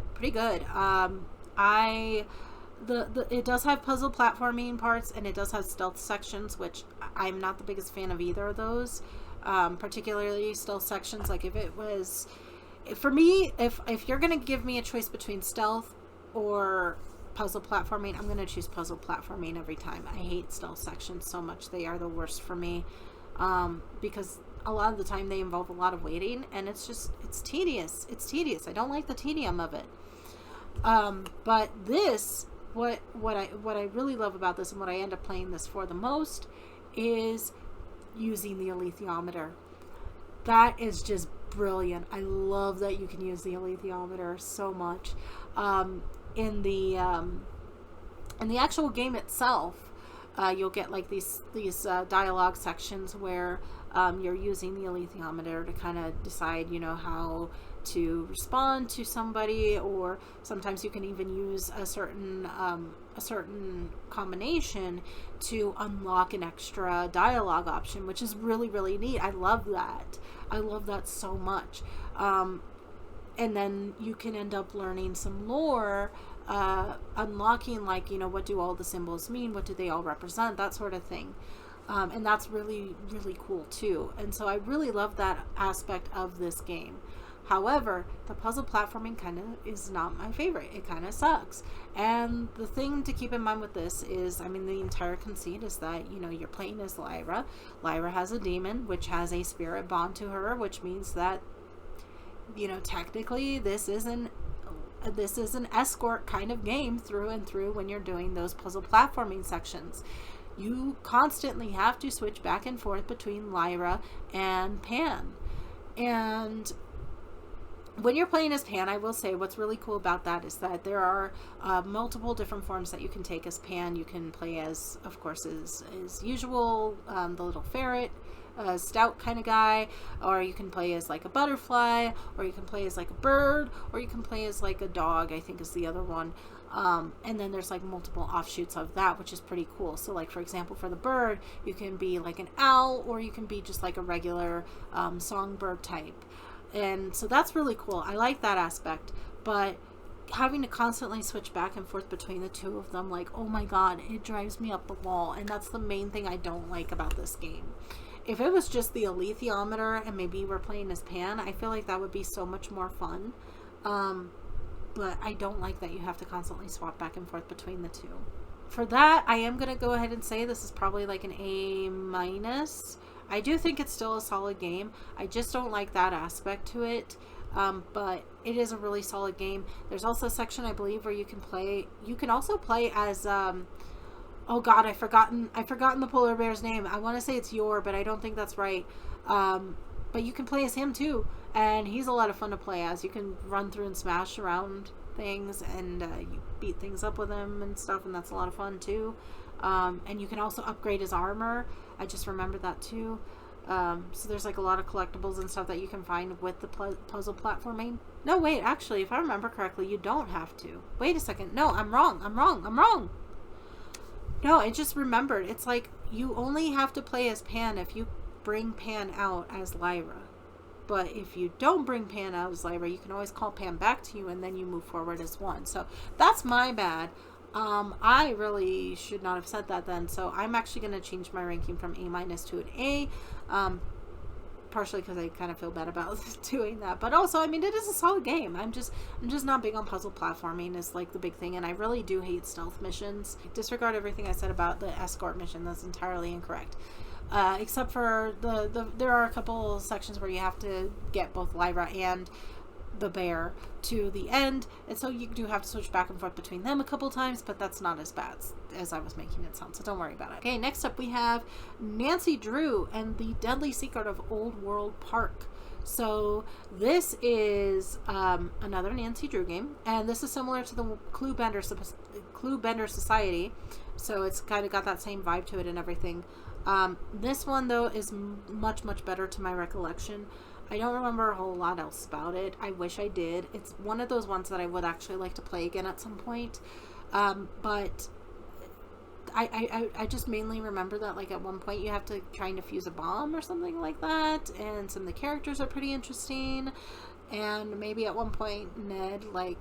It does have puzzle platforming parts, and it does have stealth sections, which I'm not the biggest fan of either of those. Particularly stealth sections. Like if it was, for me, if you're gonna give me a choice between stealth or puzzle platforming, I'm gonna choose puzzle platforming every time. I hate stealth sections so much. They are the worst for me, because a lot of the time they involve a lot of waiting, and it's tedious. I don't like the tedium of it. But this, what I really love about this, and what I end up playing this for the most, is using the alethiometer. That is just brilliant. I love that you can use the alethiometer so much. In the actual game itself, you'll get like these dialogue sections where you're using the alethiometer to kind of decide, how to respond to somebody, or sometimes you can even use a certain combination to unlock an extra dialogue option, which is really, really neat. I love that so much. And then you can end up learning some lore, unlocking, like, what do all the symbols mean? What do they all represent? That sort of thing. And that's really, really cool too. And so I really love that aspect of this game. However, the puzzle platforming kind of is not my favorite. It kind of sucks. And the thing to keep in mind with this is, the entire conceit is that, you're playing as Lyra. Lyra has a demon, which has a spirit bond to her, which means that, technically this is an escort kind of game through and through when you're doing those puzzle platforming sections. You constantly have to switch back and forth between Lyra and Pan. And when you're playing as Pan, I will say what's really cool about that is that there are multiple different forms that you can take as Pan. You can play as, of course, as usual, the little ferret, stout kind of guy, or you can play as like a butterfly, or you can play as like a bird, or you can play as like a dog, I think is the other one. And then there's like multiple offshoots of that, which is pretty cool. So like, for example, for the bird, you can be like an owl, or you can be just like a regular songbird type. And so that's really cool. I like that aspect, but having to constantly switch back and forth between the two of them, like, oh my god, it drives me up the wall. And that's the main thing I don't like about this game. If it was just the alethiometer and maybe we're playing as Pan, I feel like that would be so much more fun. But I don't like that you have to constantly swap back and forth between the two. For that, I am going to go ahead and say this is probably like an A-. I do think it's still a solid game. I just don't like that aspect to it. But it is a really solid game. There's also a section, I believe, where you can also play as, oh god, I've forgotten the polar bear's name. I want to say it's Yor, but I don't think that's right. But you can play as him too, and he's a lot of fun to play as. You can run through and smash around things, and you beat things up with him and stuff, and that's a lot of fun too. And you can also upgrade his armor. I just remembered that too. So there's like a lot of collectibles and stuff that you can find with the puzzle platforming. No, wait, actually, if I remember correctly, you don't have to. Wait a second. No, I'm wrong. No, I just remembered. It's like you only have to play as Pan if you bring Pan out as Lyra. But if you don't bring Pan out as Lyra, you can always call Pan back to you, and then you move forward as one. So that's my bad. I really should not have said that then. So I'm actually going to change my ranking from A- to an A. Partially because I kind of feel bad about doing that, but also, I mean, it is a solid game. I'm just not big on puzzle platforming is like the big thing, and I really do hate stealth missions. Disregard everything I said about the escort mission. That's entirely incorrect. Except for there are a couple sections where you have to get both Lyra and the bear to the end, and so you do have to switch back and forth between them a couple times, but that's not as bad as I was making it sound, so don't worry about it. Okay, next up we have Nancy Drew and the Deadly Secret of Old World Park. So this is another Nancy Drew game, and this is similar to the Clue Bender Society, so it's kind of got that same vibe to it and everything. This one though is much better to my recollection. I don't remember a whole lot else about it. I wish I did. It's one of those ones that I would actually like to play again at some point. But I just mainly remember that like at one point you have to try and defuse a bomb or something like that. And some of the characters are pretty interesting. And maybe at one point Ned like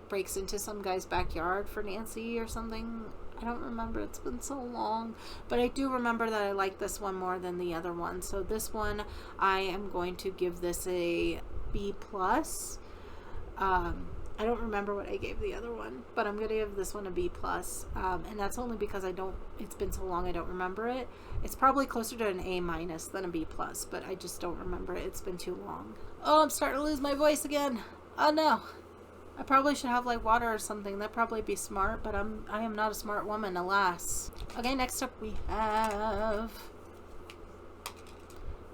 breaks into some guy's backyard for Nancy or something. I don't remember. It's been so long. But I do remember that I like this one more than the other one. So this one, I am going to give this a B+. I don't remember what I gave the other one, but I'm going to give this one a B+. And that's only because it's been so long I don't remember it. It's probably closer to an A- than a B+, but I just don't remember it. It's been too long. Oh, I'm starting to lose my voice again. Oh no. I probably should have like water or something. That'd probably be smart, but I am not a smart woman, alas. Okay, next up we have...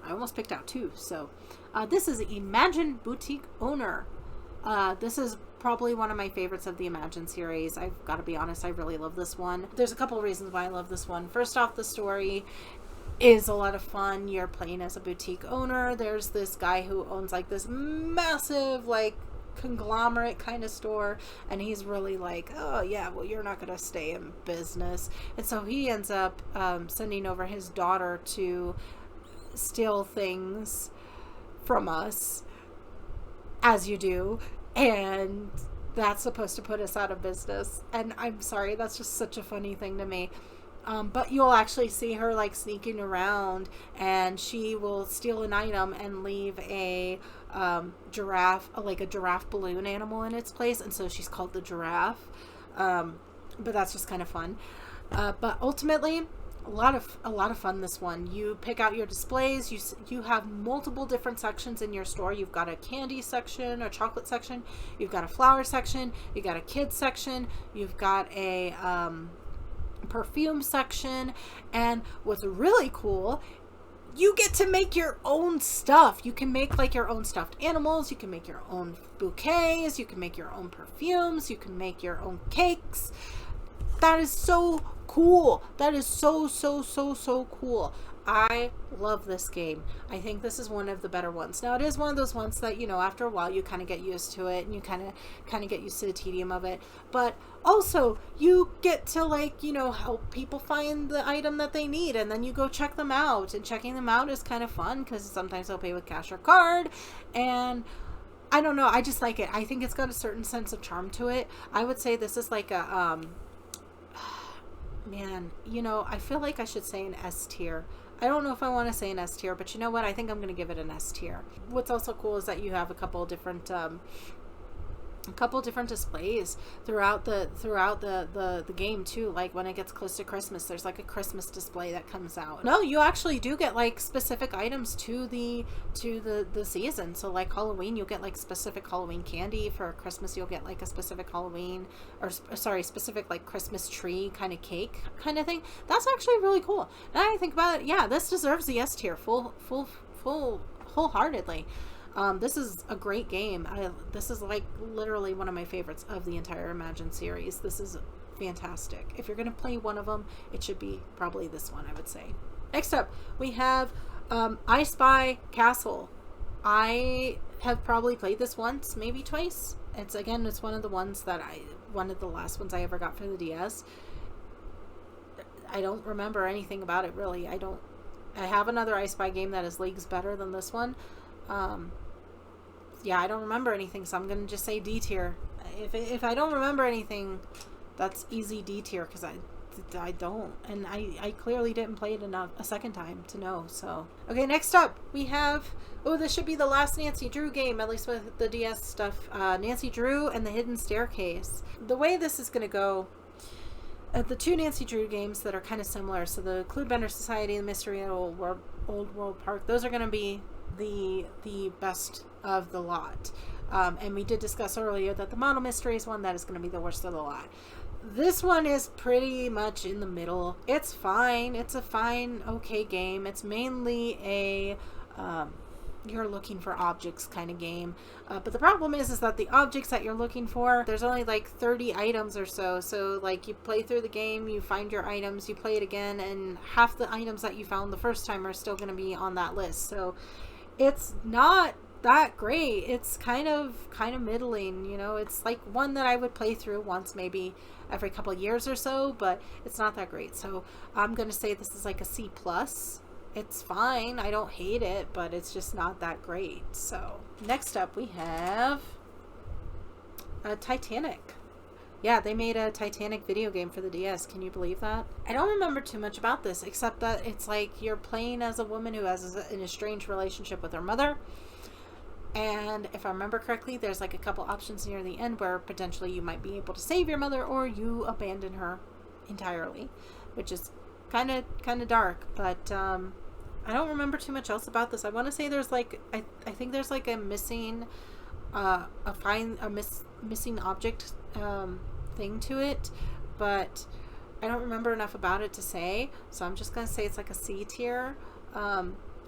I almost picked out two. So this is Imagine Boutique Owner. This is probably one of my favorites of the Imagine series. I've got to be honest, I really love this one. There's a couple of reasons why I love this one. First off, the story is a lot of fun. You're playing as a boutique owner. There's this guy who owns like this massive like conglomerate kind of store, and he's really like, oh yeah, well, you're not gonna stay in business. And so he ends up sending over his daughter to steal things from us, as you do, and that's supposed to put us out of business. And I'm sorry, that's just such a funny thing to me. But you'll actually see her like sneaking around, and she will steal an item and leave a giraffe, like a giraffe balloon animal in its place, and so she's called the Giraffe. But that's just kind of fun. But ultimately, a lot of fun this one. You pick out your displays. You have multiple different sections in your store. You've got a candy section, a chocolate section. You've got a flower section. You've got a kids section. You've got a perfume section, and what's really cool, you get to make your own stuff. You can make like your own stuffed animals, you can make your own bouquets, you can make your own perfumes, you can make your own cakes. That is so cool. That is so cool. I love this game. I think this is one of the better ones. Now, it is one of those ones that, you know, after a while you kind of get used to it, and you kind of get used to the tedium of it. But also, you get to, like, you know, help people find the item that they need, and then you go check them out. And checking them out is kind of fun, because sometimes they'll pay with cash or card. And I don't know, I just like it. I think it's got a certain sense of charm to it. I would say this is like a, man, you know, I feel like I should say an S tier. I don't know if I want to say an S tier, but you know what? I think I'm going to give it an S tier. What's also cool is that you have a couple different displays throughout the game too. Like when it gets close to Christmas, there's like a Christmas display that comes out. No, you actually do get like specific items to the season. So like Halloween, you'll get like specific Halloween candy. For Christmas, you'll get like a specific specific like Christmas tree kind of cake kind of thing. That's actually really cool. Now I think about it, yeah, this deserves the S tier wholeheartedly. This is a great game. This is like literally one of my favorites of the entire Imagine series. This is fantastic. If you're going to play one of them, it should be probably this one, I would say. Next up, we have I Spy Castle. I have probably played this once, maybe twice. It's one of the ones that one of the last ones I ever got for the DS. I don't remember anything about it, really. I have another I Spy game that is leagues better than this one. Yeah, I don't remember anything, so I'm going to just say D tier. If I don't remember anything, that's easy D tier, because I don't, and I clearly didn't play it enough a second time to know. So okay, next up we have, this should be the last Nancy Drew game, at least with the DS stuff. Nancy Drew and the Hidden Staircase. The way this is going to go, the two Nancy Drew games that are kind of similar, so the Cluedbender Society and the Mystery at Old World Park, those are going to be the best of the lot. And we did discuss earlier that the Model Mystery is one that is going to be the worst of the lot. This one is pretty much in the middle. It's fine. It's a fine, okay game. It's mainly a you're looking for objects kind of game. But the problem is that the objects that you're looking for, there's only like 30 items or so. So like you play through the game, you find your items, you play it again, and half the items that you found the first time are still going to be on that list. So it's not that great. It's kind of middling, you know. It's like one that I would play through once maybe every couple of years or so, but it's not that great. So I'm gonna say this is like a C+. It's fine, I don't hate it, but it's just not that great. So next up we have Titanic. Yeah, they made a Titanic video game for the DS. Can you believe that? I don't remember too much about this, except that it's like you're playing as a woman who has an estranged relationship with her mother. And if I remember correctly, there's like a couple options near the end where potentially you might be able to save your mother, or you abandon her entirely, which is kind of dark. But I don't remember too much else about this. I want to say there's like I think there's like a missing missing object thing to it, but I don't remember enough about it to say. So I'm just gonna say it's like a C tier.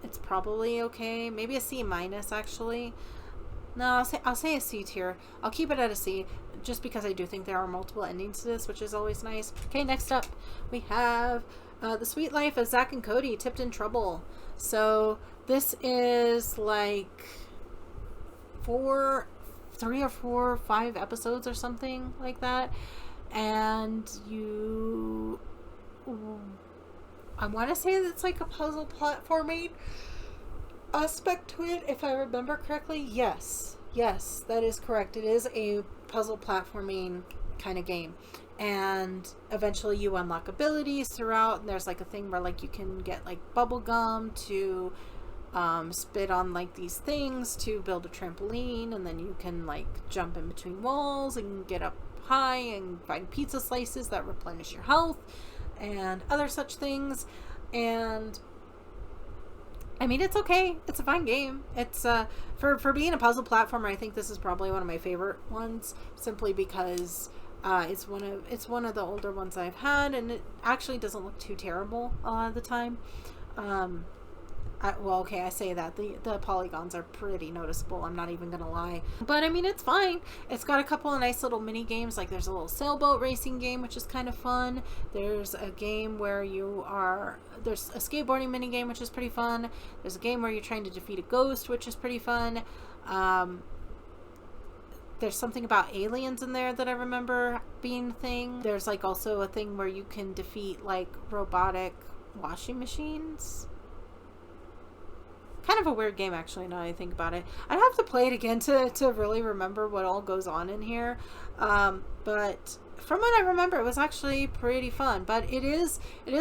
It's probably okay. Maybe a C minus, actually. No, I'll say a C tier. I'll keep it at a C, just because I do think there are multiple endings to this, which is always nice. Okay, next up we have The Sweet Life of Zack and Cody, Tipped in Trouble. So this is like 3 or 4 or 5 episodes or something like that, and I want to say that it's like a puzzle platforming aspect to it, if I remember correctly. Yes, that is correct. It is a puzzle platforming kind of game, and eventually you unlock abilities throughout, and there's like a thing where like you can get like bubble gum to spit on like these things to build a trampoline, and then you can like jump in between walls and get up high and find pizza slices that replenish your health and other such things. And I mean, it's okay. It's a fine game. It's for being a puzzle platformer, I think this is probably one of my favorite ones, simply because it's one of the older ones I've had, and it actually doesn't look too terrible a lot of the time. I say that the polygons are pretty noticeable, I'm not even gonna lie, but I mean, it's fine. It's got a couple of nice little mini games, like there's a little sailboat racing game, which is kind of fun. There's a game where there's a skateboarding mini game, which is pretty fun. There's a game where you're trying to defeat a ghost, which is pretty fun. There's something about aliens in there that I remember being a thing. There's like also a thing where you can defeat like robotic washing machines. Kind of a weird game, actually, now that I think about it. I'd have to play it again to really remember what all goes on in here. But from what I remember, it was actually pretty fun. But it is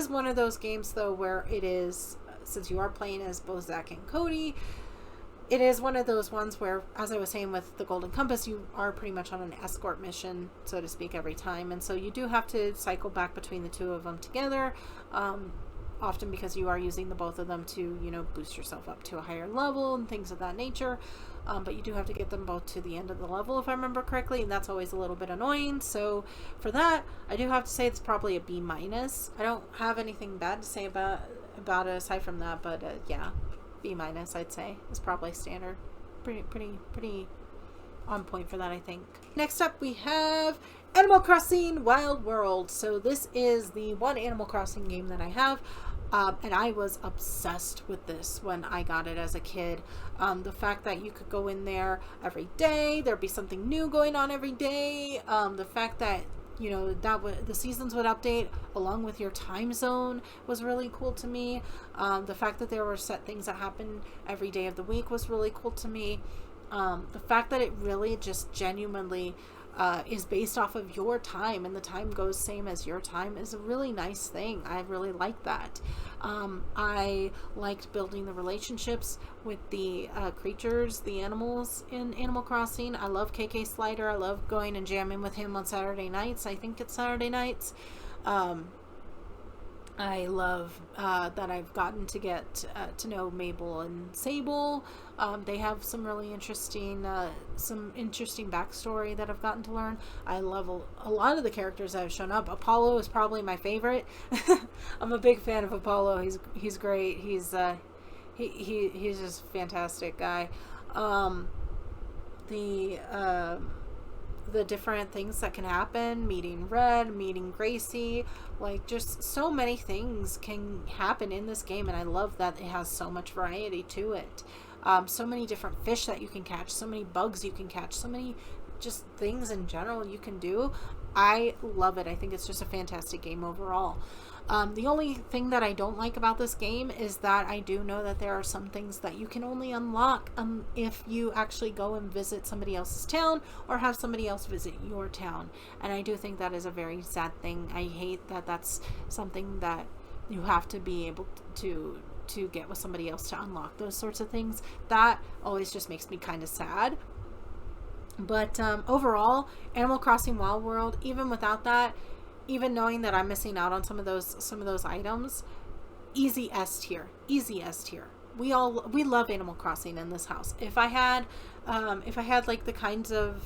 one of those games, though, where it is, since you are playing as both Zack and Cody, it is one of those ones where, as I was saying with the Golden Compass, you are pretty much on an escort mission, so to speak, every time. And so you do have to cycle back between the two of them together. Often because you are using the both of them to, boost yourself up to a higher level and things of that nature. But you do have to get them both to the end of the level, if I remember correctly, and that's always a little bit annoying. So for that, I do have to say it's probably a B minus. I don't have anything bad to say about it aside from that, but yeah, B minus, I'd say, is probably standard. pretty on point for that, I think. Next up, we have Animal Crossing Wild World. So this is the one Animal Crossing game that I have. And I was obsessed with this when I got it as a kid. The fact that you could go in there every day, there'd be something new going on every day. The fact that, you know, the seasons would update along with your time zone was really cool to me. The fact that there were set things that happened every day of the week was really cool to me. The fact that it really just genuinely is based off of your time, and the time goes same as your time, is a really nice thing. I really like that. I liked building the relationships with the creatures, the animals in Animal Crossing. I love KK Slider. I love going and jamming with him on Saturday nights. I think it's Saturday nights. I love that I've gotten to get to know Mabel and Sable. They have some really interesting backstory that I've gotten to learn. I love a lot of the characters that have shown up. Apollo is probably my favorite. I'm a big fan of Apollo. He's great. He's just a fantastic guy. The different things that can happen, meeting Red, meeting Gracie, like just so many things can happen in this game, and I love that it has so much variety to it. So many different fish that you can catch, so many bugs you can catch, so many just things in general you can do. I love it. I think it's just a fantastic game overall. The only thing that I don't like about this game is that I do know that there are some things that you can only unlock if you actually go and visit somebody else's town or have somebody else visit your town. And I do think that is a very sad thing. I hate that that's something that you have to be able to get with somebody else to unlock those sorts of things. That always just makes me kind of sad. But overall, Animal Crossing Wild World, even without that, even knowing that I'm missing out on some of those items, easy S tier. We love Animal Crossing in this house. If I had like the kinds of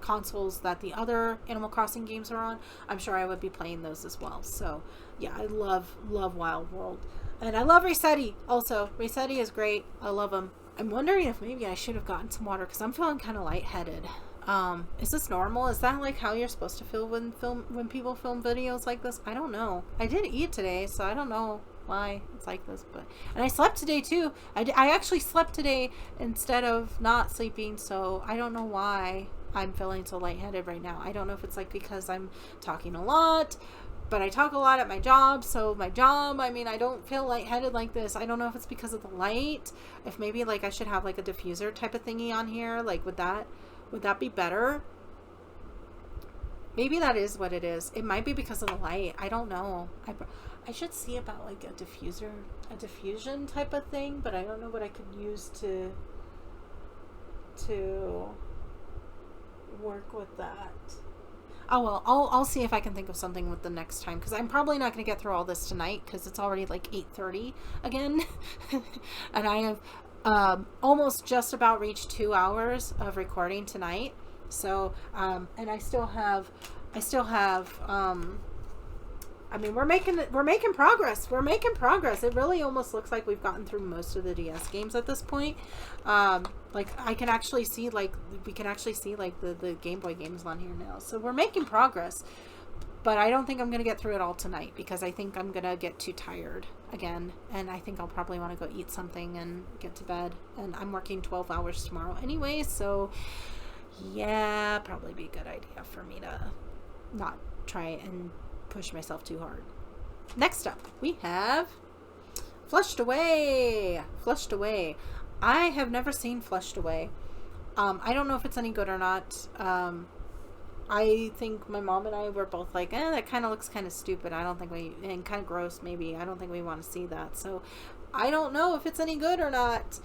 consoles that the other Animal Crossing games are on, I'm sure I would be playing those as well. So yeah, I love Wild World, and I love Resetti also. Resetti is great. I love him. I'm wondering if maybe I should have gotten some water because I'm feeling kind of lightheaded. Is this normal? Is that like how you're supposed to feel when people film videos like this? I don't know. I did eat today, so I don't know why it's like this. And I slept today too. I actually slept today instead of not sleeping, so I don't know why I'm feeling so lightheaded right now. I don't know if it's like because I'm talking a lot, but I talk a lot at my job, so my job, I mean, I don't feel lightheaded like this. I don't know if it's because of the light, if maybe like I should have like a diffuser type of thingy on here, like would that be better? Maybe that is what it is. It might be because of the light. I don't know. I should see about like a diffusion type of thing, but I don't know what I could use to work with that. Oh well, I'll see if I can think of something with the next time, because I'm probably not going to get through all this tonight because it's already like 8:30 again. And I have almost just about reached 2 hours of recording tonight. So and I still have I mean, we're making progress. It really almost looks like we've gotten through most of the DS games at this point. Like we can actually see like the Game Boy games on here now. So we're making progress. But I don't think I'm going to get through it all tonight because I think I'm going to get too tired again. And I think I'll probably want to go eat something and get to bed. And I'm working 12 hours tomorrow anyway. So yeah, probably be a good idea for me to not try and push myself too hard. Next up, we have Flushed Away. I have never seen Flushed Away. I don't know if it's any good or not. I think my mom and I were both like, that kind of looks kind of stupid. And kind of gross maybe. I don't think we want to see that. So I don't know if it's any good or not.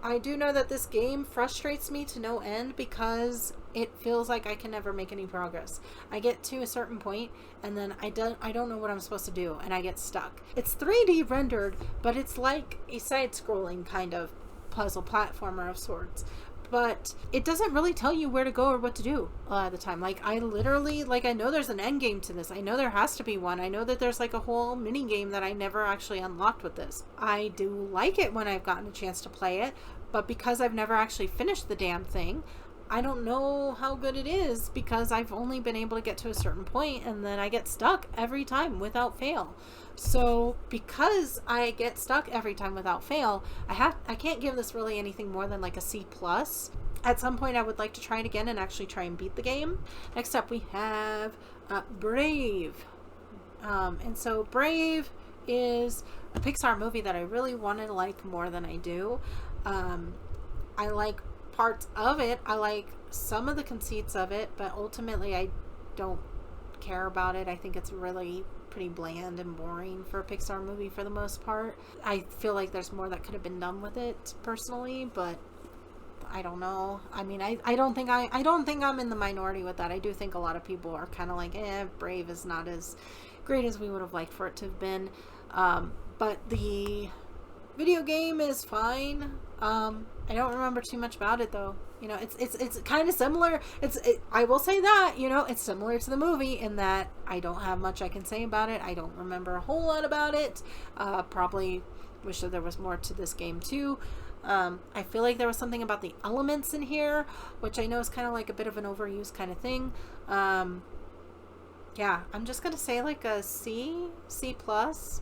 I do know that this game frustrates me to no end because it feels like I can never make any progress. I get to a certain point and then I don't know what I'm supposed to do and I get stuck. It's 3D rendered, but it's like a side-scrolling kind of puzzle platformer of sorts. but it doesn't really tell you where to go or what to do a lot of the time. Like, I literally, like, I know there's an end game to this. I know there has to be one. I know that there's like a whole mini game that I never actually unlocked with this. I do like it when I've gotten a chance to play it, but because I've never actually finished the damn thing, I don't know how good it is, because I've only been able to get to a certain point and then I get stuck every time without fail. So because I get stuck every time without fail, I can't give this really anything more than like a C+. At some point I would like to try it again and actually try and beat the game. Next up we have Brave. And so Brave is a Pixar movie that I really want to like more than I do. I like parts of it. I like some of the conceits of it, but ultimately I don't care about it. I think it's really pretty bland and boring for a Pixar movie for the most part. I feel like there's more that could have been done with it personally, but I don't know. I mean, I don't think I'm in the minority with that. I do think a lot of people are kind of like, Brave is not as great as we would have liked for it to have been. But the video game is fine. I don't remember too much about it though. You know, it's kind of similar. I will say that, you know, it's similar to the movie in that I don't have much I can say about it. I don't remember a whole lot about it. Probably wish that there was more to this game too. I feel like there was something about the elements in here, which I know is kind of like a bit of an overused kind of thing. Yeah, I'm just gonna say like a C+.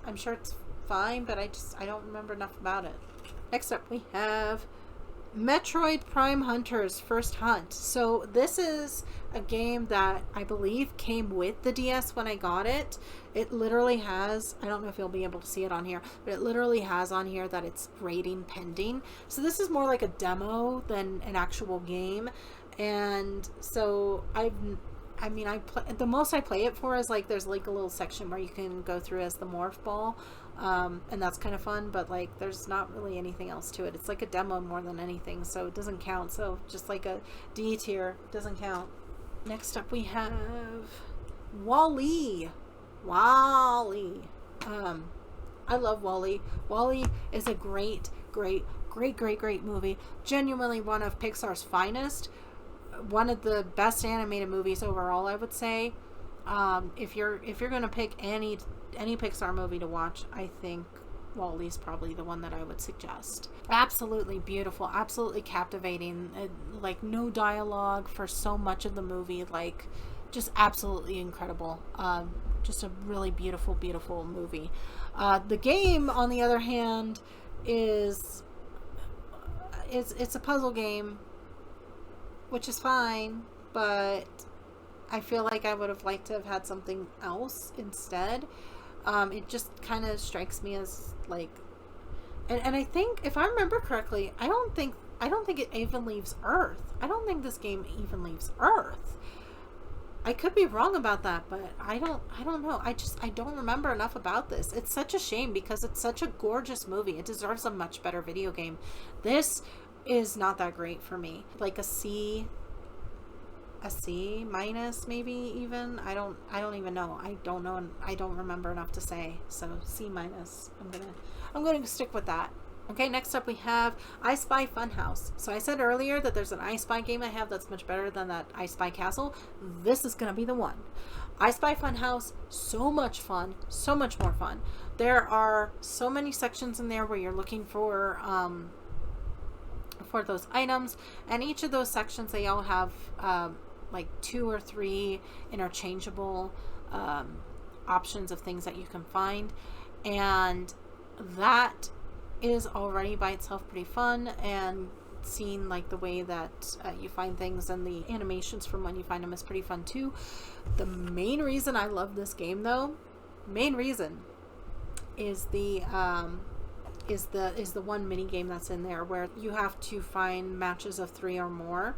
I'm sure it's fine, but I don't remember enough about it. Next up we have Metroid Prime Hunters First Hunt. So this is a game that I believe came with the DS when I got it. It literally has, I don't know if you'll be able to see it on here, but it literally has on here that it's rating pending. So this is more like a demo than an actual game. And so the most I play it for is like there's like a little section where you can go through as the morph ball, and that's kind of fun, but like there's not really anything else to it. It's like a demo more than anything, so it doesn't count. So just like a D tier, doesn't count. Next up we have Wall-E. I love Wall-E. Wall-E is a great movie. Genuinely one of Pixar's finest. One of the best animated movies overall, I would say. If you're gonna pick any Pixar movie to watch, I think Wall-E's probably the one that I would suggest. Absolutely beautiful, absolutely captivating. Like no dialogue for so much of the movie. Like just absolutely incredible. Just a really beautiful movie. The game, on the other hand, it's a puzzle game, which is fine, but I feel like I would have liked to have had something else instead. It just kind of strikes me as like, and I think if I remember correctly, I don't think it even leaves Earth. I don't think this game even leaves Earth. I could be wrong about that, but I don't know. I don't remember enough about this. It's such a shame because it's such a gorgeous movie. It deserves a much better video game. This is not that great for me. Like a C minus maybe even. I don't even know. I don't know, and I don't remember enough to say. So C minus. I'm gonna stick with that. Okay, next up we have I Spy Funhouse. So I said earlier that there's an I Spy game I have that's much better than that I Spy Castle. This is going to be the one. I Spy Funhouse, so much fun, so much more fun. There are so many sections in there where you're looking for those items, and each of those sections, they all have like 2 or 3 interchangeable options of things that you can find, and that is already by itself pretty fun. And seeing like the way that you find things and the animations from when you find them is pretty fun too. The main reason I love this game though, is the one mini game that's in there where you have to find matches of 3 or more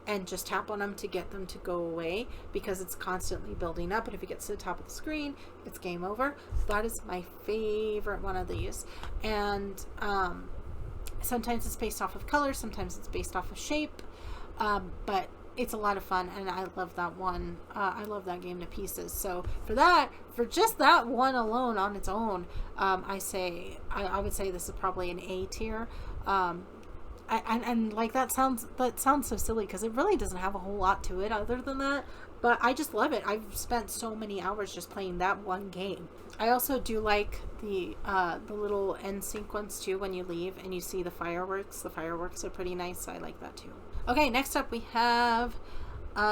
and just tap on them to get them to go away, because it's constantly building up, and if it gets to the top of the screen, it's game over. That is my favorite one of these. And sometimes it's based off of color, sometimes it's based off of shape, but it's a lot of fun, and I love that one. I love that game to pieces. So for just that one alone on its own, I would say this is probably an A tier. and like that sounds so silly because it really doesn't have a whole lot to it other than that, but I just love it. I've spent so many hours just playing that one game. I also do like the little end sequence too when you leave and you see the fireworks. The fireworks are pretty nice, so I like that too. Okay, next up we have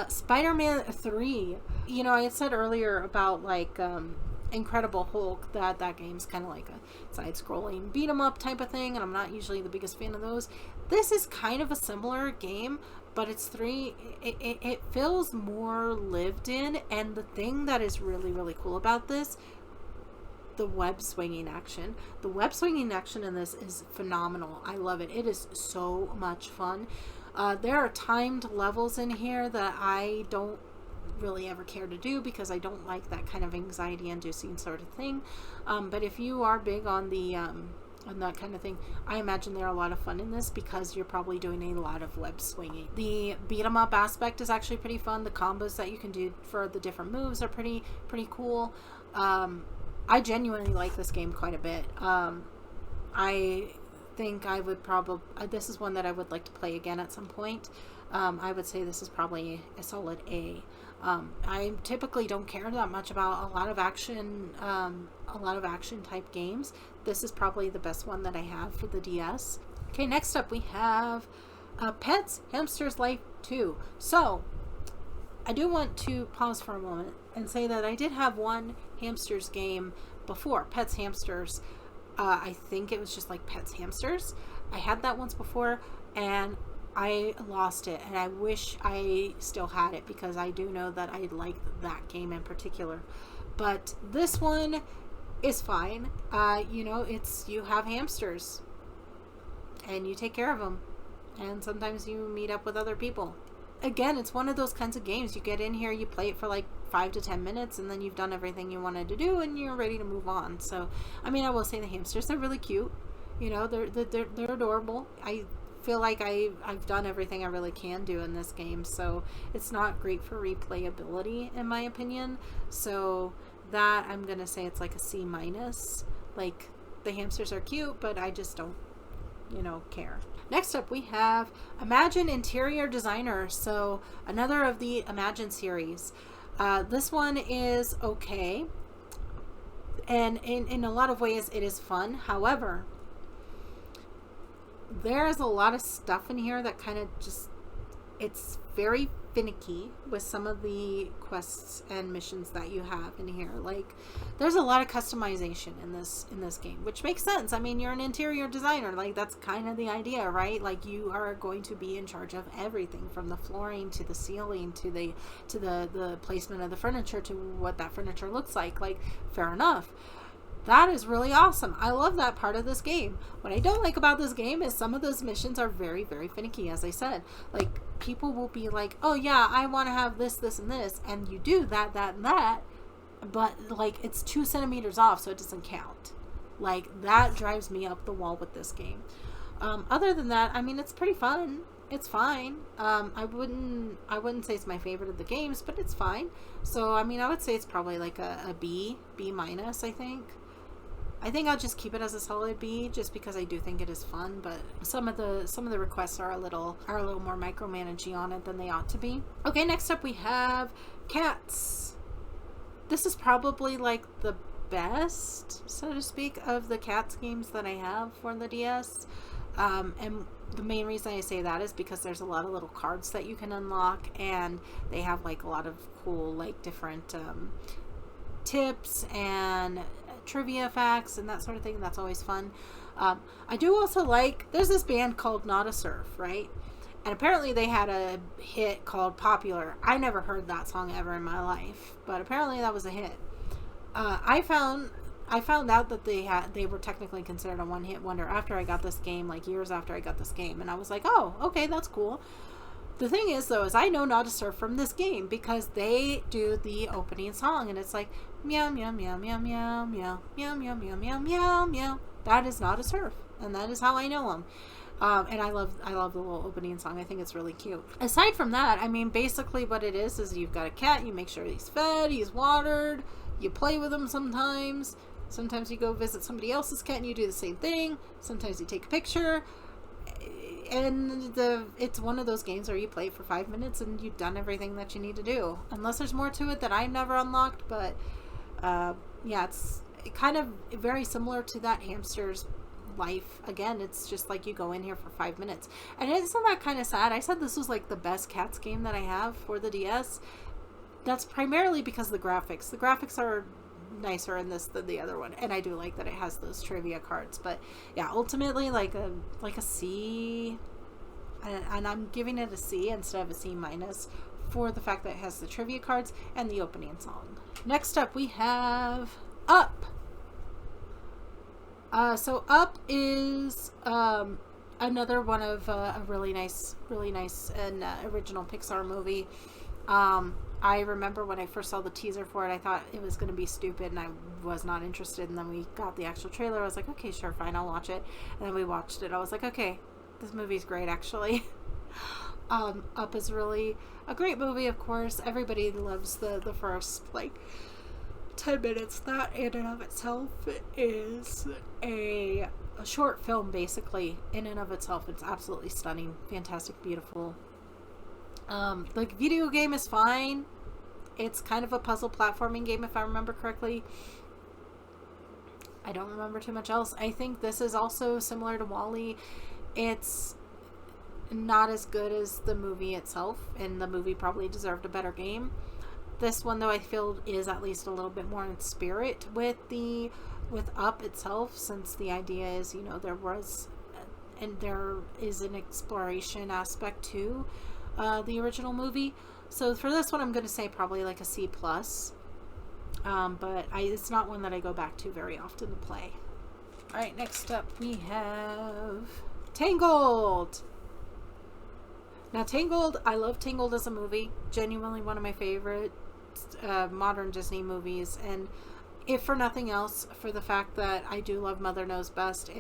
Spider-Man 3. You know, I had said earlier about like Incredible Hulk, that game's kind of like a side-scrolling beat-em-up type of thing, and I'm not usually the biggest fan of those. This is kind of a similar game, but it's it feels more lived in, and the thing that is really, really cool about this, the web swinging action. The web swinging action in this is phenomenal. I love it. It is so much fun. There are timed levels in here that I don't really ever care to do because I don't like that kind of anxiety inducing sort of thing, but if you are big on the on that kind of thing, I imagine they're a lot of fun in this because you're probably doing a lot of web swinging. The beat 'em up aspect is actually pretty fun. The combos that you can do for the different moves are pretty cool. I genuinely like this game quite a bit. I think I would probably this is one that I would like to play again at some point. I would say this is probably a solid A. I typically don't care that much about a lot of action type games. This is probably the best one that I have for the DS. Okay, next up we have Pets Hamsters Life 2. So I do want to pause for a moment and say that I did have one hamsters game before, Pets Hamsters. I think it was just like Pets Hamsters. I had that once before and I lost it, and I wish I still had it because I do know that I liked that game in particular. But this one is fine. You know, you have hamsters and you take care of them, and sometimes you meet up with other people. Again, it's one of those kinds of games. You get in here, you play it for like 5 to 10 minutes, and then you've done everything you wanted to do, and you're ready to move on. So, I mean, I will say the hamsters are really cute. You know, they're adorable. I feel like I've done everything I really can do in this game, so it's not great for replayability in my opinion. So that I'm gonna say it's like a C minus. Like, the hamsters are cute, but I just don't, you know, care. Next up we have Imagine Interior Designer. So another of the Imagine series. This one is okay, and in a lot of ways it is fun. However, there's a lot of stuff in here that kind of just, it's very finicky with some of the quests and missions that you have in here. Like, there's a lot of customization in this game, which makes sense. I mean, you're an interior designer, like that's kind of the idea, right? Like, you are going to be in charge of everything from the flooring to the ceiling to the placement of the furniture to what that furniture looks like. Like, fair enough. That is really awesome. I love that part of this game. What I don't like about this game is some of those missions are very, very finicky, as I said. Like, people will be like, oh yeah, I want to have this, this, and this, and you do that, that, and that, but like, it's 2 centimeters off, so it doesn't count. Like, that drives me up the wall with this game. Other than that, I mean, it's pretty fun. It's fine. I wouldn't say it's my favorite of the games, but it's fine. So, I mean, I would say it's probably like a B minus, I think. I think I'll just keep it as a solid B, just because I do think it is fun, but some of the requests are a little more micromanaging on it than they ought to be. Okay, next up we have Cats. This is probably like the best, so to speak, of the Cats games that I have for the DS. And the main reason I say that is because there's a lot of little cards that you can unlock, and they have like a lot of cool, like, different tips and trivia facts and that sort of thing. That's always fun. I do also like, there's this band called Not a Surf, right? And apparently they had a hit called Popular. I never heard that song ever in my life, but apparently that was a hit. I found out that they were technically considered a one-hit wonder after I got this game, like years after I got this game, and I was like, oh, okay, that's cool. The thing is, though, is I know Not a Surf from this game because they do the opening song, and it's like meow meow meow meow meow meow meow meow meow meow meow meow. That is Not a Surf, and that is how I know them. And I love the little opening song. I think it's really cute. Aside from that, I mean, basically what it is you've got a cat. You make sure he's fed, he's watered. You play with him sometimes. Sometimes you go visit somebody else's cat and you do the same thing. Sometimes you take a picture. And it's one of those games where you play for 5 minutes and you've done everything that you need to do. Unless there's more to it that I never unlocked, but yeah, it's kind of very similar to that hamster's life. Again, it's just like you go in here for 5 minutes. And isn't that kind of sad? I said this was like the best Cats game that I have for the DS. That's primarily because of the graphics. The graphics are nicer in this than the other one, and I do like that it has those trivia cards. But yeah, ultimately like a C, and I'm giving it a C instead of a C minus for the fact that it has the trivia cards and the opening song. Next up we have Up. So Up is another one of a really nice and original Pixar movie. I remember when I first saw the teaser for it, I thought it was going to be stupid and I was not interested. And then we got the actual trailer. I was like, okay, sure, fine, I'll watch it. And then we watched it. I was like, okay, this movie's great, actually. Up is really a great movie, of course. Everybody loves the first, 10 minutes. That in and of itself is a short film, basically. In and of itself, it's absolutely stunning, fantastic, beautiful. The video game is fine. It's kind of a puzzle platforming game, if I remember correctly. I don't remember too much else. I think this is also similar to WALL-E. It's not as good as the movie itself, and the movie probably deserved a better game. This one, though, I feel is at least a little bit more in spirit with Up itself, since the idea is, there is an exploration aspect to the original movie. So for this one, I'm going to say probably like a C+. But it's not one that I go back to very often to play. Alright, next up we have Tangled. Now Tangled, I love Tangled as a movie. Genuinely one of my favorite modern Disney movies. And if for nothing else, for the fact that I do love Mother Knows Best,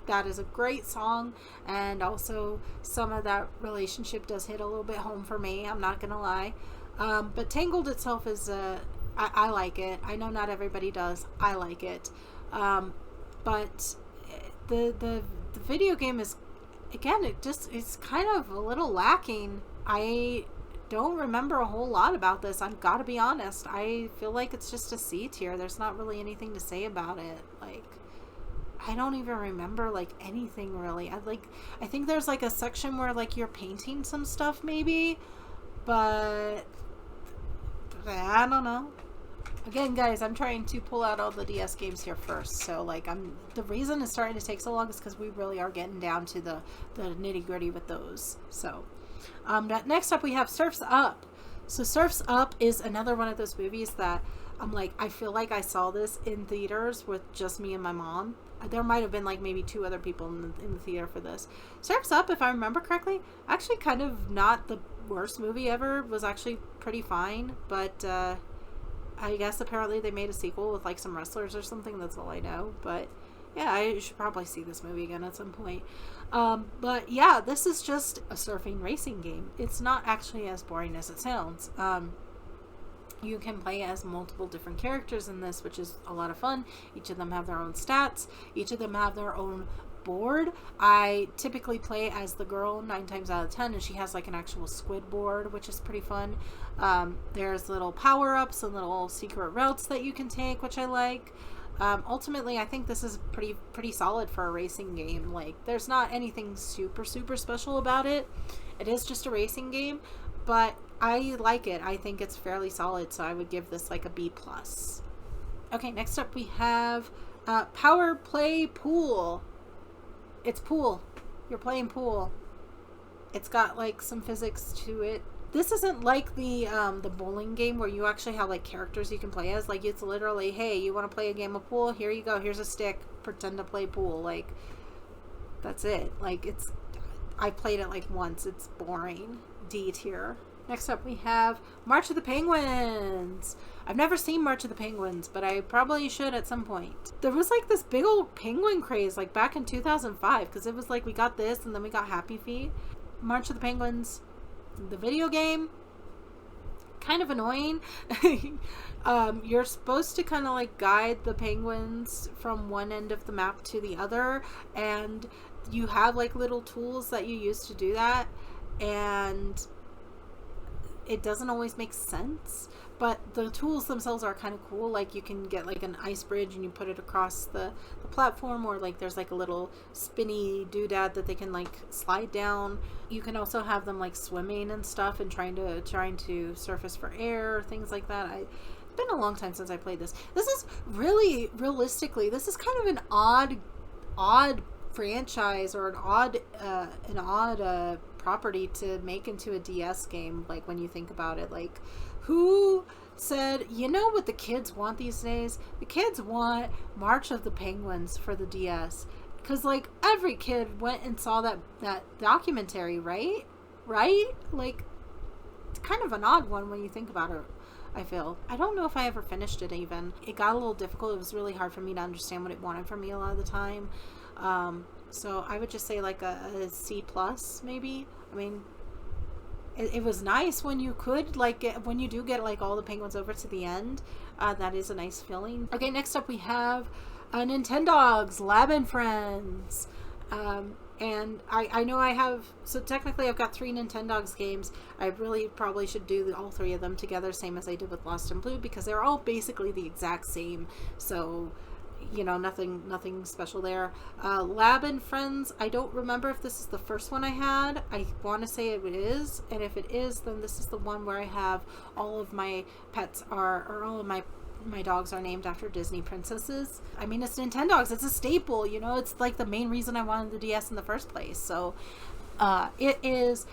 that is a great song, and also some of that relationship does hit a little bit home for me, I'm not gonna lie. But Tangled itself is I like it. I know not everybody does. I like it. But the video game is, again, it's kind of a little lacking. I don't remember a whole lot about this. I've got to be honest. I feel like it's just a C tier. There's not really anything to say about it. I don't even remember anything really. I think there's a section where you're painting some stuff maybe, but I don't know. Again, guys, I'm trying to pull out all the DS games here first, so the reason it's starting to take so long is because we really are getting down to the nitty gritty with those. So next up we have Surf's Up. So Surf's Up is another one of those movies that I'm I feel like I saw this in theaters with just me and my mom. There might have been maybe 2 other people in the theater for this. Surf's Up, if I remember correctly, actually kind of not the worst movie ever. Was actually pretty fine, but I guess apparently they made a sequel with some wrestlers or something. That's all I know. But yeah, I should probably see this movie again at some point. But yeah, this is just a surfing racing game. It's not actually as boring as it sounds. You can play as multiple different characters in this, which is a lot of fun. Each of them have their own stats. Each of them have their own board. I typically play as the girl 9 times out of 10, and she has an actual squid board, which is pretty fun. There's little power-ups and little secret routes that you can take, which I like. Ultimately, I think this is pretty solid for a racing game. There's not anything super special about it. It is just a racing game, but I like it. I think it's fairly solid, so I would give this a B+. Okay, next up we have Power Play Pool. It's pool. You're playing pool. It's got some physics to it. This isn't like the bowling game where you actually have characters you can play as. It's literally, hey, you want to play a game of pool? Here you go. Here's a stick. Pretend to play pool. That's it. I played it once. It's boring. D tier. Next up we have March of the Penguins. I've never seen March of the Penguins, but I probably should at some point. There was this big old penguin craze back in 2005, because it was we got this and then we got Happy Feet. March of the Penguins, the video game, kind of annoying. You're supposed to kind of like guide the penguins from one end of the map to the other, and you have like little tools that you use to do that, and it doesn't always make sense, but the tools themselves are kind of cool. Like you can get like an ice bridge and you put it across the platform, or like there's like a little spinny doodad that they can like slide down. You can also have them like swimming and stuff and trying to surface for air, things like that. It's been a long time since I played this. This is really, realistically, this is kind of an odd franchise, or an odd property to make into a DS game. Like when you think about it, like who said, you know what the kids want these days? The kids want March of the Penguins for the DS, because like every kid went and saw that documentary, right? Like it's kind of an odd one when you think about it. I don't know if I ever finished it even. It got a little difficult. It was really hard for me to understand what it wanted from me a lot of the time. So I would just say like a C plus maybe. I mean, it was nice when you could like when you do get like all the penguins over to the end. That is a nice feeling. Okay, next up we have Nintendogs Lab and Friends. And I know I have, so technically I've got 3 Nintendogs games. I really probably should do all 3 of them together, same as I did with Lost and Blue, because they're all basically the exact same. So, you know, nothing special there. Lab and Friends, I don't remember if this is the first one I had. I want to say it is, and if it is, then this is the one where I have all of my pets or all of my dogs are named after Disney princesses. I mean, it's Nintendogs. It's a staple, you know. It's like the main reason I wanted the DS in the first place. So it is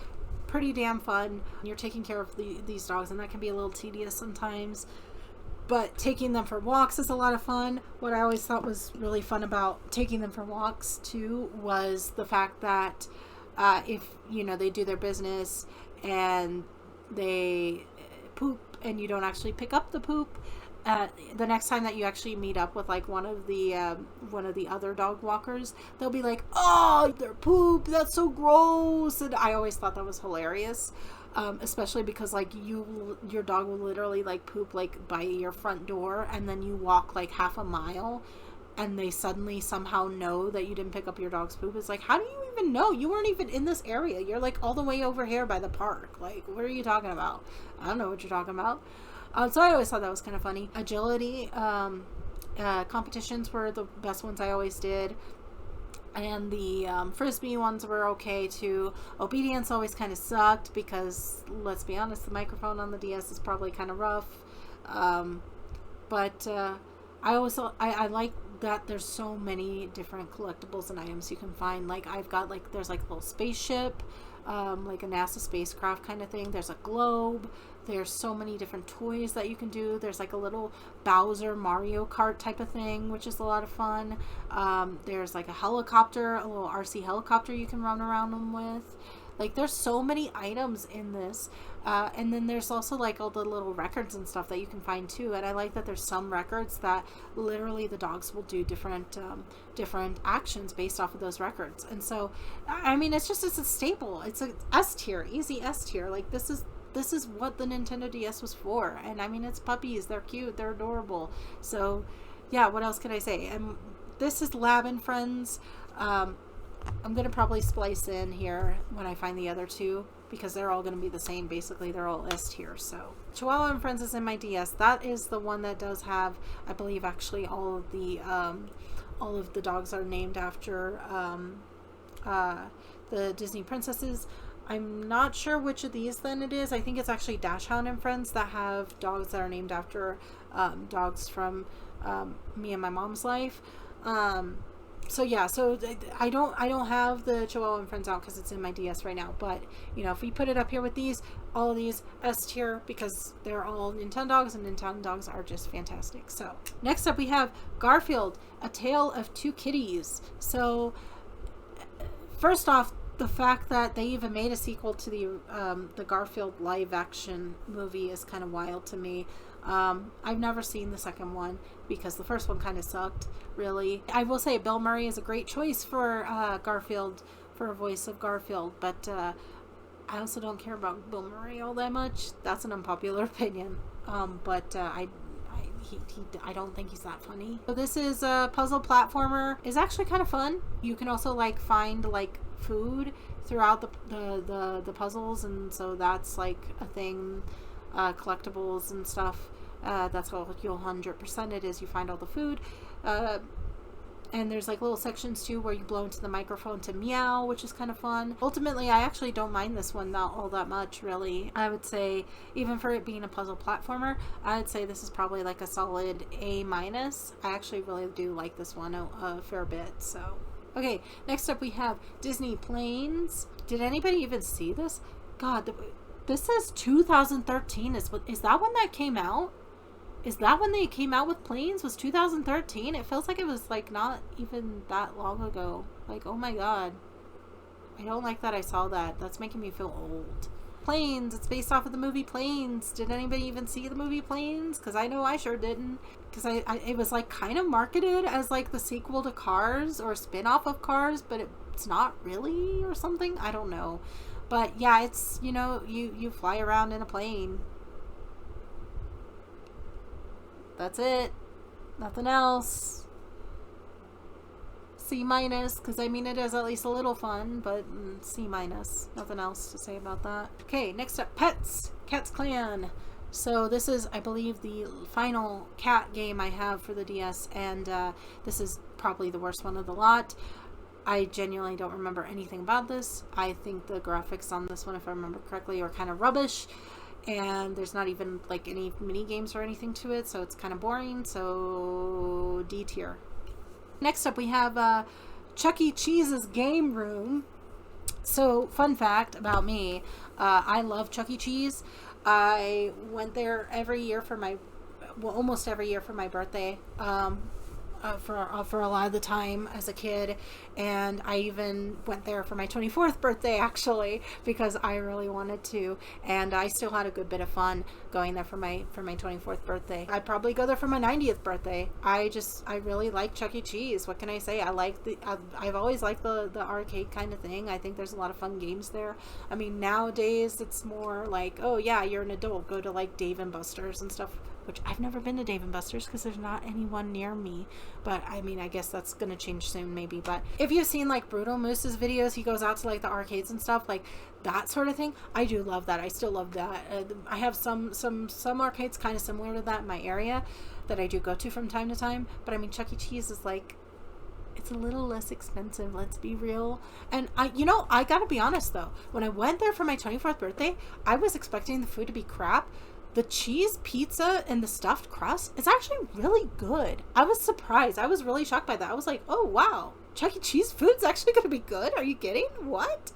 pretty damn fun. You're taking care of these dogs, and that can be a little tedious sometimes. But taking them for walks is a lot of fun. What I always thought was really fun about taking them for walks, too, was the fact that if, you know, they do their business and they poop and you don't actually pick up the poop, the next time that you actually meet up with like one of the other dog walkers, they'll be like, "Oh, their poop, that's so gross." And I always thought that was hilarious, especially because like your dog will literally like poop like by your front door, and then you walk like half a mile and they suddenly somehow know that you didn't pick up your dog's poop. It's like, how do you even know? You weren't even in this area. You're like all the way over here by the park. Like, what are you talking about? I don't know what you're talking about. So I always thought that was kind of funny. Agility competitions were the best ones I always did. And the Frisbee ones were okay too. Obedience always kind of sucked because, let's be honest, the microphone on the DS is probably kind of rough. But I like that there's so many different collectibles and items you can find. Like I've got like, there's like a little spaceship, like a NASA spacecraft kind of thing. There's a globe. There's so many different toys that you can do. There's like a little Bowser Mario Kart type of thing, which is a lot of fun. There's like a helicopter, a little RC helicopter you can run around them with. Like there's so many items in this. And then there's also like all the little records and stuff that you can find too. And I like that there's some records that literally the dogs will do different actions based off of those records. And so, I mean, it's a staple. It's a S tier, easy S tier. Like this is what the Nintendo DS was for. And I mean, it's puppies. They're cute. They're adorable. So yeah, what else can I say? And this is Lab and Friends. I'm going to probably splice in here when I find the other 2, because they're all going to be the same. Basically, they're all S tier. So Chihuahua and Friends is in my DS. That is the one that does have, I believe, actually all of the dogs are named after the Disney princesses. I'm not sure which of these then it is. I think it's actually Dachshund and Friends that have dogs that are named after dogs from me and my mom's life. So yeah, so I don't have the Chihuahua and Friends out because it's in my DS right now. But you know, if we put it up here with these, all of these S tier, because they're all Nintendogs, and Nintendogs are just fantastic. So next up we have Garfield: A Tale of Two Kitties. So first off, the fact that they even made a sequel to the Garfield live action movie is kind of wild to me. I've never seen the second one because the first one kind of sucked, really. I will say Bill Murray is a great choice for Garfield, for a voice of Garfield, but I also don't care about Bill Murray all that much. That's an unpopular opinion. But I don't think he's that funny. So this is a puzzle platformer. It's actually kind of fun. You can also like find like food throughout the puzzles, and so that's like a thing. Collectibles and stuff. That's how you'll 100% it is. You find all the food. And there's like little sections too where you blow into the microphone to meow, which is kind of fun. Ultimately, I actually don't mind this one not all that much, really. I would say, even for it being a puzzle platformer, I would say this is probably like a solid A-. I actually really do like this one a fair bit, so. Okay, next up we have Disney Planes. Did anybody even see this? God, this says 2013. Is that when that came out? Is that when they came out with Planes? Was 2013? It feels like it was like not even that long ago. Like, oh my god. I don't like that I saw that. That's making me feel old. Planes. It's based off of the movie Planes. Did anybody even see the movie Planes? Because I know I sure didn't. Because it was like kind of marketed as like the sequel to Cars or a spin-off of Cars, but it's not really or something. I don't know. But yeah, it's, you know, you fly around in a plane. That's it. Nothing else. C-, because I mean it is at least a little fun, but C-. Nothing else to say about that. Okay, next up, Pets. Cat's Clan. So this is, I believe, the final cat game I have for the DS, and this is probably the worst one of the lot. I genuinely don't remember anything about this. I think the graphics on this one, if I remember correctly, are kind of rubbish. And there's not even like any mini games or anything to it, so it's kind of boring. So D tier. Next up we have Chuck E. Cheese's Game Room. So fun fact about me, I love Chuck E. Cheese. I went there every year for my, well, almost every year for my birthday. For a lot of the time as a kid, and I even went there for my 24th birthday actually, because I really wanted to, and I still had a good bit of fun going there for my 24th birthday. I'd probably go there for my 90th birthday. I really like Chuck E. Cheese. What can I say? I've always liked the arcade kind of thing. I think there's a lot of fun games there. I mean, nowadays it's more like, oh yeah, you're an adult, go to like Dave and Buster's and stuff, which I've never been to Dave & Buster's because there's not anyone near me. But I mean, I guess that's going to change soon maybe. But if you've seen like Brutal Moose's videos, he goes out to like the arcades and stuff, like that sort of thing. I do love that. I still love that. I have some arcades kind of similar to that in my area that I do go to from time to time. But I mean, Chuck E. Cheese is like, it's a little less expensive, let's be real. And I gotta be honest though, when I went there for my 24th birthday, I was expecting the food to be crap. The cheese pizza and the stuffed crust is actually really good. I was surprised. I was really shocked by that. I was like, oh wow, Chuck E. Cheese food's actually gonna be good? Are you kidding? What?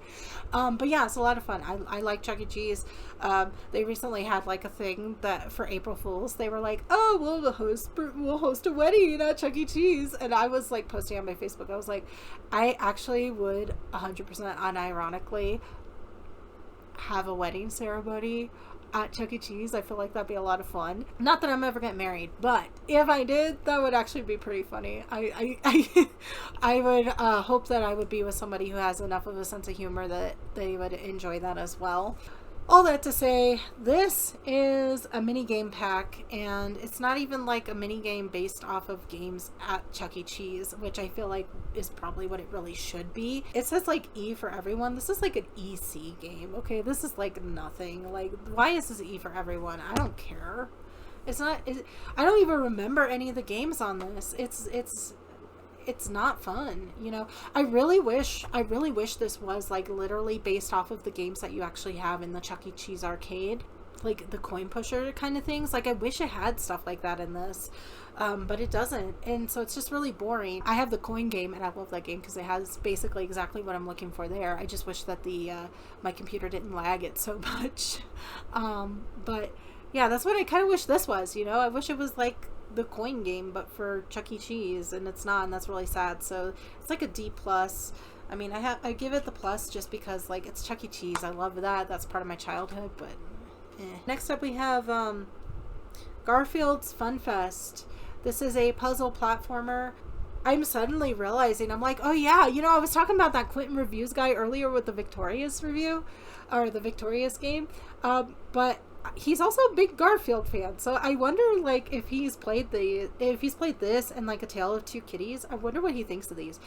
But yeah, it's a lot of fun. I like Chuck E. Cheese. They recently had like a thing that for April Fools, they were like, oh, we'll host a wedding at Chuck E. Cheese. And I was like posting on my Facebook, I was like, I actually would 100% unironically have a wedding ceremony at Chuck E. Cheese. I feel like that'd be a lot of fun. Not that I'm ever getting married, but if I did, that would actually be pretty funny. I would hope that I would be with somebody who has enough of a sense of humor that they would enjoy that as well. All that to say, this is a mini game pack, and it's not even like a mini game based off of games at Chuck E. Cheese, which I feel like is probably what it really should be. It says like E for everyone. This is like an EC game. Okay, this is like nothing. Like, why is this E for everyone? I don't care. I don't even remember any of the games on this. It's not fun, you know. I really wish this was like literally based off of the games that you actually have in the Chuck E. Cheese arcade, like the coin pusher kind of things. Like, I wish it had stuff like that in this, but it doesn't, and so it's just really boring. I have the coin game, and I love that game because it has basically exactly what I'm looking for there. I just wish that the my computer didn't lag it so much. But yeah, that's what I kind of wish this was, you know. I wish it was like the coin game but for Chuck E. Cheese, and it's not, and that's really sad. So it's like a D+. I mean, I give it the plus just because like it's Chuck E. Cheese. I love that. That's part of my childhood, but Next up we have Garfield's Fun Fest. This is a puzzle platformer. I'm suddenly realizing, I'm like, oh yeah, you know, I was talking about that Quentin Reviews guy earlier with the Victorious review, or the Victorious game, but he's also a big Garfield fan, so I wonder, like, if he's played this and like A Tale of Two Kitties, I wonder what he thinks of these.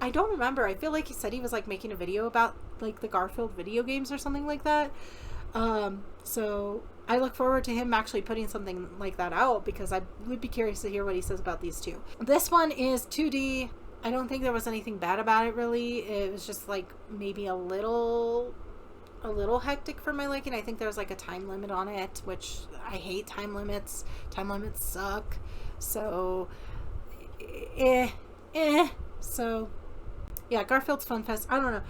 I don't remember. I feel like he said he was like making a video about like the Garfield video games or something like that. So I look forward to him actually putting something like that out, because I would be curious to hear what he says about these two. This one is 2D. I don't think there was anything bad about it, really. It was just like maybe a little hectic for my liking. I think there was like a time limit on it, which I hate time limits. Time limits suck. So, So, yeah, Garfield's Fun Fest. I don't know.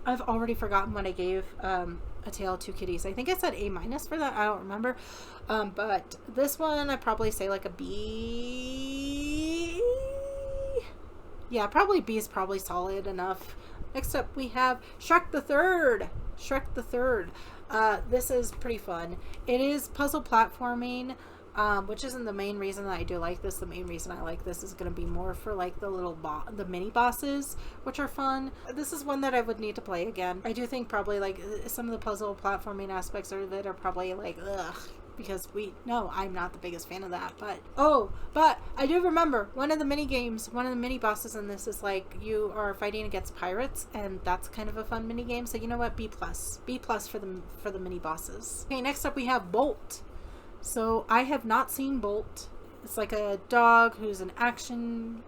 I've already forgotten what I gave A Tale of Two Kitties. I think I said A- for that. I don't remember. But this one, I'd probably say like a B. Yeah, probably B is probably solid enough. Next up, we have Shrek the Third. Shrek the Third. This is pretty fun. It is puzzle platforming, which isn't the main reason that I do like this. The main reason I like this is going to be more for like the mini bosses, which are fun. This is one that I would need to play again. I do think probably like some of the puzzle platforming aspects of it are probably like ugh, because I'm not the biggest fan of that. But I do remember one of the mini bosses in this is like you are fighting against pirates, and that's kind of a fun mini game. So you know what, B+ for the mini bosses. Okay, next up we have Bolt. So I have not seen Bolt. It's like a dog who's an action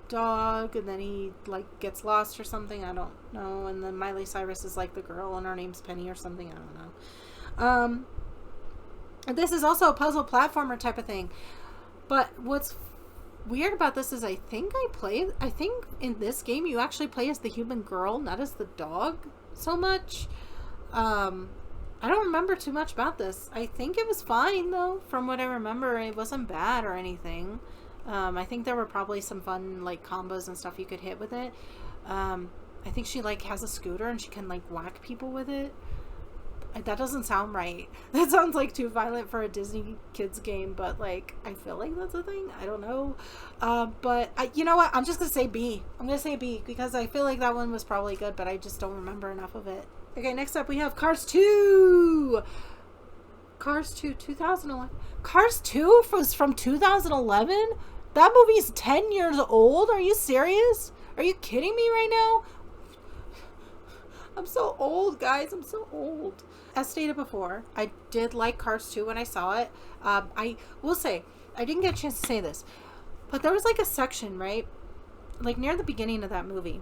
dog, and then he like gets lost or something. I don't know. And then Miley Cyrus is like the girl, and her name's Penny or something. I don't know. This is also a puzzle platformer type of thing. But what's weird about this is I think in this game you actually play as the human girl, not as the dog so much. I don't remember too much about this. I think it was fine though, from what I remember. It wasn't bad or anything. I think there were probably some fun like combos and stuff you could hit with it. I think she like has a scooter and she can like whack people with it. That doesn't sound right. That sounds like too violent for a Disney kids game, but like I feel like that's a thing. I don't know. But you know what? I'm just gonna say B. I'm gonna say B because I feel like that one was probably good, but I just don't remember enough of it. Okay, next up we have Cars 2. Cars 2, 2011. Cars 2 was from 2011? That movie's 10 years old? Are you serious? Are you kidding me right now? I'm so old, guys. I'm so old. As stated before, I did like Cars 2 when I saw it. I will say, I didn't get a chance to say this, but there was like a section, right? Like near the beginning of that movie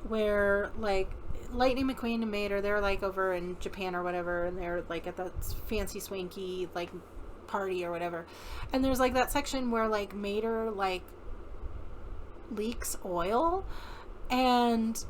where like Lightning McQueen and Mater, they're like over in Japan or whatever, and they're like at that fancy swanky like party or whatever. And there's like that section where like Mater like leaks oil, and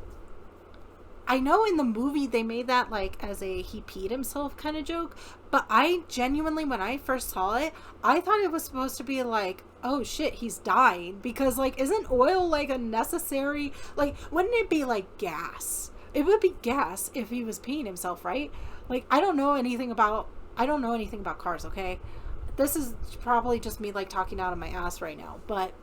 I know in the movie they made that like as a he peed himself kind of joke, but I genuinely, when I first saw it, I thought it was supposed to be like, oh shit, he's dying, because like isn't oil like a necessary, like wouldn't it be like gas? It would be gas if he was peeing himself, right? Like I don't know anything about cars, okay? This is probably just me like talking out of my ass right now, but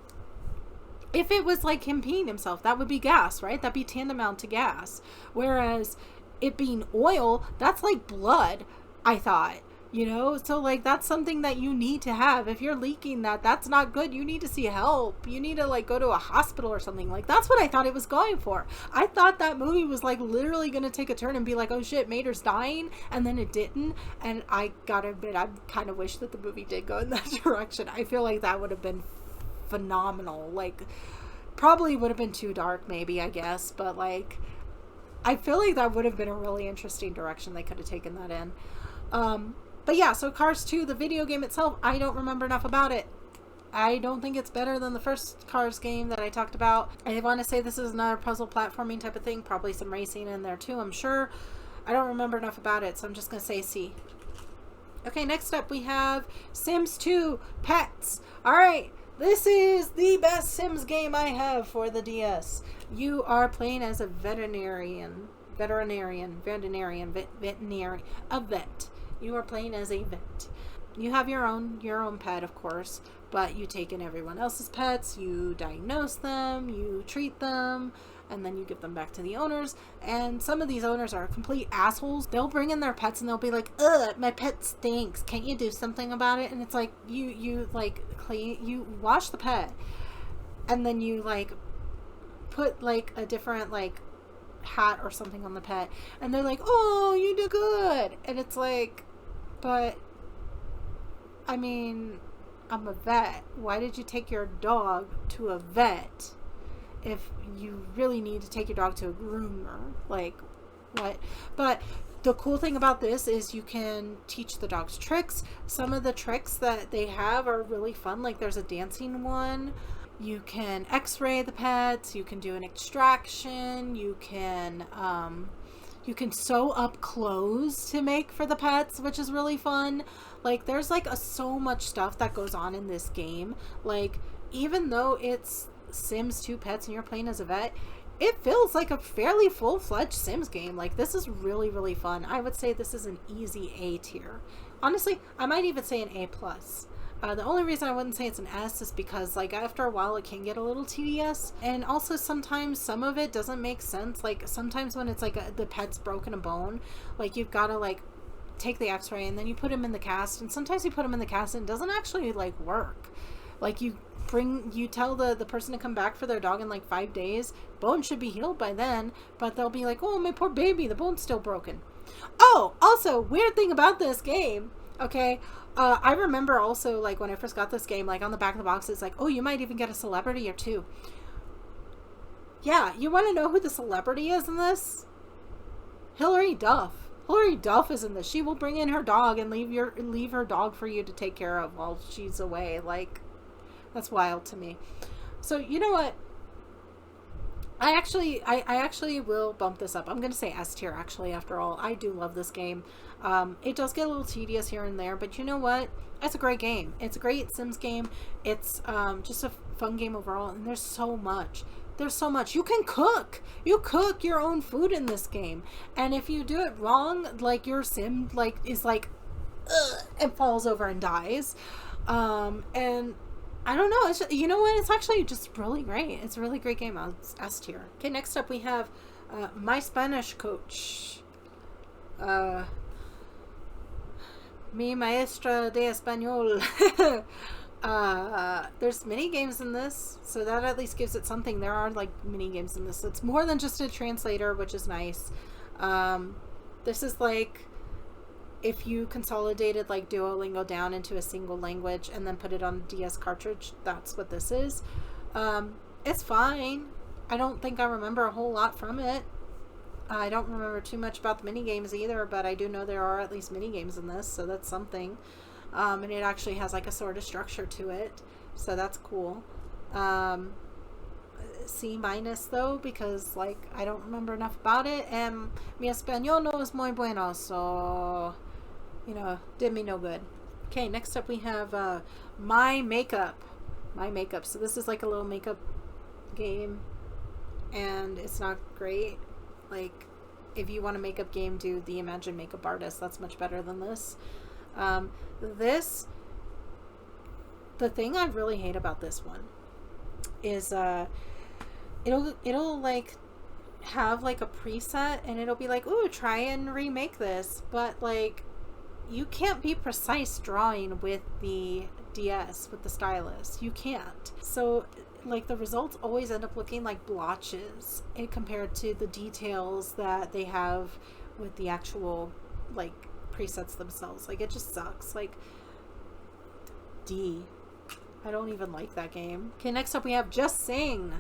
if it was like him peeing himself, that would be gas, right? That'd be tantamount to gas. Whereas it being oil, that's like blood, I thought, you know? So like that's something that you need to have. If you're leaking that's not good. You need to see help. You need to like go to a hospital or something. Like that's what I thought it was going for. I thought that movie was like literally going to take a turn and be like, oh shit, Mater's dying. And then it didn't. And I gotta admit, I kind of wish that the movie did go in that direction. I feel like that would have been phenomenal. Like probably would have been too dark maybe, I guess, but like I feel like that would have been a really interesting direction they could have taken that in. But yeah, so Cars 2, the video game itself, I don't remember enough about it. I don't think it's better than the first Cars game that I talked about. I want to say this is another puzzle platforming type of thing, probably some racing in there too, I'm sure. I don't remember enough about it, so I'm just gonna say C. Okay, next up we have Sims 2 Pets. Alright, this is the best Sims game I have for the DS. You are playing as a veterinarian, a vet. You are playing as a vet. You have your own pet, of course, but you take in everyone else's pets, you diagnose them, you treat them, and then you give them back to the owners. And some of these owners are complete assholes. They'll bring in their pets and they'll be like, ugh, my pet stinks. Can't you do something about it? And it's like, you like clean, you wash the pet, and then you like put like a different like hat or something on the pet, and they're like, oh, you do good. And it's like, but I mean, I'm a vet. Why did you take your dog to a vet if you really need to take your dog to a groomer? Like, what? But the cool thing about this is you can teach the dogs tricks. Some of the tricks that they have are really fun. Like, there's a dancing one. You can x-ray the pets. You can do an extraction. You can sew up clothes to make for the pets, which is really fun. Like, there's like so much stuff that goes on in this game. Like, even though it's Sims 2 Pets and you're playing as a vet, it feels like a fairly full-fledged Sims game. Like, this is really, really fun. I would say this is an easy A tier. Honestly, I might even say an A+. The only reason I wouldn't say it's an S is because, like, after a while it can get a little tedious, and also sometimes some of it doesn't make sense. Like, sometimes when it's like the pet's broken a bone, like, you've got to like take the x-ray and then you put him in the cast, and sometimes you put him in the cast and it doesn't actually like work. Like, you tell the person to come back for their dog in like 5 days. Bone should be healed by then, but they'll be like, oh, my poor baby, the bone's still broken. Oh, also, weird thing about this game, okay, I remember also, like, when I first got this game, like, on the back of the box, it's like, oh, you might even get a celebrity or two. Yeah, you want to know who the celebrity is in this? Hilary Duff. Hilary Duff is in this. She will bring in her dog and leave her dog for you to take care of while she's away. Like, that's wild to me. So, you know what? I actually will bump this up. I'm going to say S tier, actually, after all. I do love this game. It does get a little tedious here and there, but you know what? It's a great game. It's a great Sims game. It's just a fun game overall, and there's so much. There's so much. You can cook. You cook your own food in this game. And if you do it wrong, like, your Sim, like, is like, ugh, and falls over and dies. And I don't know. It's just, you know what? It's actually just really great. It's a really great game. I'll S tier. Okay, next up we have My Spanish Coach. Mi maestra de español. There's mini games in this, so that at least gives it something. There are like mini games in this. It's more than just a translator, which is nice. This is like if you consolidated like Duolingo down into a single language and then put it on a DS cartridge. That's what this is. It's fine. I don't think I remember a whole lot from it. I don't remember too much about the mini games either, but I do know there are at least mini games in this, so that's something. And it actually has like a sort of structure to it, so that's cool. C- though, because like I don't remember enough about it, and mi español no es muy bueno, so you know, did me no good. Okay, next up we have My Makeup. So this is like a little makeup game, and it's not great. Like, if you want a makeup game, do the Imagine Makeup Artist. That's much better than this. The thing I really hate about this one is it'll like have like a preset, and it'll be like, ooh, try and remake this, but like you can't be precise drawing with the DS, with the stylus. You can't. So like the results always end up looking like blotches compared to the details that they have with the actual like presets themselves. Like, it just sucks. Like, D. I don't even like that game. Okay, next up we have Just Sing.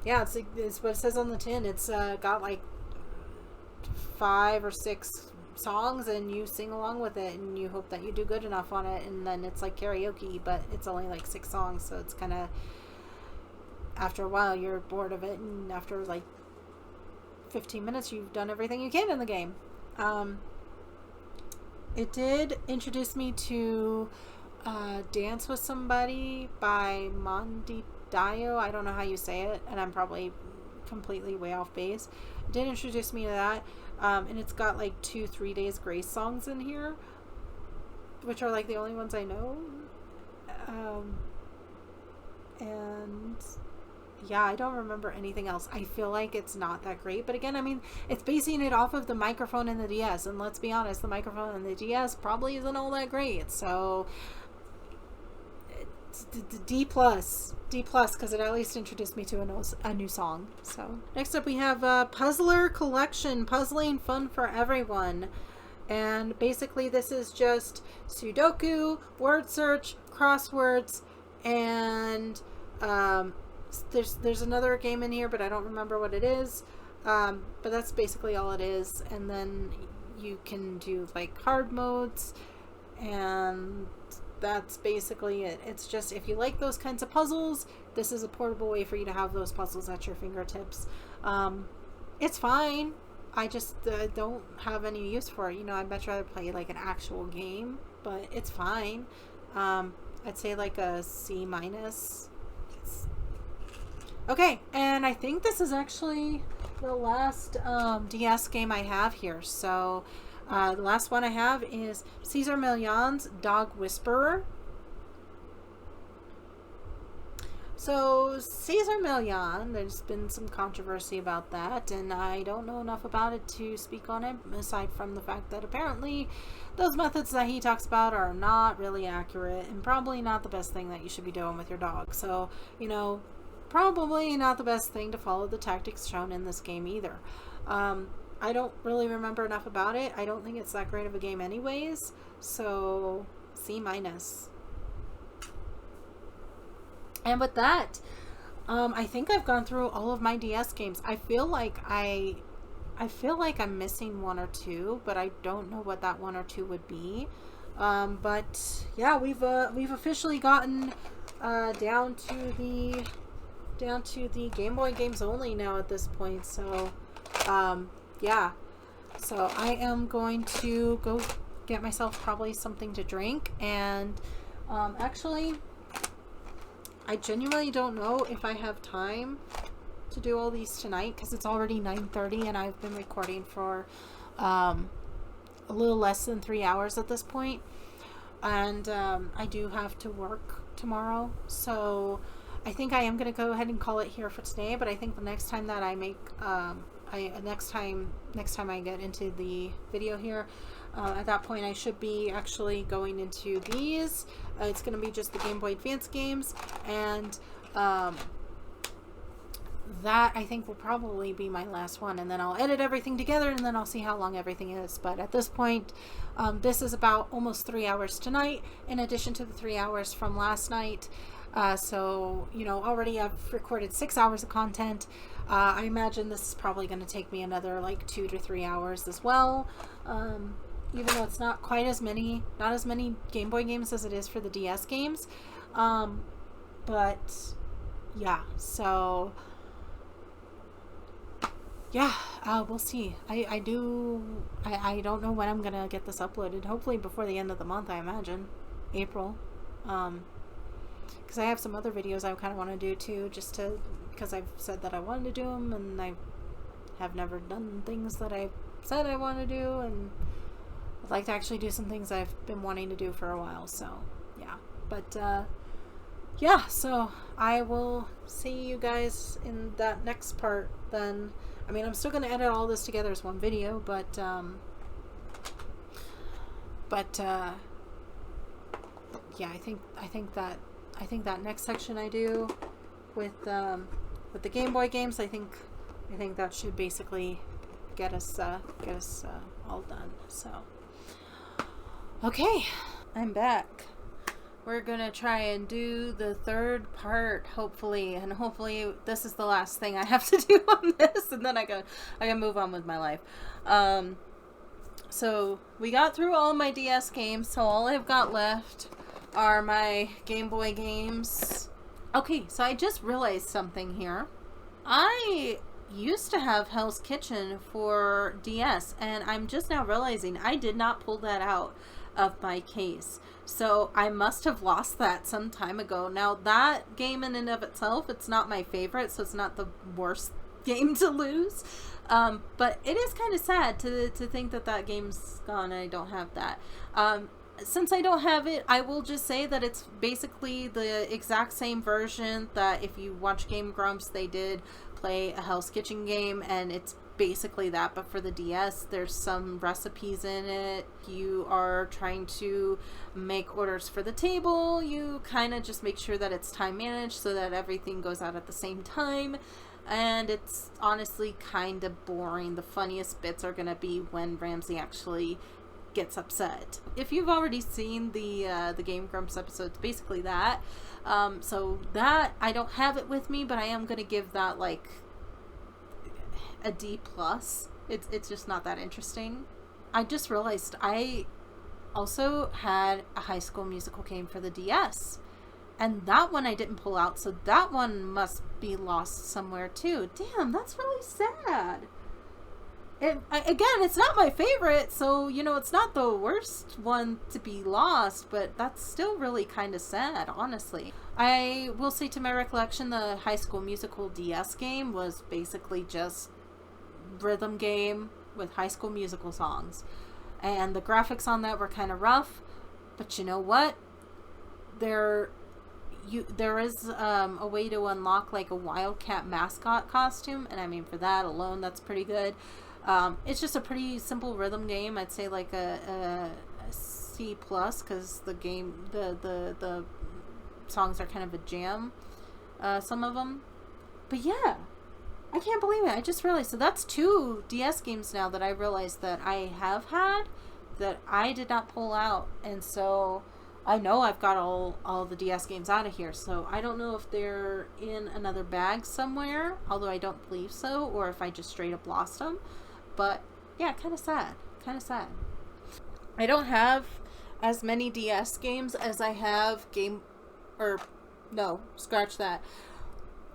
Yeah, it's what it says on the tin. It's got like 5 or 6 songs, and you sing along with it, and you hope that you do good enough on it, and then it's like karaoke, but it's only like 6 songs, so it's kind of, after a while you're bored of it, and after like 15 minutes you've done everything you can in the game. It did introduce me to Dance with Somebody by Mondi Dio. I don't know how you say it, and I'm probably completely way off base. It did introduce me to that. And it's got like 2 3 Days Grace songs in here, which are like the only ones I know. And yeah, I don't remember anything else. I feel like it's not that great, but again, I mean, it's basing it off of the microphone and the DS, and let's be honest, the microphone and the DS probably isn't all that great. So D plus, because it at least introduced me to a new song. So next up we have Puzzler Collection, puzzling fun for everyone. And basically this is just Sudoku, word search, crosswords, and there's another game in here, but I don't remember what it is. But that's basically all it is. And then you can do like hard modes, and that's basically it. It's just, if you like those kinds of puzzles, this is a portable way for you to have those puzzles at your fingertips. It's fine. I just don't have any use for it. You know, I'd much rather play like an actual game, but it's fine. I'd say like a C minus. Okay, and I think this is actually the last DS game I have here. So the last one I have is Cesar Millan's Dog Whisperer. So Cesar Millan, there's been some controversy about that, and I don't know enough about it to speak on it, aside from the fact that apparently those methods that he talks about are not really accurate, and probably not the best thing that you should be doing with your dog. So, you know, probably not the best thing to follow the tactics shown in this game either. I don't really remember enough about it. I don't think it's that great of a game anyways, so C minus. And with that, I think I've gone through all of my DS games. I feel like I'm missing one or two, but I don't know what that one or two would be. But yeah, we've officially gotten down to the Game Boy games only now at this point. So yeah, so I am going to go get myself probably something to drink, and actually, I genuinely don't know if I have time to do all these tonight, because it's already 9:30 and I've been recording for a little less than 3 hours at this point, and I do have to work tomorrow, so I think I am going to go ahead and call it here for today. But I think the next time that I make next time I get into the video here, at that point I should be actually going into these. It's going to be just the Game Boy Advance games, and that I think will probably be my last one, and then I'll edit everything together, and then I'll see how long everything is. But at this point, this is about almost 3 hours tonight, in addition to the 3 hours from last night. So, you know, already I've recorded 6 hours of content. I imagine this is probably going to take me another like 2 to 3 hours as well. Even though it's not quite as many, not as many Game Boy games as it is for the DS games. But yeah, so yeah, we'll see. I don't know when I'm gonna get this uploaded. Hopefully before the end of the month, I imagine. April. Because I have some other videos I kind of want to do too, just to, because I've said that I wanted to do them, and I have never done things that I said I want to do, and I'd like to actually do some things I've been wanting to do for a while. So yeah, but yeah, so I will see you guys in that next part then. I mean, I'm still going to edit all this together as one video, but yeah, I think that next section I do with the Game Boy games, I think that should basically get us all done. So okay, I'm back. We're gonna try and do the third part, hopefully, and hopefully this is the last thing I have to do on this, and then I can move on with my life. So we got through all my DS games, so all I've got left are my Game Boy games. Okay, so I just realized something here. I used to have Hell's Kitchen for DS, and I'm just now realizing I did not pull that out of my case. So I must have lost that some time ago. Now that game in and of itself, it's not my favorite, so it's not the worst game to lose. But it is kind of sad to think that that game's gone and I don't have that. Since I don't have it, I will just say that it's basically the exact same version that if you watch Game Grumps, they did play a Hell's Kitchen game, and it's basically that, but for the DS. There's some recipes in it. You are trying to make orders for the table. You kind of just make sure that it's time managed so that everything goes out at the same time. And it's honestly kind of boring. The funniest bits are going to be when Ramsey actually gets upset. If you've already seen the Game Grumps episodes, basically that. So that, I don't have it with me, but I am going to give that like a D+. It's just not that interesting. I just realized I also had a High School Musical game for the DS. And that one I didn't pull out, so that one must be lost somewhere too. Damn, that's really sad. Again, it's not my favorite, so, you know, it's not the worst one to be lost, but that's still really kind of sad, honestly. I will say, to my recollection, the High School Musical DS game was basically just rhythm game with High School Musical songs. And the graphics on that were kind of rough, but you know what? There is a way to unlock like a Wildcat mascot costume, and I mean, for that alone, that's pretty good. It's just a pretty simple rhythm game. I'd say like a C+, because the game, the songs are kind of a jam, some of them. But yeah, I can't believe it. I just realized, so that's 2 DS games now that I realized that I have had that I did not pull out, and so I know I've got all the DS games out of here, so I don't know if they're in another bag somewhere, although I don't believe so, or if I just straight up lost them. But yeah, kind of sad. I don't have as many DS games as I have scratch that.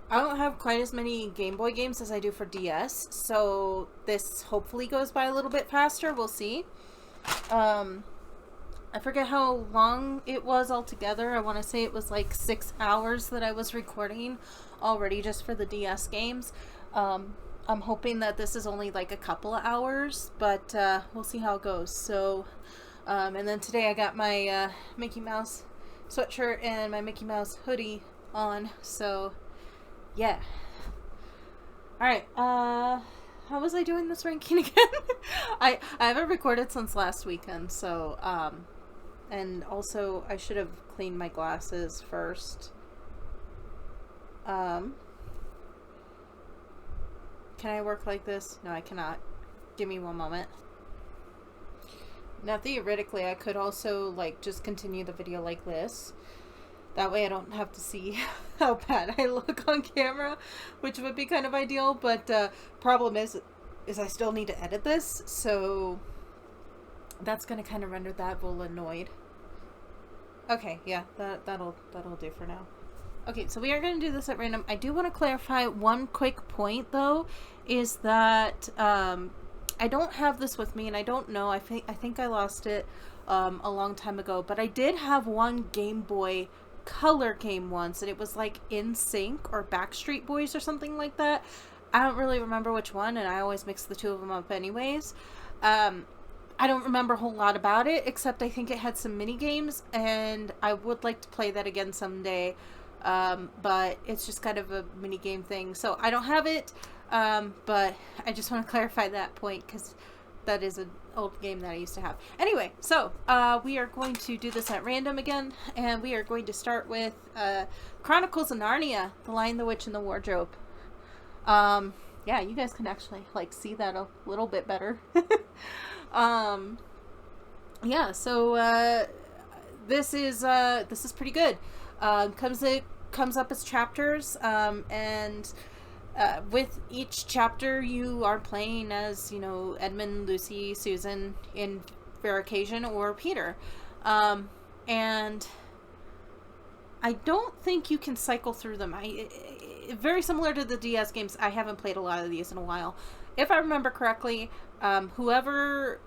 I don't have quite as many Game Boy games as I do for DS, so this hopefully goes by a little bit faster. We'll see. I forget how long it was altogether. I want to say it was like 6 hours that I was recording already just for the DS games. I'm hoping that this is only like a couple of hours, but we'll see how it goes. So, and then today I got my Mickey Mouse sweatshirt and my Mickey Mouse hoodie on, so yeah. Alright, how was I doing this ranking again? I haven't recorded since last weekend, so, and also I should have cleaned my glasses first. Can I work like this? No, I cannot. Give me one moment. Now, theoretically, I could also, like, just continue the video like this. That way I don't have to see how bad I look on camera, which would be kind of ideal, but problem is I still need to edit this, so that's going to kind of render that little annoyed. Okay, yeah, that'll do for now. Okay, so we are going to do this at random. I do want to clarify one quick point, though, is that I don't have this with me, and I don't know. I think I lost it a long time ago, but I did have one Game Boy Color game once, and it was like In Sync or Backstreet Boys or something like that. I don't really remember which one, and I always mix the two of them up anyways. I don't remember a whole lot about it, except I think it had some mini games, and I would like to play that again someday. But it's just kind of a mini game thing, so I don't have it, but I just want to clarify that point, because that is an old game that I used to have. Anyway, so, we are going to do this at random again, and we are going to start with, Chronicles of Narnia, The Lion, the Witch, and the Wardrobe. Yeah, you guys can actually, like, see that a little bit better. Yeah, so, this is pretty good. Comes up as chapters, and with each chapter you are playing as, you know, Edmund, Lucy, Susan in Verication or Peter, and I don't think you can cycle through them. Very similar to the DS games, I haven't played a lot of these in a while. If I remember correctly, whoever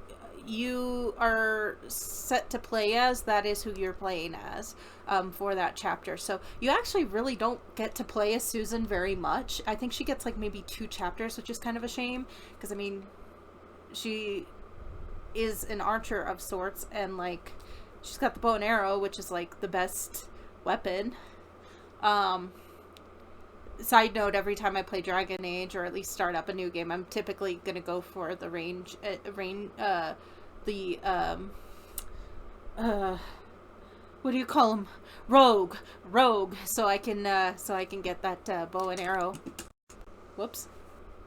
you are set to play as, that is who you're playing as for that chapter. So you actually really don't get to play as Susan very much. I think she gets like maybe 2 chapters, which is kind of a shame, because I mean, she is an archer of sorts, and like she's got the bow and arrow, which is like the best weapon. Side note, every time I play Dragon Age, or at least start up a new game, I'm typically gonna go for the what do you call them? Rogue, so I can get that bow and arrow. Whoops.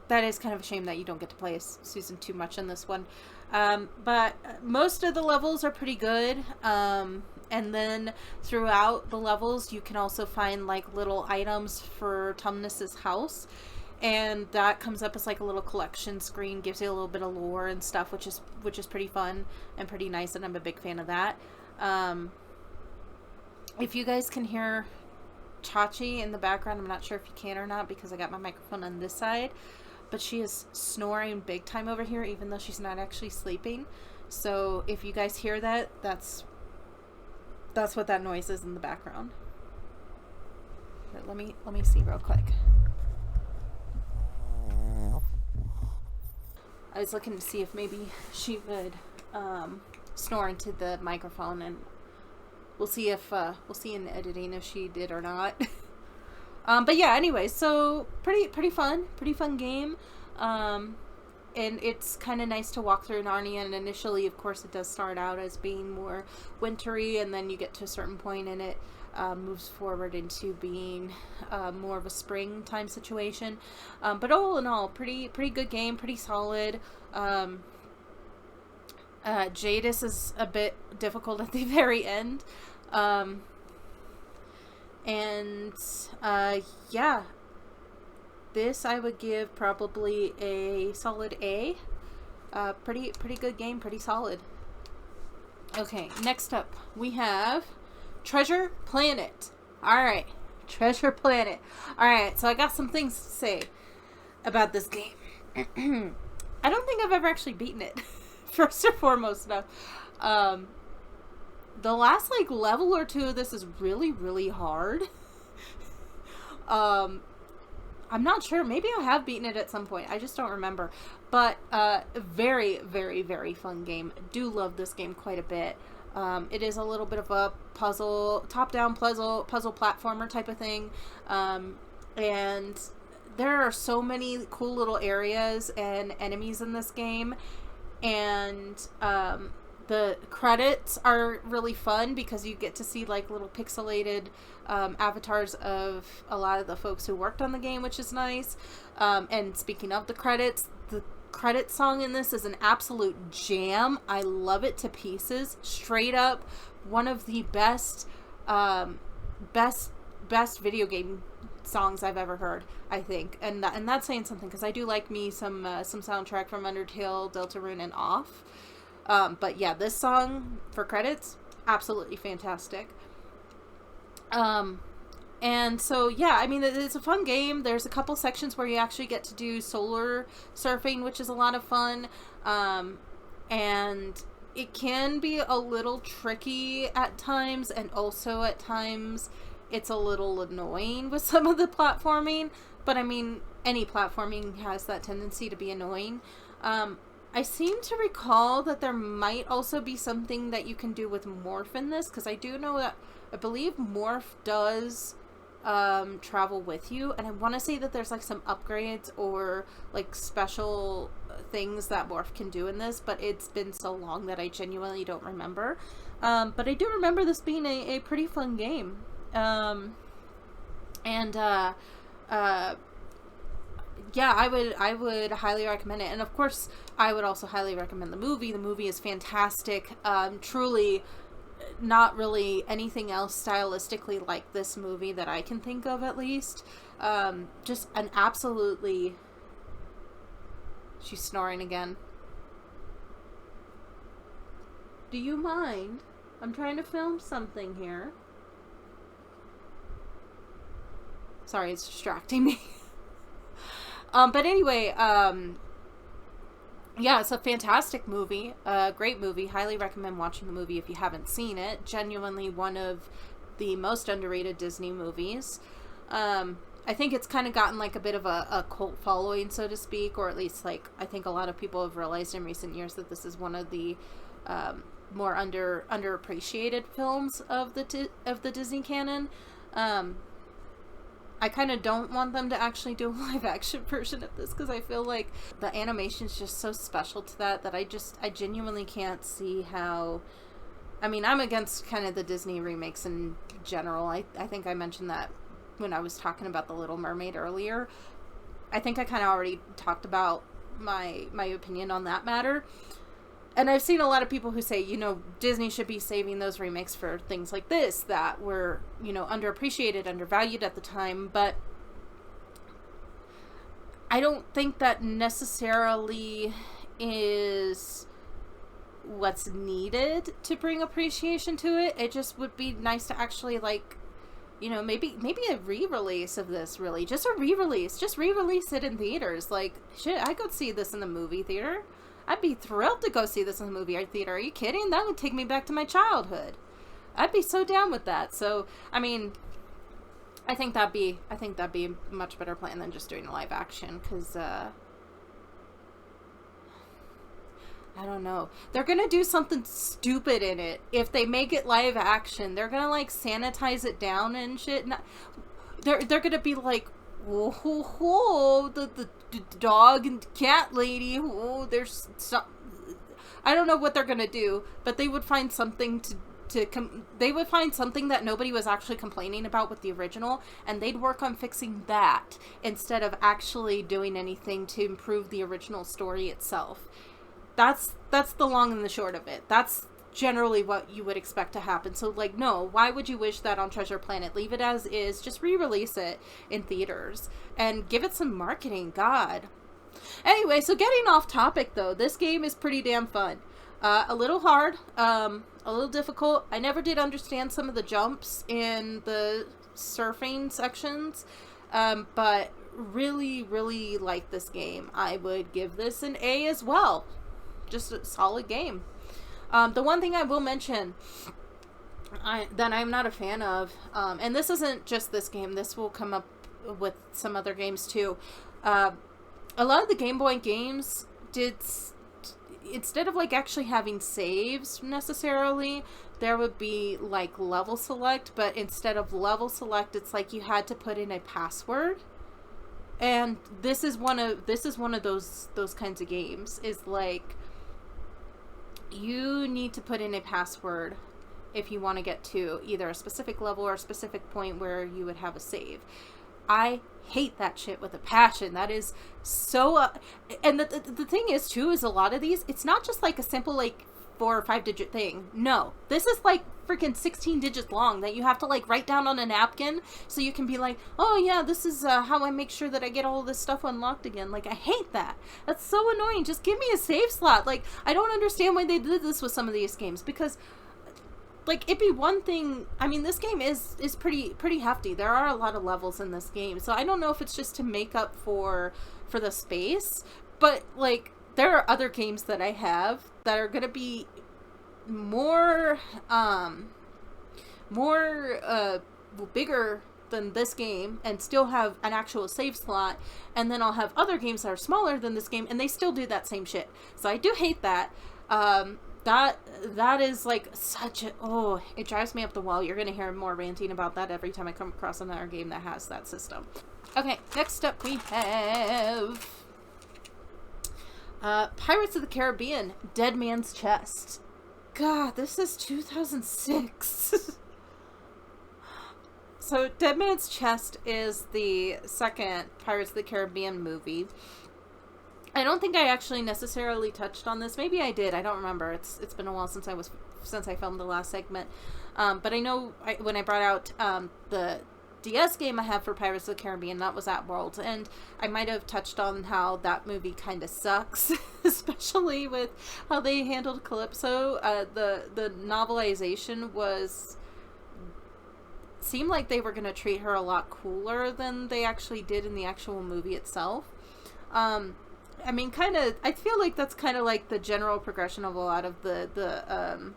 That is kind of a shame that you don't get to play as Susan too much in this one. But most of the levels are pretty good. And then throughout the levels, you can also find like little items for Tumnus's house. And that comes up as like a little collection screen, gives you a little bit of lore and stuff, which is pretty fun and pretty nice, and I'm a big fan of that. If you guys can hear Chachi in the background, I'm not sure if you can or not because I got my microphone on this side, but she is snoring big time over here, even though she's not actually sleeping. So if you guys hear that, that's what that noise is in the background. Here, let me see real quick. I was looking to see if maybe she would snore into the microphone, and we'll see in editing if she did or not. But yeah, anyway, so pretty fun game. And it's kind of nice to walk through Narnia, and initially, of course, it does start out as being more wintry, and then you get to a certain point and it moves forward into being more of a springtime situation. But all in all, pretty good game, pretty solid. Jadis is a bit difficult at the very end. Yeah. This I would give probably a solid A. Pretty good game, pretty solid. Okay, next up we have Treasure Planet. Alright, Treasure Planet. Alright, so I got some things to say about this game. I don't think I've ever actually beaten it, first and foremost. No. The last like level or 2 of this is really hard. I'm not sure. Maybe I have beaten it at some point. I just don't remember. But very fun game. Do love this game quite a bit. It is a little bit of a puzzle, top-down puzzle platformer type of thing. And there are so many cool little areas and enemies in this game. And the credits are really fun because you get to see like little pixelated avatars of a lot of the folks who worked on the game, which is nice. And speaking of the credit song in this is an absolute jam. I love it to pieces. Straight up one of the best video game songs I've ever heard, I think. And that's saying something, because I do like me some soundtrack from Undertale, Deltarune, and Off. But yeah, this song for credits, absolutely fantastic. And so yeah, I mean, it's a fun game. There's a couple sections where you actually get to do solar surfing, which is a lot of fun. And it can be a little tricky at times, and also at times it's a little annoying with some of the platforming. But I mean, any platforming has that tendency to be annoying. I seem to recall that there might also be something that you can do with Morph in this, because I do know that, I believe Morph does travel with you, and I want to say that there's like some upgrades or like special things that Morph can do in this, but it's been so long that I genuinely don't remember. But I do remember this being a pretty fun game. Yeah, I would highly recommend it. And of course, I would also highly recommend the movie. The movie is fantastic. Truly not really anything else stylistically like this movie that I can think of, at least. Just an absolutely... She's snoring again. Do you mind? I'm trying to film something here. Sorry, it's distracting me. But anyway, Yeah, it's a fantastic movie, a great movie. Highly recommend watching the movie if you haven't seen it. Genuinely one of the most underrated Disney movies. I think it's kind of gotten like a bit of a cult following, so to speak, or at least like I think a lot of people have realized in recent years that this is one of the more underappreciated films of the Disney canon. I kind of don't want them to actually do a live action version of this because I feel like the animation is just so special to that I genuinely can't see how. I mean, I'm against kind of the Disney remakes in general. I think I mentioned that when I was talking about The Little Mermaid earlier. I think I kind of already talked about my opinion on that matter. And I've seen a lot of people who say, you know, Disney should be saving those remakes for things like this that were, you know, underappreciated, undervalued at the time. But I don't think that necessarily is what's needed to bring appreciation to it. It just would be nice to actually, like, you know, maybe a re-release of this, really. Just a re-release. Just re-release it in theaters. Like, shit, I could see this in the movie theater. I'd be thrilled to go see this in the movie theater. Are you kidding? That would take me back to my childhood. I'd be so down with that. So, I mean, I think that'd be a much better plan than just doing a live action, because, I don't know. They're gonna do something stupid in it. If they make it live action, they're gonna, like, sanitize it down and shit. They're gonna be like, whoa, the dog and cat lady, there's some, I don't know what they're gonna do, but they would find something they would find something that nobody was actually complaining about with the original, and they'd work on fixing that instead of actually doing anything to improve the original story itself. That's the long and the short of it. That's generally what you would expect to happen. So, like, no, why would you wish that on Treasure Planet? Leave it as is. Just re-release it in theaters and give it some marketing. God. Anyway, so getting off topic, though, this game is pretty damn fun. A little hard, a little difficult. I never did understand some of the jumps in the surfing sections, but really, really like this game. I would give this an A as well. Just a solid game. The one thing I will mention that I'm not a fan of, and this isn't just this game, this will come up with some other games too. A lot of the Game Boy games did, instead of like actually having saves necessarily, there would be like level select, but instead of level select, it's like you had to put in a password. And this is one of those kinds of games, is like, you need to put in a password if you want to get to either a specific level or a specific point where you would have a save. I hate that shit with a passion. That is so... and the thing is, too, is a lot of these, it's not just like a simple, like, 4 or 5 digit thing. No. This is like freaking 16 digits long that you have to like write down on a napkin so you can be like, oh yeah, this is how I make sure that I get all this stuff unlocked again. Like, I hate that. That's so annoying. Just give me a save slot. Like, I don't understand why they did this with some of these games, because like, it'd be one thing. I mean, this game is pretty hefty. There are a lot of levels in this game, so I don't know if it's just to make up for the space, but like, there are other games that I have that are gonna be more bigger than this game and still have an actual save slot, and then I'll have other games that are smaller than this game and they still do that same shit. So I do hate that. That is like such a, it drives me up the wall. You're gonna hear more ranting about that every time I come across another game that has that system. Okay, next up we have Pirates of the Caribbean, Dead Man's Chest. God, this is 2006. So, Dead Man's Chest is the second Pirates of the Caribbean movie. I don't think I actually necessarily touched on this. Maybe I did. I don't remember. It's been a while since I filmed the last segment. But I know when I brought out the DS game I have for Pirates of the Caribbean, that was at World, and I might have touched on how that movie kind of sucks, especially with how they handled Calypso. The novelization seemed like they were going to treat her a lot cooler than they actually did in the actual movie itself. I mean, kind of, I feel like that's kind of like the general progression of a lot of the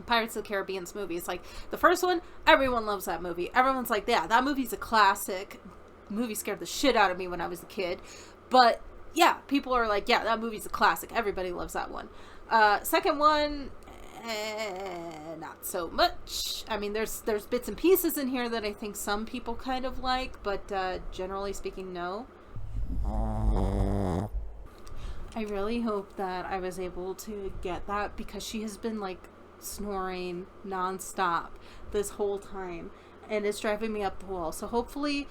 Pirates of the Caribbean's movies. Like, the first one, everyone loves that movie. Everyone's like, yeah, that movie's a classic. The movie scared the shit out of me when I was a kid. But, yeah, people are like, yeah, that movie's a classic. Everybody loves that one. Second one, not so much. I mean, there's bits and pieces in here that I think some people kind of like, but generally speaking, no. I really hope that I was able to get that, because she has been, like, snoring nonstop this whole time, and it's driving me up the wall. So hopefully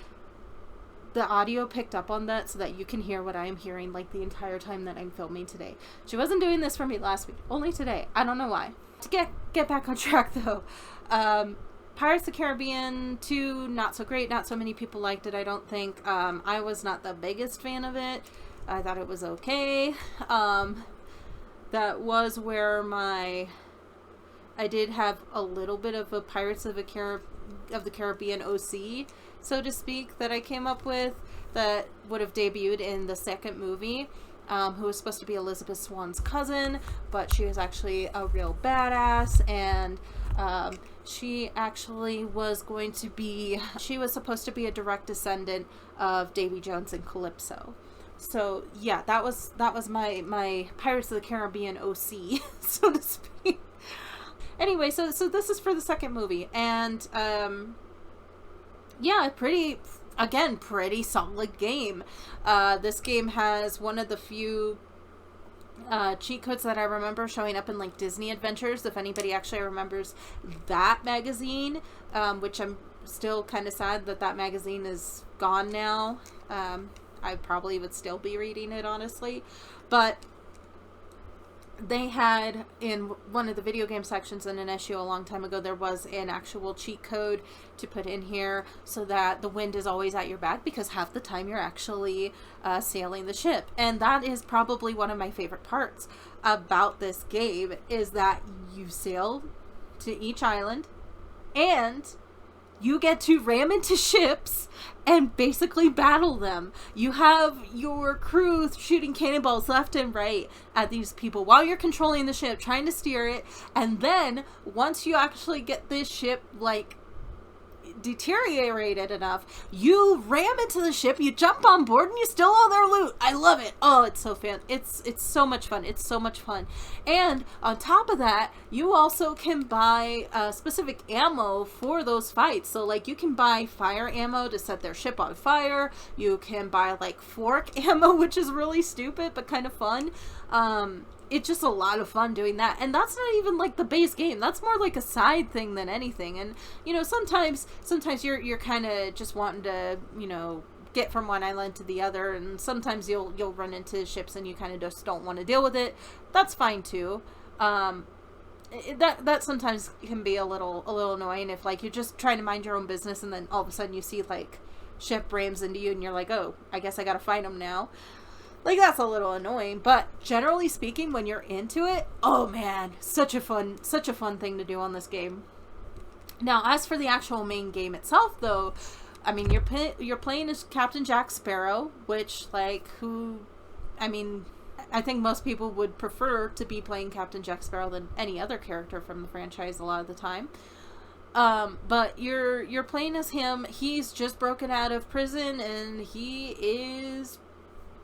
the audio picked up on that so that you can hear what I'm hearing, like, the entire time that I'm filming today. She wasn't doing this for me last week, only today. I don't know why. To get back on track, though, Pirates of the Caribbean 2, not so great. Not so many people liked it, I don't think. I was not the biggest fan of it. I thought it was okay. That was where I did have a little bit of a Pirates of the Caribbean OC, so to speak, that I came up with, that would have debuted in the second movie, who was supposed to be Elizabeth Swann's cousin, but she was actually a real badass, and she actually was she was supposed to be a direct descendant of Davy Jones and Calypso. So yeah, that was my Pirates of the Caribbean OC, so to speak. Anyway, so this is for the second movie, and yeah, pretty solid game. This game has one of the few cheat codes that I remember showing up in, like, Disney Adventures, if anybody actually remembers that magazine, which I'm still kind of sad that magazine is gone now. I probably would still be reading it, honestly, but they had, in one of the video game sections in an issue a long time ago, there was an actual cheat code to put in here so that the wind is always at your back, because half the time you're actually sailing the ship. And that is probably one of my favorite parts about this game, is that you sail to each island and you get to ram into ships and basically battle them. You have your crew shooting cannonballs left and right at these people while you're controlling the ship, trying to steer it. And then once you actually get this ship, like, deteriorated enough, you ram into the ship, you jump on board, and you steal all their loot. I love it. Oh, it's so fun. It's so much fun. It's so much fun. And on top of that, you also can buy specific ammo for those fights. So, like, you can buy fire ammo to set their ship on fire. You can buy, like, fork ammo, which is really stupid but kind of fun. It's just a lot of fun doing that. And that's not even, like, the base game. That's more like a side thing than anything. And, you know, sometimes you're kind of just wanting to, you know, get from one island to the other, and sometimes you'll run into ships and you kind of just don't want to deal with it. That's fine too. That sometimes can be a little annoying if, like, you're just trying to mind your own business and then all of a sudden you see, like, ship rams into you and you're like, oh, I guess I gotta fight them now. Like, that's a little annoying, but generally speaking, when you're into it, oh man, such a fun thing to do on this game. Now, as for the actual main game itself, though, I mean, you're playing as Captain Jack Sparrow, which, like, I think most people would prefer to be playing Captain Jack Sparrow than any other character from the franchise a lot of the time. But you're playing as him. He's just broken out of prison, and he is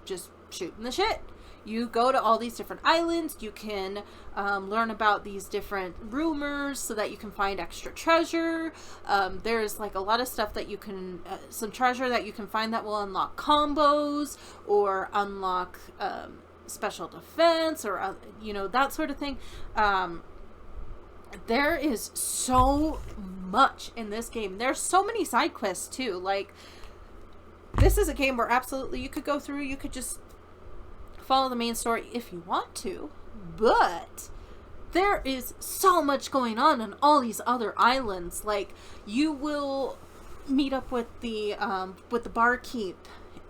just shooting the shit. You go to all these different islands. You can learn about these different rumors so that you can find extra treasure. There's, like, a lot of stuff that you can, some treasure that you can find that will unlock combos or unlock special defense or, you know, that sort of thing. There is so much in this game. There's so many side quests too. Like, this is a game where absolutely you could go through, you could just follow the main story if you want to, but there is so much going on all these other islands. Like, you will meet up with the barkeep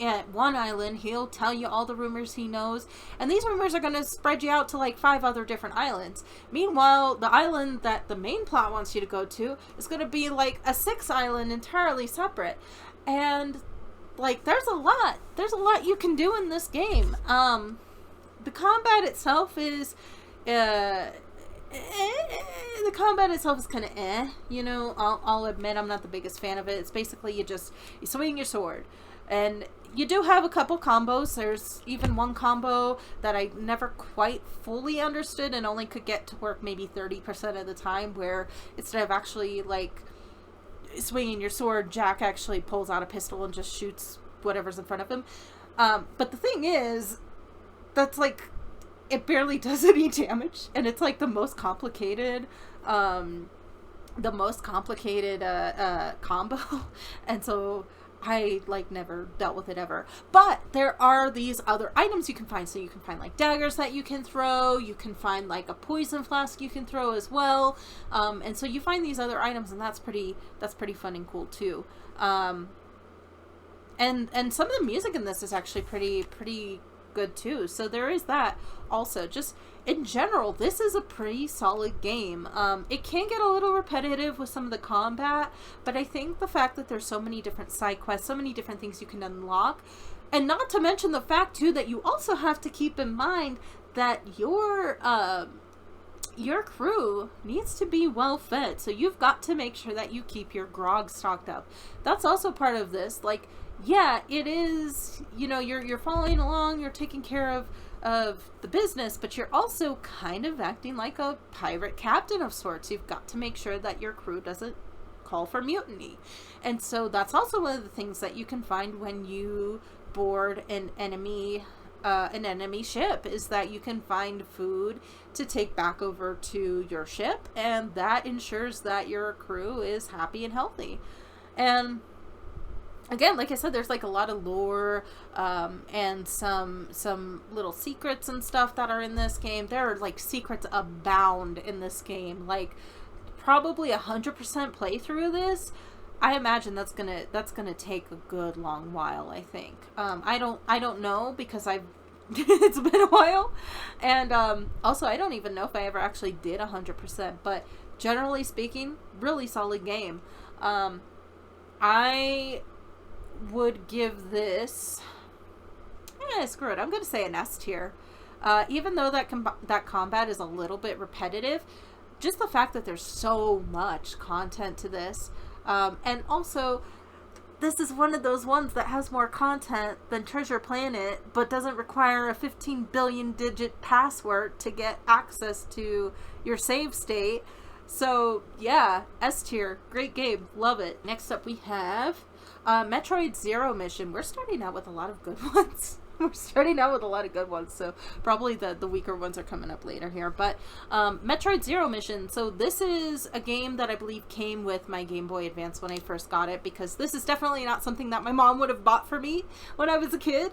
at one island. He'll tell you all the rumors he knows, and these rumors are going to spread you out to, like, 5 other different islands. Meanwhile, the island that the main plot wants you to go to is going to be, like, a 6th island entirely separate. And like, there's a lot you can do in this game. The combat itself is, the combat itself is kind of you know, I'll admit I'm not the biggest fan of it. It's basically you swing your sword, and you do have a couple combos. There's even one combo that I never quite fully understood and only could get to work maybe 30% of the time, where instead of actually, like, swinging your sword, Jack actually pulls out a pistol and just shoots whatever's in front of him. But the thing is, that's, like, it barely does any damage, and it's, like, the most complicated combo, and so I, like, never dealt with it ever. But there are these other items you can find. So you can find, like, daggers that you can throw. You can find, like, a poison flask you can throw as well. And so you find these other items, and that's pretty fun and cool too. And some of the music in this is actually pretty good too. So there is that also. Just in general, this is a pretty solid game. It can get a little repetitive with some of the combat, but I think the fact that there's so many different side quests, so many different things you can unlock, and not to mention the fact too that you also have to keep in mind that your crew needs to be well fed. So you've got to make sure that you keep your grog stocked up. That's also part of this. Like, yeah, it is, you know, you're following along, you're taking care of the business, but you're also kind of acting like a pirate captain of sorts. You've got to make sure that your crew doesn't call for mutiny. And so that's also one of the things that you can find when you board an enemy ship, is that you can find food to take back over to your ship, and that ensures that your crew is happy and healthy. And again, like I said, there's, like, a lot of lore, and some little secrets and stuff that are in this game. There are, like, secrets abound in this game. Like, probably 100% playthrough of this, I imagine that's gonna take a good long while, I think. I don't know, because it's been a while, and also I don't even know if I ever actually did 100%, but generally speaking, really solid game. I would give this, screw it, I'm gonna say an S tier. Even though that combat is a little bit repetitive, just the fact that there's so much content to this, and also this is one of those ones that has more content than Treasure Planet, but doesn't require a 15 billion digit password to get access to your save state. So yeah, S tier, great game, love it. Next up we have Metroid Zero Mission. We're starting out with a lot of good ones. So probably the weaker ones are coming up later here. But Metroid Zero Mission. So this is a game that I believe came with my Game Boy Advance when I first got it, because this is definitely not something that my mom would have bought for me when I was a kid.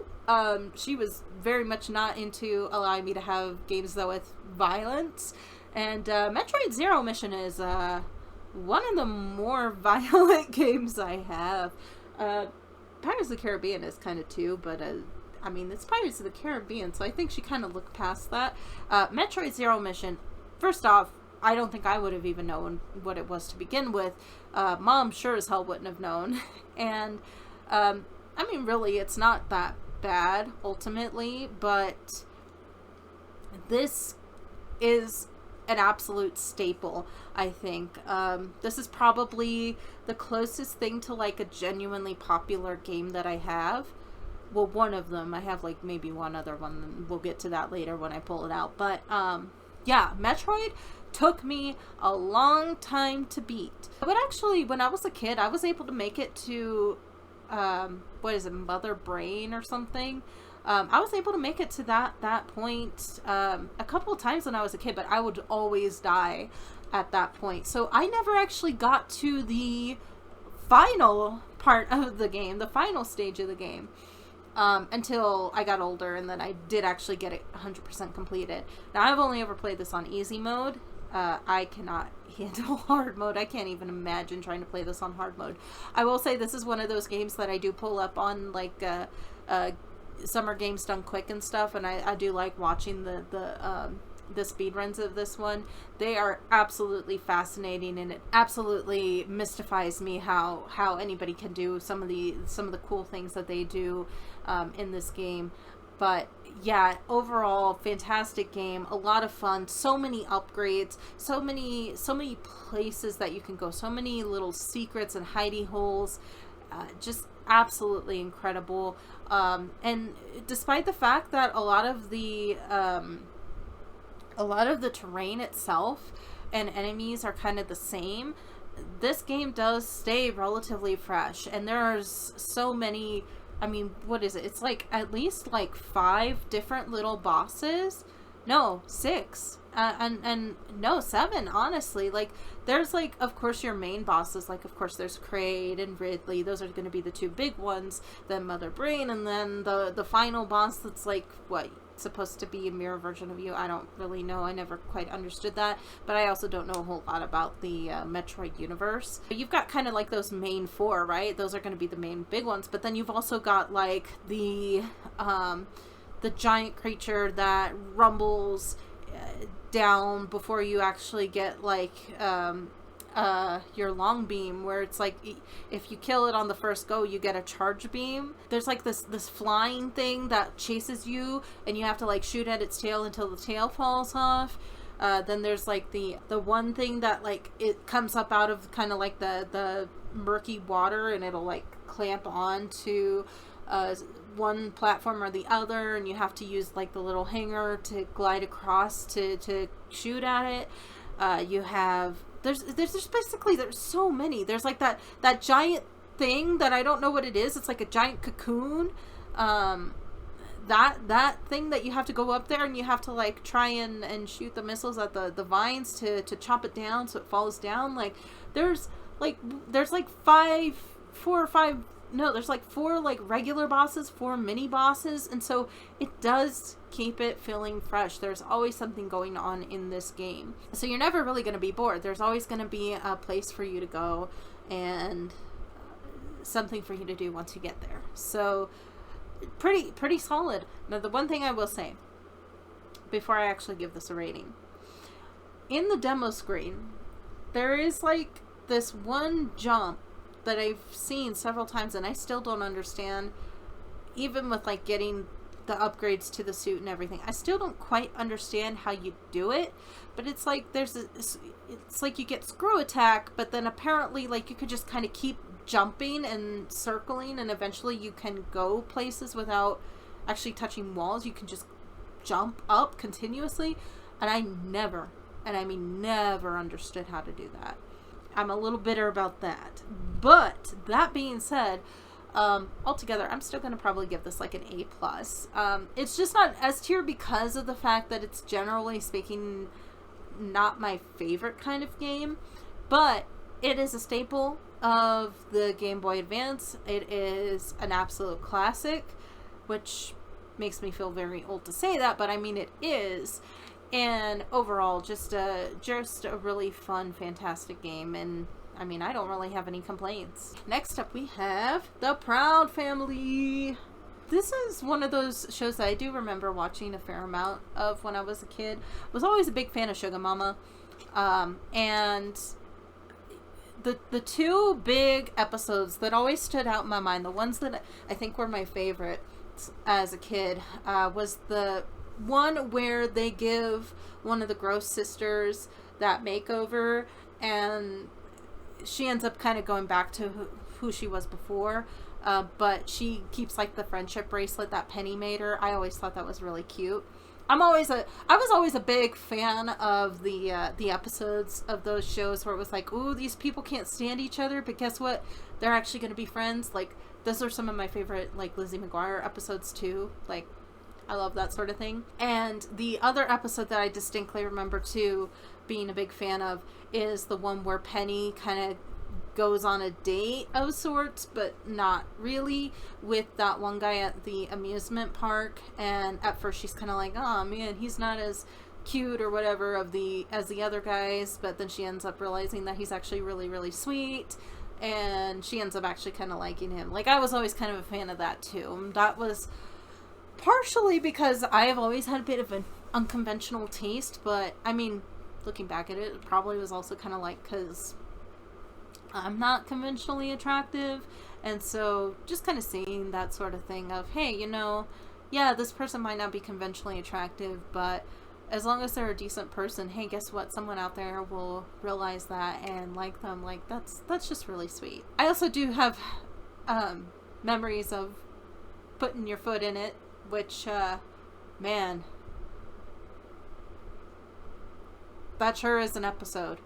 She was very much not into allowing me to have games that with violence. And Metroid Zero Mission is one of the more violent games I have. Pirates of the Caribbean is kind of too, but I mean, it's Pirates of the Caribbean, so I think she kind of looked past that. Metroid Zero Mission, first off, I don't think I would have even known what it was to begin with. Mom sure as hell wouldn't have known. And, I mean, really, it's not that bad, ultimately, but this is an absolute staple, I think. This is probably the closest thing to, like, a genuinely popular game that I have. Well, one of them. I have, like, maybe one other one, and we'll get to that later when I pull it out. But, yeah, Metroid took me a long time to beat. But actually, when I was a kid, I was able to make it to, what is it, Mother Brain or something? I was able to make it to that point a couple of times when I was a kid, but I would always die at that point. So I never actually got to the final part of the game, the final stage of the game, until I got older, and then I did actually get it 100% completed. Now, I've only ever played this on easy mode. I cannot handle hard mode. I can't even imagine trying to play this on hard mode. I will say this is one of those games that I do pull up on, like, Summer Games Done Quick and stuff, and I do like watching the the speedruns of this one. They are absolutely fascinating, and it absolutely mystifies me how anybody can do some of the cool things that they do in this game. But yeah, overall, fantastic game, a lot of fun, so many upgrades, so many places that you can go, so many little secrets and hidey holes, just absolutely incredible. And despite the fact that a lot of the terrain itself and enemies are kind of the same, this game does stay relatively fresh, and there's so many. I mean, what is it? It's like at least like 5 different little bosses. No, 6. And no, 7, honestly. Like, there's like, of course, your main bosses. Like, of course, there's Kraid and Ridley. Those are going to be the 2 big ones. Then Mother Brain, and then the final boss that's like, what, supposed to be a mirror version of you. I don't really know. I never quite understood that. But I also don't know a whole lot about the Metroid universe. But you've got kind of like those main 4, right? Those are going to be the main big ones. But then you've also got like the giant creature that rumbles down before you actually get like your long beam, where it's like if you kill it on the first go, you get a charge beam. There's like this flying thing that chases you, and you have to like shoot at its tail until the tail falls off. Then there's like the one thing that like it comes up out of kind of like the murky water, and it'll like clamp on to one platform or the other, and you have to use like the little hanger to glide across to shoot at it. You have there's basically there's so many. There's like that giant thing that I don't know what it is. It's like a giant cocoon. That thing that you have to go up there, and you have to like try and shoot the missiles at the vines to chop it down so it falls down. Like there's like 4 like regular bosses, 4 mini bosses, and so it does keep it feeling fresh. There's always something going on in this game, so you're never really going to be bored. There's always going to be a place for you to go and something for you to do once you get there. So pretty solid. Now, the one thing I will say before I actually give this a rating, in the demo screen there is like this one jump that I've seen several times, and I still don't understand, even with like getting the upgrades to the suit and everything. I still don't quite understand how you do it, but it's like it's like you get screw attack, but then apparently like you could just kind of keep jumping and circling, and eventually you can go places without actually touching walls. You can just jump up continuously, and I never, and I mean never, understood how to do that. I'm a little bitter about that. But that being said, altogether, I'm still going to probably give this like an A+. It's just not S tier because of the fact that it's, generally speaking, not my favorite kind of game. But it is a staple of the Game Boy Advance. It is an absolute classic, which makes me feel very old to say that, but I mean it is. And overall, just a really fun, fantastic game, and I mean, I don't really have any complaints. Next up, we have The Proud Family. This is one of those shows that I do remember watching a fair amount of when I was a kid. Was always a big fan of Sugar Mama, and the 2 big episodes that always stood out in my mind, the ones that I think were my favorite as a kid, was the one where they give one of the Gross sisters that makeover, and she ends up kind of going back to who she was before, but she keeps like the friendship bracelet that Penny made her. I always thought that was really cute. I was always a big fan of the episodes of those shows where it was like, ooh, these people can't stand each other, but guess what? They're actually going to be friends. Like, those are some of my favorite, like, Lizzie McGuire episodes too. Like, I love that sort of thing. And the other episode that I distinctly remember too being a big fan of is the one where Penny kind of goes on a date of sorts, but not really, with that one guy at the amusement park. And at first she's kind of like, oh man, he's not as cute or whatever as the other guys, but then she ends up realizing that he's actually really, really sweet, and she ends up actually kind of liking him. Like, I was always kind of a fan of that too. That was partially because I have always had a bit of unconventional taste, but I mean, looking back at it, it probably was also kind of like because I'm not conventionally attractive, and so just kind of seeing that sort of thing of, hey, you know, yeah, this person might not be conventionally attractive, but as long as they're a decent person, hey, guess what? Someone out there will realize that and like them. Like, that's just really sweet. I also do have memories of putting your foot in it, which, man, that sure is an episode.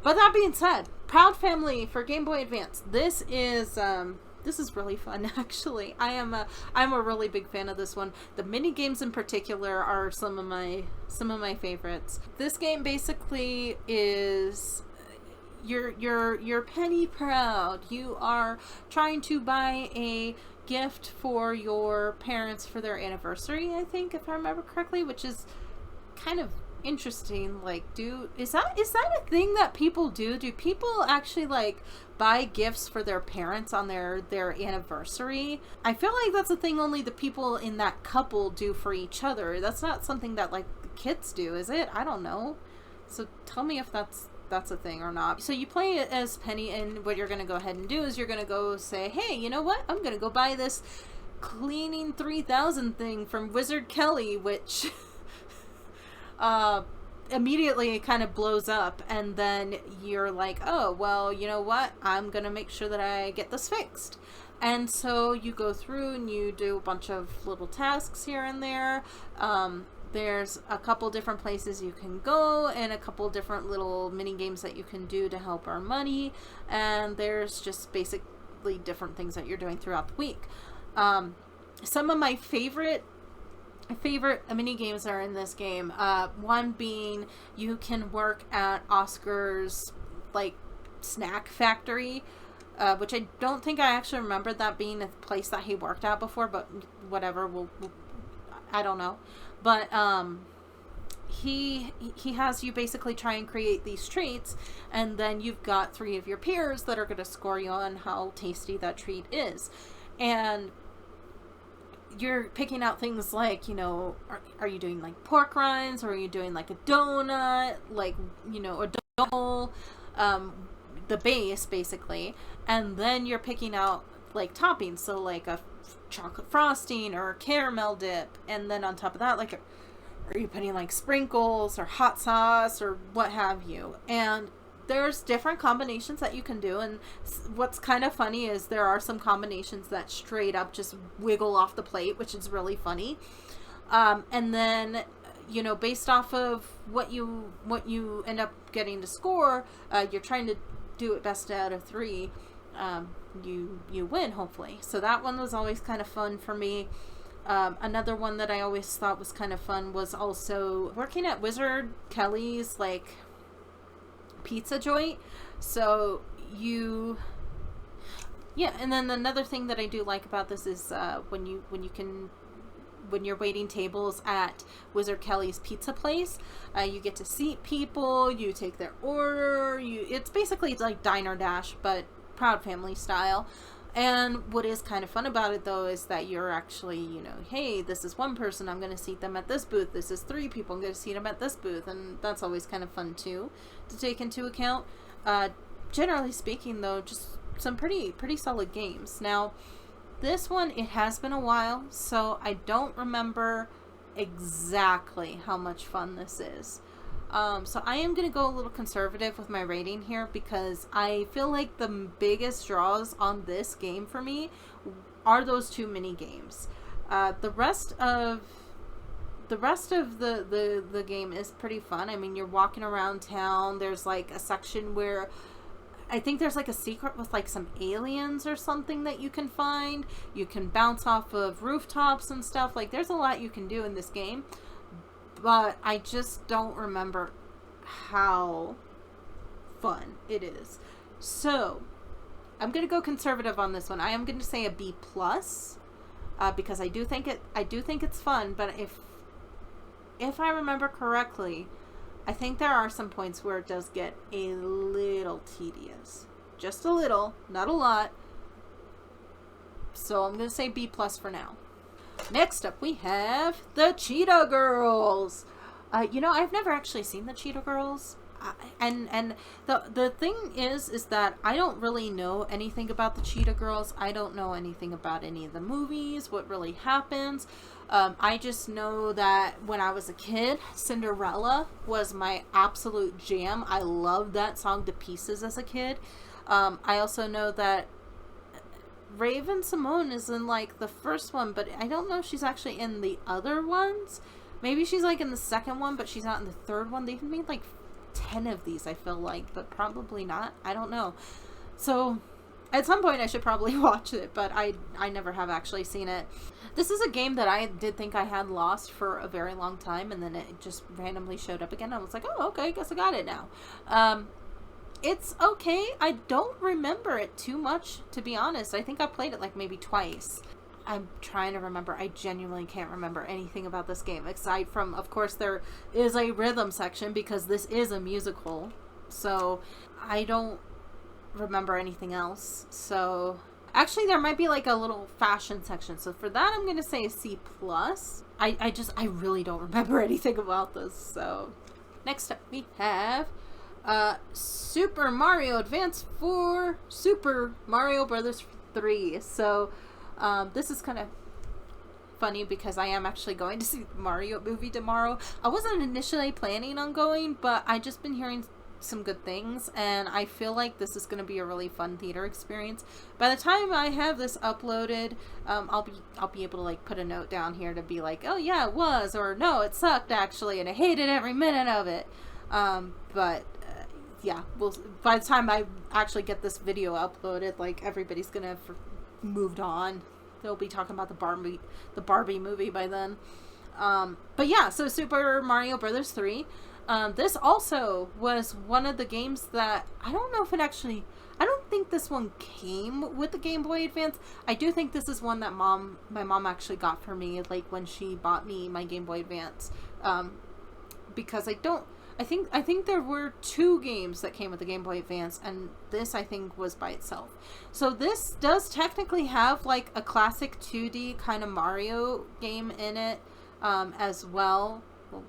But that being said, Proud Family for Game Boy Advance. This is really fun, actually. I'm a really big fan of this one. The mini games in particular are some of my favorites. This game basically is you're penny proud. You are trying to buy a gift for your parents for their anniversary, I think, if I remember correctly, which is kind of interesting. Like, is that a thing that people do? Do people actually like buy gifts for their parents on their anniversary? I feel like that's a thing only the people in that couple do for each other. That's not something that like the kids do, is it? I don't know. So tell me if that's a thing or not. So you play it as Penny, and what you're going to go ahead and do is you're going to go say, hey, you know what? I'm going to go buy this Cleaning 3000 thing from Wizard Kelly, which immediately it kind of blows up, and then you're like, oh, well, you know what? I'm going to make sure that I get this fixed. And so you go through and you do a bunch of little tasks here and there. There's a couple different places you can go and a couple different little mini games that you can do to help earn money. And there's just basically different things that you're doing throughout the week. Some of my favorite mini games are in this game. One being you can work at Oscar's like snack factory, which I don't think I actually remembered that being a place that he worked at before, but whatever. I don't know. But he has you basically try and create these treats, and then you've got 3 of your peers that are going to score you on how tasty that treat is. And you're picking out things like, you know, are you doing like pork rinds, or are you doing like a donut, like, you know, a donut, the base basically, and then you're picking out like toppings, so like a chocolate frosting or caramel dip, and then on top of that, like, are you putting like sprinkles or hot sauce or what have you. And there's different combinations that you can do, and what's kind of funny is there are some combinations that straight up just wiggle off the plate, which is really funny. And then, you know, based off of what you end up getting to score, you're trying to do it best out of 3. You win, hopefully. So that one was always kind of fun for me. Another one that I always thought was kind of fun was also working at Wizard Kelly's like pizza joint. So and then another thing that I do like about this is when you're waiting tables at Wizard Kelly's pizza place, you get to seat people, you take their order, it's basically like Diner Dash, but Proud Family style. And what is kind of fun about it, though, is that you're actually, you know, hey, this is 1 person, I'm going to seat them at this booth. This is 3 people, I'm going to seat them at this booth. And that's always kind of fun, too, to take into account. Generally speaking, though, just some pretty solid games. Now, this one, it has been a while, so I don't remember exactly how much fun this is. So I am going to go a little conservative with my rating here, because I feel like the biggest draws on this game for me are those 2 mini games. The rest of the game is pretty fun. I mean, you're walking around town. There's like a section where I think there's like a secret with like some aliens or something that you can find. You can bounce off of rooftops and stuff. Like, there's a lot you can do in this game. But I just don't remember how fun it is. So, I'm going to go conservative on this one. I am going to say a B+, because I do think it's fun, but if I remember correctly, I think there are some points where it does get a little tedious. Just a little, not a lot. So I'm going to say B+ for now. Next up, we have the Cheetah Girls. I've never actually seen the Cheetah Girls. And the thing is that I don't really know anything about the Cheetah Girls. I don't know anything about any of the movies, what really happens. I just know that when I was a kid, Cinderella was my absolute jam. I loved that song to pieces as a kid. I also know that Raven-Symoné is in like the first one, but I don't know if she's actually in the other ones. Maybe she's like in the second one, but she's not in the third one. They've made like 10 of these, I feel like, but probably not. I don't know. So at some point I should probably watch it, but I never have actually seen it. This is a game that I did think I had lost for a very long time, and then it just randomly showed up again. I was like, oh, okay, I guess I got it now. It's okay. I don't remember it too much, to be honest. I think I played it like maybe twice. I'm trying to remember. I genuinely can't remember anything about this game, aside from, of course, there is a rhythm section because this is a musical. So I don't remember anything else. So actually, there might be like a little fashion section. So for that, I'm going to say a C+. I really don't remember anything about this. So next up, we have Super Mario Advance for Super Mario Brothers 3. So this is kind of funny because I am actually going to see the Mario movie tomorrow. I wasn't initially planning on going, but I just been hearing some good things, and I feel like this is going to be a really fun theater experience. By the time I have this uploaded, I'll be able to like put a note down here to be like, oh yeah, it was, or no, it sucked actually, and I hated every minute of it. Yeah, by the time I actually get this video uploaded, like, everybody's gonna have moved on. They'll be talking about the Barbie movie by then. But yeah, so Super Mario Brothers 3. This also was one of the games that, I don't know if it actually, I don't think this one came with the Game Boy Advance. I do think this is one that my mom actually got for me, like, when she bought me my Game Boy Advance. Because I think there were 2 games that came with the Game Boy Advance, and this, I think, was by itself. So this does technically have, like, a classic 2D kind of Mario game in it, as well. Well,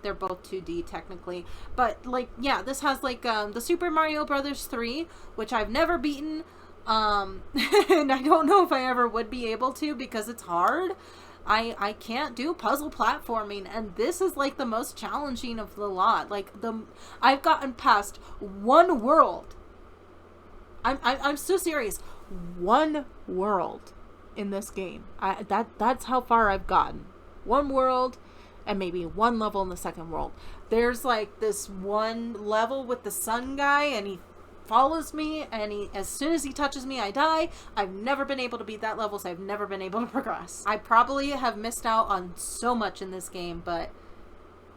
they're both 2D, technically. But, like, yeah, this has, like, the Super Mario Brothers 3, which I've never beaten, and I don't know if I ever would be able to, because it's hard. I can't do puzzle platforming, and this is like the most challenging of the lot. Like, I've gotten past one world. I'm so serious. One world in this game. That's how far I've gotten. One world, and maybe one level in the second world. There's like this one level with the sun guy, and he follows me, and as soon as he touches me, I die. I've never been able to beat that level, so I've never been able to progress. I probably have missed out on so much in this game, but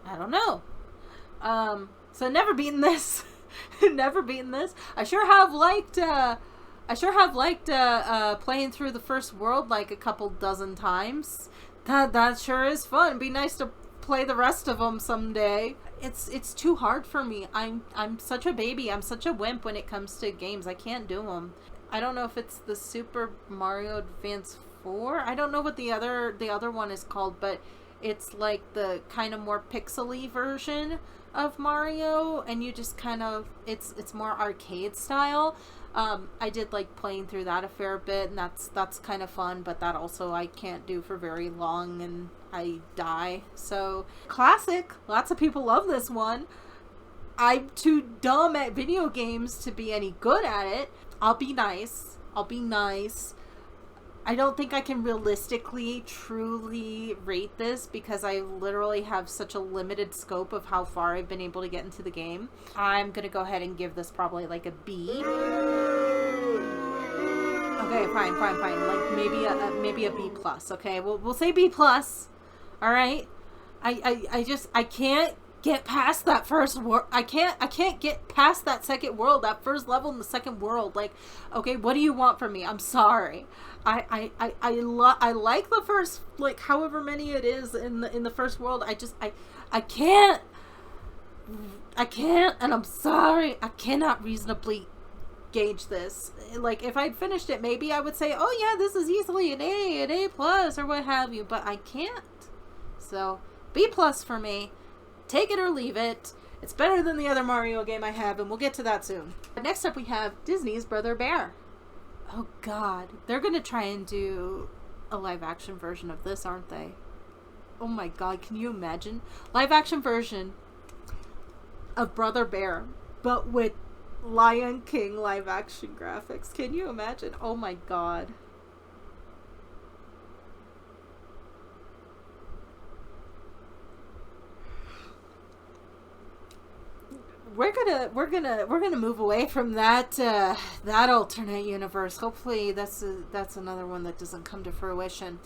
I don't know. So never beaten this. Never beaten this. I sure have liked playing through the first world like a couple dozen times. That sure is fun. It'd be nice to play the rest of them someday. It's too hard for me. I'm such a baby. I'm such a wimp when it comes to games. I can't do them. I don't know if it's the Super Mario Advance 4. I don't know what the other one is called, but it's like the kind of more pixely version of Mario, and you just kind of, it's more arcade style. I did like playing through that a fair bit, and that's kind of fun, but that also I can't do for very long, and I die. So, classic. Lots of people love this one. I'm too dumb at video games to be any good at it. I'll be nice. I don't think I can realistically, truly rate this because I literally have such a limited scope of how far I've been able to get into the game. I'm gonna go ahead and give this probably like a B. Okay, fine. Like maybe a B plus. Okay, we'll say B plus. All right. I can't get past that first world. I can't get past that second world, that first level in the second world. Like, okay, what do you want from me? I'm sorry. I like the first, like, however many it is in the first world. I can't, and I'm sorry. I cannot reasonably gauge this. Like, if I'd finished it, maybe I would say, oh yeah, this is easily an A plus, or what have you, but I can't. So, B plus for me. Take it or leave it. It's better than the other Mario game I have, and we'll get to that soon. Next up, we have Disney's Brother Bear. Oh god, they're gonna try and do a live action version of this, aren't they? Oh my god, can you imagine? Live action version of Brother Bear, but with Lion King live action graphics. Can you imagine? Oh my god. We're gonna move away from that that alternate universe. Hopefully that's another one that doesn't come to fruition.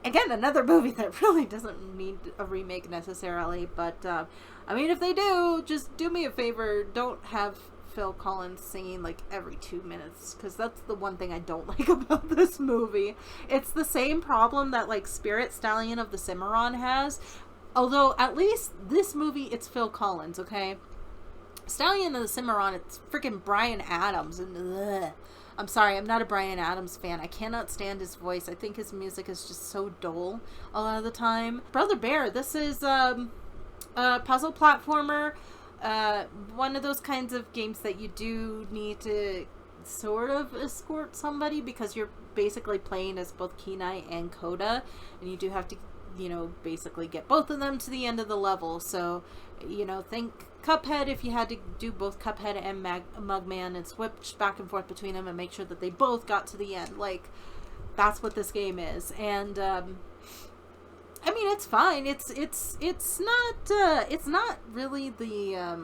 Again, another movie that really doesn't need a remake necessarily, but I mean, if they do, just do me a favor, don't have Phil Collins singing like every 2 minutes, because that's the one thing I don't like about this movie. It's the same problem that like Spirit Stallion of the Cimarron has, although at least this movie it's Phil Collins, okay? Stallion of the Cimarron, it's freaking Bryan Adams, and ugh. I'm sorry, I'm not a Bryan Adams fan. I cannot stand his voice. I think his music is just so dull a lot of the time. Brother Bear, this is a puzzle platformer. One of those kinds of games that you do need to sort of escort somebody, because you're basically playing as both Kenai and Coda, and you do have to, you know, basically get both of them to the end of the level. So, you know, think Cuphead if you had to do both Cuphead and Mugman and switch back and forth between them and make sure that they both got to the end. Like, that's what this game is. And I mean, it's fine. It's not really the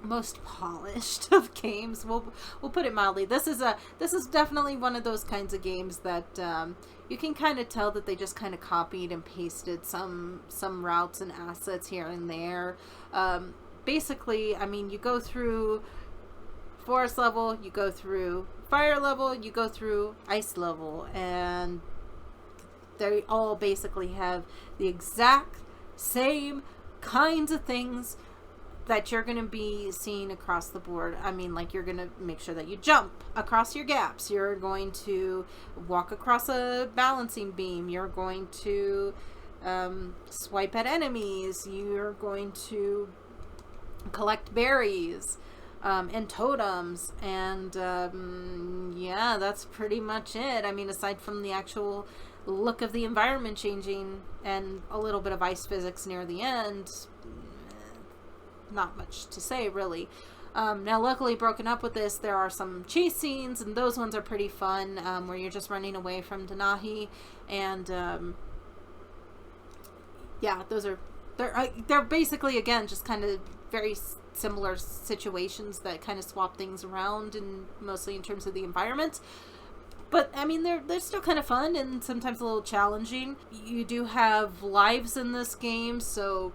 most polished of games. We'll put it mildly. This is definitely one of those kinds of games that you can kind of tell that they just kind of copied and pasted some routes and assets here and there. Basically, I mean, you go through forest level, you go through fire level, you go through ice level, and they all basically have the exact same kinds of things that you're going to be seeing across the board. I mean, like, you're going to make sure that you jump across your gaps. You're going to walk across a balancing beam. You're going to swipe at enemies. You're going to collect berries and totems. And yeah, that's pretty much it. I mean, aside from the actual look of the environment changing and a little bit of ice physics near the end, not much to say, really. Now, luckily, broken up with this, there are some chase scenes, and those ones are pretty fun, where you're just running away from Denahi, and yeah, they're basically, again, just kind of very similar situations that kind of swap things around, and mostly in terms of the environment. But, I mean, they're still kind of fun and sometimes a little challenging. You do have lives in this game, so,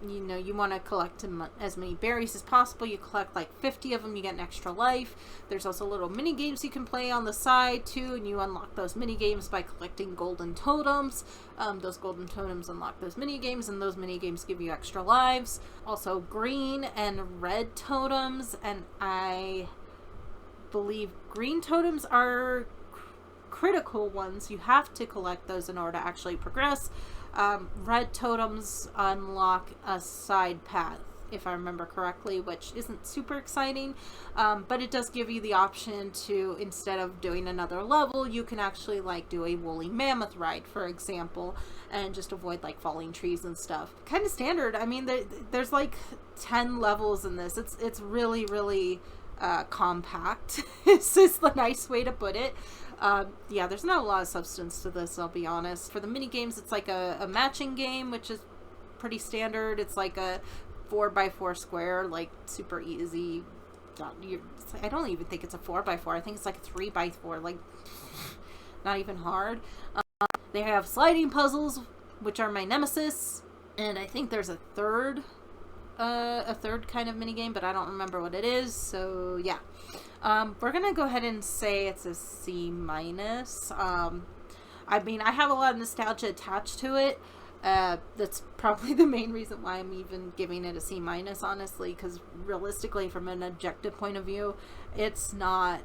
you know, you want to collect as many berries as possible. You collect like 50 of them, you get an extra life. There's also little mini games you can play on the side too, and you unlock those mini games by collecting golden totems. Those golden totems unlock those mini games, and those mini games give you extra lives. Also green and red totems, and I believe green totems are critical ones. You have to collect those in order to actually progress. Red totems unlock a side path, if I remember correctly, which isn't super exciting, but it does give you the option to, instead of doing another level, you can actually like do a woolly mammoth ride, for example, and just avoid like falling trees and stuff. Kind of standard. I mean, there's like 10 levels in this. It's really, really compact. This is the nice way to put it. Yeah, there's not a lot of substance to this, I'll be honest. For the mini games, it's like a matching game, which is pretty standard. It's like a 4x4 square, like super easy. I don't even think it's a 4x4. I think it's like a 3x4, like not even hard. They have sliding puzzles, which are my nemesis, and I think there's a third kind of mini game, but I don't remember what it is. So yeah. We're gonna go ahead and say it's a C-. I mean, I have a lot of nostalgia attached to it. That's probably the main reason why I'm even giving it a C-, honestly, because realistically, from an objective point of view, it's not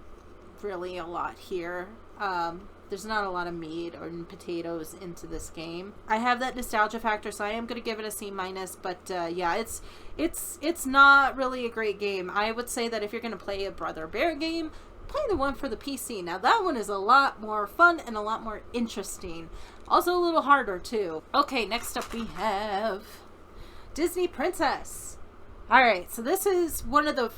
really a lot here. There's not a lot of meat or potatoes into this game. I have that nostalgia factor, so I am going to give it a C-, but yeah, it's not really a great game. I would say that if you're going to play a Brother Bear game, play the one for the PC. Now that one is a lot more fun and a lot more interesting. Also a little harder too. Okay, next up we have Disney Princess. Alright, so this is one of the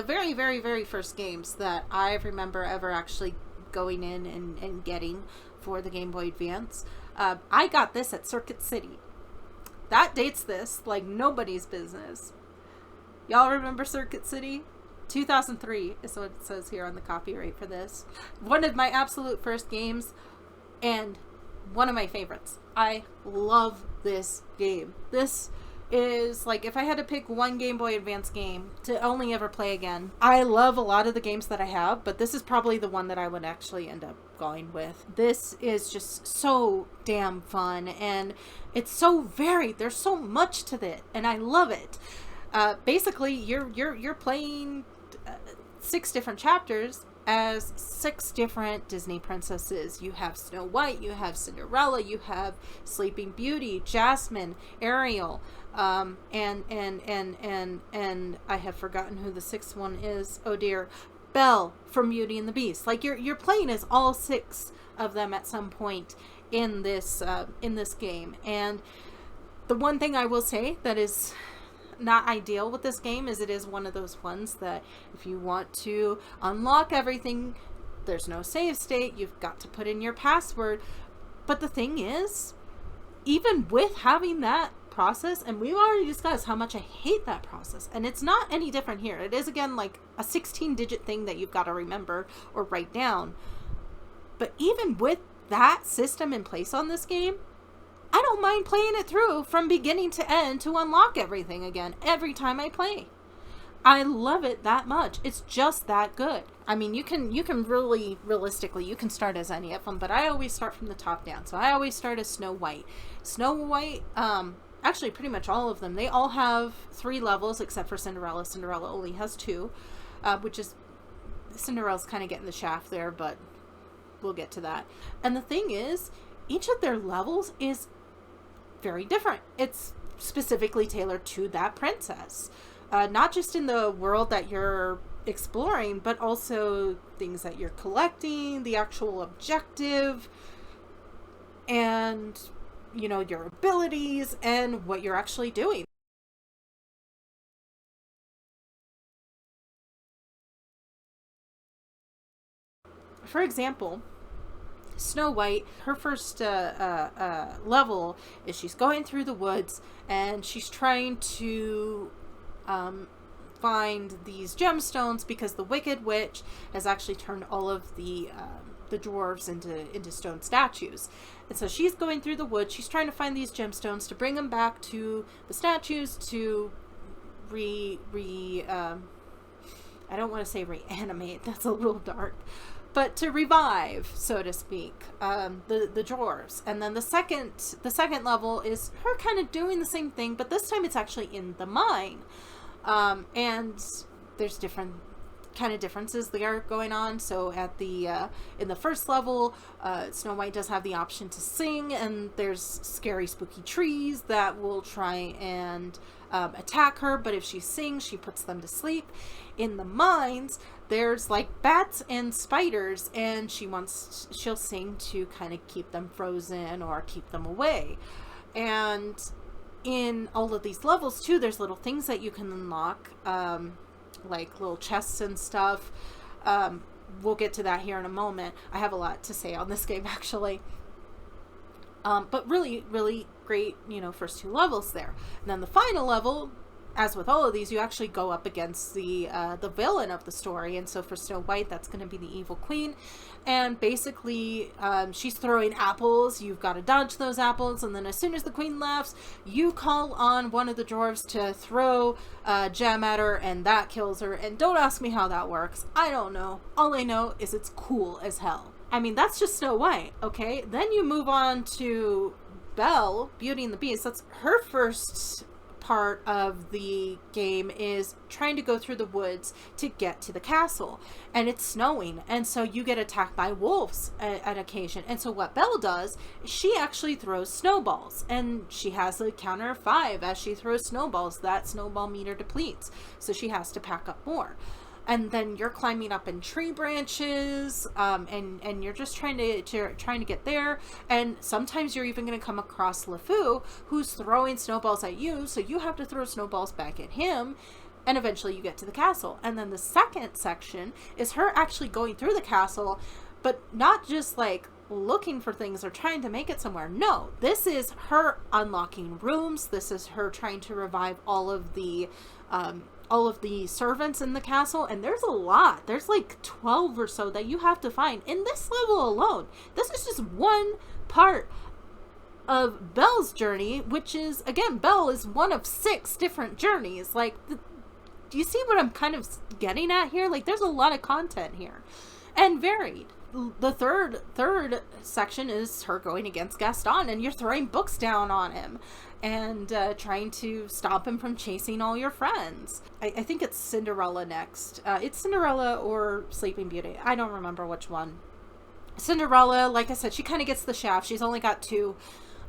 very, very, very first games that I remember ever actually going in and getting for the Game Boy Advance. I got this at Circuit City. That dates this like nobody's business. Y'all remember Circuit City? 2003 is what it says here on the copyright for this. One of my absolute first games and one of my favorites. I love this game. This is like, if I had to pick one Game Boy Advance game to only ever play again, I love a lot of the games that I have, but this is probably the one that I would actually end up going with. This is just so damn fun, and it's so varied. There's so much to it, and I love it. Basically, you're playing 6 different chapters as 6 different Disney princesses. You have Snow White, you have Cinderella, you have Sleeping Beauty, Jasmine, Ariel, and I have forgotten who the 6th one is. Oh dear, Belle from Beauty and the Beast. Like you're playing as all 6 of them at some point in this game. And the one thing I will say that is not ideal with this game is it is one of those ones that if you want to unlock everything, there's no save state. You've got to put in your password. But the thing is, even with having that process, and we've already discussed how much I hate that process, and it's not any different here. It is, again, like a 16-digit thing that you've got to remember or write down. But even with that system in place on this game, I don't mind playing it through from beginning to end to unlock everything again every time I play. I love it that much. It's just that good. I mean, you can really, realistically, you can start as any of them, but I always start from the top down. So I always start as Snow White. Snow White, actually pretty much all of them, they all have 3 levels except for Cinderella. Cinderella only has 2, which is, Cinderella's kind of getting the shaft there, but we'll get to that. And the thing is, each of their levels is very different. It's specifically tailored to that princess. Not just in the world that you're exploring, but also things that you're collecting, the actual objective, and, you know, your abilities and what you're actually doing. For example, Snow White, her first level is she's going through the woods and she's trying to find these gemstones because the Wicked Witch has actually turned all of the dwarves into stone statues. And so she's going through the woods, she's trying to find these gemstones to bring them back to the statues to I don't want to say reanimate, that's a little dark, but to revive, so to speak, the dwarves. And then the second level is her kind of doing the same thing, but this time it's actually in the mine. And there's different kind of differences there going on. So at the in the first level, Snow White does have the option to sing, and there's scary spooky trees that will try and attack her, but if she sings, she puts them to sleep. In the mines, there's like bats and spiders, and she'll sing to kind of keep them frozen or keep them away. And in all of these levels too, there's little things that you can unlock, like little chests and stuff. We'll get to that here in a moment. I have a lot to say on this game, actually. But really, really great, you know, first 2 levels there. And then the final level, as with all of these, you actually go up against the villain of the story. And so for Snow White, that's going to be the evil queen. And basically, she's throwing apples. You've got to dodge those apples. And then as soon as the queen laughs, you call on one of the dwarves to throw a gem at her, and that kills her. And don't ask me how that works. I don't know. All I know is it's cool as hell. I mean, that's just Snow White, okay? Then you move on to Belle, Beauty and the Beast, that's her first part of the game, is trying to go through the woods to get to the castle, and it's snowing, and so you get attacked by wolves at occasion. And so what Belle does, she actually throws snowballs, and she has a counter of 5 as she throws snowballs. That snowball meter depletes, so she has to pack up more. And then you're climbing up in tree branches, and you're just trying to get there. And sometimes you're even going to come across lmfao, who's throwing snowballs at you, so you have to throw snowballs back at him. And eventually you get to the castle. And then the second section is her actually going through the castle, but not just like looking for things or trying to make it somewhere. No, this is her unlocking rooms. This is her trying to revive all of the servants in the castle, and there's a lot. There's like 12 or so that you have to find in this level alone. This is just one part of Belle's journey, which is, again, Belle is one of 6 different journeys. Like, do you see what I'm kind of getting at here? Like, there's a lot of content here, and varied. The third section is her going against Gaston, and you're throwing books down on him and trying to stop him from chasing all your friends. I think it's Cinderella next. It's Cinderella or Sleeping Beauty. I don't remember which one. Cinderella, like I said, she kind of gets the shaft. She's only got two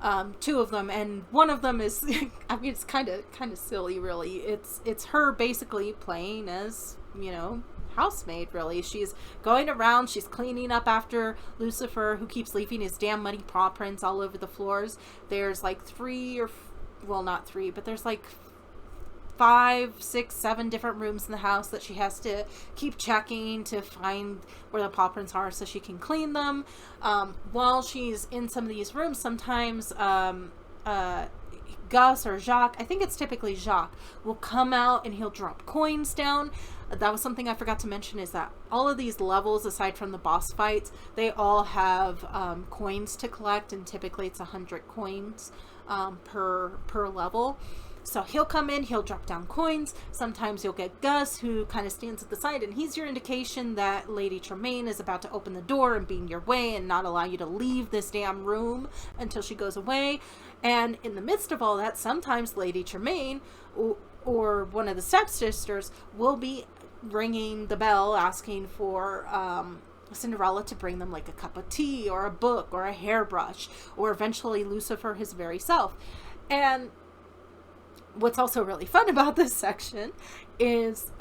of them, and one of them is, I mean, it's kind of silly, really. It's her basically playing as, you know, housemaid, really. She's going around, she's cleaning up after Lucifer, who keeps leaving his damn muddy paw prints all over the floors. There's like 3 or, well, not 3, but there's like 5, 6, 7 different rooms in the house that she has to keep checking to find where the paw prints are so she can clean them. While she's in some of these rooms, sometimes Gus or Jacques, I think it's typically Jacques, will come out and he'll drop coins down. That was something I forgot to mention, is that all of these levels, aside from the boss fights, they all have coins to collect, and typically it's 100 coins per level. So he'll come in, he'll drop down coins. Sometimes you'll get Gus, who kind of stands at the side, and he's your indication that Lady Tremaine is about to open the door and be in your way and not allow you to leave this damn room until she goes away. And in the midst of all that, sometimes Lady Tremaine or one of the stepsisters will be ringing the bell asking for Cinderella to bring them like a cup of tea or a book or a hairbrush, or eventually Lucifer his very self. And what's also really fun about this section is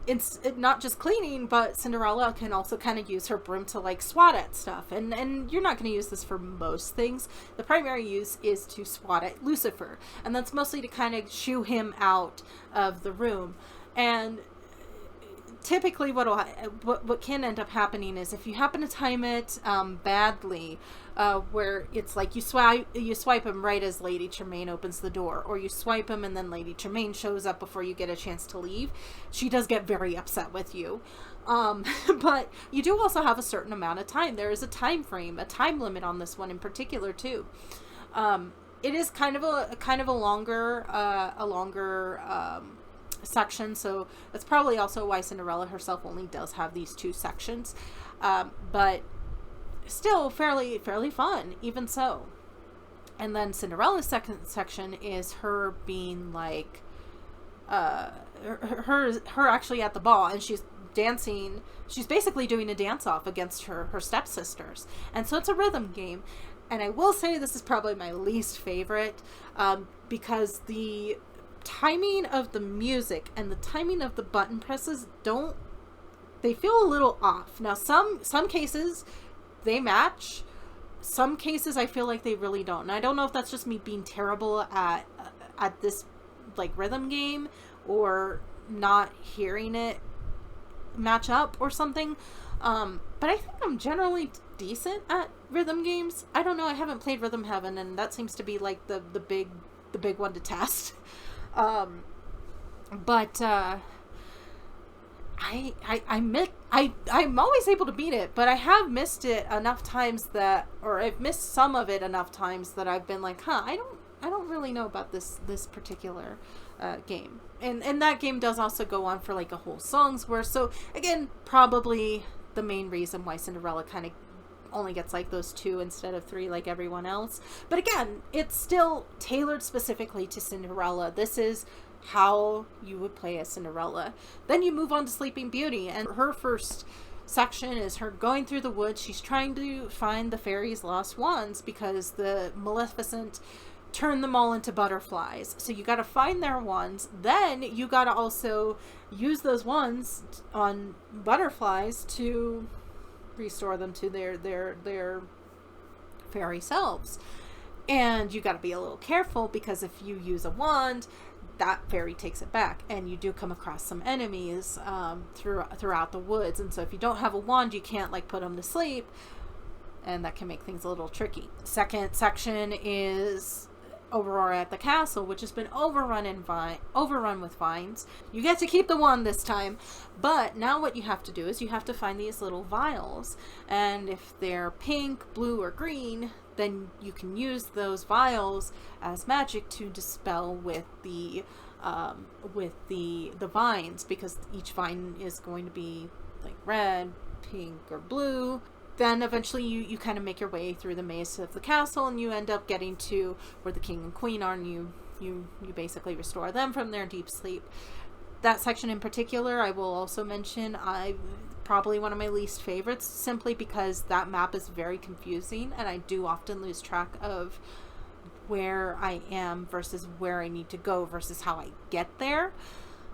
it's not just cleaning, but Cinderella can also kind of use her broom to like swat at stuff. And you're not going to use this for most things. The primary use is to swat at Lucifer, and that's mostly to kind of shoo him out of the room. And typically what can end up happening is, if you happen to time it badly, where it's like you swipe him right as Lady Tremaine opens the door, or you swipe him and then Lady Tremaine shows up before you get a chance to leave, she does get very upset with you. But you do also have a certain amount of time. There is a time frame, a time limit on this one in particular too. It is kind of a longer section, so that's probably also why Cinderella herself only does have these 2 sections, but still fairly fun even so. And then Cinderella's second section is her being like her actually at the ball, and she's dancing. She's basically doing a dance off against her stepsisters, and so it's a rhythm game. And I will say this is probably my least favorite, because the timing of the music and the timing of the button presses they feel a little off. Now some cases they match, some cases I feel like they really don't, and I don't know if that's just me being terrible at this like rhythm game, or not hearing it match up or something, but I think I'm generally decent at rhythm games. I don't know, I haven't played Rhythm Heaven, and that seems to be like the big one to test. But I'm always able to beat it, but I have missed it enough times or I've missed some of it enough times that I've been like, I don't really know about this particular game. And that game does also go on for like a whole song's worth. So again, probably the main reason why Cinderella kind of only gets like those 2 instead of 3 like everyone else. But again, it's still tailored specifically to Cinderella. This is how you would play a Cinderella. Then you move on to Sleeping Beauty, and her first section is her going through the woods. She's trying to find the fairies' lost wands because the Maleficent turned them all into butterflies. So you got to find their wands. Then you got to also use those wands on butterflies to restore them to their fairy selves. And you got to be a little careful, because if you use a wand, that fairy takes it back, and you do come across some enemies throughout the woods. And so if you don't have a wand, you can't like put them to sleep, and that can make things a little tricky. Second section is Aurora at the castle, which has been overrun with vines. You get to keep the wand this time, but now what you have to do is you have to find these little vials, and if they're pink, blue, or green, then you can use those vials as magic to dispel with the vines, because each vine is going to be like red, pink, or blue. Then eventually you kind of make your way through the maze of the castle, and you end up getting to where the king and queen are, and you basically restore them from their deep sleep. That section in particular, I will also mention, probably one of my least favorites, simply because that map is very confusing, and I do often lose track of where I am versus where I need to go versus how I get there.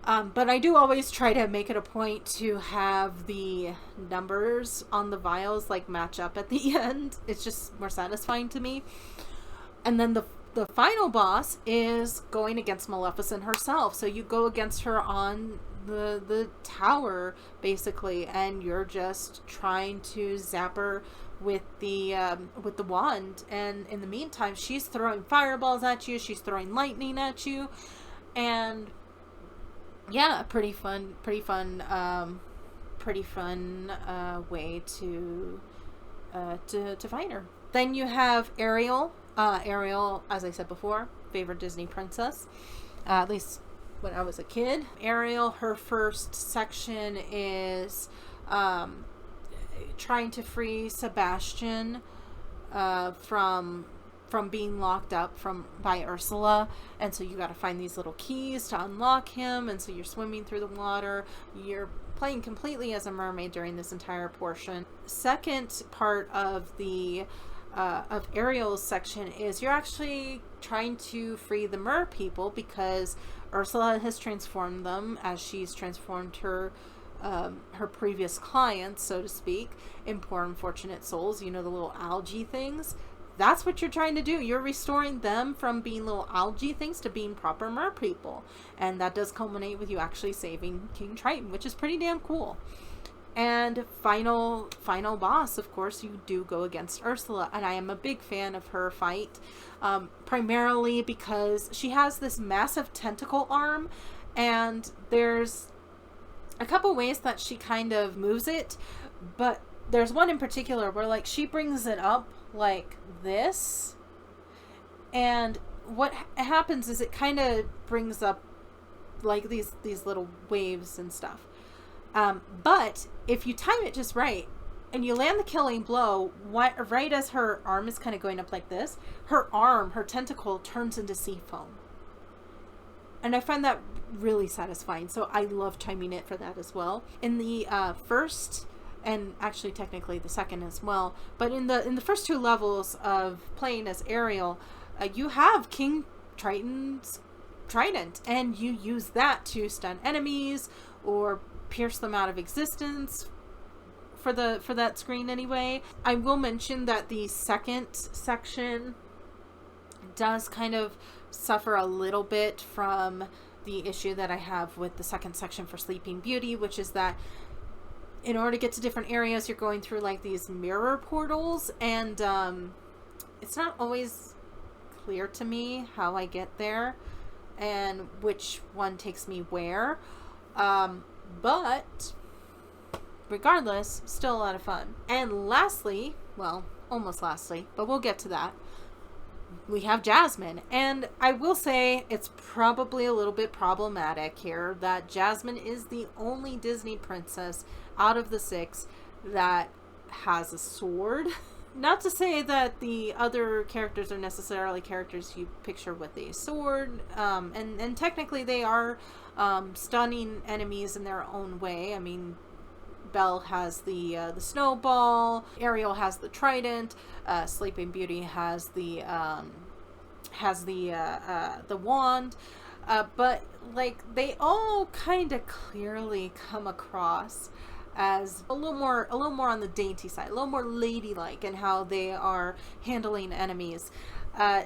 But I do always try to make it a point to have the numbers on the vials like match up at the end. It's just more satisfying to me. And then the final boss is going against Maleficent herself. So you go against her on the tower, basically, and you're just trying to zap her with the wand. And in the meantime, she's throwing fireballs at you. She's throwing lightning at you, and yeah, pretty fun way to fight her. Then you have Ariel. Ariel, as I said before, favorite Disney princess, at least when I was a kid. Ariel, her first section is trying to free Sebastian from being locked up by Ursula, and so you got to find these little keys to unlock him, and so you're swimming through the water. You're playing completely as a mermaid during this entire portion. Second part of of Ariel's section is you're actually trying to free the mer people, because Ursula has transformed them, as she's transformed her previous clients, so to speak, in poor unfortunate souls. You know, the little algae things. That's what you're trying to do. You're restoring them from being little algae things to being proper mer people. And that does culminate with you actually saving King Triton, which is pretty damn cool. And final boss, of course, you do go against Ursula. And I am a big fan of her fight, primarily because she has this massive tentacle arm, and there's a couple ways that she kind of moves it, but there's one in particular where like she brings it up like this, and what happens is it kind of brings up like these little waves and stuff, but if you time it just right and you land the killing blow right as her arm is kind of going up like this, her tentacle turns into sea foam, and I find that really satisfying, so I love timing it for that as well. In the first, and actually technically the second as well, but in the first 2 levels of playing as Ariel, you have King Triton's trident, and you use that to stun enemies or pierce them out of existence for that screen anyway. I will mention that the second section does kind of suffer a little bit from the issue that I have with the second section for Sleeping Beauty, which is that in order to get to different areas, you're going through like these mirror portals, and it's not always clear to me how I get there and which one takes me where, but regardless, still a lot of fun. And lastly, well, almost lastly, but we'll get to that, we have Jasmine. And I will say it's probably a little bit problematic here that Jasmine is the only Disney princess out of the 6 that has a sword. Not to say that the other characters are necessarily characters you picture with a sword, and technically they are stunning enemies in their own way. I mean, Belle has the snowball, Ariel has the trident, Sleeping Beauty has the wand, but like they all kind of clearly come across as a little more on the dainty side, a little more ladylike in how they are handling enemies. Jasmine,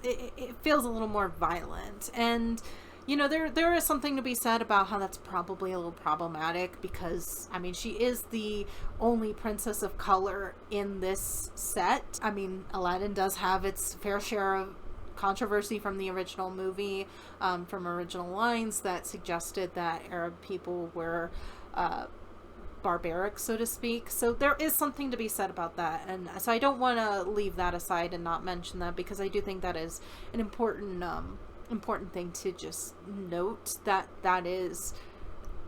it feels a little more violent, and you know, there is something to be said about how that's probably a little problematic, because I mean, she is the only princess of color in this set. I mean, Aladdin does have its fair share of controversy from the original movie, from original lines that suggested that Arab people were barbaric, so to speak. So there is something to be said about that, and so I don't want to leave that aside and not mention that, because I do think that is an important thing to just note, that is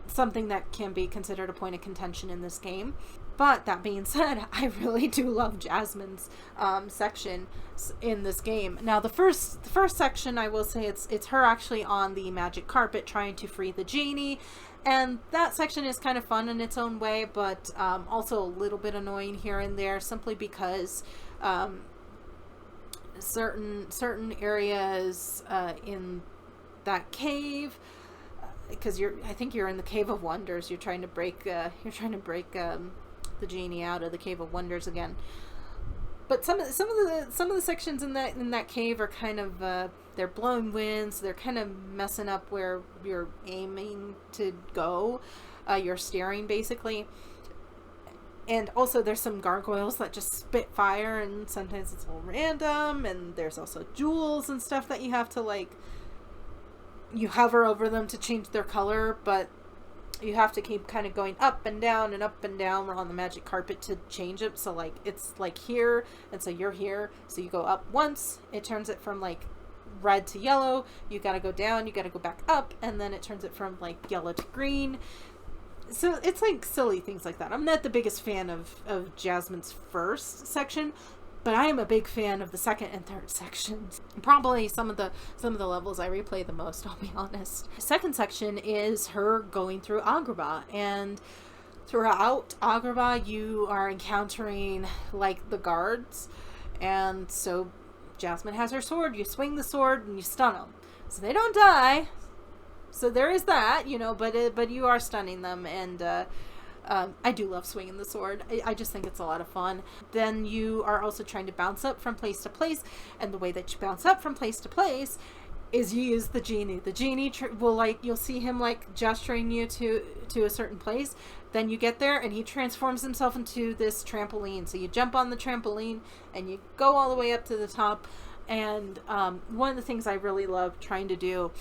something that can be considered a point of contention in this game. But that being said, I really do love Jasmine's section in this game. Now, the first section, I will say, it's her actually on the magic carpet trying to free the genie, and that section is kind of fun in its own way, but also a little bit annoying here and there, simply because certain areas in that cave, because I think you're in the Cave of Wonders. You're trying to break the genie out of the Cave of Wonders again. But some of the sections in that cave are kind of they're blowing winds. They're kind of messing up where you're aiming to go. You're steering basically. And also there's some gargoyles that just spit fire, and sometimes it's a little random, and there's also jewels and stuff that you have to, like, you hover over them to change their color, but you have to keep kind of going up and down We're on the magic carpet to change it. So like it's like here, and so you're here, so you go up once, it turns it from like red to yellow, you gotta go down, you gotta go back up, and then it turns it from like yellow to green. So it's like silly things like that. I'm not the biggest fan of Jasmine's first section, but I am a big fan of the second and third sections. Probably some of the levels I replay the most, I'll be honest. The second section is her going through Agrabah, and throughout Agrabah you are encountering like the guards, and so Jasmine has her sword. You swing the sword and you stun them, so they don't die. So there is that, you know, but you are stunning them, and I do love swinging the sword. I just think it's a lot of fun. Then you are also trying to bounce up from place to place, and the way that you bounce up from place to place is you use the genie. The genie will, like, you'll see him like gesturing you to a certain place. Then you get there and he transforms himself into this trampoline. So you jump on the trampoline and you go all the way up to the top. And one of the things I really love trying to do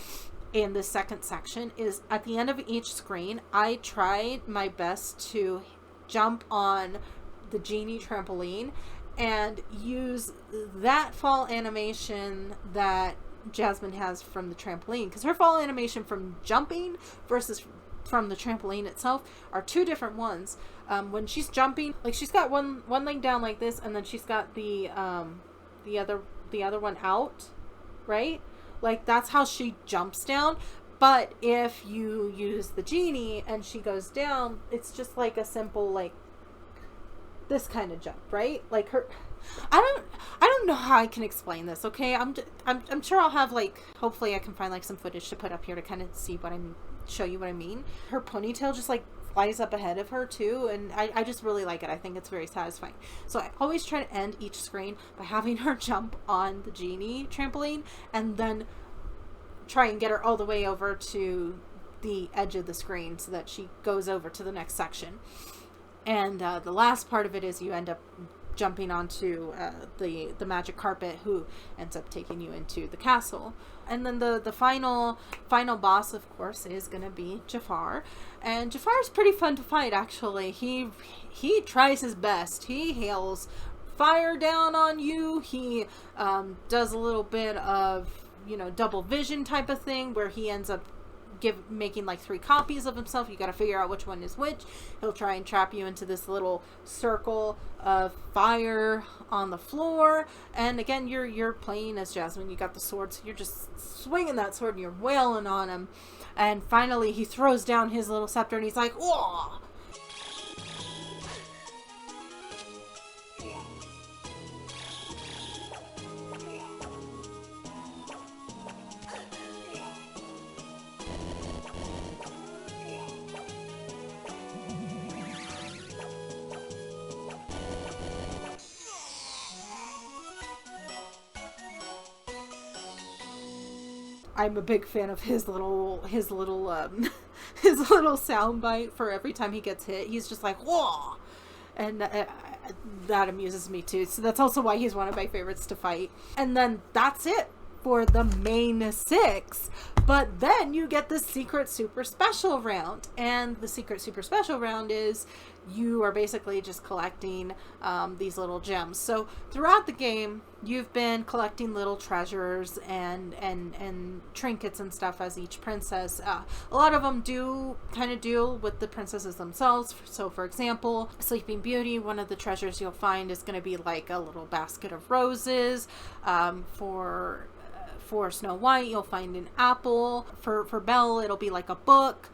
in the second section is at the end of each screen, I tried my best to jump on the genie trampoline and use that fall animation that Jasmine has from the trampoline, because her fall animation from jumping versus from the trampoline itself are two different ones. When she's jumping, like, she's got one leg down like this, and then she's got the other one out, right? Like, that's how she jumps down. But if you use the genie and she goes down, it's just like a simple, like, this kind of jump, right? Like, her, I don't know how I can explain this, okay? I'm sure I'll have, like, hopefully I can find, like, some footage to put up here to kind of see what show you what I mean. Her ponytail just, like, flies up ahead of her too, and I just really like it. I think it's very satisfying. So I always try to end each screen by having her jump on the genie trampoline and then try and get her all the way over to the edge of the screen so that she goes over to the next section. And the last part of it is you end up jumping onto the magic carpet, who ends up taking you into the castle. And then the final boss, of course, is going to be Jafar. And Jafar's pretty fun to fight, actually. He tries his best. He hails fire down on you. He does a little bit of, you know, double vision type of thing, where he ends up making like 3 copies of himself. You got to figure out which one is which. He'll try and trap you into this little circle of fire on the floor. And again, you're playing as Jasmine. You got the sword, so you're just swinging that sword and you're wailing on him. And finally, he throws down his little scepter and he's like, "Whoa!" I'm a big fan of his little his little soundbite for every time he gets hit. He's just like, "Whoa!" And that amuses me too. So that's also why he's one of my favorites to fight. And then that's it for the main 6. But then you get the secret super special round. And the secret super special round is you are basically just collecting these little gems. So throughout the game, you've been collecting little treasures and trinkets and stuff as each princess. A lot of them do kind of deal with the princesses themselves. So for example, Sleeping Beauty, one of the treasures you'll find is going to be like a little basket of roses. For Snow White, you'll find an apple. For Belle, it'll be like a book,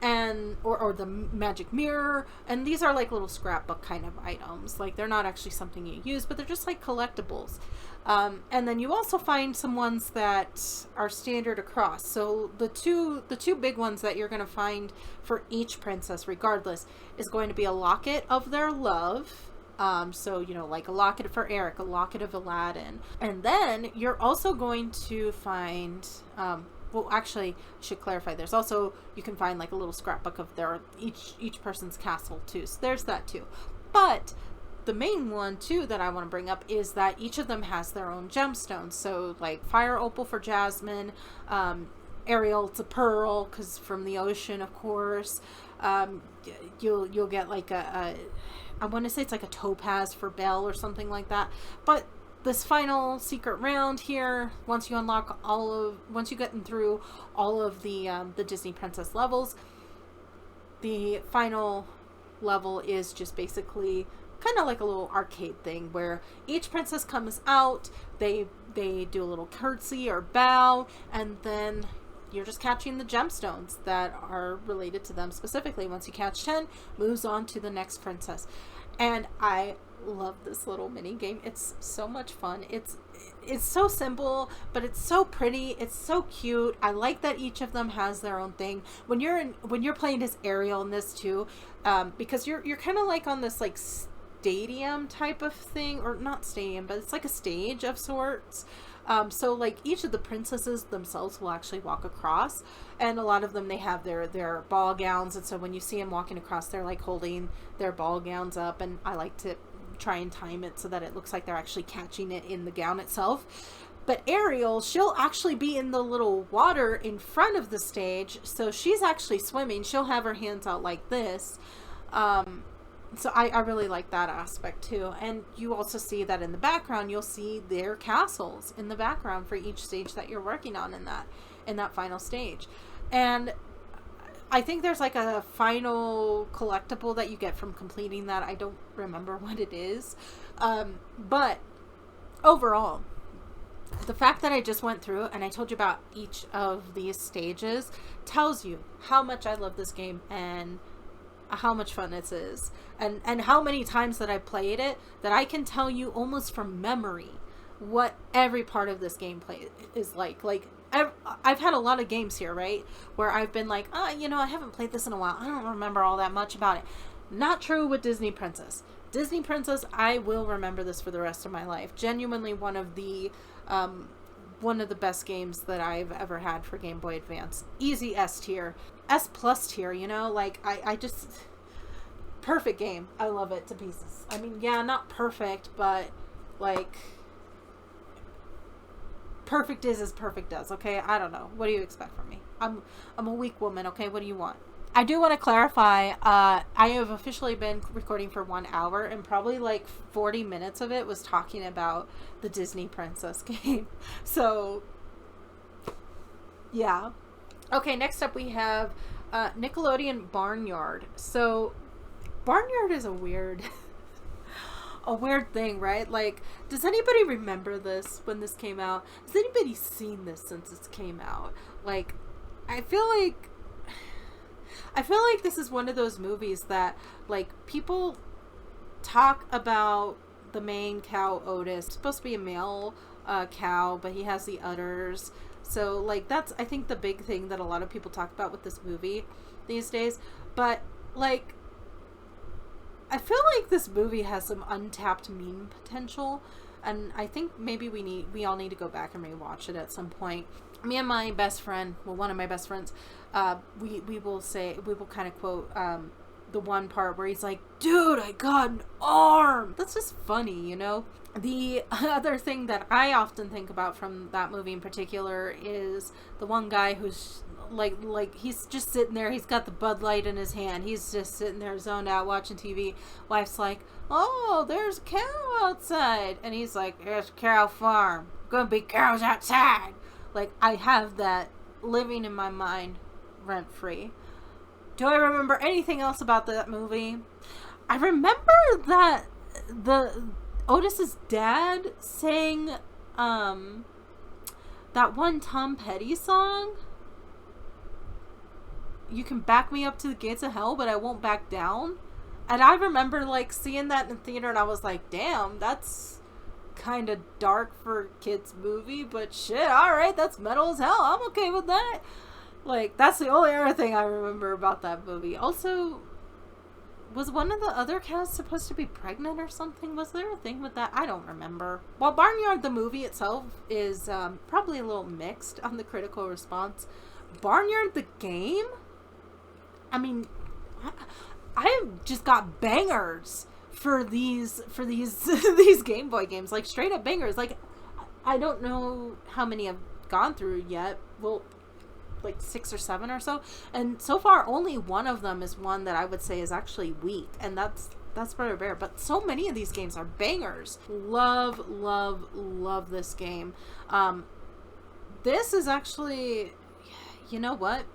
and or the magic mirror. And these are like little scrapbook kind of items. Like, they're not actually something you use, but they're just like collectibles. And then you also find some ones that are standard across. So the two big ones that you're going to find for each princess, regardless, is going to be a locket of their love. So, you know, like a locket for Eric, a locket of Aladdin. And then you're also going to find, well, actually, I should clarify, there's also, you can find like a little scrapbook of their, each person's castle too. So there's that too. But the main one too that I want to bring up is that each of them has their own gemstones. So like Fire Opal for Jasmine, Ariel, it's a pearl, because from the ocean, of course. You'll get like I want to say it's like a topaz for Belle or something like that. But this final secret round here, once you get through all of the Disney Princess levels, the final level is just basically kind of like a little arcade thing where each princess comes out, they do a little curtsy or bow, and then you're just catching the gemstones that are related to them specifically. Once you catch 10, moves on to the next princess. And I love this little mini game. It's so much fun. It's so simple, but it's so pretty. It's so cute. I like that each of them has their own thing. When you're playing as Ariel in this too, because you're kind of like on this like stadium type of thing, or not stadium, but it's like a stage of sorts. So like each of the princesses themselves will actually walk across, and a lot of them, they have their ball gowns, and so when you see them walking across, they're like holding their ball gowns up, and I like to try and time it so that it looks like they're actually catching it in the gown itself. But Ariel, she'll actually be in the little water in front of the stage, so she's actually swimming. She'll have her hands out like this. So I really like that aspect too. And you also see that in the background, you'll see their castles in the background for each stage that you're working on in that final stage. And I think there's like a final collectible that you get from completing that. I don't remember what it is. But overall, the fact that I just went through and I told you about each of these stages tells you how much I love this game and how much fun it is, and how many times that I played it that I can tell you almost from memory what every part of this gameplay is like. Like, I've had a lot of games here, right, where I've been like, I haven't played this in a while, I don't remember all that much about it. Not true with Disney Princess. Disney Princess, I will remember this for the rest of my life. Genuinely one of the best games that I've ever had for Game Boy Advance. Easy S tier. S plus tier, like I just, perfect game. I love it to pieces. I mean, yeah, not perfect, but like perfect is as perfect does, okay? I don't know. What do you expect from me? I'm a weak woman, okay? What do you want? I do want to clarify, I have officially been recording for 1 hour, and probably like 40 minutes of it was talking about the Disney Princess game. So, yeah. Okay, next up we have Nickelodeon Barnyard. So, Barnyard is a weird a weird thing, right? Like, does anybody remember this when this came out? Has anybody seen this since it came out? Like, I feel like this is one of those movies that, like, people talk about the main cow, Otis. It's supposed to be a male cow, but he has the udders. So, like, that's, I think, the big thing that a lot of people talk about with this movie these days. But, like, I feel like this movie has some untapped meme potential, and I think maybe we all need to go back and rewatch it at some point. Me and my best friend, well, one of my best friends, we will kind of quote the one part where he's like, "Dude, I got an arm." That's just funny, you know? The other thing that I often think about from that movie in particular is the one guy who's like he's just sitting there, he's got the Bud Light in his hand, he's just sitting there zoned out watching TV. Wife's like, "Oh, there's a cow outside," and he's like, "There's a cow farm, gonna be cows outside." Like, I have that living in my mind rent free. Do I remember anything else about that movie? I remember that Otis's dad sang that one Tom Petty song. "You can back me up to the gates of hell, but I won't back down." And I remember, like, seeing that in the theater, and I was like, damn, that's kind of dark for a kid's movie, but shit, alright, that's metal as hell. I'm okay with that. Like, that's the only other thing I remember about that movie. Also, was one of the other cows supposed to be pregnant or something? Was there a thing with that? I don't remember. While Barnyard, the movie itself, is probably a little mixed on the critical response, Barnyard, the game? I mean, I've just got bangers for these these Game Boy games. Like, straight up bangers. Like, I don't know how many I've gone through yet. Well, like 6 or 7 or so, and so far only one of them is one that I would say is actually weak, and that's Brother Bear. But so many of these games are bangers. Love this game. This is actually, you know what,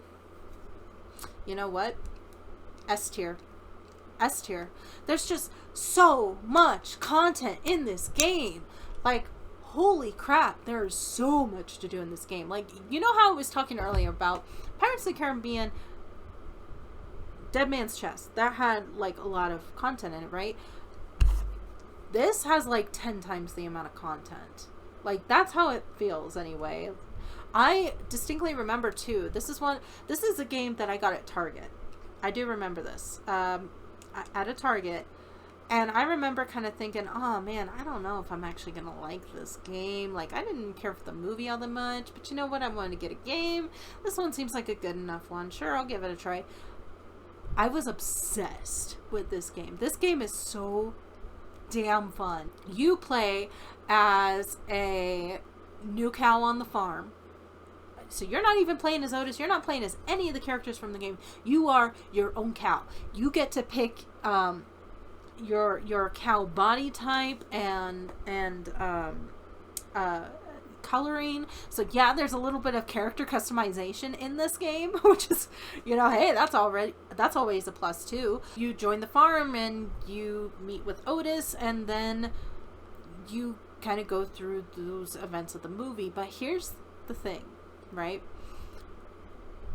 S tier. There's just so much content in this game. Like, holy crap, there's so much to do in this game. Like, you know how I was talking earlier about Pirates of the Caribbean, Dead Man's Chest, that had, like, a lot of content in it, right? This has, like, 10 times the amount of content. Like, that's how it feels, anyway. I distinctly remember, too, this is a game that I got at Target. I do remember this. At a Target. And I remember kind of thinking, oh man, I don't know if I'm actually going to like this game. Like, I didn't care for the movie all that much, but you know what? I wanted to get a game. This one seems like a good enough one. Sure, I'll give it a try. I was obsessed with this game. This game is so damn fun. You play as a new cow on the farm. So you're not even playing as Otis. You're not playing as any of the characters from the game. You are your own cow. You get to pick your cow body type and coloring. So yeah, there's a little bit of character customization in this game, which is, you know, hey, that's always a plus too. You join the farm and you meet with Otis, and then you kind of go through those events of the movie. But here's the thing, right?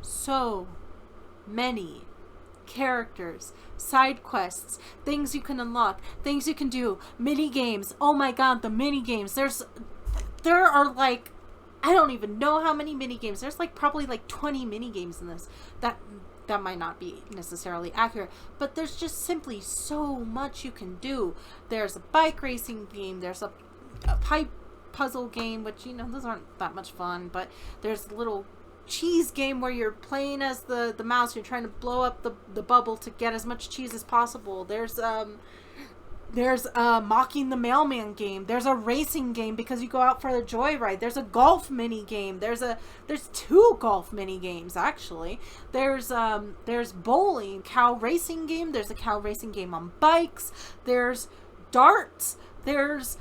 So many characters, side quests, things you can unlock, things you can do, mini games. Oh my god, the mini games. There are like, I don't even know how many mini games. There's like probably like 20 mini games in this. That might not be necessarily accurate, but there's just simply so much you can do. There's a bike racing game, there's a pipe puzzle game, which, you know, those aren't that much fun, but there's a little cheese game where you're playing as the mouse. You're trying to blow up the bubble to get as much cheese as possible. There's a mocking the mailman game. There's a racing game because you go out for a joyride. There's a golf mini game. There's 2 golf mini games actually. There's bowling, cow racing game. There's a cow racing game on bikes. There's darts. There's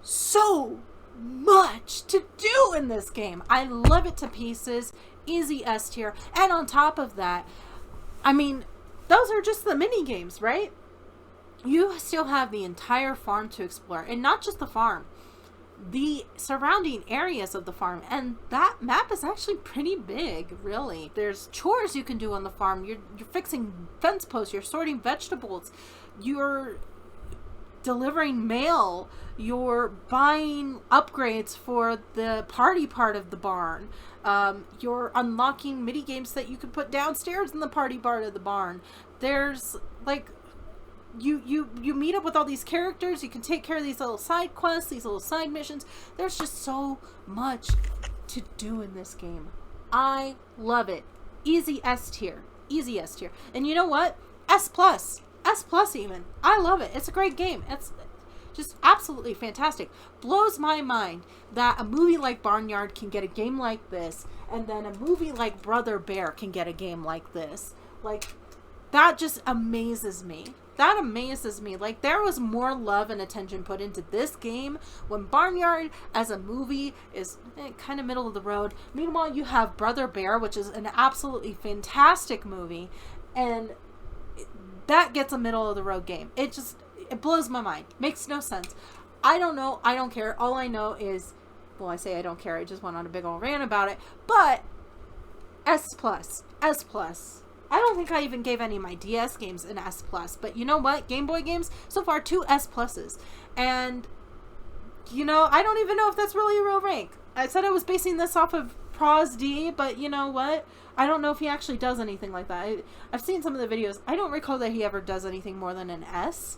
so much to do in this game. I love it to pieces. easy S tier. And on top of that, I mean, those are just the mini games, right? You still have the entire farm to explore, and not just the farm, the surrounding areas of the farm. And that map is actually pretty big, really. There's chores you can do on the farm. You're fixing fence posts, you're sorting vegetables, you're delivering mail, you're buying upgrades for the party part of the barn, you're unlocking mini games that you can put downstairs in the party part of the barn. There's like, you meet up with all these characters, you can take care of these little side quests, these little side missions. There's just so much to do in this game. I love it. Easy S tier. Easy S tier. And you know what? S plus. S plus even. I love it. It's a great game. It's just absolutely fantastic. Blows my mind that a movie like Barnyard can get a game like this, and then a movie like Brother Bear can get a game like this. Like, that just amazes me. That amazes me. Like, there was more love and attention put into this game when Barnyard as a movie is kind of middle of the road. Meanwhile, you have Brother Bear, which is an absolutely fantastic movie, and that gets a middle of the road game. It blows my mind. Makes no sense. I don't know. I don't care. All I know is, well, I say I don't care. I just went on a big old rant about it. But S plus. S plus. I don't think I even gave any of my DS games an S plus, but you know what? Game Boy games, so far 2 S pluses. And, you know, I don't even know if that's really a real rank. I said I was basing this off of Pros D, but you know what? I don't know if he actually does anything like that. I've seen some of the videos. I don't recall that he ever does anything more than an S.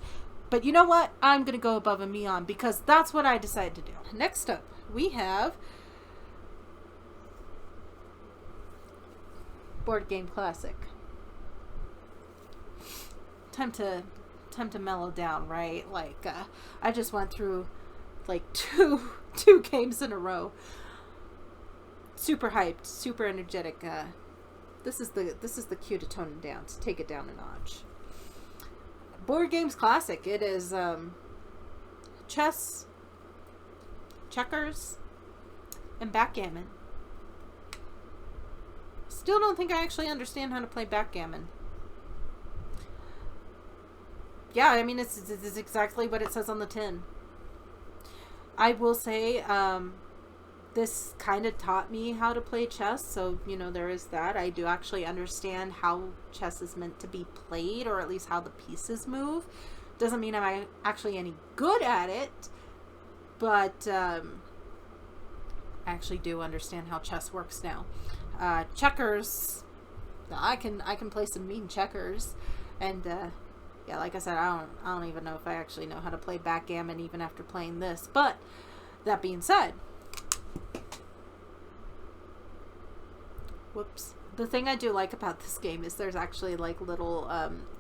But you know what? I'm going to go above and beyond because that's what I decided to do. Next up, we have Board Game Classic. Time to mellow down, right? Like, I just went through like two games in a row. Super hyped, super energetic. This is the cue to tone it down, to take it down a notch. Board Games Classic. It is chess, checkers, and backgammon. Still don't think I actually understand how to play backgammon. Yeah, I mean, it's exactly what it says on the tin. I will say, this kind of taught me how to play chess, so, you know, there is that. I do actually understand how chess is meant to be played, or at least how the pieces move. Doesn't mean I'm actually any good at it, but I actually do understand how chess works now. Checkers, I can play some mean checkers, and yeah, like I said, I don't even know if I actually know how to play backgammon even after playing this. But that being said, whoops. The thing I do like about this game is there's actually like little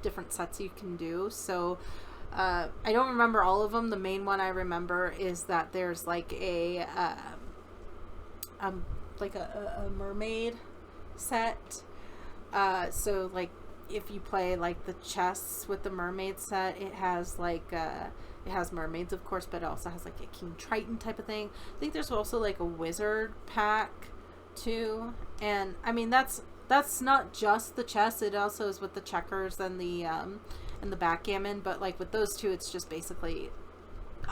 different sets you can do. So I don't remember all of them. The main one I remember is that there's like a mermaid set. So like, if you play like the chess with the mermaid set, it has like it has mermaids, of course, but it also has like a King Triton type of thing. I think there's also like a wizard pack too, and I mean that's not just the chess. It also is with the checkers and the backgammon. But like with those two, it's just basically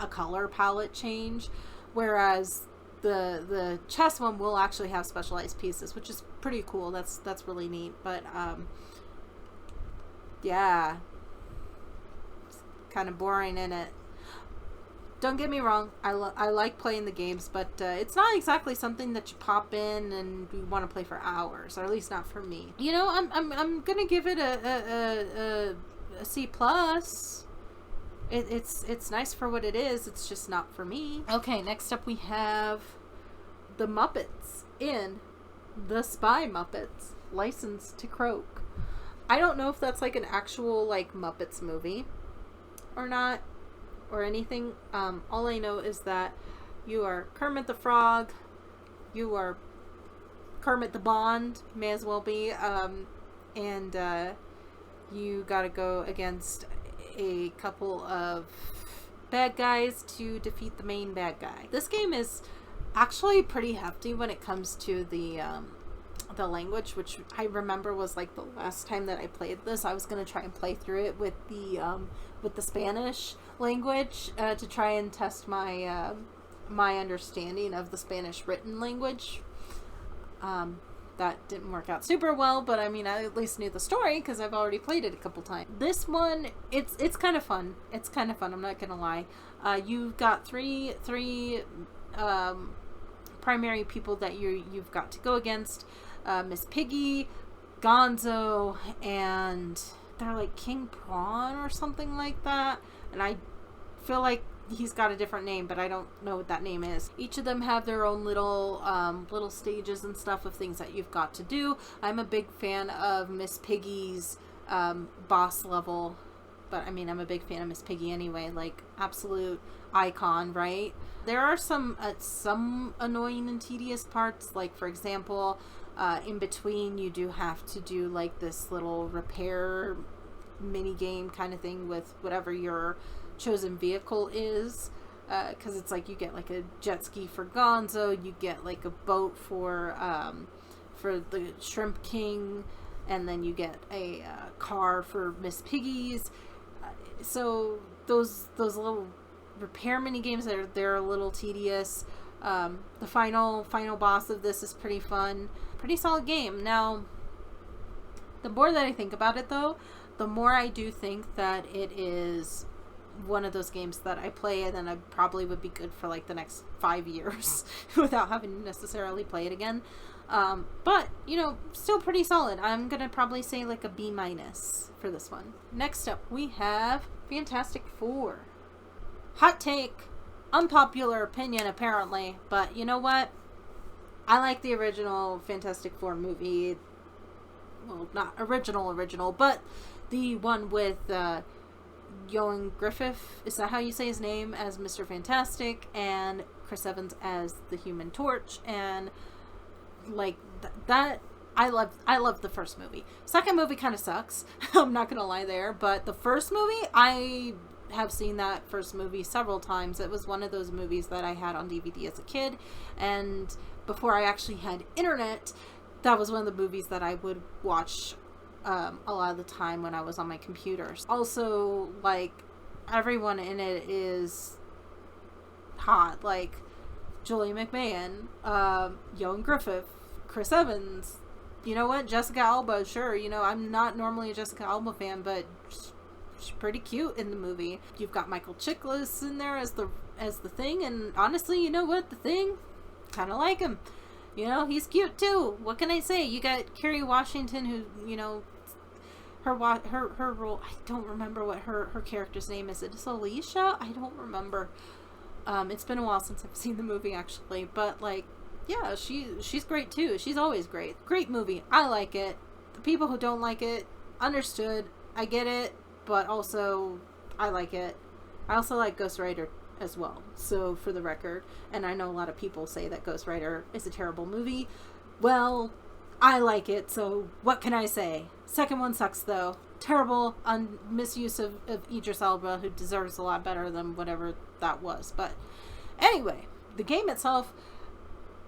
a color palette change, whereas the chess one will actually have specialized pieces, which is pretty cool. That's really neat. But yeah, it's kind of boring in it. Don't get me wrong, I like playing the games, but it's not exactly something that you pop in and you want to play for hours, or at least not for me. You know, I'm gonna give it a C plus. It's nice for what it is. It's just not for me. Okay, next up we have the Muppets in The Spy Muppets, Licensed to Croak. I don't know if that's like an actual like Muppets movie or not, or anything. All I know is that you are Kermit the Frog, you are Kermit the Bond, may as well be, and you gotta go against a couple of bad guys to defeat the main bad guy. This game is actually pretty hefty when it comes to the the language, which I remember was like the last time that I played this. I was gonna try and play through it with the Spanish language to try and test my my understanding of the Spanish written language. That didn't work out super well, but I mean, I at least knew the story because I've already played it a couple times. This one, it's kind of fun. It's kind of fun. I'm not gonna lie. You've got three primary people that you've got to go against. Miss Piggy, Gonzo, and they're like King Prawn or something like that. And I feel like he's got a different name, but I don't know what that name is. Each of them have their own little little stages and stuff of things that you've got to do. I'm a big fan of Miss Piggy's boss level, but I mean, I'm a big fan of Miss Piggy anyway, like absolute icon, right? There are some annoying and tedious parts, like for example, in between you do have to do like this little repair mini game kind of thing with whatever your chosen vehicle is, because it's like you get like a jet ski for Gonzo, you get like a boat for the Shrimp King, and then you get a car for Miss Piggy's. So those little repair mini games, they're a little tedious. The final boss of this is pretty fun, pretty solid game. Now, the more that I think about it though, the more I do think that it is one of those games that I play and then I probably would be good for like the next 5 years without having to necessarily play it again. But, you know, still pretty solid. I'm gonna probably say like a B- for this one. Next up, we have Fantastic Four. Hot take, unpopular opinion apparently, but you know what? I like the original Fantastic Four movie. Well, not original, but the one with Ioan Gruffudd, is that how you say his name, as Mr. Fantastic, and Chris Evans as the Human Torch, and like that. I love the first movie. Second movie kind of sucks. I'm not gonna lie there, but the first movie, I have seen that first movie several times. It was one of those movies that I had on DVD as a kid, and before I actually had internet, that was one of the movies that I would watch a lot of the time when I was on my computers. Also, like, everyone in it is hot. Like, Julie McMahon, Ioan Gruffudd, Chris Evans. You know what? Jessica Alba, sure. You know, I'm not normally a Jessica Alba fan, but she's pretty cute in the movie. You've got Michael Chiklis in there as the Thing, and honestly, you know what? The Thing, kind of like him. You know, he's cute too. What can I say? You got Kerry Washington, who, you know, her role, I don't remember what her character's name is. It's Alicia? I don't remember. It's been a while since I've seen the movie, actually, but like, yeah, she's great too. She's always great. Great movie. I like it. The people who don't like it, understood. I get it, but also I like it. I also like Ghost Rider as well, so for the record, and I know a lot of people say that Ghost Rider is a terrible movie. Well, I like it, so what can I say? Second one sucks though. Terrible misuse of Idris Elba, who deserves a lot better than whatever that was. But anyway, the game itself,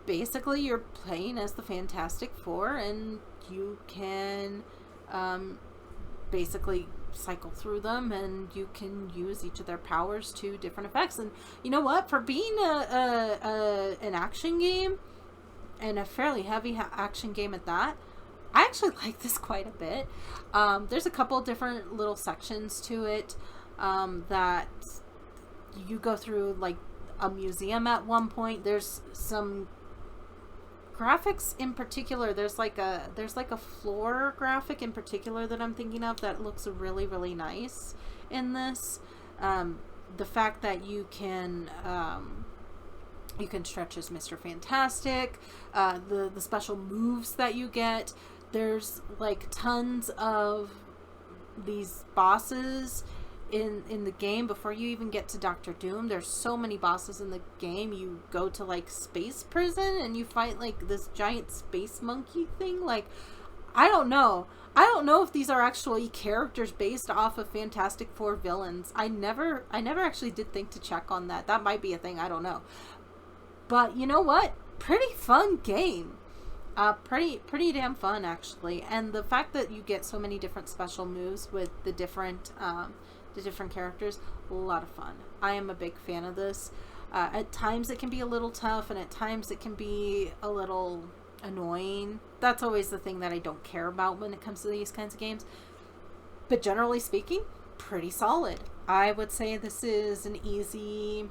basically you're playing as the Fantastic Four, and you can basically cycle through them, and you can use each of their powers to different effects. And you know what? For being an action game, and a fairly heavy action game at that, I actually like this quite a bit. There's a couple different little sections to it that you go through, like a museum at one point. There's some graphics in particular. There's like a floor graphic in particular that I'm thinking of that looks really, really nice in this. The fact that you can stretch as Mr. Fantastic, the special moves that you get. There's like tons of these bosses in the game before you even get to Doctor Doom. There's so many bosses in the game. You go to like space prison and you fight like this giant space monkey thing. Like, I don't know if these are actually characters based off of Fantastic Four villains. I never actually did think to check on that. That might be a thing, I don't know. But you know what? Pretty fun game. Pretty damn fun, actually. And the fact that you get so many different special moves with the different characters, a lot of fun. I am a big fan of this. At times it can be a little tough, and at times it can be a little annoying. That's always the thing that I don't care about when it comes to these kinds of games. But generally speaking, pretty solid. I would say this is an easy...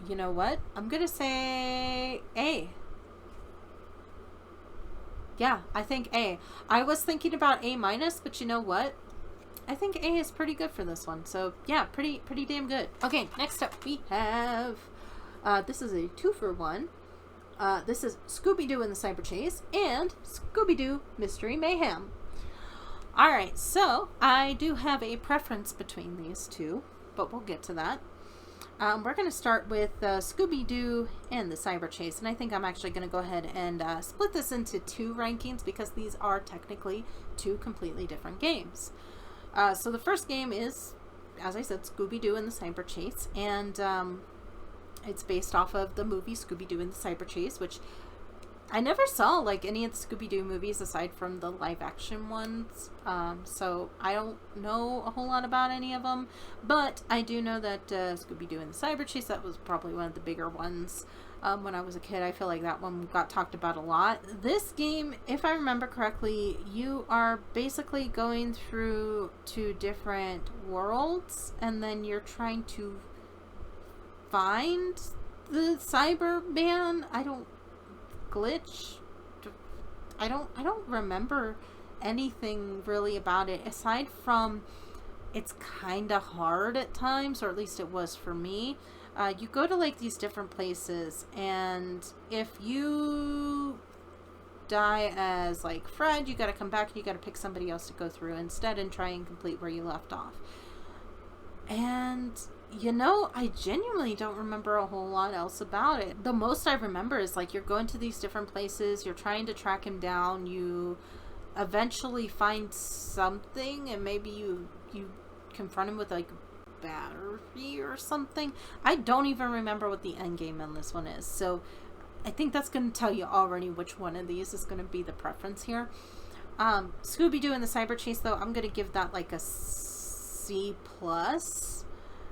You know what? I'm gonna say A. Yeah, I think A. I was thinking about A minus, but you know what? I think A is pretty good for this one. So yeah, pretty damn good. Okay, next up we have, this is a 2-for-1. This is Scooby-Doo and the Cyber Chase and Scooby-Doo Mystery Mayhem. Alright, so I do have a preference between these two, but we'll get to that. We're going to start with Scooby-Doo and the Cyber Chase, and I think I'm actually going to go ahead and split this into 2 rankings because these are technically 2 completely different games. So the first game is, as I said, Scooby-Doo and the Cyber Chase, and it's based off of the movie Scooby-Doo and the Cyber Chase, which I never saw like any of the Scooby-Doo movies aside from the live-action ones, so I don't know a whole lot about any of them, but I do know that Scooby-Doo and the Cyber Chase, that was probably one of the bigger ones when I was a kid. I feel like that one got talked about a lot. This game, if I remember correctly, you are basically going through 2 different worlds, and then you're trying to find the Cyberman. I don't remember anything really about it aside from it's kind of hard at times, or at least it was for me. You go to like these different places, and if you die as like Fred, you got to come back and you got to pick somebody else to go through instead and try and complete where you left off. And you know, I genuinely don't remember a whole lot else about it. The most I remember is like you're going to these different places, you're trying to track him down, you eventually find something, and maybe you confront him with like battery or something. I don't even remember what the end game on this one is, so I think that's going to tell you already which one of these is going to be the preference here. Scooby-Doo and the Cyber Chase, though, I'm going to give that like a C+.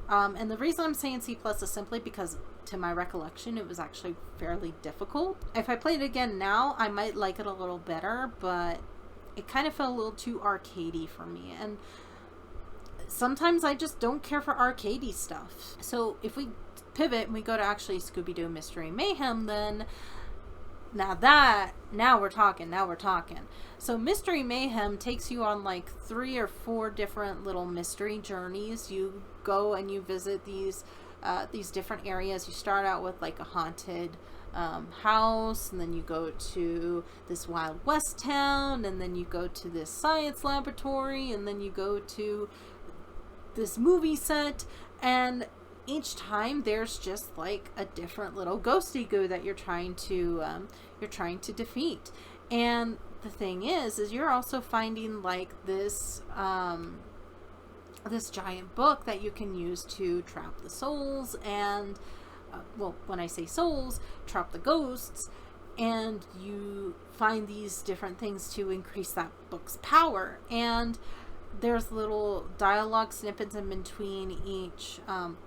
And the reason I'm saying C+ is simply because, to my recollection, it was actually fairly difficult. If I played it again now, I might like it a little better, but it kind of felt a little too arcadey for me. And sometimes I just don't care for arcadey stuff. So if we pivot and we go to actually Scooby-Doo Mystery Mayhem, then now we're talking. So Mystery Mayhem takes you on like 3 or 4 different little mystery journeys. You go and you visit these different areas. You start out with like a haunted house, and then you go to this Wild West town, and then you go to this science laboratory, and then you go to this movie set, and each time there's just like a different little ghosty goo that you're trying to defeat. And the thing is you're also finding like this this giant book that you can use to trap the souls and well, when I say souls, trap the ghosts, and you find these different things to increase that book's power. And there's little dialogue snippets in between each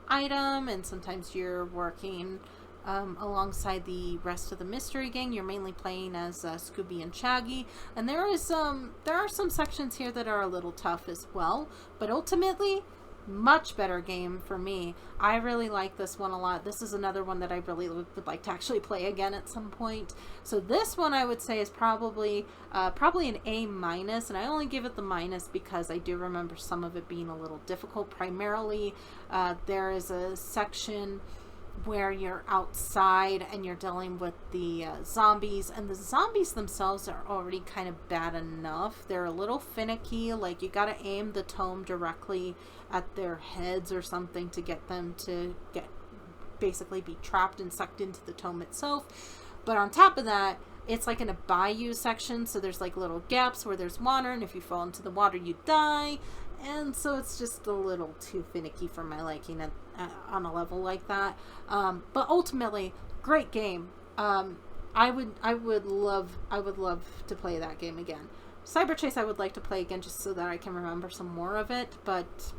item, and sometimes you're working alongside the rest of the mystery gang. You're mainly playing as Scooby and Shaggy, and there are some sections here that are a little tough as well, but ultimately much better game for me. I really like this one a lot. This is another one that I really would like to actually play again at some point. So this one I would say is probably an A-, and I only give it the minus because I do remember some of it being a little difficult. Primarily, there is a section where you're outside and you're dealing with the zombies, and the zombies themselves are already kind of bad enough. They're a little finicky, like you gotta aim the tome directly at their heads or something to get them to basically be trapped and sucked into the tome itself. But on top of that, it's like in a bayou section, so there's like little gaps where there's water, and if you fall into the water you die. And so it's just a little too finicky for my liking on a level like that. But ultimately, great game. I would love to play that game again. Cyber Chase I would like to play again just so that I can remember some more of it, but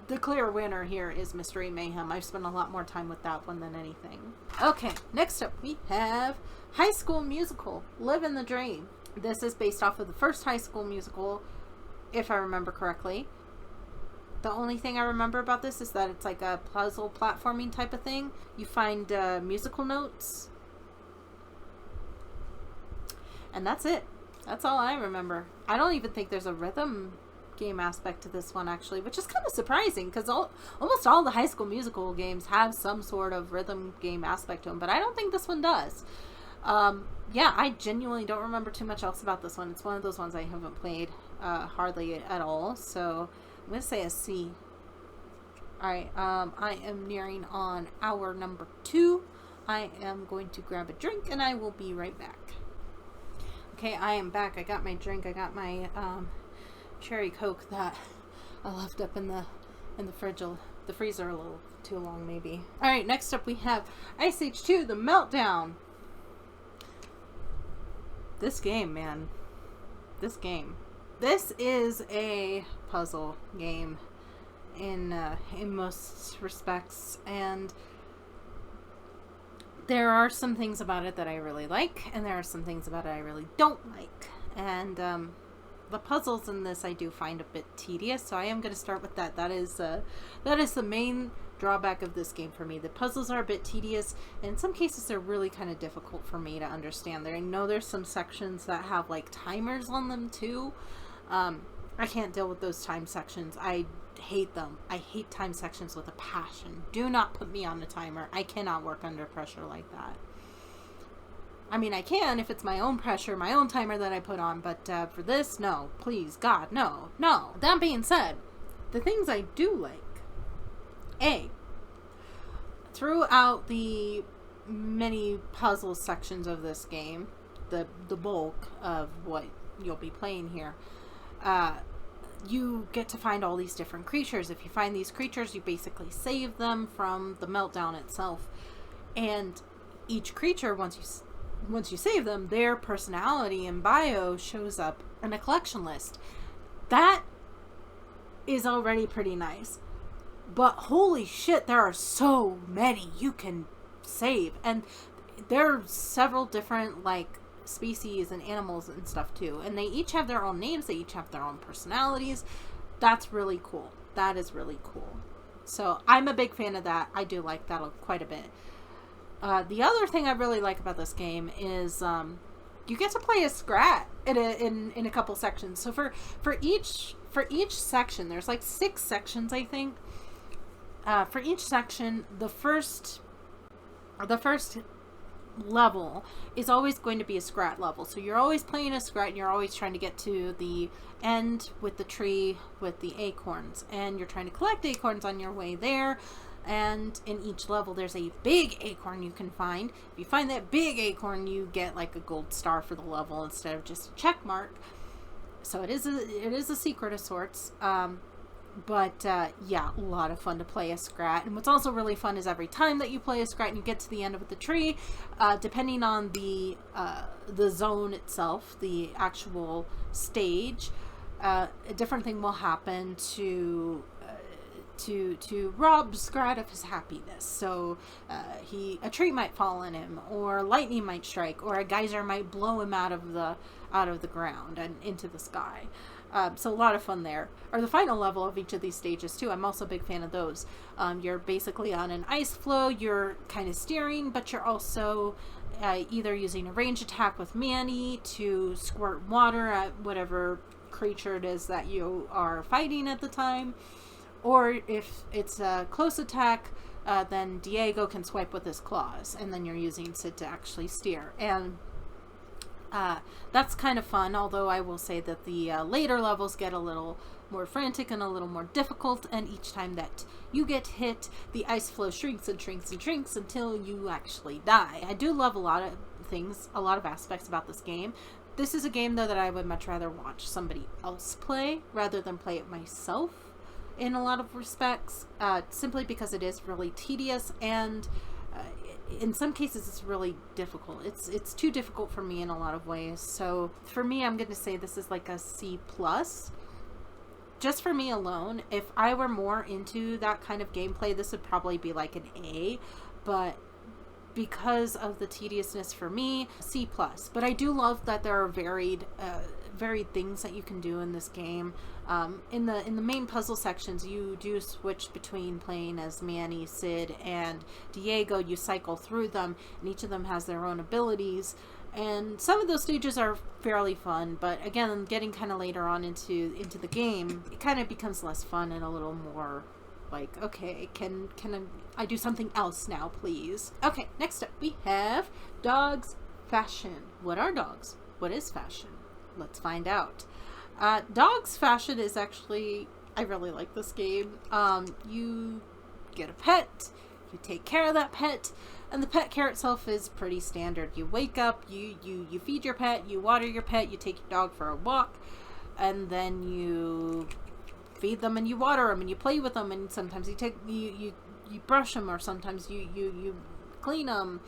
the clear winner here is Mystery Mayhem. I've spent a lot more time with that one than anything. Okay, next up we have High School Musical, Livin' the Dream. This is based off of the first High School Musical, if I remember correctly. The only thing I remember about this is that it's like a puzzle platforming type of thing. You find musical notes, and that's it. That's all I remember. I don't even think there's a rhythm game aspect to this one, actually, which is kind of surprising because almost all the High School Musical games have some sort of rhythm game aspect to them, but I don't think this one does. Yeah, I genuinely don't remember too much else about this one. It's one of those ones I haven't played hardly at all, so I'm going to say a C. Alright, I am nearing on hour number 2. I am going to grab a drink and I will be right back. Okay, I am back. I got my drink. I got my cherry Coke that I left up in the the freezer a little too long, maybe. Alright, next up we have Ice Age 2, The Meltdown. This game, man. This game. This is a puzzle game in most respects, and there are some things about it that I really like, and there are some things about it I really don't like. And the puzzles in this I do find a bit tedious, so I am going to start with that. That is the main drawback of this game for me. The puzzles are a bit tedious, and in some cases they're really kind of difficult for me to understand. I know there's some sections that have like timers on them too. I can't deal with those time sections. I hate them. I hate time sections with a passion. Do not put me on a timer. I cannot work under pressure like that. I mean, I can if it's my own pressure, my own timer that I put on, but for this, no. Please, God, no. No. That being said, the things I do like. A, throughout the many puzzle sections of this game, the bulk of what you'll be playing here, you get to find all these different creatures. If you find these creatures, you basically save them from the meltdown itself. And each creature, once you save them, their personality and bio shows up in a collection list. That is already pretty nice. But holy shit, there are so many you can save. And there are several different, like, species and animals and stuff too, and they each have their own names, they each have their own personalities. That's really cool. That is really cool. So I'm a big fan of that. I do like that quite a bit. The other thing I really like about this game is you get to play a Scrat in a couple sections. So for each section, there's like 6 sections, I think. For each section, the first level is always going to be a Scrat level. So you're always playing a Scrat and you're always trying to get to the end with the tree with the acorns, and you're trying to collect acorns on your way there. And in each level there's a big acorn you can find. If you find that big acorn, you get like a gold star for the level instead of just a check mark. So it is a secret of sorts. But yeah, a lot of fun to play a Scrat. And what's also really fun is every time that you play a Scrat and you get to the end of the tree, depending on the zone itself, the actual stage, a different thing will happen to rob Scrat of his happiness. So a tree might fall on him, or lightning might strike, or a geyser might blow him out of the ground and into the sky. So a lot of fun there. Or the final level of each of these stages too. I'm also a big fan of those. You're basically on an ice floe. You're kind of steering, but you're also either using a range attack with Manny to squirt water at whatever creature it is that you are fighting at the time. Or if it's a close attack, then Diego can swipe with his claws, and then you're using Sid to actually steer. And that's kind of fun, although I will say that the later levels get a little more frantic and a little more difficult, and each time that you get hit, the ice flow shrinks and shrinks and shrinks until you actually die. I do love a lot of things, a lot of aspects about this game. This is a game, though, that I would much rather watch somebody else play rather than play it myself in a lot of respects, simply because it is really tedious, and in some cases it's really difficult. It's too difficult for me in a lot of ways. So for me, I'm going to say this is like a C plus. Just for me alone. If I were more into that kind of gameplay, this would probably be like an A, but because of the tediousness for me, C plus. But I do love that there are varied things that you can do in this game. In the main puzzle sections, you do switch between playing as Manny, Sid, and Diego. You cycle through them, and each of them has their own abilities. And some of those stages are fairly fun, but again, getting kind of later on into the game, it kind of becomes less fun and a little more like, okay, can I do something else now, please? Okay, next up we have dogs fashion. What are dogs? What is fashion? Let's find out. Dogs fashion is actually, I really like this game. You get a pet, you take care of that pet, and the pet care itself is pretty standard. You wake up, you feed your pet, you water your pet, you take your dog for a walk, and then you feed them and you water them and you play with them, and sometimes you brush them, or sometimes you clean them,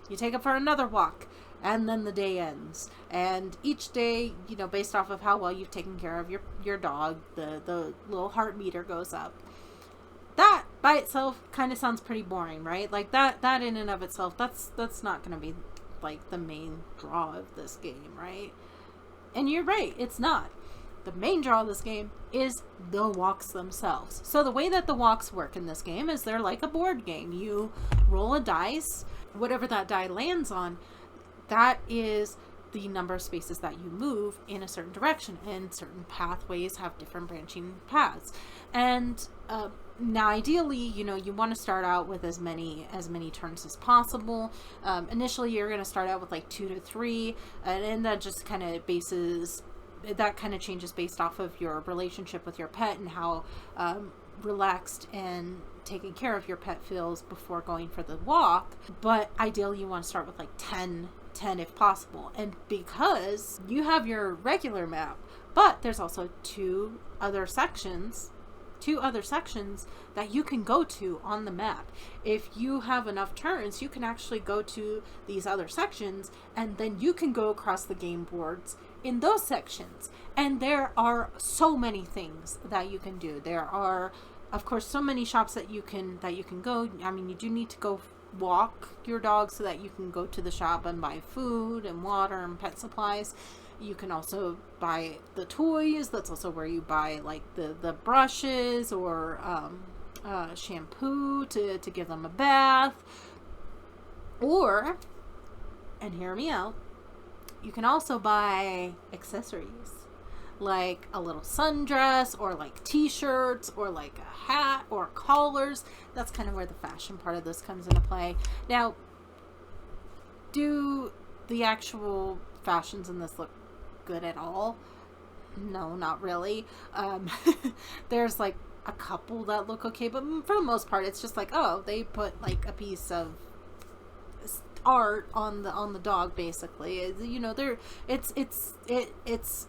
you take them for another walk, and then the day ends. And each day, you know, based off of how well you've taken care of your dog, the little heart meter goes up. That by itself kind of sounds pretty boring, right? Like that in and of itself, that's not going to be like the main draw of this game, right? And you're right, it's not. The main draw of this game is the walks themselves. So the way that the walks work in this game is they're like a board game. You roll a dice, whatever that die lands on, that is the number of spaces that you move in a certain direction, and certain pathways have different branching paths. And now ideally, you know, you want to start out with as many turns as possible. Initially you're going to start out with like 2 to 3, and that just kind of changes based off of your relationship with your pet and how relaxed and taking care of your pet feels before going for the walk. But ideally you want to start with like 10 if possible. And because you have your regular map, but there's also two other sections that you can go to on the map. If you have enough turns, you can actually go to these other sections, and then you can go across the game boards in those sections. And there are so many things that you can do. There are, of course, so many shops that you can go. I mean, you do need to go walk your dog so that you can go to the shop and buy food and water and pet supplies. You can also buy the toys. That's also where you buy like the brushes or shampoo to give them a bath. Or, and hear me out, you can also buy accessories like a little sundress, or like t-shirts, or like a hat, or collars. That's kind of where the fashion part of this comes into play. Now, do the actual fashions in this look good at all? No, not really. There's like a couple that look okay, but for the most part it's just like, oh, they put like a piece of art on the dog, basically. You know, it's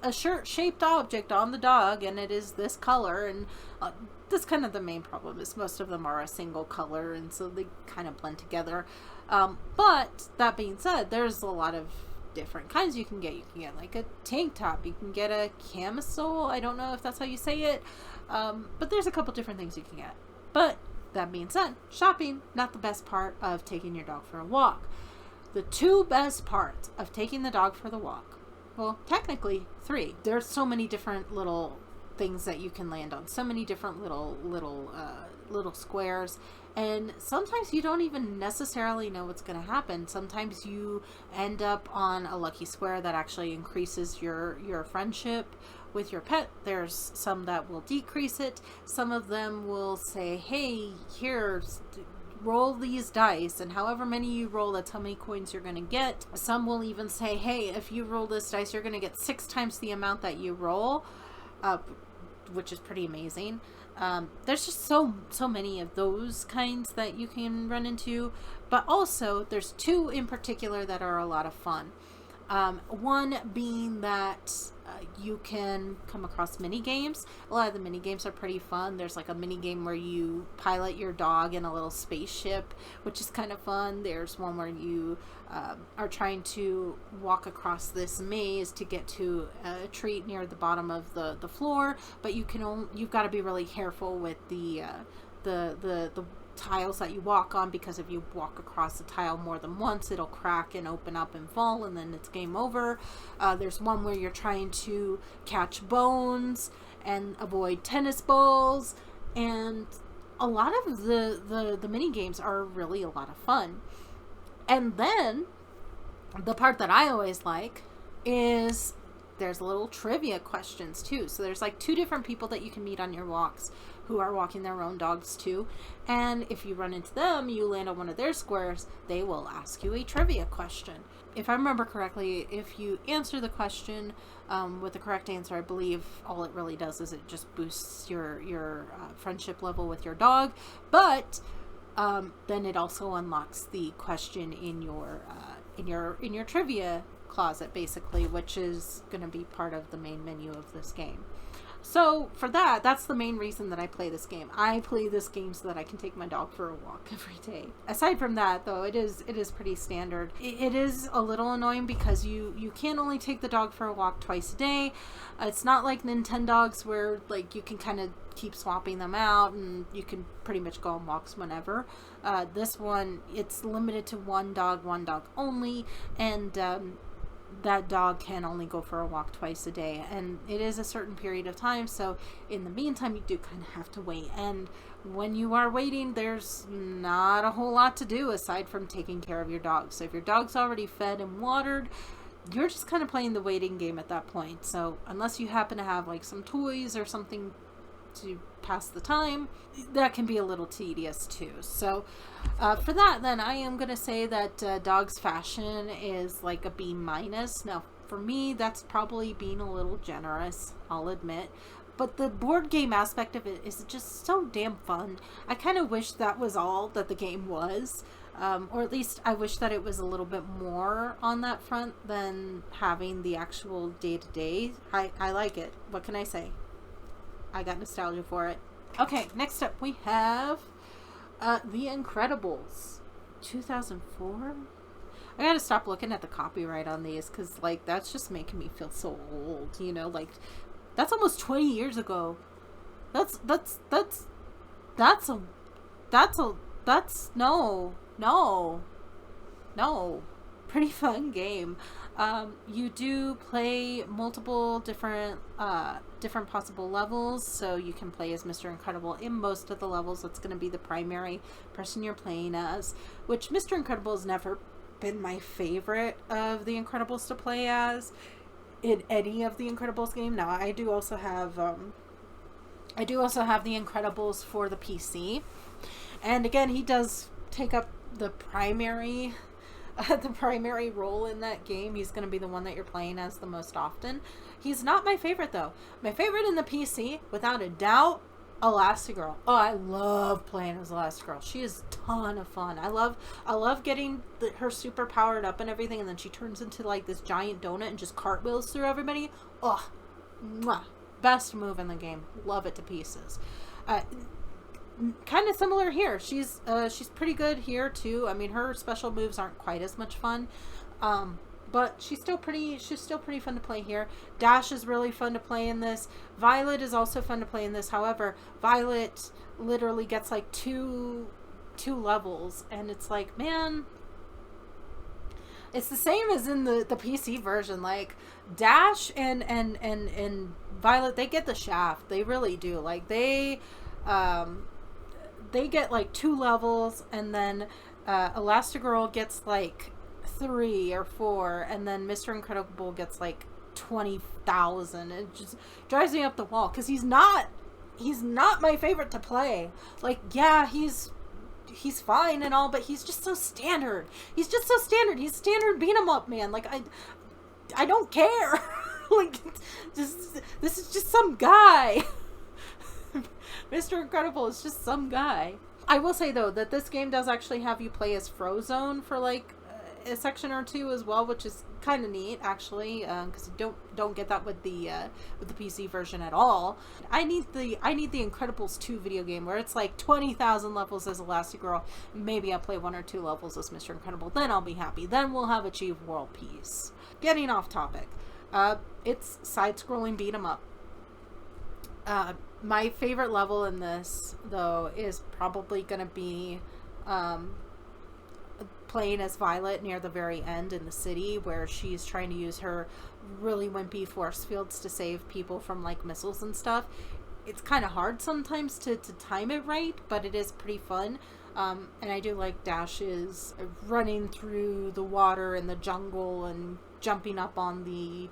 a shirt shaped object on the dog, and it is this color, and that's kind of the main problem, is most of them are a single color, and so they kind of blend together. But that being said, there's a lot of different kinds you can get. You can get like a tank top, you can get a camisole, I don't know if that's how you say it, but there's a couple different things you can get. But that being said, shopping, not the best part of taking your dog for a walk. The two best parts of taking the dog for the walk, well, technically 3. There's so many different little things that you can land on, so many different little squares, and sometimes you don't even necessarily know what's going to happen. Sometimes you end up on a lucky square that actually increases your friendship with your pet. There's some that will decrease it. Some of them will say, hey, here, roll these dice, and however many you roll, that's how many coins you're going to get. Some will even say, hey, if you roll this dice, you're going to get 6 times the amount that you roll, which is pretty amazing. There's just so many of those kinds that you can run into, but also there's 2 in particular that are a lot of fun. One being that you can come across mini games. A lot of the mini games are pretty fun. There's like a mini game where you pilot your dog in a little spaceship, which is kind of fun. There's one where you are trying to walk across this maze to get to a treat near the bottom of the floor, but you've got to be really careful with the tiles that you walk on, because if you walk across the tile more than once, it'll crack and open up and fall, and then it's game over. There's one where you're trying to catch bones and avoid tennis balls, and a lot of the mini games are really a lot of fun. And then the part that I always like is there's little trivia questions too. So there's like 2 different people that you can meet on your walks who are walking their own dogs too. And if you run into them, you land on one of their squares, they will ask you a trivia question. If I remember correctly, if you answer the question with the correct answer, I believe all it really does is it just boosts your friendship level with your dog. But then it also unlocks the question in your trivia closet, basically, which is going to be part of the main menu of this game. So for that's the main reason that I play this game. I play this game so that I can take my dog for a walk every day. Aside from that, though, it is pretty standard. It is a little annoying because you can only take the dog for a walk twice a day. It's not like Nintendogs where like you can kind of keep swapping them out and you can pretty much go on walks whenever. This one, it's limited to one dog only, and that dog can only go for a walk twice a day, and it is a certain period of time, so in the meantime you do kind of have to wait. And when you are waiting, there's not a whole lot to do aside from taking care of your dog. So if your dog's already fed and watered, you're just kind of playing the waiting game at that point. So unless you happen to have like some toys or something to pass the time, that can be a little tedious too. So for that, then I am going to say that Dog's Fashion is like a B-. Now for me, that's probably being a little generous, I'll admit, but the board game aspect of it is just so damn fun. I kind of wish that was all that the game was, or at least I wish that it was a little bit more on that front than having the actual day-to-day. I like it. What can I say? I got nostalgia for it. Okay, next up we have The Incredibles 2004. I gotta stop looking at the copyright on these because like that's just making me feel so old, you know, like that's almost 20 years ago. That's no. Pretty fun game. You do play multiple different possible levels, so you can play as Mr. Incredible in most of the levels. That's going to be the primary person you're playing as, which Mr. Incredible has never been my favorite of the Incredibles to play as in any of the Incredibles game. Now, I do also have the Incredibles for the PC, and again, he does take up the primary role in that game. He's going to be the one that you're playing as the most often. He's not my favorite though. My favorite in the PC, without a doubt, Elastigirl. Oh, I love playing as Elastigirl. She is a ton of fun. I love getting her super powered up and everything, and then she turns into like this giant donut and just cartwheels through everybody. Oh, mwah. Best move in the game. Love it to pieces. Kind of similar here. She's pretty good here too. I mean, her special moves aren't quite as much fun, but she's still pretty fun to play here. Dash is really fun to play in this. Violet is also fun to play in this. However, Violet literally gets like two levels, and it's like, man, it's the same as in the PC version. Like Dash and Violet, they get the shaft. They really do. Like they get like 2 levels, and then Elastigirl gets like 3 or 4, and then Mr. Incredible gets like 20,000. It just drives me up the wall because he's not my favorite to play. Like, yeah, he's fine and all, but he's just so standard. He's standard beat 'em up, man. Like I don't care. Like, this is just some guy. Mr. Incredible is just some guy. I will say though that this game does actually have you play as Frozone for like a section or two as well, which is kind of neat actually, because you don't get that with the PC version at all. I need the Incredibles 2 video game where it's like 20,000 levels as Elastigirl. Maybe I'll play 1 or 2 levels as Mr. Incredible. Then I'll be happy. Then we'll have achieved world peace. Getting off topic. It's side-scrolling beat 'em up. My favorite level in this, though, is probably going to be playing as Violet near the very end in the city, where she's trying to use her really wimpy force fields to save people from like missiles and stuff. It's kind of hard sometimes to time it right, but it is pretty fun. And I do like Dash's running through the water and the jungle and jumping up on the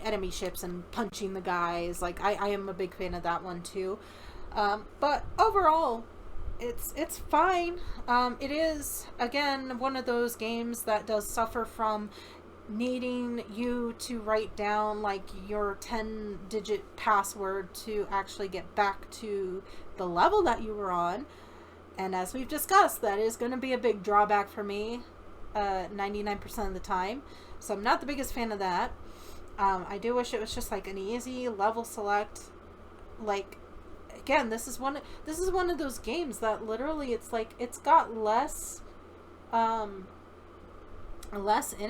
enemy ships and punching the guys. Like I am a big fan of that one too. But overall, it's fine. It is, again, one of those games that does suffer from needing you to write down like your 10-digit password to actually get back to the level that you were on. And as we've discussed, that is going to be a big drawback for me 99% of the time. So I'm not the biggest fan of that. I do wish it was just like an easy level select. Like, again, this is one of those games that literally it's like it's got less in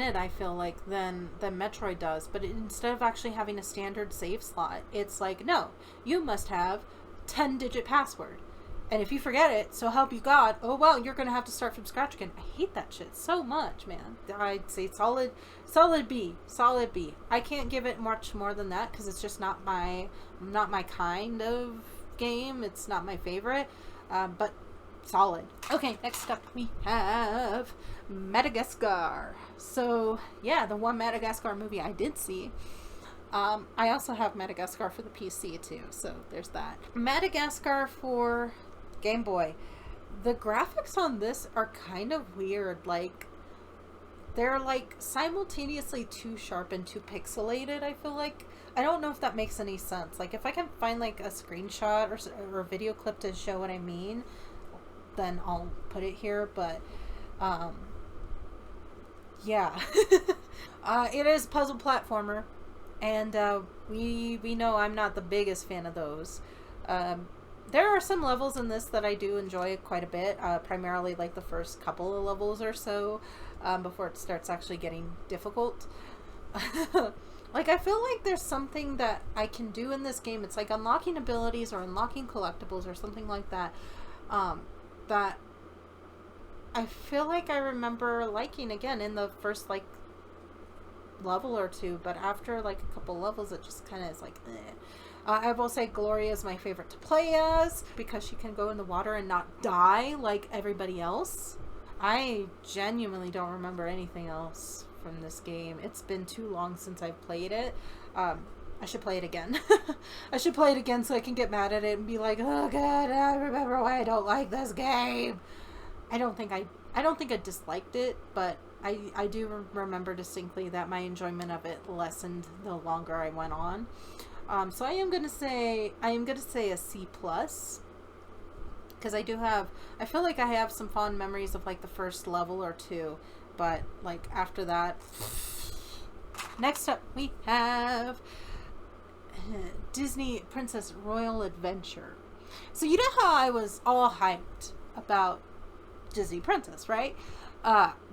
it, I feel like, than Metroid does. But instead of actually having a standard save slot, it's like, no, you must have 10-digit password. And if you forget it, so help you God, oh well, you're going to have to start from scratch again. I hate that shit so much, man. I'd say solid B. Solid B. I can't give it much more than that because it's just not my kind of game. It's not my favorite. But solid. Okay, next up we have Madagascar. So, yeah, the one Madagascar movie I did see. I also have Madagascar for the PC too, so there's that. Madagascar for Game Boy. The graphics on this are kind of weird. Like, they're like simultaneously too sharp and too pixelated, I feel like. I don't know if that makes any sense. Like, if I can find like a screenshot or a video clip to show what I mean, then I'll put it here. But yeah. It is a puzzle platformer, and we know I'm not the biggest fan of those. There are some levels in this that I do enjoy quite a bit, primarily like the first couple of levels or so, before it starts actually getting difficult. Like, I feel like there's something that I can do in this game. It's like unlocking abilities or unlocking collectibles or something like that, that I feel like I remember liking again in the first like level or two, but after like a couple levels it just kind of is like eh. I will say Gloria is my favorite to play as because she can go in the water and not die like everybody else. I genuinely don't remember anything else from this game. It's been too long since I've played it. I should play it again. I should play it again so I can get mad at it and be like, oh god, I remember why I don't like this game. I don't think I disliked it, but I do remember distinctly that my enjoyment of it lessened the longer I went on. So I am gonna say a C+, because I feel like I have some fond memories of like the first level or two, but like after that. Next up we have Disney Princess Royal Adventure. So you know how I was all hyped about Disney Princess, right?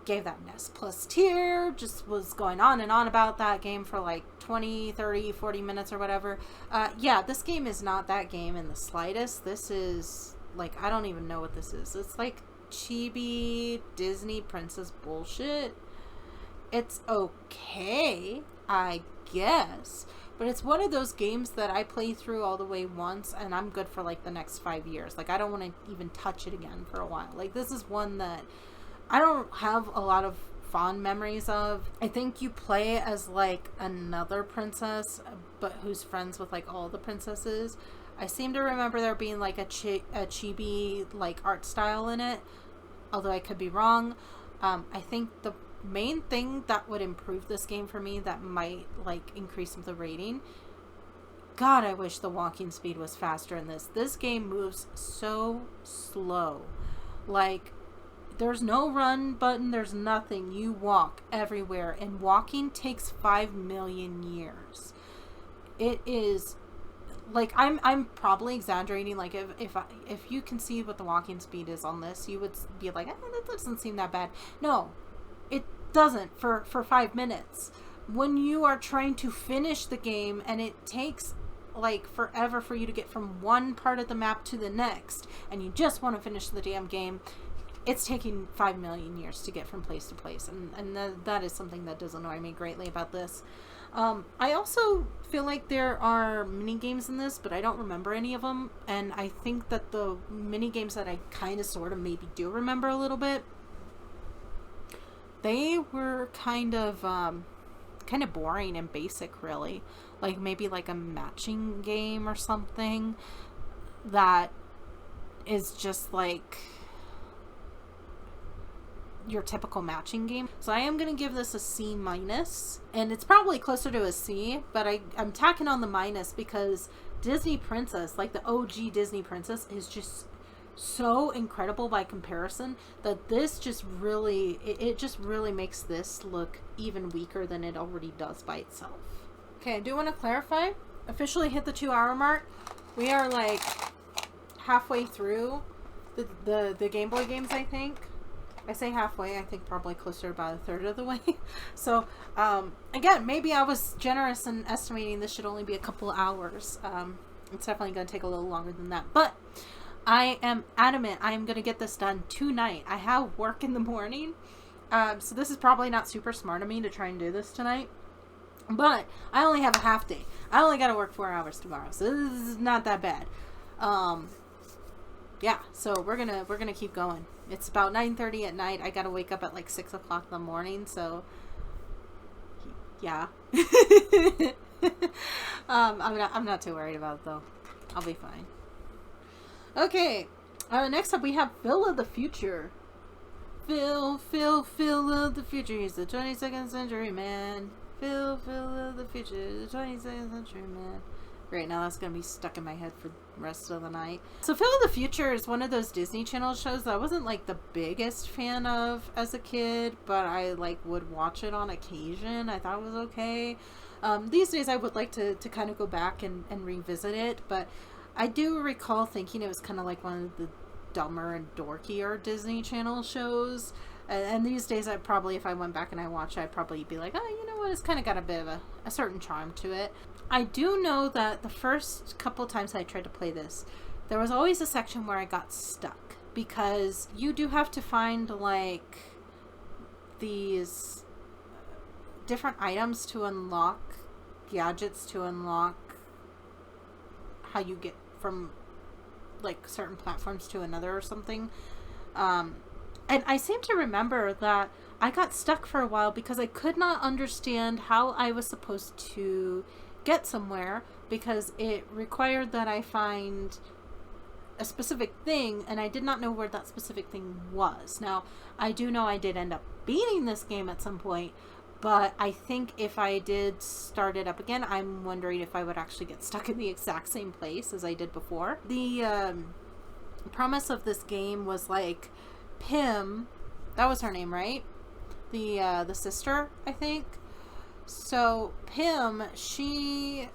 Gave that an S+ tier, just was going on and on about that game for like 20, 30, 40 minutes or whatever. Yeah, this game is not that game in the slightest. This is, like, I don't even know what this is. It's like chibi Disney princess bullshit. It's okay, I guess, but it's one of those games that I play through all the way once and I'm good for like the next 5 years. Like, I don't want to even touch it again for a while. Like, this is one that I don't have a lot of fond memories of. I think you play as like another princess, but who's friends with like all the princesses. I seem to remember there being like a chibi like art style in it, although I could be wrong. I think the main thing that would improve this game for me, that might like increase the rating, God, I wish the walking speed was faster in this. This game moves so slow. Like, There's no run button, there's nothing. You walk everywhere, and walking takes 5 million years. It is like, I'm probably exaggerating. Like, if you can see what the walking speed is on this, you would be like, that doesn't seem that bad. No, it doesn't for 5 minutes. When you are trying to finish the game, and it takes like forever for you to get from one part of the map to the next, and you just want to finish the damn game, it's taking 5 million years to get from place to place, and that is something that does annoy me greatly about this. I also feel like there are mini games in this, but I don't remember any of them, and I think that the mini games that I kind of sort of maybe do remember a little bit, they were kind of boring and basic, really. Like, maybe like a matching game or something that is just like your typical matching game. So I am going to give this a C-, and it's probably closer to a C, but I'm tacking on the minus because Disney Princess, like the OG Disney Princess, is just so incredible by comparison that this just really, it just really makes this look even weaker than it already does by itself. Okay, I do want to clarify, officially hit the 2-hour mark. We are like halfway through the Game Boy games, I think. I say halfway, I think probably closer to about a third of the way. So, again, maybe I was generous in estimating this should only be a couple hours. It's definitely going to take a little longer than that. But I am adamant I am going to get this done tonight. I have work in the morning. So this is probably not super smart of me to try and do this tonight. But I only have a half day. I only got to work 4 hours tomorrow. So this is not that bad. Yeah, so we're gonna keep going. It's about 9:30 at night. I gotta wake up at like 6 o'clock in the morning, so yeah. I'm not too worried about it though. I'll be fine. Okay, next up we have Phil of the Future. Phil of the Future. He's the 22nd century man. Phil of the Future, the 22nd century man. Great, now that's going to be stuck in my head for the rest of the night. So Phil of the Future is one of those Disney Channel shows that I wasn't like the biggest fan of as a kid, but I like would watch it on occasion. I thought it was okay. These days I would like to kind of go back and revisit it, but I do recall thinking it was kind of like one of the dumber and dorkier Disney Channel shows. And these days, I probably, if I went back and I watched it, I'd probably be like, oh, you know what, it's kind of got a bit of a certain charm to it. I do know that the first couple times I tried to play this, there was always a section where I got stuck. Because you do have to find, like, these different items to unlock, gadgets to unlock how you get from, like, certain platforms to another or something. And I seem to remember that I got stuck for a while because I could not understand how I was supposed to get somewhere, because it required that I find a specific thing, and I did not know where that specific thing was. Now, I do know I did end up beating this game at some point, but I think if I did start it up again, I'm wondering if I would actually get stuck in the exact same place as I did before. The premise of this game was like Pim, that was her name, right? The sister, I think. So Pim, she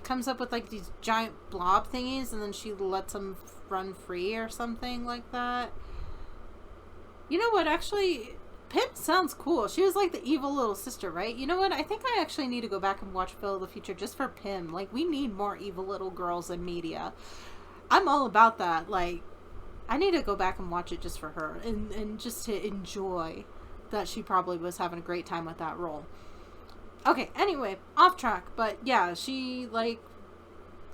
comes up with like these giant blob thingies, and then she lets them run free or something like that. You know what? Actually, Pim sounds cool. She was like the evil little sister, right? You know what? I think I actually need to go back and watch Phil of the Future just for Pim. Like, we need more evil little girls in media. I'm all about that. Like, I need to go back and watch it just for her and just to enjoy that she probably was having a great time with that role. Okay, anyway, off track, but yeah, she like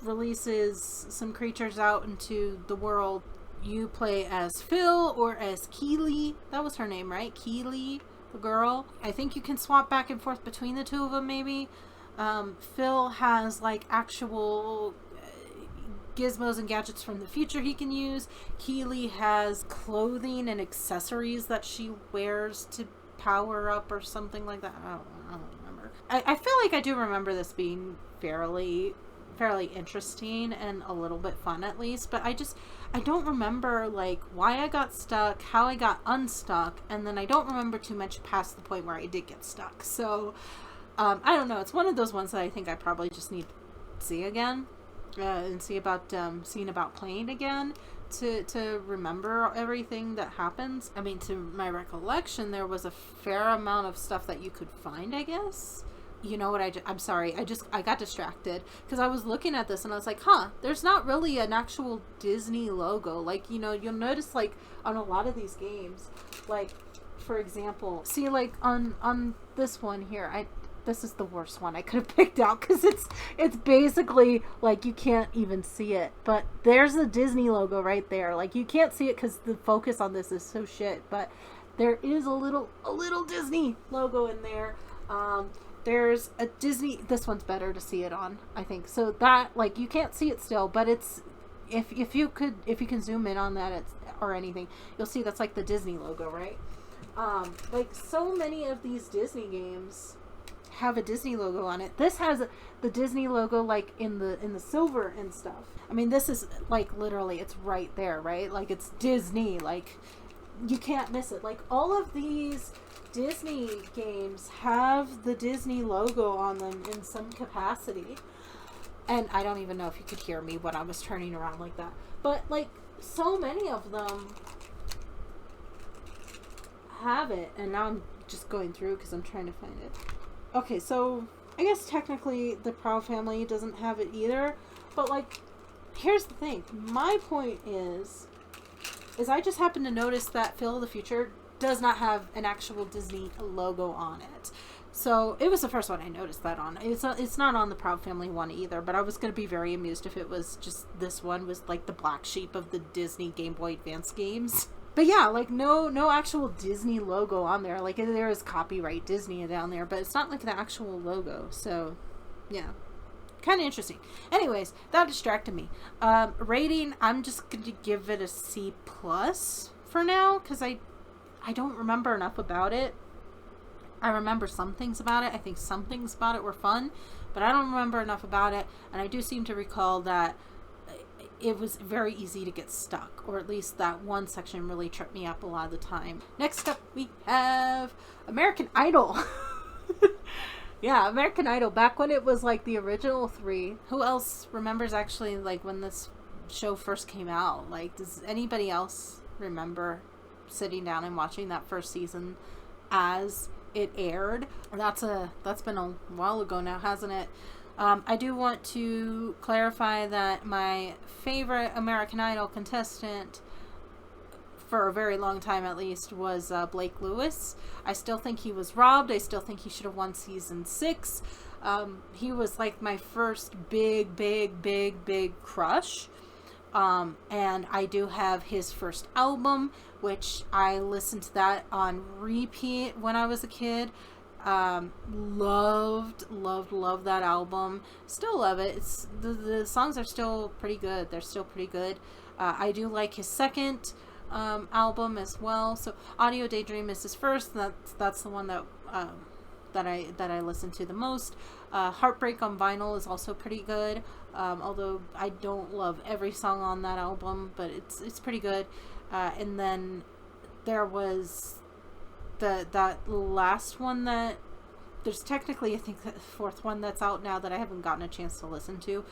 releases some creatures out into the world. You play as Phil or as Keely. That was her name, right? Keely, the girl. I think you can swap back and forth between the two of them, maybe. Phil has like actual gizmos and gadgets from the future he can use. Keely has clothing and accessories that she wears to power up or something like that. I don't remember. I feel like I do remember this being fairly fairly interesting and a little bit fun at least, but I don't remember like why I got stuck, how I got unstuck, and then I don't remember too much past the point where I did get stuck. So I don't know, it's one of those ones that I think I probably just need to see again, and seeing about playing again to remember everything that happens. I mean, to my recollection, there was a fair amount of stuff that you could find, I guess. You know what, I'm sorry, I got distracted because I was looking at this and I was like, there's not really an actual Disney logo. Like, you know, you'll notice like on a lot of these games, like for example, see like on this one here, this is the worst one I could have picked out because it's basically like you can't even see it, but there's a Disney logo right there. Like you can't see it because the focus on this is so shit, but there is a little Disney logo in there. There's a Disney, this one's better to see it on, I think. So that, like, you can't see it still, but it's, if you can zoom in on that or anything, you'll see that's like the Disney logo, right? Like so many of these Disney games have a Disney logo on it. This has the Disney logo like in the silver and stuff. I mean, this is like literally, it's right there, right? Like it's Disney, like you can't miss it. Like all of these Disney games have the Disney logo on them in some capacity. And I don't even know if you could hear me when I was turning around like that. But like so many of them have it. And now I'm just going through because I'm trying to find it. Okay, so I guess technically the Proud Family doesn't have it either. But like, here's the thing. My point is I just happened to notice that Phil of the Future does not have an actual Disney logo on it. So it was the first one I noticed that on. It's not on the Proud Family one either, but I was going to be very amused if it was just this one was like the black sheep of the Disney Game Boy Advance games. But yeah, like no actual Disney logo on there. Like there is copyright Disney down there, but it's not like the actual logo. So yeah, kind of interesting. Anyways, that distracted me. Rating, I'm just going to give it a C+ for now because I don't remember enough about it. I remember some things about it. I think some things about it were fun, but I don't remember enough about it. And I do seem to recall that it was very easy to get stuck, or at least that one section really tripped me up a lot of the time. Next up, we have American Idol. Yeah, American Idol. Back when it was like the original 3. Who else remembers actually like when this show first came out? Like, does anybody else remember sitting down and watching that first season as it aired? That's been a while ago now, hasn't it? I do want to clarify that my favorite American Idol contestant for a very long time at least was Blake Lewis. I still think he was robbed. I still think he should have won season 6. He was like my first big crush. And I do have his first album, which I listened to that on repeat when I was a kid. Loved that album. Still love it. It's the songs are still pretty good. They're still pretty good. I do like his second album as well. So Audio Daydream is his first. That's the one that I listen to the most. Heartbreak on Vinyl is also pretty good. Although I don't love every song on that album, but it's pretty good. And then there was that last one that there's technically, I think, the 4th one that's out now that I haven't gotten a chance to listen to.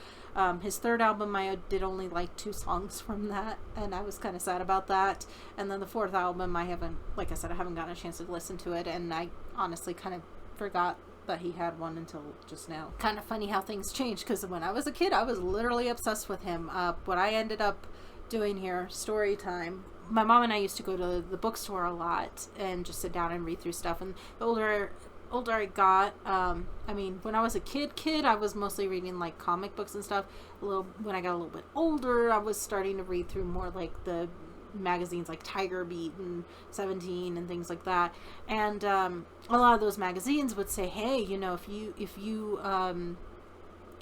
His 3rd album, I did only like 2 songs from that, and I was kind of sad about that. And then the 4th album, I haven't gotten a chance to listen to it, and I honestly kind of forgot that he had one until just now. Kind of funny how things change, because when I was a kid, I was literally obsessed with him. What I ended up doing here, story time. My mom and I used to go to the bookstore a lot and just sit down and read through stuff. And the older I got, I mean, when I was a kid, I was mostly reading like comic books and stuff. When I got a little bit older, I was starting to read through more like the magazines like Tiger Beat and 17 and things like that. And a lot of those magazines would say, hey, you know, if you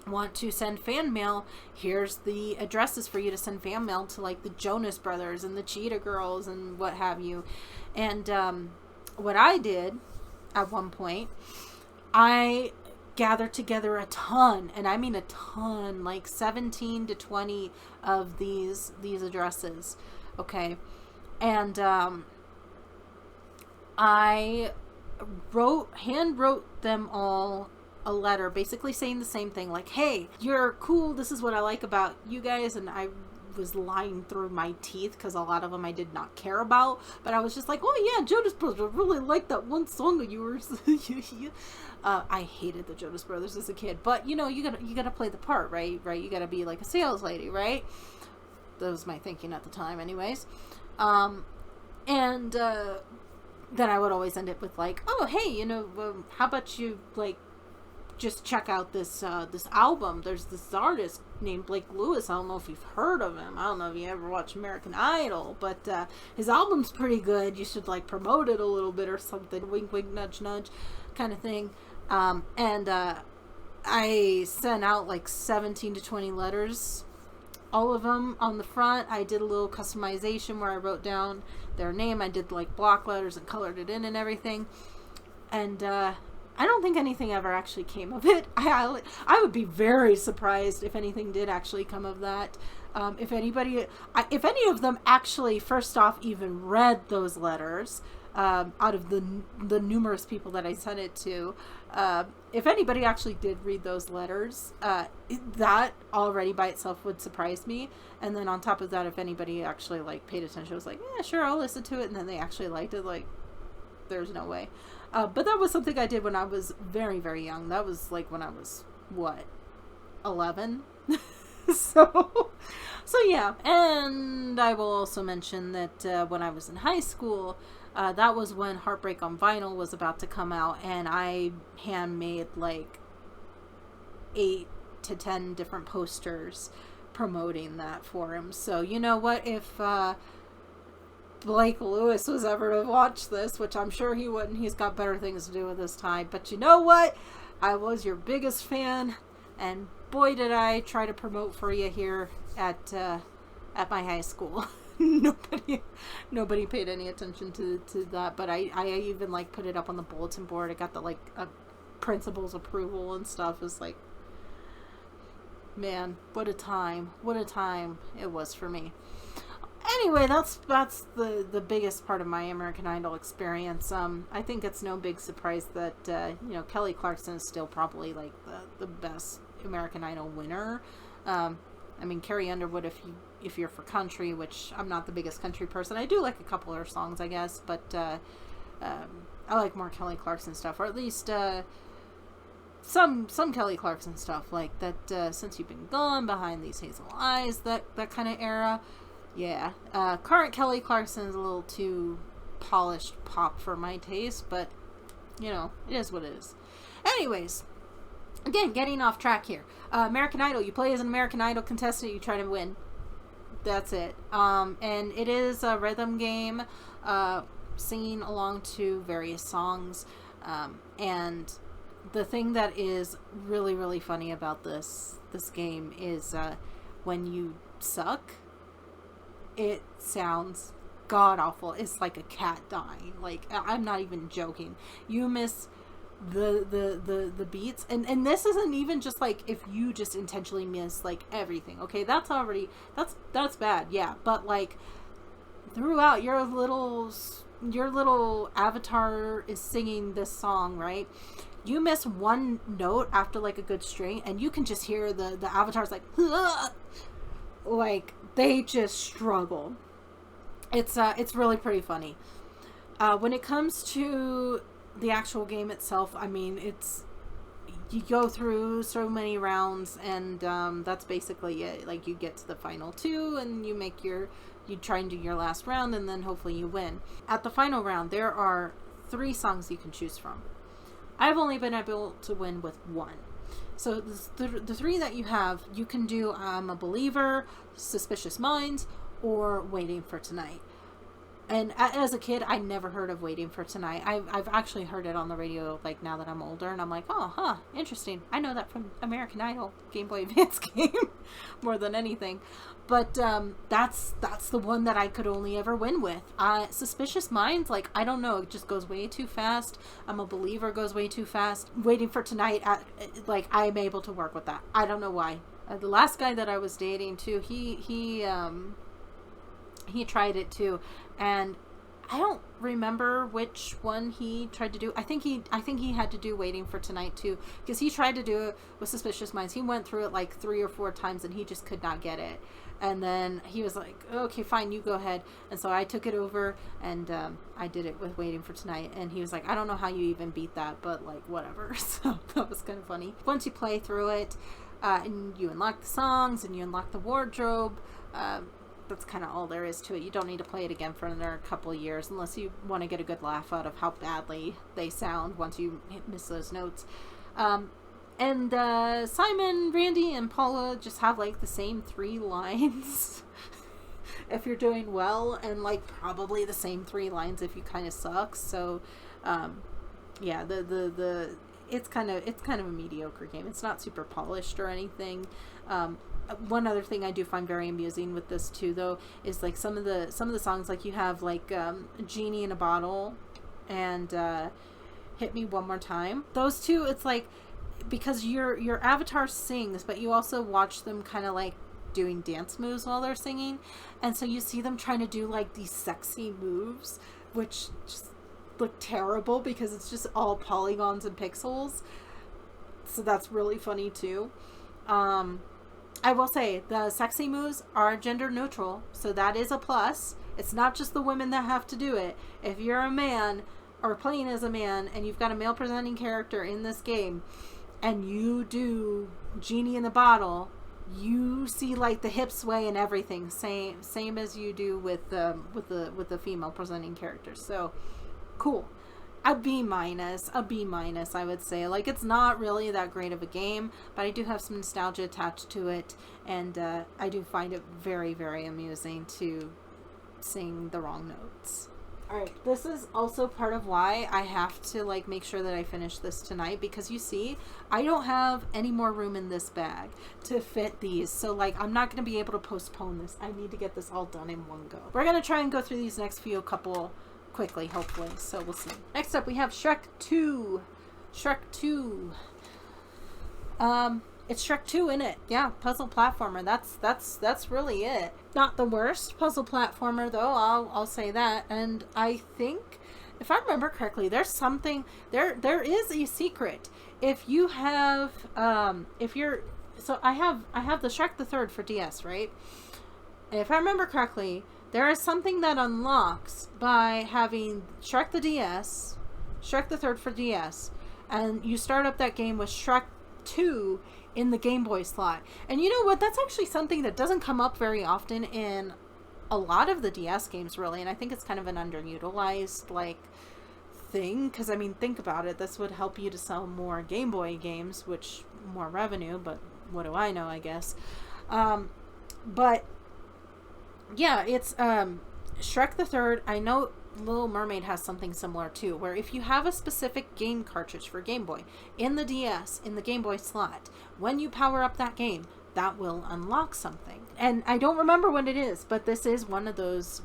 want to send fan mail, here's the addresses for you to send fan mail to, like the Jonas Brothers and the Cheetah Girls and what have you. And what I did at one point, I gathered together a ton, and I mean a ton, like 17 to 20 of these addresses. Okay. And I hand wrote them all a letter basically saying the same thing, like, hey, you're cool, this is what I like about you guys. And I was lying through my teeth because a lot of them I did not care about, but I was just like, oh yeah, Jonas Brothers, I really like that one song of yours. I hated the Jonas Brothers as a kid, but you gotta play the part, right? You gotta be like a sales lady, right? That was my thinking at the time anyways. And then I would always end it with like, oh hey, how about you like just check out this album. There's this artist named Blake Lewis. I don't know if you've heard of him. I don't know if you ever watched American Idol, but his album's pretty good. You should like promote it a little bit or something. Wink, wink, nudge, nudge kind of thing. And I sent out like 17 to 20 letters. All of them on the front. I did a little customization where I wrote down their name. I did like block letters and colored it in and everything. And I don't think anything ever actually came of it. I would be very surprised if anything did actually come of that. If any of them actually, first off, even read those letters, out of the numerous people that I sent it to, if anybody actually did read those letters, that already by itself would surprise me. And then on top of that, if anybody actually like paid attention, I was like, yeah, sure, I'll listen to it. And then they actually liked it, like, there's no way. But that was something I did when I was very, very young. That was like when I was, 11? So yeah. And I will also mention that when I was in high school, that was when Heartbreak on Vinyl was about to come out, and I handmade like 8 to 10 different posters promoting that for him. So you know what, if Blake Lewis was ever to watch this, which I'm sure he wouldn't, he's got better things to do with his time, but you know what, I was your biggest fan, and boy did I try to promote for you here at my high school. Nobody paid any attention to that, but I even like put it up on the bulletin board. I got the like principal's approval and stuff. It's like, man, what a time it was for me. Anyway, that's the biggest part of my American Idol experience. I think it's no big surprise that Kelly Clarkson is still probably like the best American Idol winner. I mean, Carrie Underwood, if you're for country, which I'm not the biggest country person. I do like a couple of her songs, I guess, but I like more Kelly Clarkson stuff, or at least some Kelly Clarkson stuff, like that Since You've Been Gone, Behind These Hazel Eyes, that kind of era. Yeah, current Kelly Clarkson is a little too polished pop for my taste, but it is what it is. Anyways, again, getting off track here. American Idol, you play as an American Idol contestant, you try to win. That's it. And it is a rhythm game, singing along to various songs. And the thing that is really, really funny about this game is when you suck, it sounds god awful. It's like a cat dying. Like, I'm not even joking. You miss the beats, and this isn't even just like if you just intentionally miss like everything. Okay, that's bad, yeah, but like throughout your little avatar is singing this song, right? You miss one note after like a good string, and you can just hear the avatars like like they just struggle. It's really pretty funny. When it comes to the actual game itself, I mean, you go through so many rounds, and that's basically it. Like, you get to the final 2, and you try and do your last round, and then hopefully you win. At the final round, there are 3 songs you can choose from. I've only been able to win with 1. So the 3 that you have, you can do I'm a Believer, Suspicious Minds, or Waiting for Tonight. And as a kid, I never heard of Waiting for Tonight. I've actually heard it on the radio, like, now that I'm older, and I'm like, oh, huh, interesting. I know that from American Idol, Game Boy Advance game, more than anything. But that's the one that I could only ever win with. Suspicious Minds, like, I don't know, it just goes way too fast. I'm a Believer goes way too fast. Waiting for Tonight, like, I'm able to work with that. I don't know why. The last guy that I was dating, too, he tried it too, and I don't remember which one he tried to do. I think he had to do Waiting for Tonight too, because he tried to do it with Suspicious Minds. He went through it like 3 or 4 times, and he just could not get it. And then he was like, okay, fine, you go ahead. And so I took it over, and I did it with Waiting for Tonight. And he was like, I don't know how you even beat that, but like, whatever. So that was kind of funny. Once you play through it, and you unlock the songs, and you unlock the wardrobe, that's kind of all there is to it. You don't need to play it again for another couple of years unless you want to get a good laugh out of how badly they sound once you miss those notes. And Simon, Randy, and Paula just have like the same 3 lines if you're doing well, and like probably the same 3 lines if you kind of suck. So yeah, it's kind of a mediocre game. It's not super polished or anything. One other thing I do find very amusing with this too, though, is like some of the songs, like you have like Genie in a Bottle and Hit Me One More Time. Those two, it's like, because your avatar sings, but you also watch them kind of like doing dance moves while they're singing, and so you see them trying to do like these sexy moves, which just look terrible because it's just all polygons and pixels. So that's really funny too. I will say the sexy moves are gender neutral, so that is a plus. It's not just the women that have to do it. If you're a man or playing as a man and you've got a male presenting character in this game and you do Genie in the Bottle, you see like the hip sway and everything, same as you do with the female presenting characters. So cool. A B minus, I would say. Like, it's not really that great of a game, but I do have some nostalgia attached to it, and I do find it very, very amusing to sing the wrong notes. Alright, this is also part of why I have to, like, make sure that I finish this tonight, because you see, I don't have any more room in this bag to fit these, so, like, I'm not going to be able to postpone this. I need to get this all done in one go. We're going to try and go through these next few couple quickly, hopefully, so we'll see. Next up, we have Shrek 2. Shrek 2. It's Shrek 2 in it. Yeah, puzzle platformer. That's really it. Not the worst puzzle platformer, though, I'll say that. And I think, if I remember correctly, there's something, there is a secret. If you have, so I have the Shrek the Third for DS, right? And if I remember correctly, there is something that unlocks by having Shrek the DS, Shrek the Third for DS, and you start up that game with Shrek 2 in the Game Boy slot. And you know what? That's actually something that doesn't come up very often in a lot of the DS games, really. And I think it's kind of an underutilized, like, thing. Because, I mean, think about it. This would help you to sell more Game Boy games, which, more revenue, but what do I know, I guess. But yeah, it's Shrek the Third. I know Little Mermaid has something similar too, where if you have a specific game cartridge for Game Boy in the DS, in the Game Boy slot, when you power up that game, that will unlock something. And I don't remember what it is, but this is one of those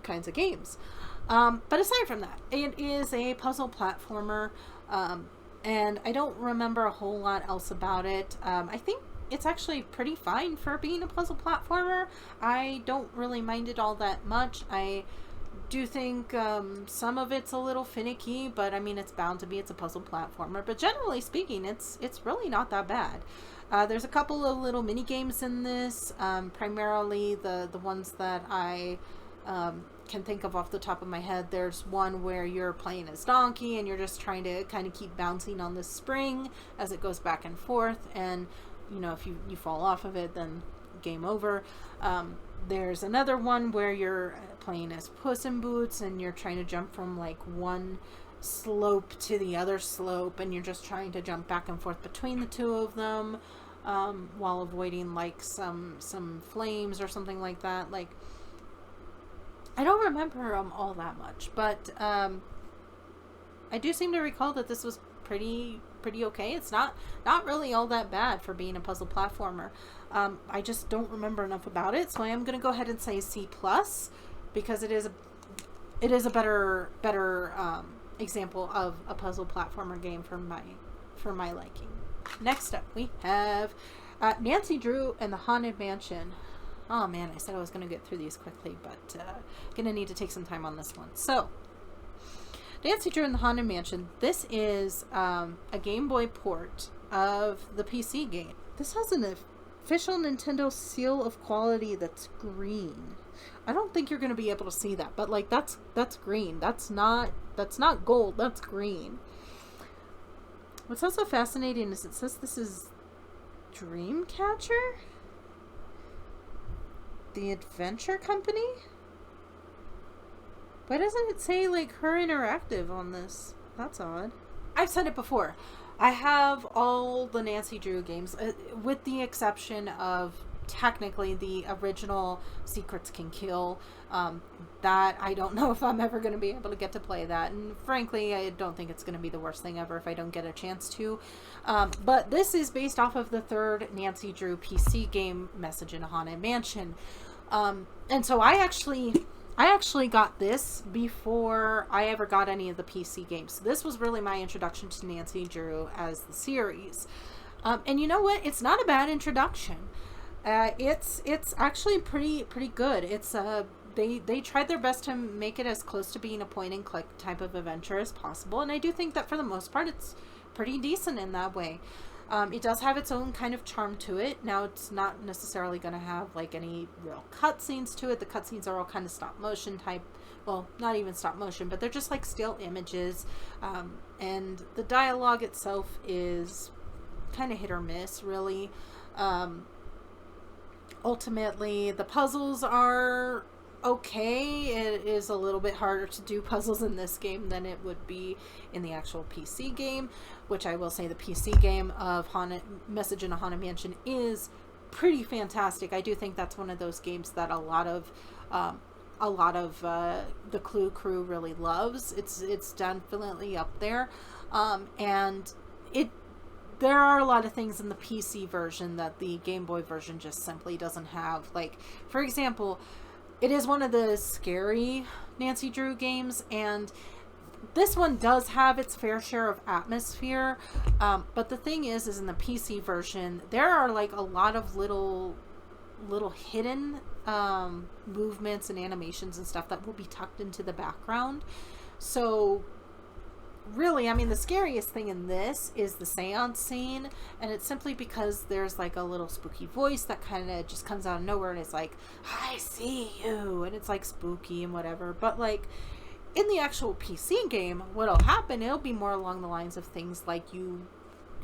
kinds of games. But aside from that, it is a puzzle platformer, and I don't remember a whole lot else about it. I think it's actually pretty fine for being a puzzle platformer. I don't really mind it all that much. I do think some of it's a little finicky, but I mean, it's bound to be. It's a puzzle platformer. But generally speaking, it's really not that bad. There's a couple of little mini games in this, primarily the ones that I can think of off the top of my head. There's one where you're playing as Donkey and you're just trying to kind of keep bouncing on the spring as it goes back and forth, and you know, if you fall off of it, then game over. There's another one where you're playing as Puss in Boots and you're trying to jump from like one slope to the other slope, and you're just trying to jump back and forth between the two of them, while avoiding like some flames or something like that. Like, I don't remember all that much, but I do seem to recall that this was pretty okay. It's not really all that bad for being a puzzle platformer. I just don't remember enough about it, so I am going to go ahead and say C plus, because it is a better example of a puzzle platformer game for my liking. Next up, we have Nancy Drew and the Haunted Mansion. Oh man, I said I was going to get through these quickly, but going to need to take some time on this one. So, Nancy Drew and the Haunted Mansion. This is a Game Boy port of the PC game. This has an official Nintendo seal of quality that's green. I don't think you're going to be able to see that, but like that's green. That's not gold. That's green. What's also fascinating is it says this is Dreamcatcher, the adventure company. Why doesn't it say like Her Interactive on this? That's odd. I've said it before. I have all the Nancy Drew games, with the exception of technically the original Secrets Can Kill. That I don't know if I'm ever going to be able to get to play that. And frankly, I don't think it's going to be the worst thing ever if I don't get a chance to. But this is based off of the third Nancy Drew PC game, Message in a Haunted Mansion. And so I actually got this before I ever got any of the PC games. So this was really my introduction to Nancy Drew as the series. And you know what? It's not a bad introduction. It's actually pretty good. It's they tried their best to make it as close to being a point and click type of adventure as possible, and I do think that for the most part it's pretty decent in that way. It does have its own kind of charm to it. Now, it's not necessarily going to have like any real cutscenes to it. The cutscenes are all kind of stop motion type. Well, not even stop motion, but they're just like still images. And the dialogue itself is kind of hit or miss, really. Ultimately, the puzzles are okay. It is a little bit harder to do puzzles in this game than it would be in the actual PC game, which I will say the PC game of Message in a Haunted Mansion is pretty fantastic. I do think that's one of those games that a lot of the Clue crew really loves. It's definitely up there, and there are a lot of things in the PC version that the Game Boy version just simply doesn't have. Like, for example, it is one of the scary Nancy Drew games, and this one does have its fair share of atmosphere. But the thing is in the PC version, there are like a lot of little hidden movements and animations and stuff that will be tucked into the background. So really, I mean, the scariest thing in this is the seance scene, and it's simply because there's like a little spooky voice that kind of just comes out of nowhere, and it's like, I see you, and it's like spooky and whatever. But like in the actual PC game, what'll happen, it'll be more along the lines of things like you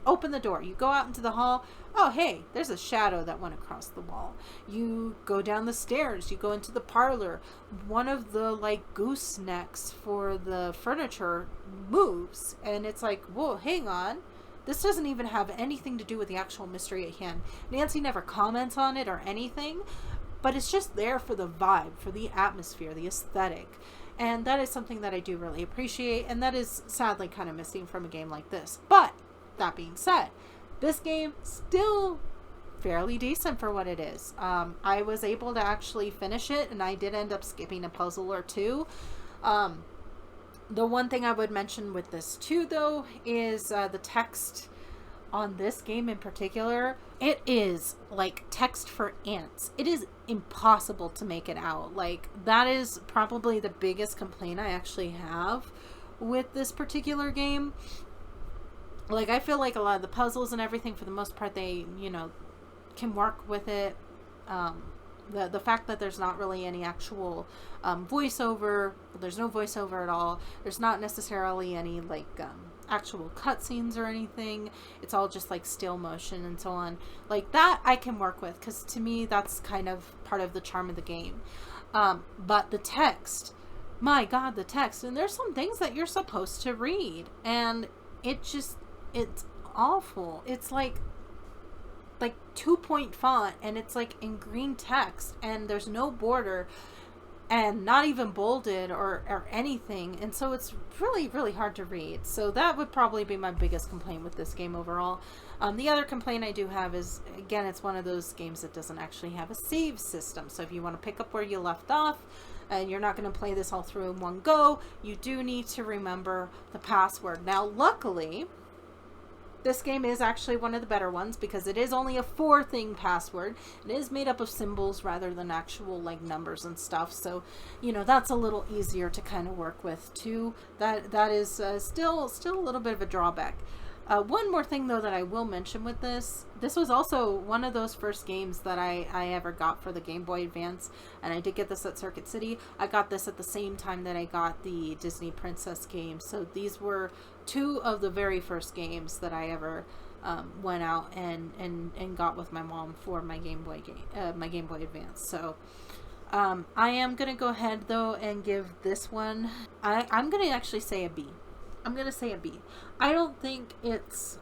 open the door, you go out into the hall, oh hey, there's a shadow that went across the wall. You go down the stairs, you go into the parlor, one of the like goosenecks for the furniture moves, and it's like, whoa, hang on, this doesn't even have anything to do with the actual mystery at hand. Nancy never comments on it or anything, but it's just there for the vibe, for the atmosphere, the aesthetic. And that is something that I do really appreciate, and that is sadly kind of missing from a game like this. But that being said, this game still fairly decent for what it is. I was able to actually finish it, and I did end up skipping a puzzle or two. The one thing I would mention with this too, though, is the text on this game in particular. It is like text for ants. It is impossible to make it out. Like, that is probably the biggest complaint I actually have with this particular game. Like, I feel like a lot of the puzzles and everything, for the most part, they, you know, can work with it. The fact that there's not really any actual voiceover, there's no voiceover at all. There's not necessarily any, like, actual cutscenes or anything. It's all just, like, still motion and so on. Like, that I can work with, because to me, that's kind of part of the charm of the game. But the text, my God, the text. And there's some things that you're supposed to read. And it's awful. It's like 2-point font, and it's like in green text, and there's no border. and not even bolded or anything, and so it's really, really hard to read. So that would probably be my biggest complaint with this game overall. The other complaint I do have is, again, it's one of those games that doesn't actually have a save system. So if you want to pick up where you left off, and you're not going to play this all through in one go, you do need to remember the password. Now, luckily, this game is actually one of the better ones because it is only a 4-thing password. It is made up of symbols rather than actual like numbers and stuff. So, you know, that's a little easier to kind of work with too. That is still a little bit of a drawback. One more thing though that I will mention with this was also one of those first games that I ever got for the Game Boy Advance, and I did get this at Circuit City. I got this at the same time that I got the Disney Princess game, so these were 2 of the very first games that I ever went out and got with my mom for my Game Boy Advance. So I am gonna go ahead though and give this one, I'm gonna actually say a B. I'm gonna say a B. I don't think it's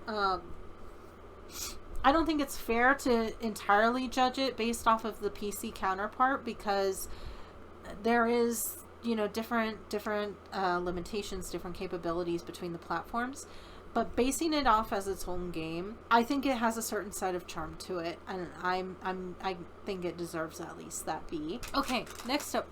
fair to entirely judge it based off of the PC counterpart, because there is, you know, different limitations, different capabilities between the platforms. But basing it off as its own game, I think it has a certain side of charm to it, and I think it deserves at least that B. Okay, next up,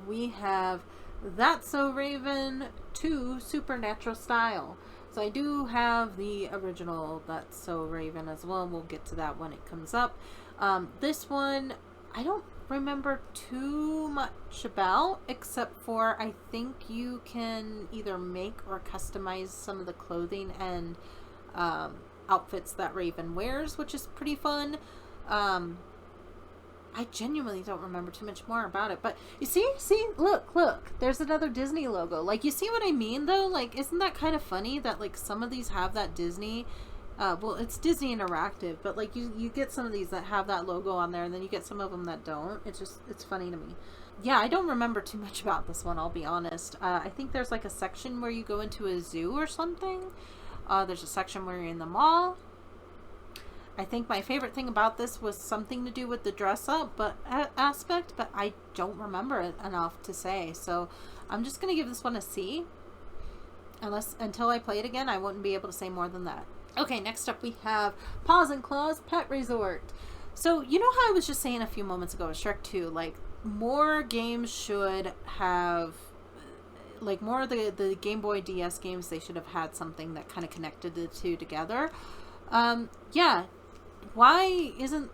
we have That's So Raven 2 Supernatural Style. So I do have the original That's So Raven as well. We'll get to that when it comes up. This one, I don't remember too much about, except for I think you can either make or customize some of the clothing and outfits that Raven wears, which is pretty fun. I genuinely don't remember too much more about it, but you see, look, there's another Disney logo. Like, you see what I mean, though? Like, isn't that kind of funny that, like, some of these have that Disney, well, it's Disney Interactive, but, like, you get some of these that have that logo on there, and then you get some of them that don't. It's funny to me. Yeah, I don't remember too much about this one, I'll be honest. I think there's, like, a section where you go into a zoo or something. There's a section where you're in the mall. I think my favorite thing about this was something to do with the dress up aspect, but I don't remember it enough to say. So I'm just going to give this one a C. Until I play it again, I wouldn't be able to say more than that. Okay, next up we have Paws and Claws Pet Resort. So you know how I was just saying a few moments ago with Shrek 2, like, more games should have, like, more of the Game Boy DS games, they should have had something that kind of connected the two together. Yeah. Why isn't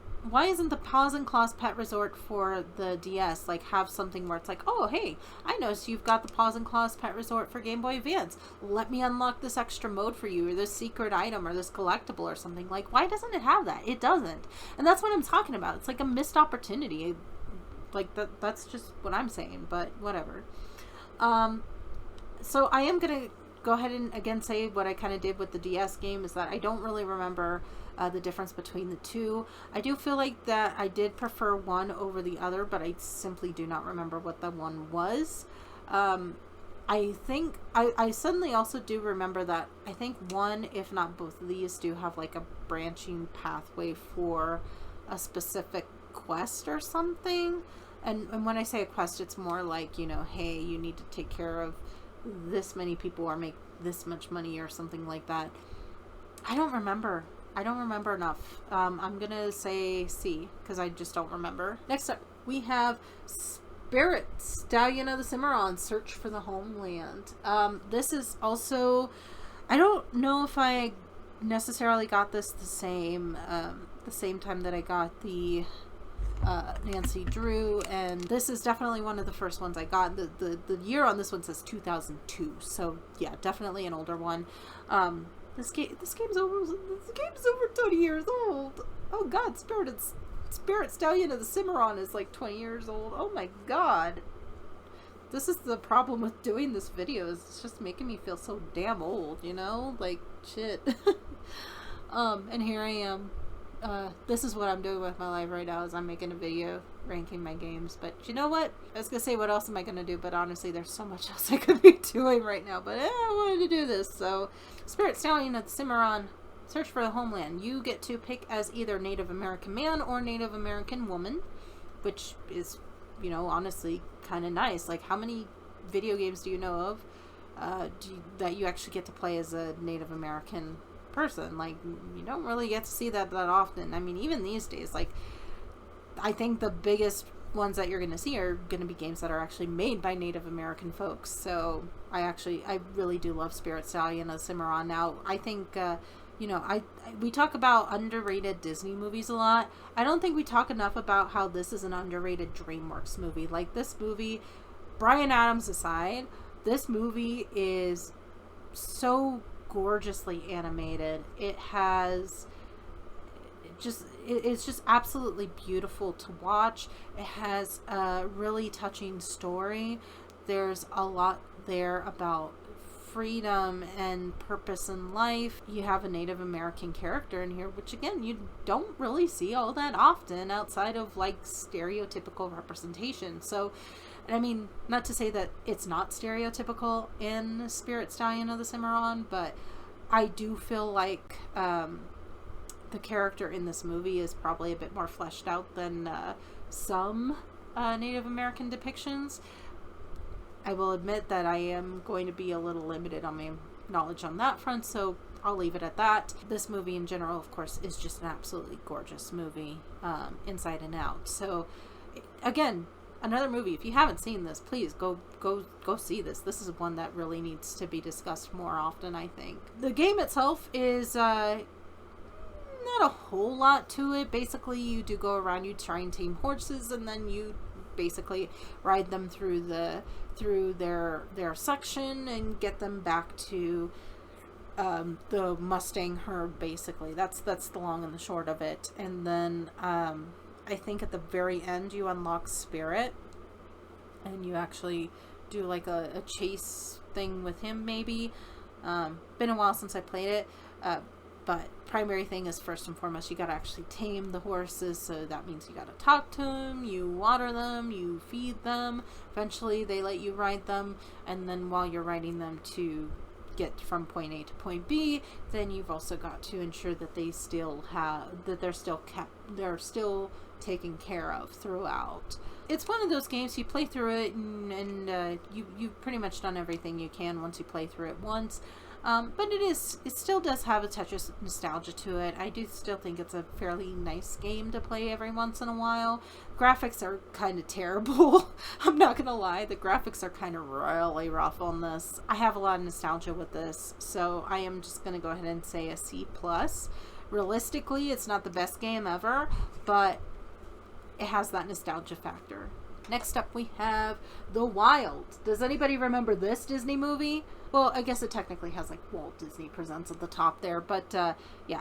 the Paws and Claws Pet Resort for the DS like have something where it's like, oh hey, I noticed you've got the Paws and Claws Pet Resort for Game Boy Advance. Let me unlock this extra mode for you, or this secret item, or this collectible, or something. Like, why doesn't it have that? It doesn't, and that's what I'm talking about. It's like a missed opportunity. Like that's just what I'm saying. But whatever. So I am gonna go ahead and again say what I kind of did with the DS game, is that I don't really remember the difference between the two. I do feel like that I did prefer one over the other, but I simply do not remember what the one was. I think I suddenly also do remember that I think one, if not both of these, do have like a branching pathway for a specific quest or something. And when I say a quest, it's more like, you know, hey, you need to take care of this many people or make this much money or something like that. I don't remember enough. I'm gonna say C, because I just don't remember. Next up, we have Spirit, Stallion of the Cimarron, Search for the Homeland. This is also, I don't know if I necessarily got this the same time that I got the Nancy Drew, and this is definitely one of the first ones I got. The year on this one says 2002, so yeah, definitely an older one. This game's over 20 years old. Oh god, Spirit Stallion of the Cimarron is like 20 years old. Oh my god. This is the problem with doing this video, is it's just making me feel so damn old, you know? Like, shit. And here I am. This is what I'm doing with my life right now, is I'm making a video ranking my games. But you know what? I was gonna say, what else am I gonna do? But honestly, there's so much else I could be doing right now. But I wanted to do this. So, Spirit Stallion of the Cimarron, Search for the Homeland. You get to pick as either Native American man or Native American woman, which is you know, honestly kind of nice. Like, how many video games do you know of that you actually get to play as a Native American person? Like, you don't really get to see that often. I mean, even these days, like, I think the biggest ones that you're going to see are going to be games that are actually made by Native American folks. So I really do love Spirit Stallion of Cimarron. Now, I think, you know, we talk about underrated Disney movies a lot. I don't think we talk enough about how this is an underrated DreamWorks movie. Like, this movie, Bryan Adams aside, this movie is so gorgeously animated. It's just absolutely beautiful to watch. It has a really touching story. There's a lot there about freedom and purpose in life. You have a Native American character in here, which again, you don't really see all that often outside of like stereotypical representation. So, I mean, not to say that it's not stereotypical in Spirit Stallion of the Cimarron, but I do feel like the character in this movie is probably a bit more fleshed out than some Native American depictions. I will admit that I am going to be a little limited on my knowledge on that front, so I'll leave it at that. This movie in general, of course, is just an absolutely gorgeous movie, inside and out. So, again, another movie. If you haven't seen this, please go see this. This is one that really needs to be discussed more often, I think. The game itself is not a whole lot to it. Basically, you do go around, you try and tame horses, and then you basically ride them through their section and get them back to the Mustang herd. Basically, that's the long and the short of it. And then I think at the very end you unlock Spirit, and you actually do like a chase thing with him. Maybe been a while since I played it, but primary thing is, first and foremost, you gotta actually tame the horses. So that means you gotta talk to them, you water them, you feed them. Eventually they let you ride them, and then while you're riding them to get from point A to point B, then you've also got to ensure that they're still taken care of throughout. It's one of those games, you play through it and you've pretty much done everything you can once you play through it once. But it still does have a touch of nostalgia to it. I do still think it's a fairly nice game to play every once in a while. Graphics are kind of terrible. I'm not gonna lie, the graphics are kind of really rough on this. I have a lot of nostalgia with this, so I am just gonna go ahead and say a C+. Realistically, it's not the best game ever, but it has that nostalgia factor. Next up we have The Wild. Does anybody remember this Disney movie? Well, I guess it technically has like Walt Disney Presents at the top there, but yeah.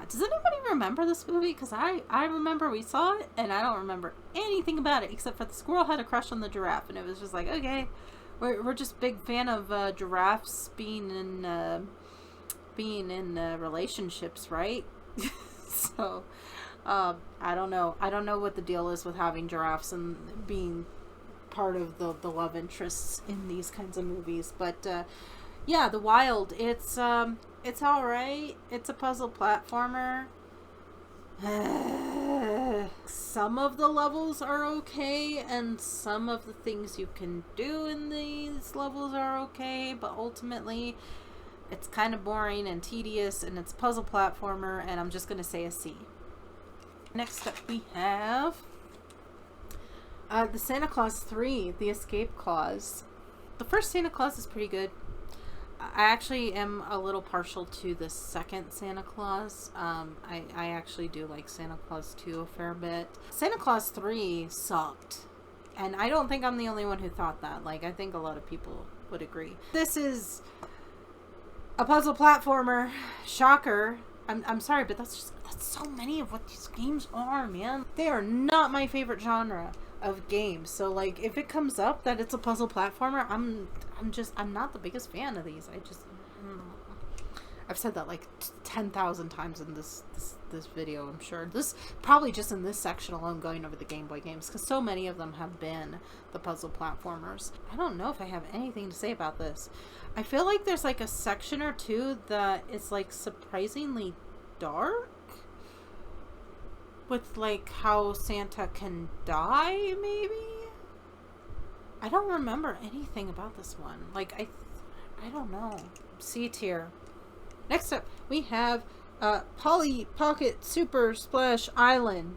Does anybody remember this movie? Because I remember we saw it, and I don't remember anything about it except for the squirrel had a crush on the giraffe, and it was just like, okay, we're just big fan of giraffes being in relationships, right? So I don't know what the deal is with having giraffes and being part of the love interests in these kinds of movies, but yeah, The Wild, it's alright. It's a puzzle platformer. Some of the levels are okay, and some of the things you can do in these levels are okay, but ultimately it's kind of boring and tedious, and it's a puzzle platformer, and I'm just gonna say a C. Next up we have the Santa Claus 3, The Escape Clause. The first Santa Claus is pretty good. I actually am a little partial to the second Santa Claus. I actually do like Santa Claus 2 a fair bit. Santa Claus 3 sucked. And I don't think I'm the only one who thought that. Like, I think a lot of people would agree. This is a puzzle platformer. Shocker. I'm sorry, but that's so many of what these games are, man. They are not my favorite genre of games. So like, if it comes up that it's a puzzle platformer, I'm not the biggest fan of these. I've said that like 10,000 times in this video, I'm sure. This probably just in this section alone, going over the Game Boy games, because so many of them have been the puzzle platformers. I don't know if I have anything to say about this. I feel like there's like a section or two that is like surprisingly dark, with like how Santa can die, maybe? I don't remember anything about this one. Like, I don't know. C tier. Next up, we have Polly Pocket Super Splash Island.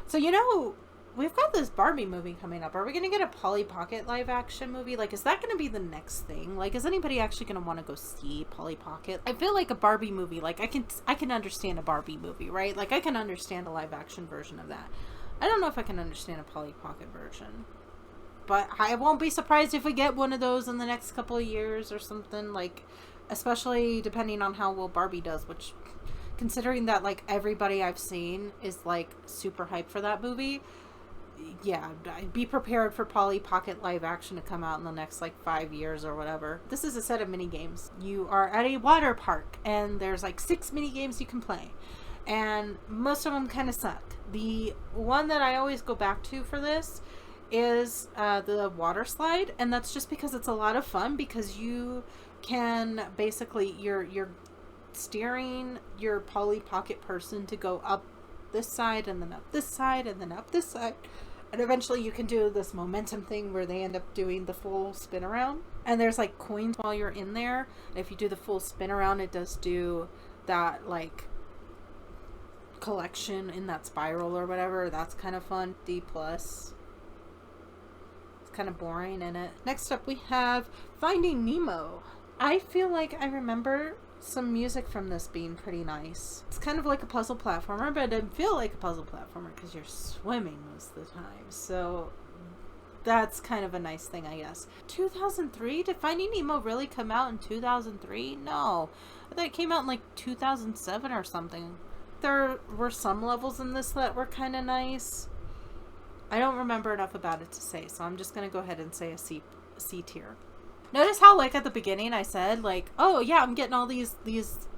So, you know, we've got this Barbie movie coming up. Are we going to get a Polly Pocket live action movie? Like, is that going to be the next thing? Like, is anybody actually going to want to go see Polly Pocket? I feel like a Barbie movie, like, I can understand a Barbie movie, right? Like, I can understand a live action version of that. I don't know if I can understand a Polly Pocket version. But I won't be surprised if we get one of those in the next couple of years or something, like, especially depending on how well Barbie does, which, considering that, like, everybody I've seen is, like, super hyped for that movie, yeah, be prepared for Polly Pocket live action to come out in the next, like, 5 years or whatever. This is a set of mini games. You are at a water park, and there's, like, 6 mini games you can play. And most of them kind of suck. The one that I always go back to for this is the water slide, and that's just because it's a lot of fun, because you can basically, you're steering your Polly Pocket person to go up this side and then up this side and then up this side, and eventually you can do this momentum thing where they end up doing the full spin around, and there's like coins while you're in there. If you do the full spin around, it does do that like collection in that spiral or whatever. That's kind of fun. D+. Kind of boring in it. Next up we have Finding Nemo. I feel like I remember some music from this being pretty nice. It's kind of like a puzzle platformer, but it doesn't feel like a puzzle platformer because you're swimming most of the time. So that's kind of a nice thing, I guess. 2003? Did Finding Nemo really come out in 2003? No. I thought it came out in like 2007 or something. There were some levels in this that were kind of nice. I don't remember enough about it to say, so I'm just going to go ahead and say a C tier. Notice how, like, at the beginning I said, like, oh, yeah, I'm getting all these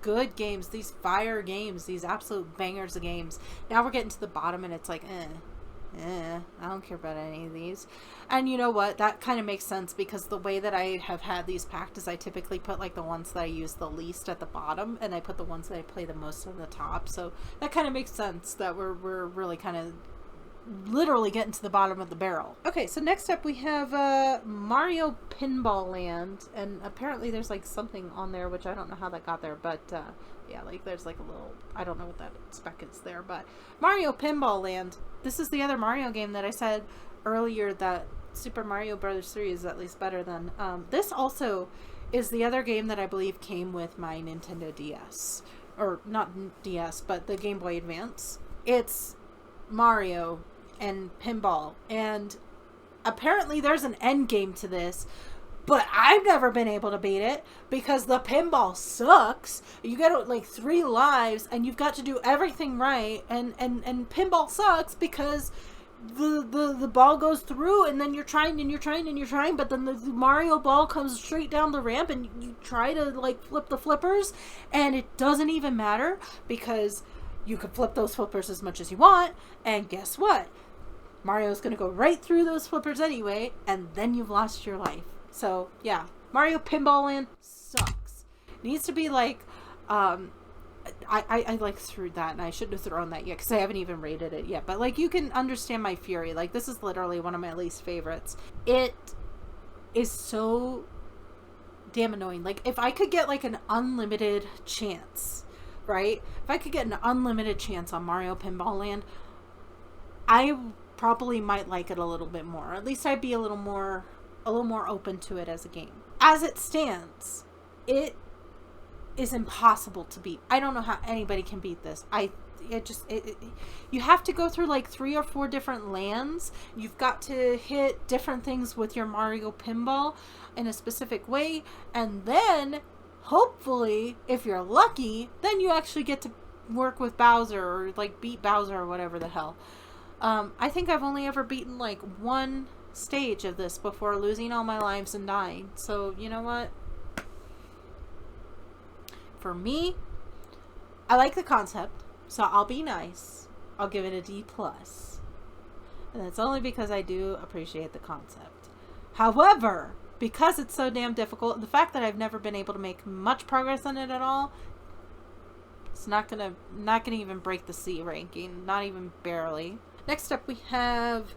good games, these fire games, these absolute bangers of games. Now we're getting to the bottom, and it's like, I don't care about any of these. And you know what? That kind of makes sense, because the way that I have had these packed is I typically put, like, the ones that I use the least at the bottom, and I put the ones that I play the most on the top. So that kind of makes sense that we're really kind of literally getting to the bottom of the barrel. Okay, so next up we have Mario Pinball Land, and apparently there's like something on there which I don't know how that got there, but yeah, like there's like a little, I don't know what that spec is there, but Mario Pinball Land. This is the other Mario game that I said earlier that Super Mario Bros. 3 is at least better than. This also is the other game that I believe came with my Nintendo DS, or not DS, but the Game Boy Advance. It's Mario and pinball, and apparently there's an end game to this, but I've never been able to beat it because the pinball sucks. You get like 3 lives and you've got to do everything right, and pinball sucks because the ball goes through, and then you're trying, but then the Mario ball comes straight down the ramp, and you try to like flip the flippers, and it doesn't even matter because you can flip those flippers as much as you want, and guess what? Mario's gonna go right through those flippers anyway, and then you've lost your life. So, yeah. Mario Pinball Land sucks. It needs to be like, I like threw that, and I shouldn't have thrown that yet, because I haven't even rated it yet. But, like, you can understand my fury. Like, this is literally one of my least favorites. It is so damn annoying. Like, if I could get, like, an unlimited chance, right? If I could get an unlimited chance on Mario Pinball Land, I probably might like it a little bit more. At least I'd be a little more open to it as a game. As it stands, it is impossible to beat. I don't know how anybody can beat this. You have to go through like 3 or 4 different lands. You've got to hit different things with your Mario Pinball in a specific way, and then hopefully, if you're lucky, then you actually get to work with Bowser, or like beat Bowser, or whatever the hell. I think I've only ever beaten like 1 stage of this before losing all my lives and dying. So, you know what? For me, I like the concept, so I'll be nice. I'll give it a D+. And it's only because I do appreciate the concept. However, because it's so damn difficult, the fact that I've never been able to make much progress on it at all, it's not gonna even break the C ranking, not even barely. Next up we have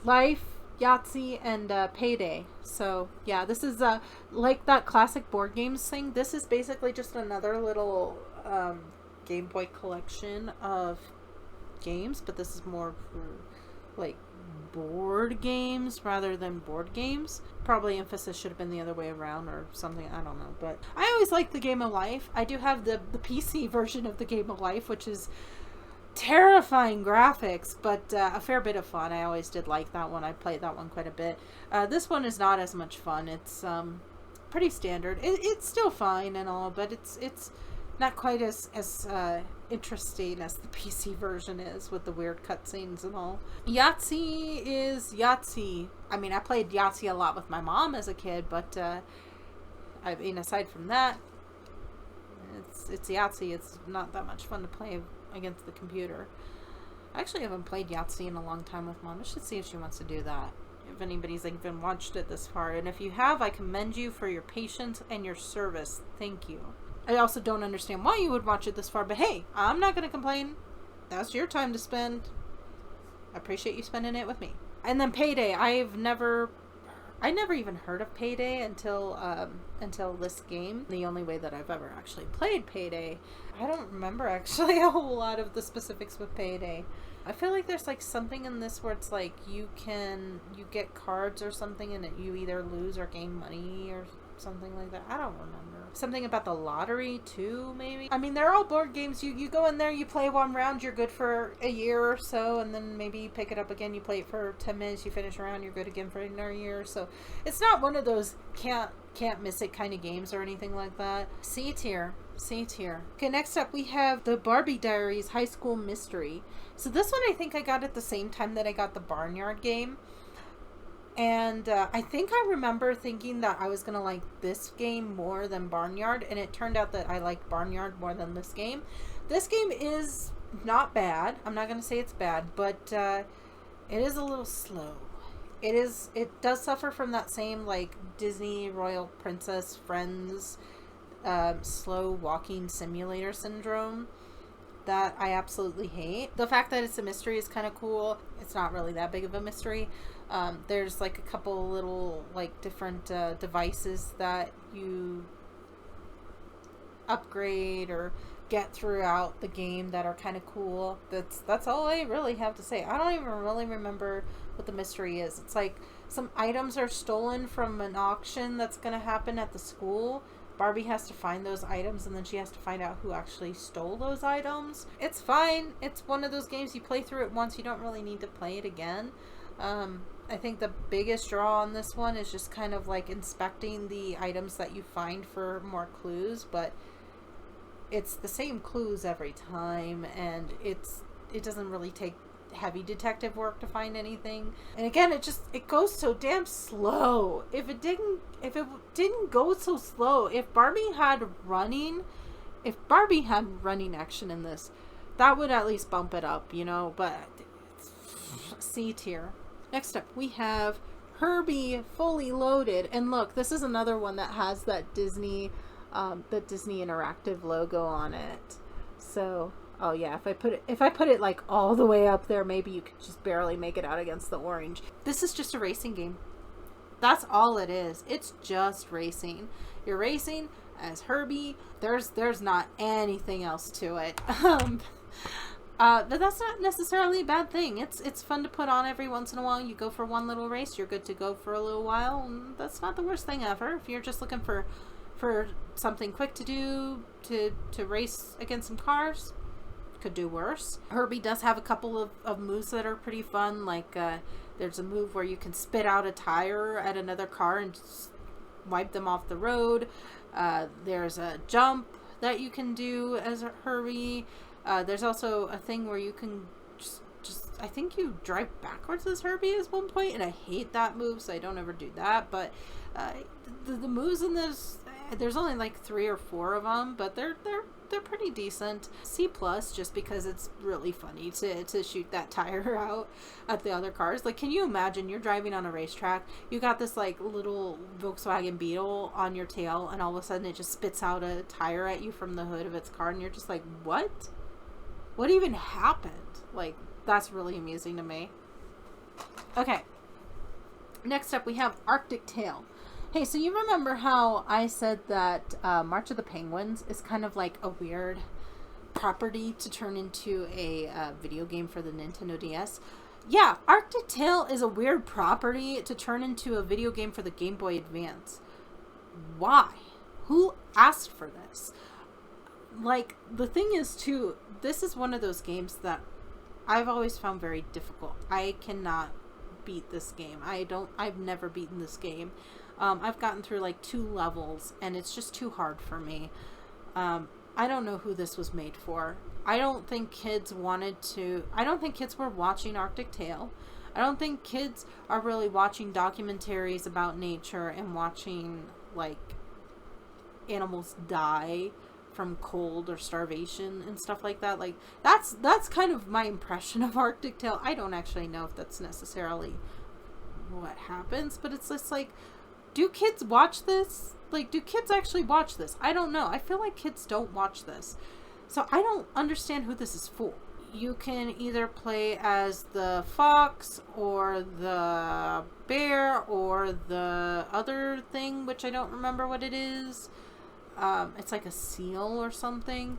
Life. Yahtzee and Payday. So yeah, this is like that classic board games thing. This is basically just another little Game Boy collection of games, but this is more for like board games rather than board games. Probably emphasis should have been the other way around or something, I don't know. But I always liked the Game of Life. I do have the PC version of the Game of Life, which is terrifying graphics, but a fair bit of fun. I always did like that one. I played that one quite a bit. This one is not as much fun. It's pretty standard. It's still fine and all, but it's not quite as interesting as the PC version is, with the weird cutscenes and all. Yahtzee is Yahtzee. I mean, I played Yahtzee a lot with my mom as a kid, but I mean, aside from that, it's Yahtzee. It's not that much fun to play against the computer. I actually haven't played Yahtzee in a long time with Mom. I should see if she wants to do that. If anybody's even watched it this far. And if you have, I commend you for your patience and your service. Thank you. I also don't understand why you would watch it this far, but hey, I'm not going to complain. That's your time to spend. I appreciate you spending it with me. And then Payday. I never even heard of Payday until this game. The only way that I've ever actually played Payday. I don't remember actually a whole lot of the specifics with Payday. I feel like there's like something in this where it's like you get cards or something and you either lose or gain money or something like that. I don't remember. Something about the lottery too, maybe. I mean, they're all board games. You go in there, you play one round, you're good for a year or so, and then maybe you pick it up again, you play it for 10 minutes, you finish a round, you're good again for another year or so. It's not one of those can't miss it kind of games or anything like that. C tier. Okay, next up we have the Barbie Diaries High School Mystery. So this one I think I got at the same time that I got the Barnyard game. And I think I remember thinking that I was going to like this game more than Barnyard, and it turned out that I liked Barnyard more than this game. This game is not bad. I'm not going to say it's bad, but it is a little slow. It does suffer from that same like Disney Royal Princess Friends slow walking simulator syndrome that I absolutely hate. The fact that it's a mystery is kind of cool. It's not really that big of a mystery. There's like a couple little like different devices that you upgrade or get throughout the game that are kind of cool. That's all I really have to say. I don't even really remember what the mystery is. It's like some items are stolen from an auction that's going to happen at the school. Barbie has to find those items, and then she has to find out who actually stole those items. It's fine. It's one of those games you play through it once. You don't really need to play it again. I think the biggest draw on this one is just kind of like inspecting the items that you find for more clues, but it's the same clues every time, and it doesn't really take heavy detective work to find anything. And again, it goes so damn slow. If it didn't go so slow, if Barbie had running action in this, that would at least bump it up, you know, but C tier. Next up, we have Herbie Fully Loaded. And look, this is another one that has that Disney Interactive logo on it. So, oh yeah, if I put it like all the way up there, maybe you could just barely make it out against the orange. This is just a racing game. That's all it is. It's just racing. You're racing as Herbie. There's not anything else to it. But that's not necessarily a bad thing. It's fun to put on every once in a while. You go for one little race, you're good to go for a little while, and that's not the worst thing ever. If you're just looking for something quick to do, to race against some cars, could do worse. Herbie does have a couple of moves that are pretty fun, like there's a move where you can spit out a tire at another car and just wipe them off the road. There's a jump that you can do as a Herbie. There's also a thing where you can just I think you drive backwards as Herbie at one point, and I hate that move, so I don't ever do that. But the moves in this, there's only like 3 or 4 of them, but they're pretty decent. C+, just because it's really funny to shoot that tire out at the other cars. Like, can you imagine you're driving on a racetrack, you got this like little Volkswagen Beetle on your tail, and all of a sudden it just spits out a tire at you from the hood of its car, and you're just like, what even happened? Like, that's really amusing to me. Okay, Next up, we have Arctic Tale. Hey, so you remember how I said that March of the Penguins is kind of like a weird property to turn into a video game for the Nintendo DS? Yeah, Arctic Tale is a weird property to turn into a video game for the Game Boy Advance. Why? Who asked for this? Like, the thing is, too, this is one of those games that I've always found very difficult. I cannot beat this game. I've never beaten this game. I've gotten through like 2 levels, and it's just too hard for me. I don't know who this was made for. I don't think kids were watching Arctic Tale. I don't think kids are really watching documentaries about nature and watching, like, animals die from cold or starvation and stuff like that. Like, that's kind of my impression of Arctic Tale. I don't actually know if that's necessarily what happens, but it's just like, do kids watch this? Like, do kids actually watch this? I don't know. I feel like kids don't watch this. So I don't understand who this is for. You can either play as the fox or the bear or the other thing, which I don't remember what it is. It's like a seal or something.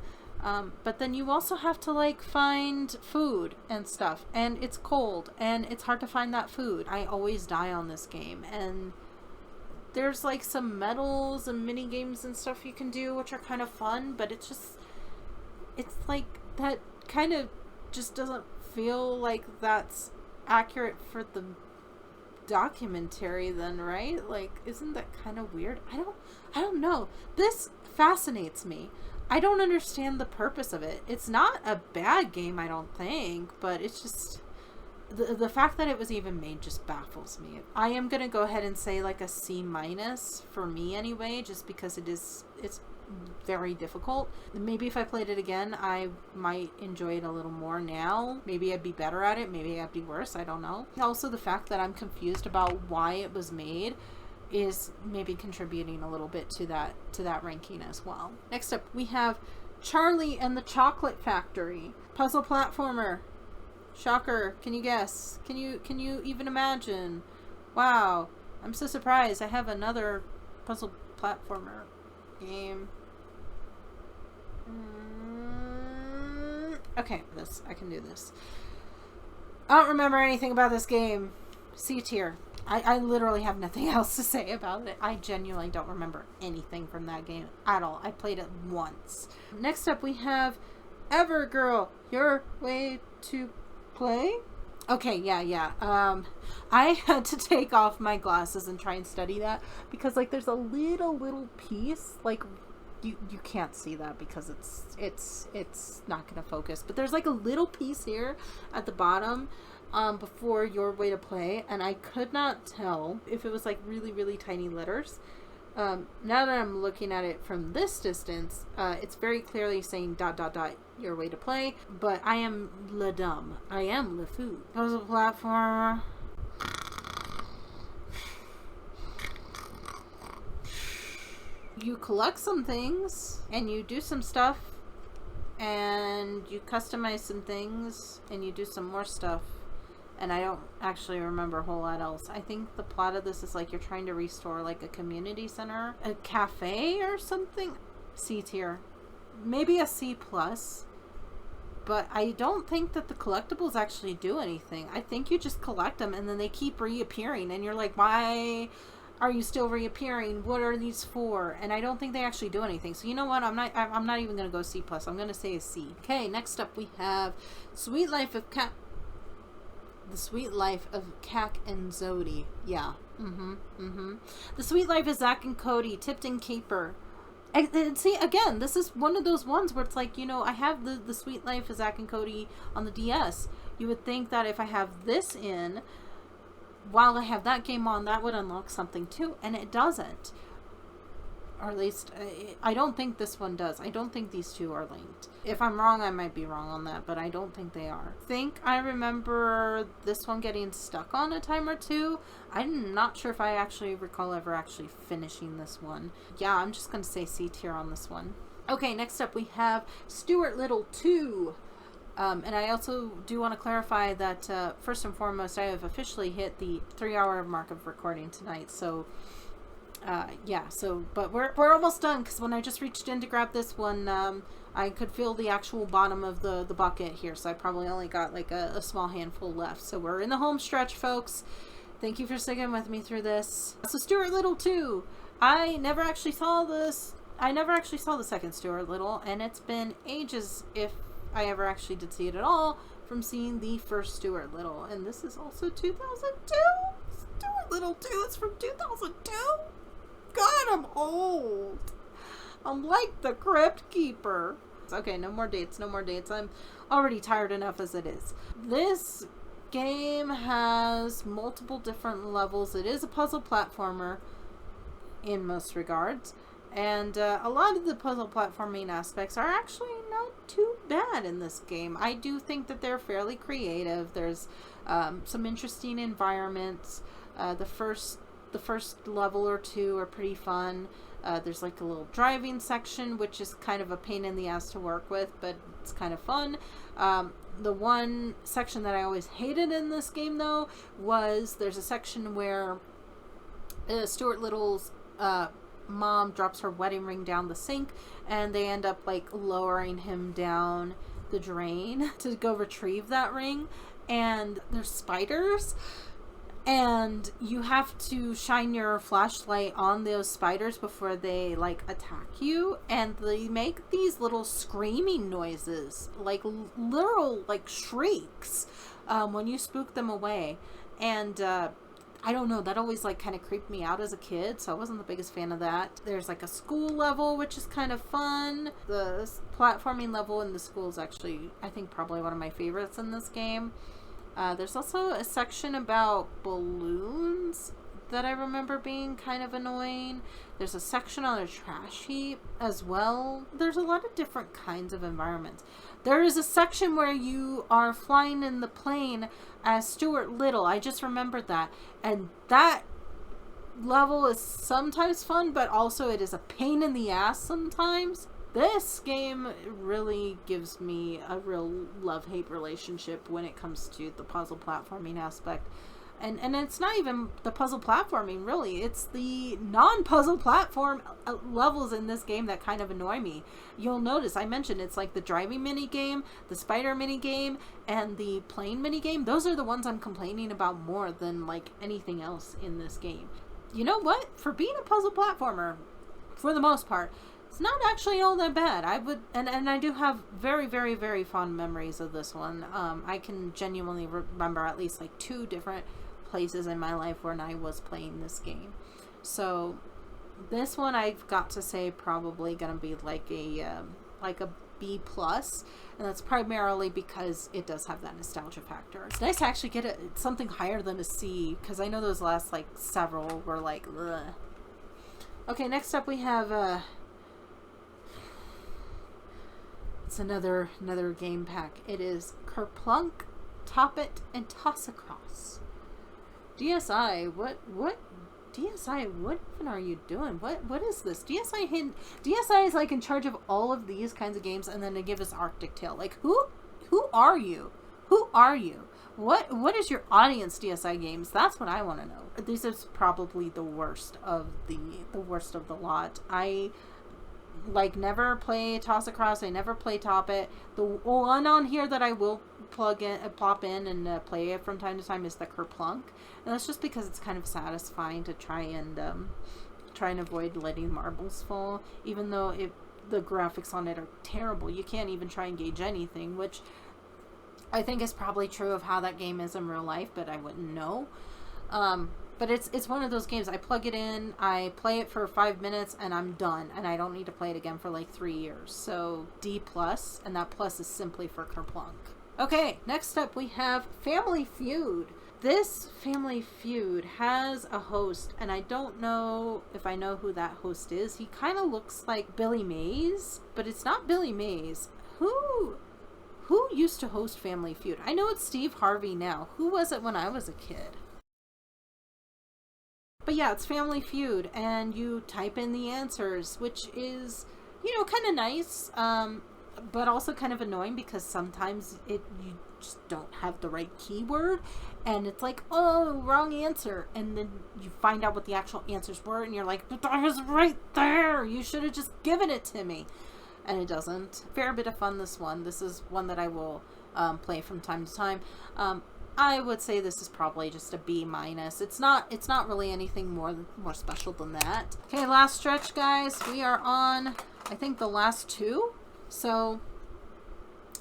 But then you also have to, like, find food and stuff. And it's cold. And it's hard to find that food. I always die on this game. And there's, like, some medals and mini games and stuff you can do, which are kind of fun. But it's just... it's like, that kind of just doesn't feel like that's accurate for the documentary then, right? Like, isn't that kind of weird? I don't know. This fascinates me. I don't understand the purpose of it. It's not a bad game, I don't think, but it's just the fact that it was even made just baffles me. I am gonna go ahead and say like a C- for me anyway, just because it's very difficult. Maybe if I played it again, I might enjoy it a little more now. Maybe I'd be better at it. Maybe I'd be worse. I don't know. Also, the fact that I'm confused about why it was made is maybe contributing a little bit to that ranking as well. Next up, we have Charlie and the Chocolate Factory. Puzzle platformer. Shocker. Can you guess? Can you even imagine? Wow. I'm so surprised. I have another puzzle platformer game. Okay, I can do this. I don't remember anything about this game. C tier. I literally have nothing else to say about it. I genuinely don't remember anything from that game at all. I played it once. Next up, we have Evergirl, Your Way to Play. Okay, yeah. I had to take off my glasses and try and study that because, like, there's a little piece, like, you can't see that because it's not gonna focus, but there's like a little piece here at the bottom before Your Way to Play, and I could not tell if it was like really tiny letters. Now that I'm looking at it from this distance, it's very clearly saying ... Your Way to Play, but I am le dumb. I am le fou. Puzzle platformer. You collect some things, and you do some stuff, and you customize some things, and you do some more stuff. And I don't actually remember a whole lot else. I think the plot of this is like you're trying to restore like a community center, a cafe or something. C tier. Maybe a C+. But I don't think that the collectibles actually do anything. I think you just collect them and then they keep reappearing. And you're like, why are you still reappearing? What are these for? And I don't think they actually do anything. So you know what? I'm not even going to go C+. I'm going to say a C. Okay, next up we have Sweet Life of Cat... The Sweet Life of Cack and Zodi. Yeah. The Sweet Life of Zack and Cody, Tipton Caper. And see, again, this is one of those ones where it's like, you know, I have the Sweet Life of Zack and Cody on the DS. You would think that if I have this in, while I have that game on, that would unlock something too. And it doesn't. Or at least, I don't think this one does. I don't think these two are linked. If I'm wrong, I might be wrong on that, but I don't think they are. I think I remember this one getting stuck on a time or two. I'm not sure if I actually recall ever actually finishing this one. Yeah, I'm just going to say C tier on this one. Okay, next up we have Stuart Little 2. And I also do want to clarify that first and foremost, I have officially hit the 3-hour mark of recording tonight. So yeah, so but we're almost done, because when I just reached in to grab this one, I could feel the actual bottom of the bucket here, so I probably only got like a small handful left. So we're in the home stretch, folks. Thank you for sticking with me through this. So Stuart Little 2. I never actually saw this. I never actually saw the second Stuart Little, and it's been ages, if I ever actually did see it at all, from seeing the first Stuart Little. And this is also 2002. Stuart Little 2 is from 2002. God, I'm old. I'm like the Crypt Keeper. Okay, no more dates, no more dates. I'm already tired enough as it is. This game has multiple different levels. It is a puzzle platformer in most regards. And a lot of the puzzle platforming aspects are actually not too bad in this game. I do think that they're fairly creative. There's some interesting environments. The first level or two are pretty fun. There's like a little driving section, which is kind of a pain in the ass to work with, but it's kind of fun. The one section that I always hated in this game, though, was there's a section where Stuart Little's mom drops her wedding ring down the sink, and they end up like lowering him down the drain to go retrieve that ring. And there's spiders, and you have to shine your flashlight on those spiders before they like attack you, and they make these little screaming noises, like literal like shrieks, when you spook them away. And I don't know, that always like kind of creeped me out as a kid, so I wasn't the biggest fan of that. There's like a school level, which is kind of fun. The platforming level in the school is actually, I think, probably one of my favorites in this game. There's also a section about balloons that I remember being kind of annoying. There's a section on a trash heap as well. There's a lot of different kinds of environments. There is a section where you are flying in the plane as Stuart Little. I just remembered that. And that level is sometimes fun, but also it is a pain in the ass sometimes. This game really gives me a real love-hate relationship when it comes to the puzzle platforming aspect. And it's not even the puzzle platforming, really. It's the non-puzzle platform levels in this game that kind of annoy me. You'll notice, I mentioned it's like the driving minigame, the spider minigame, and the plane minigame. Those are the ones I'm complaining about more than like anything else in this game. You know what? For being a puzzle platformer, for the most part, it's not actually all that bad. I would, and I do have very, very, very fond memories of this one. I can genuinely remember at least like 2 different places in my life when I was playing this game. So this one, I've got to say, probably gonna be like a B+, and that's primarily because it does have that nostalgia factor. It's nice to actually get something higher than a C, because I know those last like several were like ugh. Okay, next up we have it's another game pack. It is Kerplunk, Top It, and Toss Across. DSI, what DSI, what even are you doing? What is this? DSI is like in charge of all of these kinds of games, and then they give us Arctic Tail. Like who are you? Who are you? What is your audience, DSI Games? That's what I want to know. This is probably the worst of the worst of the lot. I like never play Toss Across. I never play Top It. The one on here that I will plop in and play it from time to time is the Kerplunk, and that's just because it's kind of satisfying to try and avoid letting marbles fall, even though the graphics on it are terrible. You can't even try and gauge anything, which I think is probably true of how that game is in real life, but I wouldn't know. But it's one of those games, I plug it in, I play it for 5 minutes, and I'm done, and I don't need to play it again for like 3 years. So D+, and that plus is simply for Kerplunk. Okay, next up we have Family Feud. This Family Feud has a host, and I don't know if I know who that host is. He kind of looks like Billy Mays, but it's not Billy Mays. Who used to host Family Feud? I know it's Steve Harvey now. Who was it when I was a kid? But yeah, it's Family Feud, and you type in the answers, which is, kind of nice. but also kind of annoying because sometimes you just don't have the right keyword, and it's like, oh, wrong answer, and then you find out what the actual answers were, and you're like, but I was right there, you should have just given it to me, and it doesn't. Fair bit of fun, this one. This is one that I will play from time to time. I would say this is probably just a B-. It's not really anything more special than that. Okay, last stretch, guys. We are on, I think, the last two. So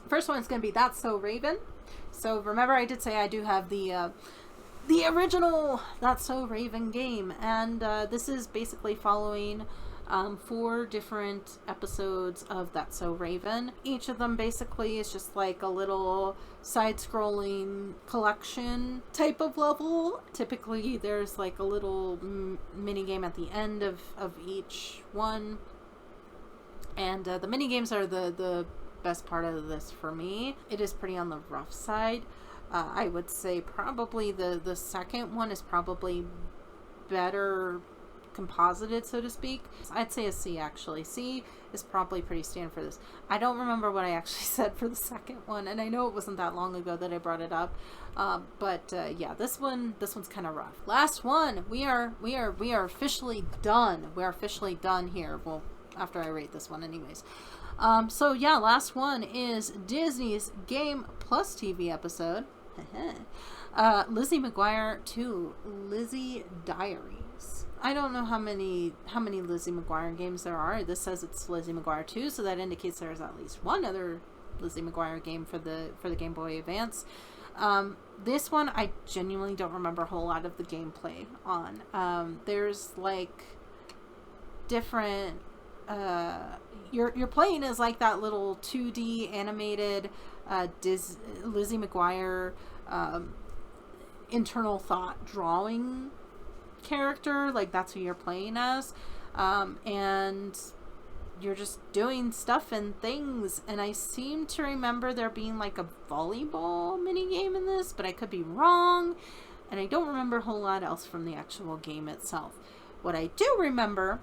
first one is going to be That's So Raven. So remember, I did say I do have the original That's So Raven game, and this is basically following 4 different episodes of That's So Raven. Each of them basically is just like a little side-scrolling collection type of level. Typically there's like a little mini game at the end of each one, and the mini games are the best part of this for me. It is pretty on the rough side. I would say probably the second one is probably better composited, so to speak. I'd say a C, actually. C is probably pretty standard for this. I don't remember what I actually said for the second one, and I know it wasn't that long ago that I brought it up. But yeah, this one's kind of rough. Last one. We are officially done. We're officially done here. Well, after I rate this one, anyways. So yeah, last one is Disney's Game Plus TV episode. Lizzie McGuire 2, Lizzie Diaries. I don't know how many Lizzie McGuire games there are. This says it's Lizzie McGuire 2, so that indicates there's at least one other Lizzie McGuire game for the Game Boy Advance. This one I genuinely don't remember a whole lot of the gameplay on. There's like different you're playing as like that little 2D animated Lizzie McGuire internal thought drawing character. Like, that's who you're playing as, and you're just doing stuff and things. And I seem to remember there being like a volleyball mini game in this, but I could be wrong, and I don't remember a whole lot else from the actual game itself. What I do remember,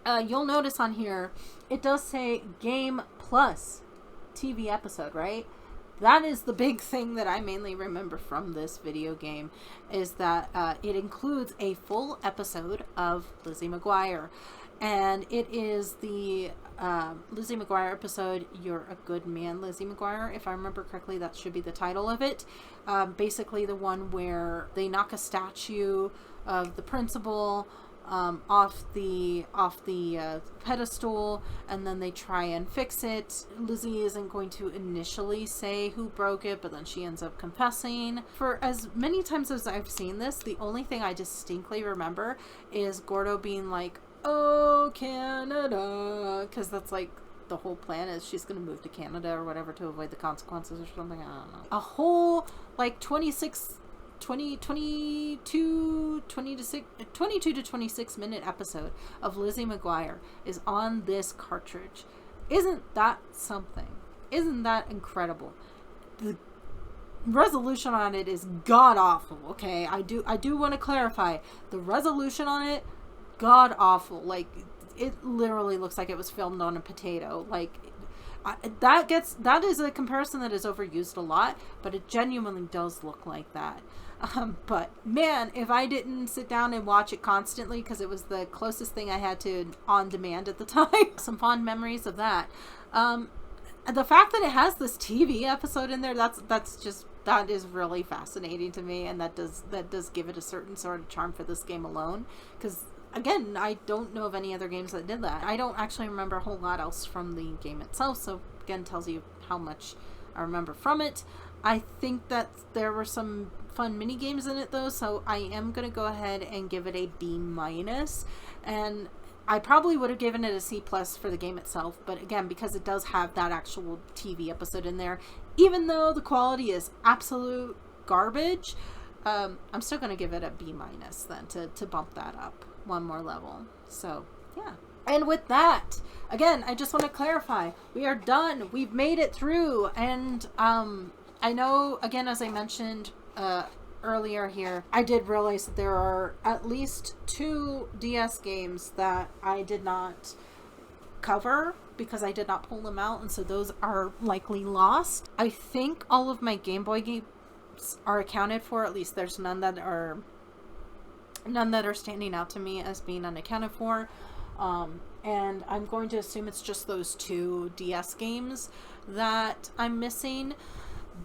you'll notice on here, it does say Game Plus TV episode, right? That is the big thing that I mainly remember from this video game, is that it includes a full episode of Lizzie McGuire. And it is the Lizzie McGuire episode, You're a Good Man, Lizzie McGuire. If I remember correctly, that should be the title of it. Basically the one where they knock a statue of the principal off the pedestal, and then they try and fix it. Lizzie isn't going to initially say who broke it, but then she ends up confessing. For as many times as I've seen this, the only thing I distinctly remember is Gordo being like, "Oh, Canada," because that's like the whole plan, is she's gonna move to Canada or whatever to avoid the consequences or something. I don't know. A whole like 22 to 26 minute episode of Lizzie McGuire is on this cartridge. Isn't that something? Isn't that incredible? The resolution on it is god awful. Okay, I do want to clarify, the resolution on it, god awful. Like, it literally looks like it was filmed on a potato. Like, that is a comparison that is overused a lot, but it genuinely does look like that. But man, if I didn't sit down and watch it constantly, because it was the closest thing I had to on demand at the time, some fond memories of that. The fact that it has this TV episode in there, that is really fascinating to me, and that does give it a certain sort of charm for this game alone, because again, I don't know of any other games that did that. I don't actually remember a whole lot else from the game itself, so again, tells you how much I remember from it. I think that there were some fun mini games in it though, so I am going to go ahead and give it a B-, and I probably would have given it a C+ for the game itself, but again, because it does have that actual TV episode in there, even though the quality is absolute garbage, I'm still going to give it a B- then to bump that up one more level. So yeah. And with that, again, I just want to clarify, we are done. We've made it through. And I know, again, as I mentioned earlier here, I did realize that there are at least 2 DS games that I did not cover because I did not pull them out, and so those are likely lost. I think all of my Game Boy games are accounted for. At least there's none that are standing out to me as being unaccounted for. And I'm going to assume it's just those 2 DS games that I'm missing.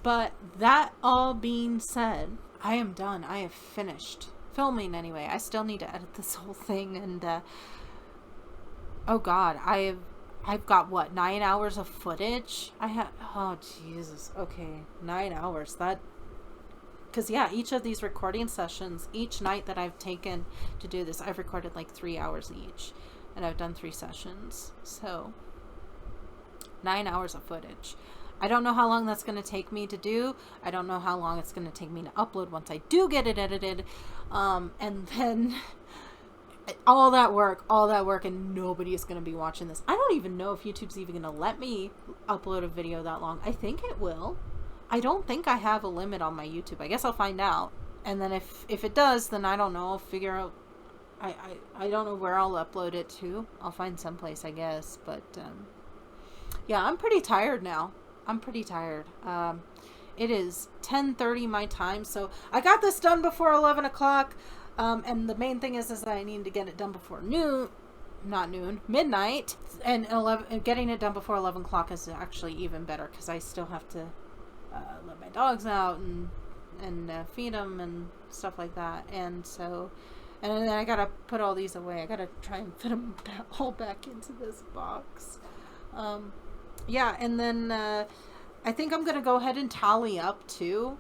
But that all being said, I am done. I have finished filming anyway. I still need to edit this whole thing, and oh god, I've got what, 9 hours of footage? Oh Jesus. Okay, 9 hours. Because yeah, each of these recording sessions, each night that I've taken to do this, I've recorded like 3 hours each, and I've done 3 sessions. So 9 hours of footage. I don't know how long that's going to take me to do. I don't know how long it's going to take me to upload once I do get it edited. And then all that work, and nobody is going to be watching this. I don't even know if YouTube's even going to let me upload a video that long. I think it will. I don't think I have a limit on my YouTube. I guess I'll find out. And then if it does, then I don't know. I'll figure out. I don't know where I'll upload it to. I'll find someplace, I guess. But yeah, I'm pretty tired now. I'm pretty tired. It is 10:30 my time, so I got this done before 11 o'clock. And the main thing is that I need to get it done before midnight. And getting it done before 11 o'clock is actually even better, because I still have to let my dogs out and feed them and stuff like that. And so, and then I gotta put all these away. I gotta try and fit them all back into this box. Yeah, and then I think I'm gonna go ahead and tally up too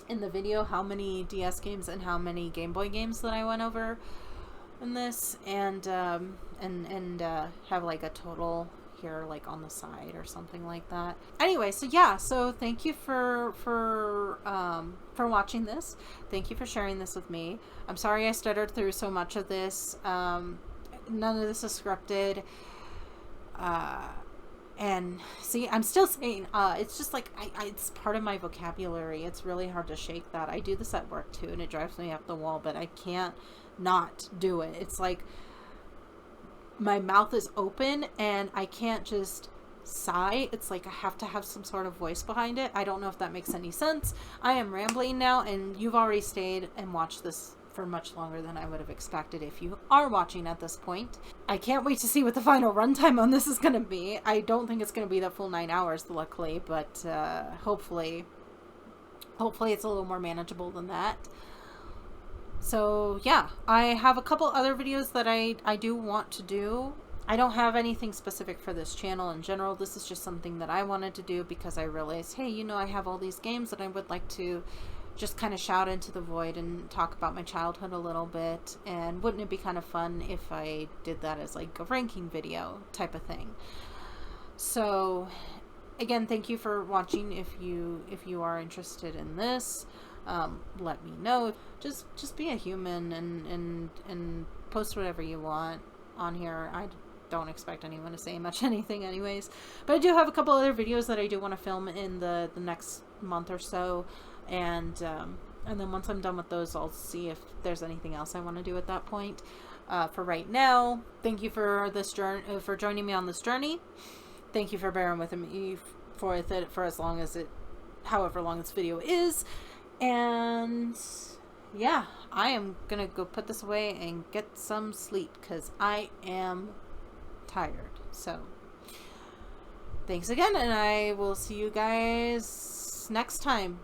in the video how many DS games and how many Game Boy games that I went over in this, and have like a total here, like on the side or something like that. Anyway, so yeah, so thank you for watching this. Thank you for sharing this with me. I'm sorry I stuttered through so much of this. None of this is scripted. And see, I'm still saying, it's just like, it's part of my vocabulary. It's really hard to shake that. I do this at work too, and it drives me up the wall, but I can't not do it. It's like my mouth is open and I can't just sigh. It's like I have to have some sort of voice behind it. I don't know if that makes any sense. I am rambling now, and you've already stayed and watched this for much longer than I would have expected if you are watching at this point. I can't wait to see what the final runtime on this is going to be. I don't think it's going to be the full 9 hours, luckily, but hopefully it's a little more manageable than that. So yeah, I have a couple other videos that I do want to do. I don't have anything specific for this channel in general. This is just something that I wanted to do because I realized, hey, you know, I have all these games that I would like to just kind of shout into the void and talk about my childhood a little bit. And wouldn't it be kind of fun if I did that as like a ranking video type of thing? So again, thank you for watching. If you are interested in this, let me know. Just be a human and post whatever you want on here. I don't expect anyone to say much anything anyways, but I do have a couple other videos that I do want to film in the next month or so, and then once I'm done with those, I'll see if there's anything else I want to do at that point. For right now, thank you for this journey, for joining me on this journey. Thank you for bearing with me for as long as however long this video is. And yeah, I am gonna go put this away and get some sleep because I am tired. So thanks again, and I will see you guys next time.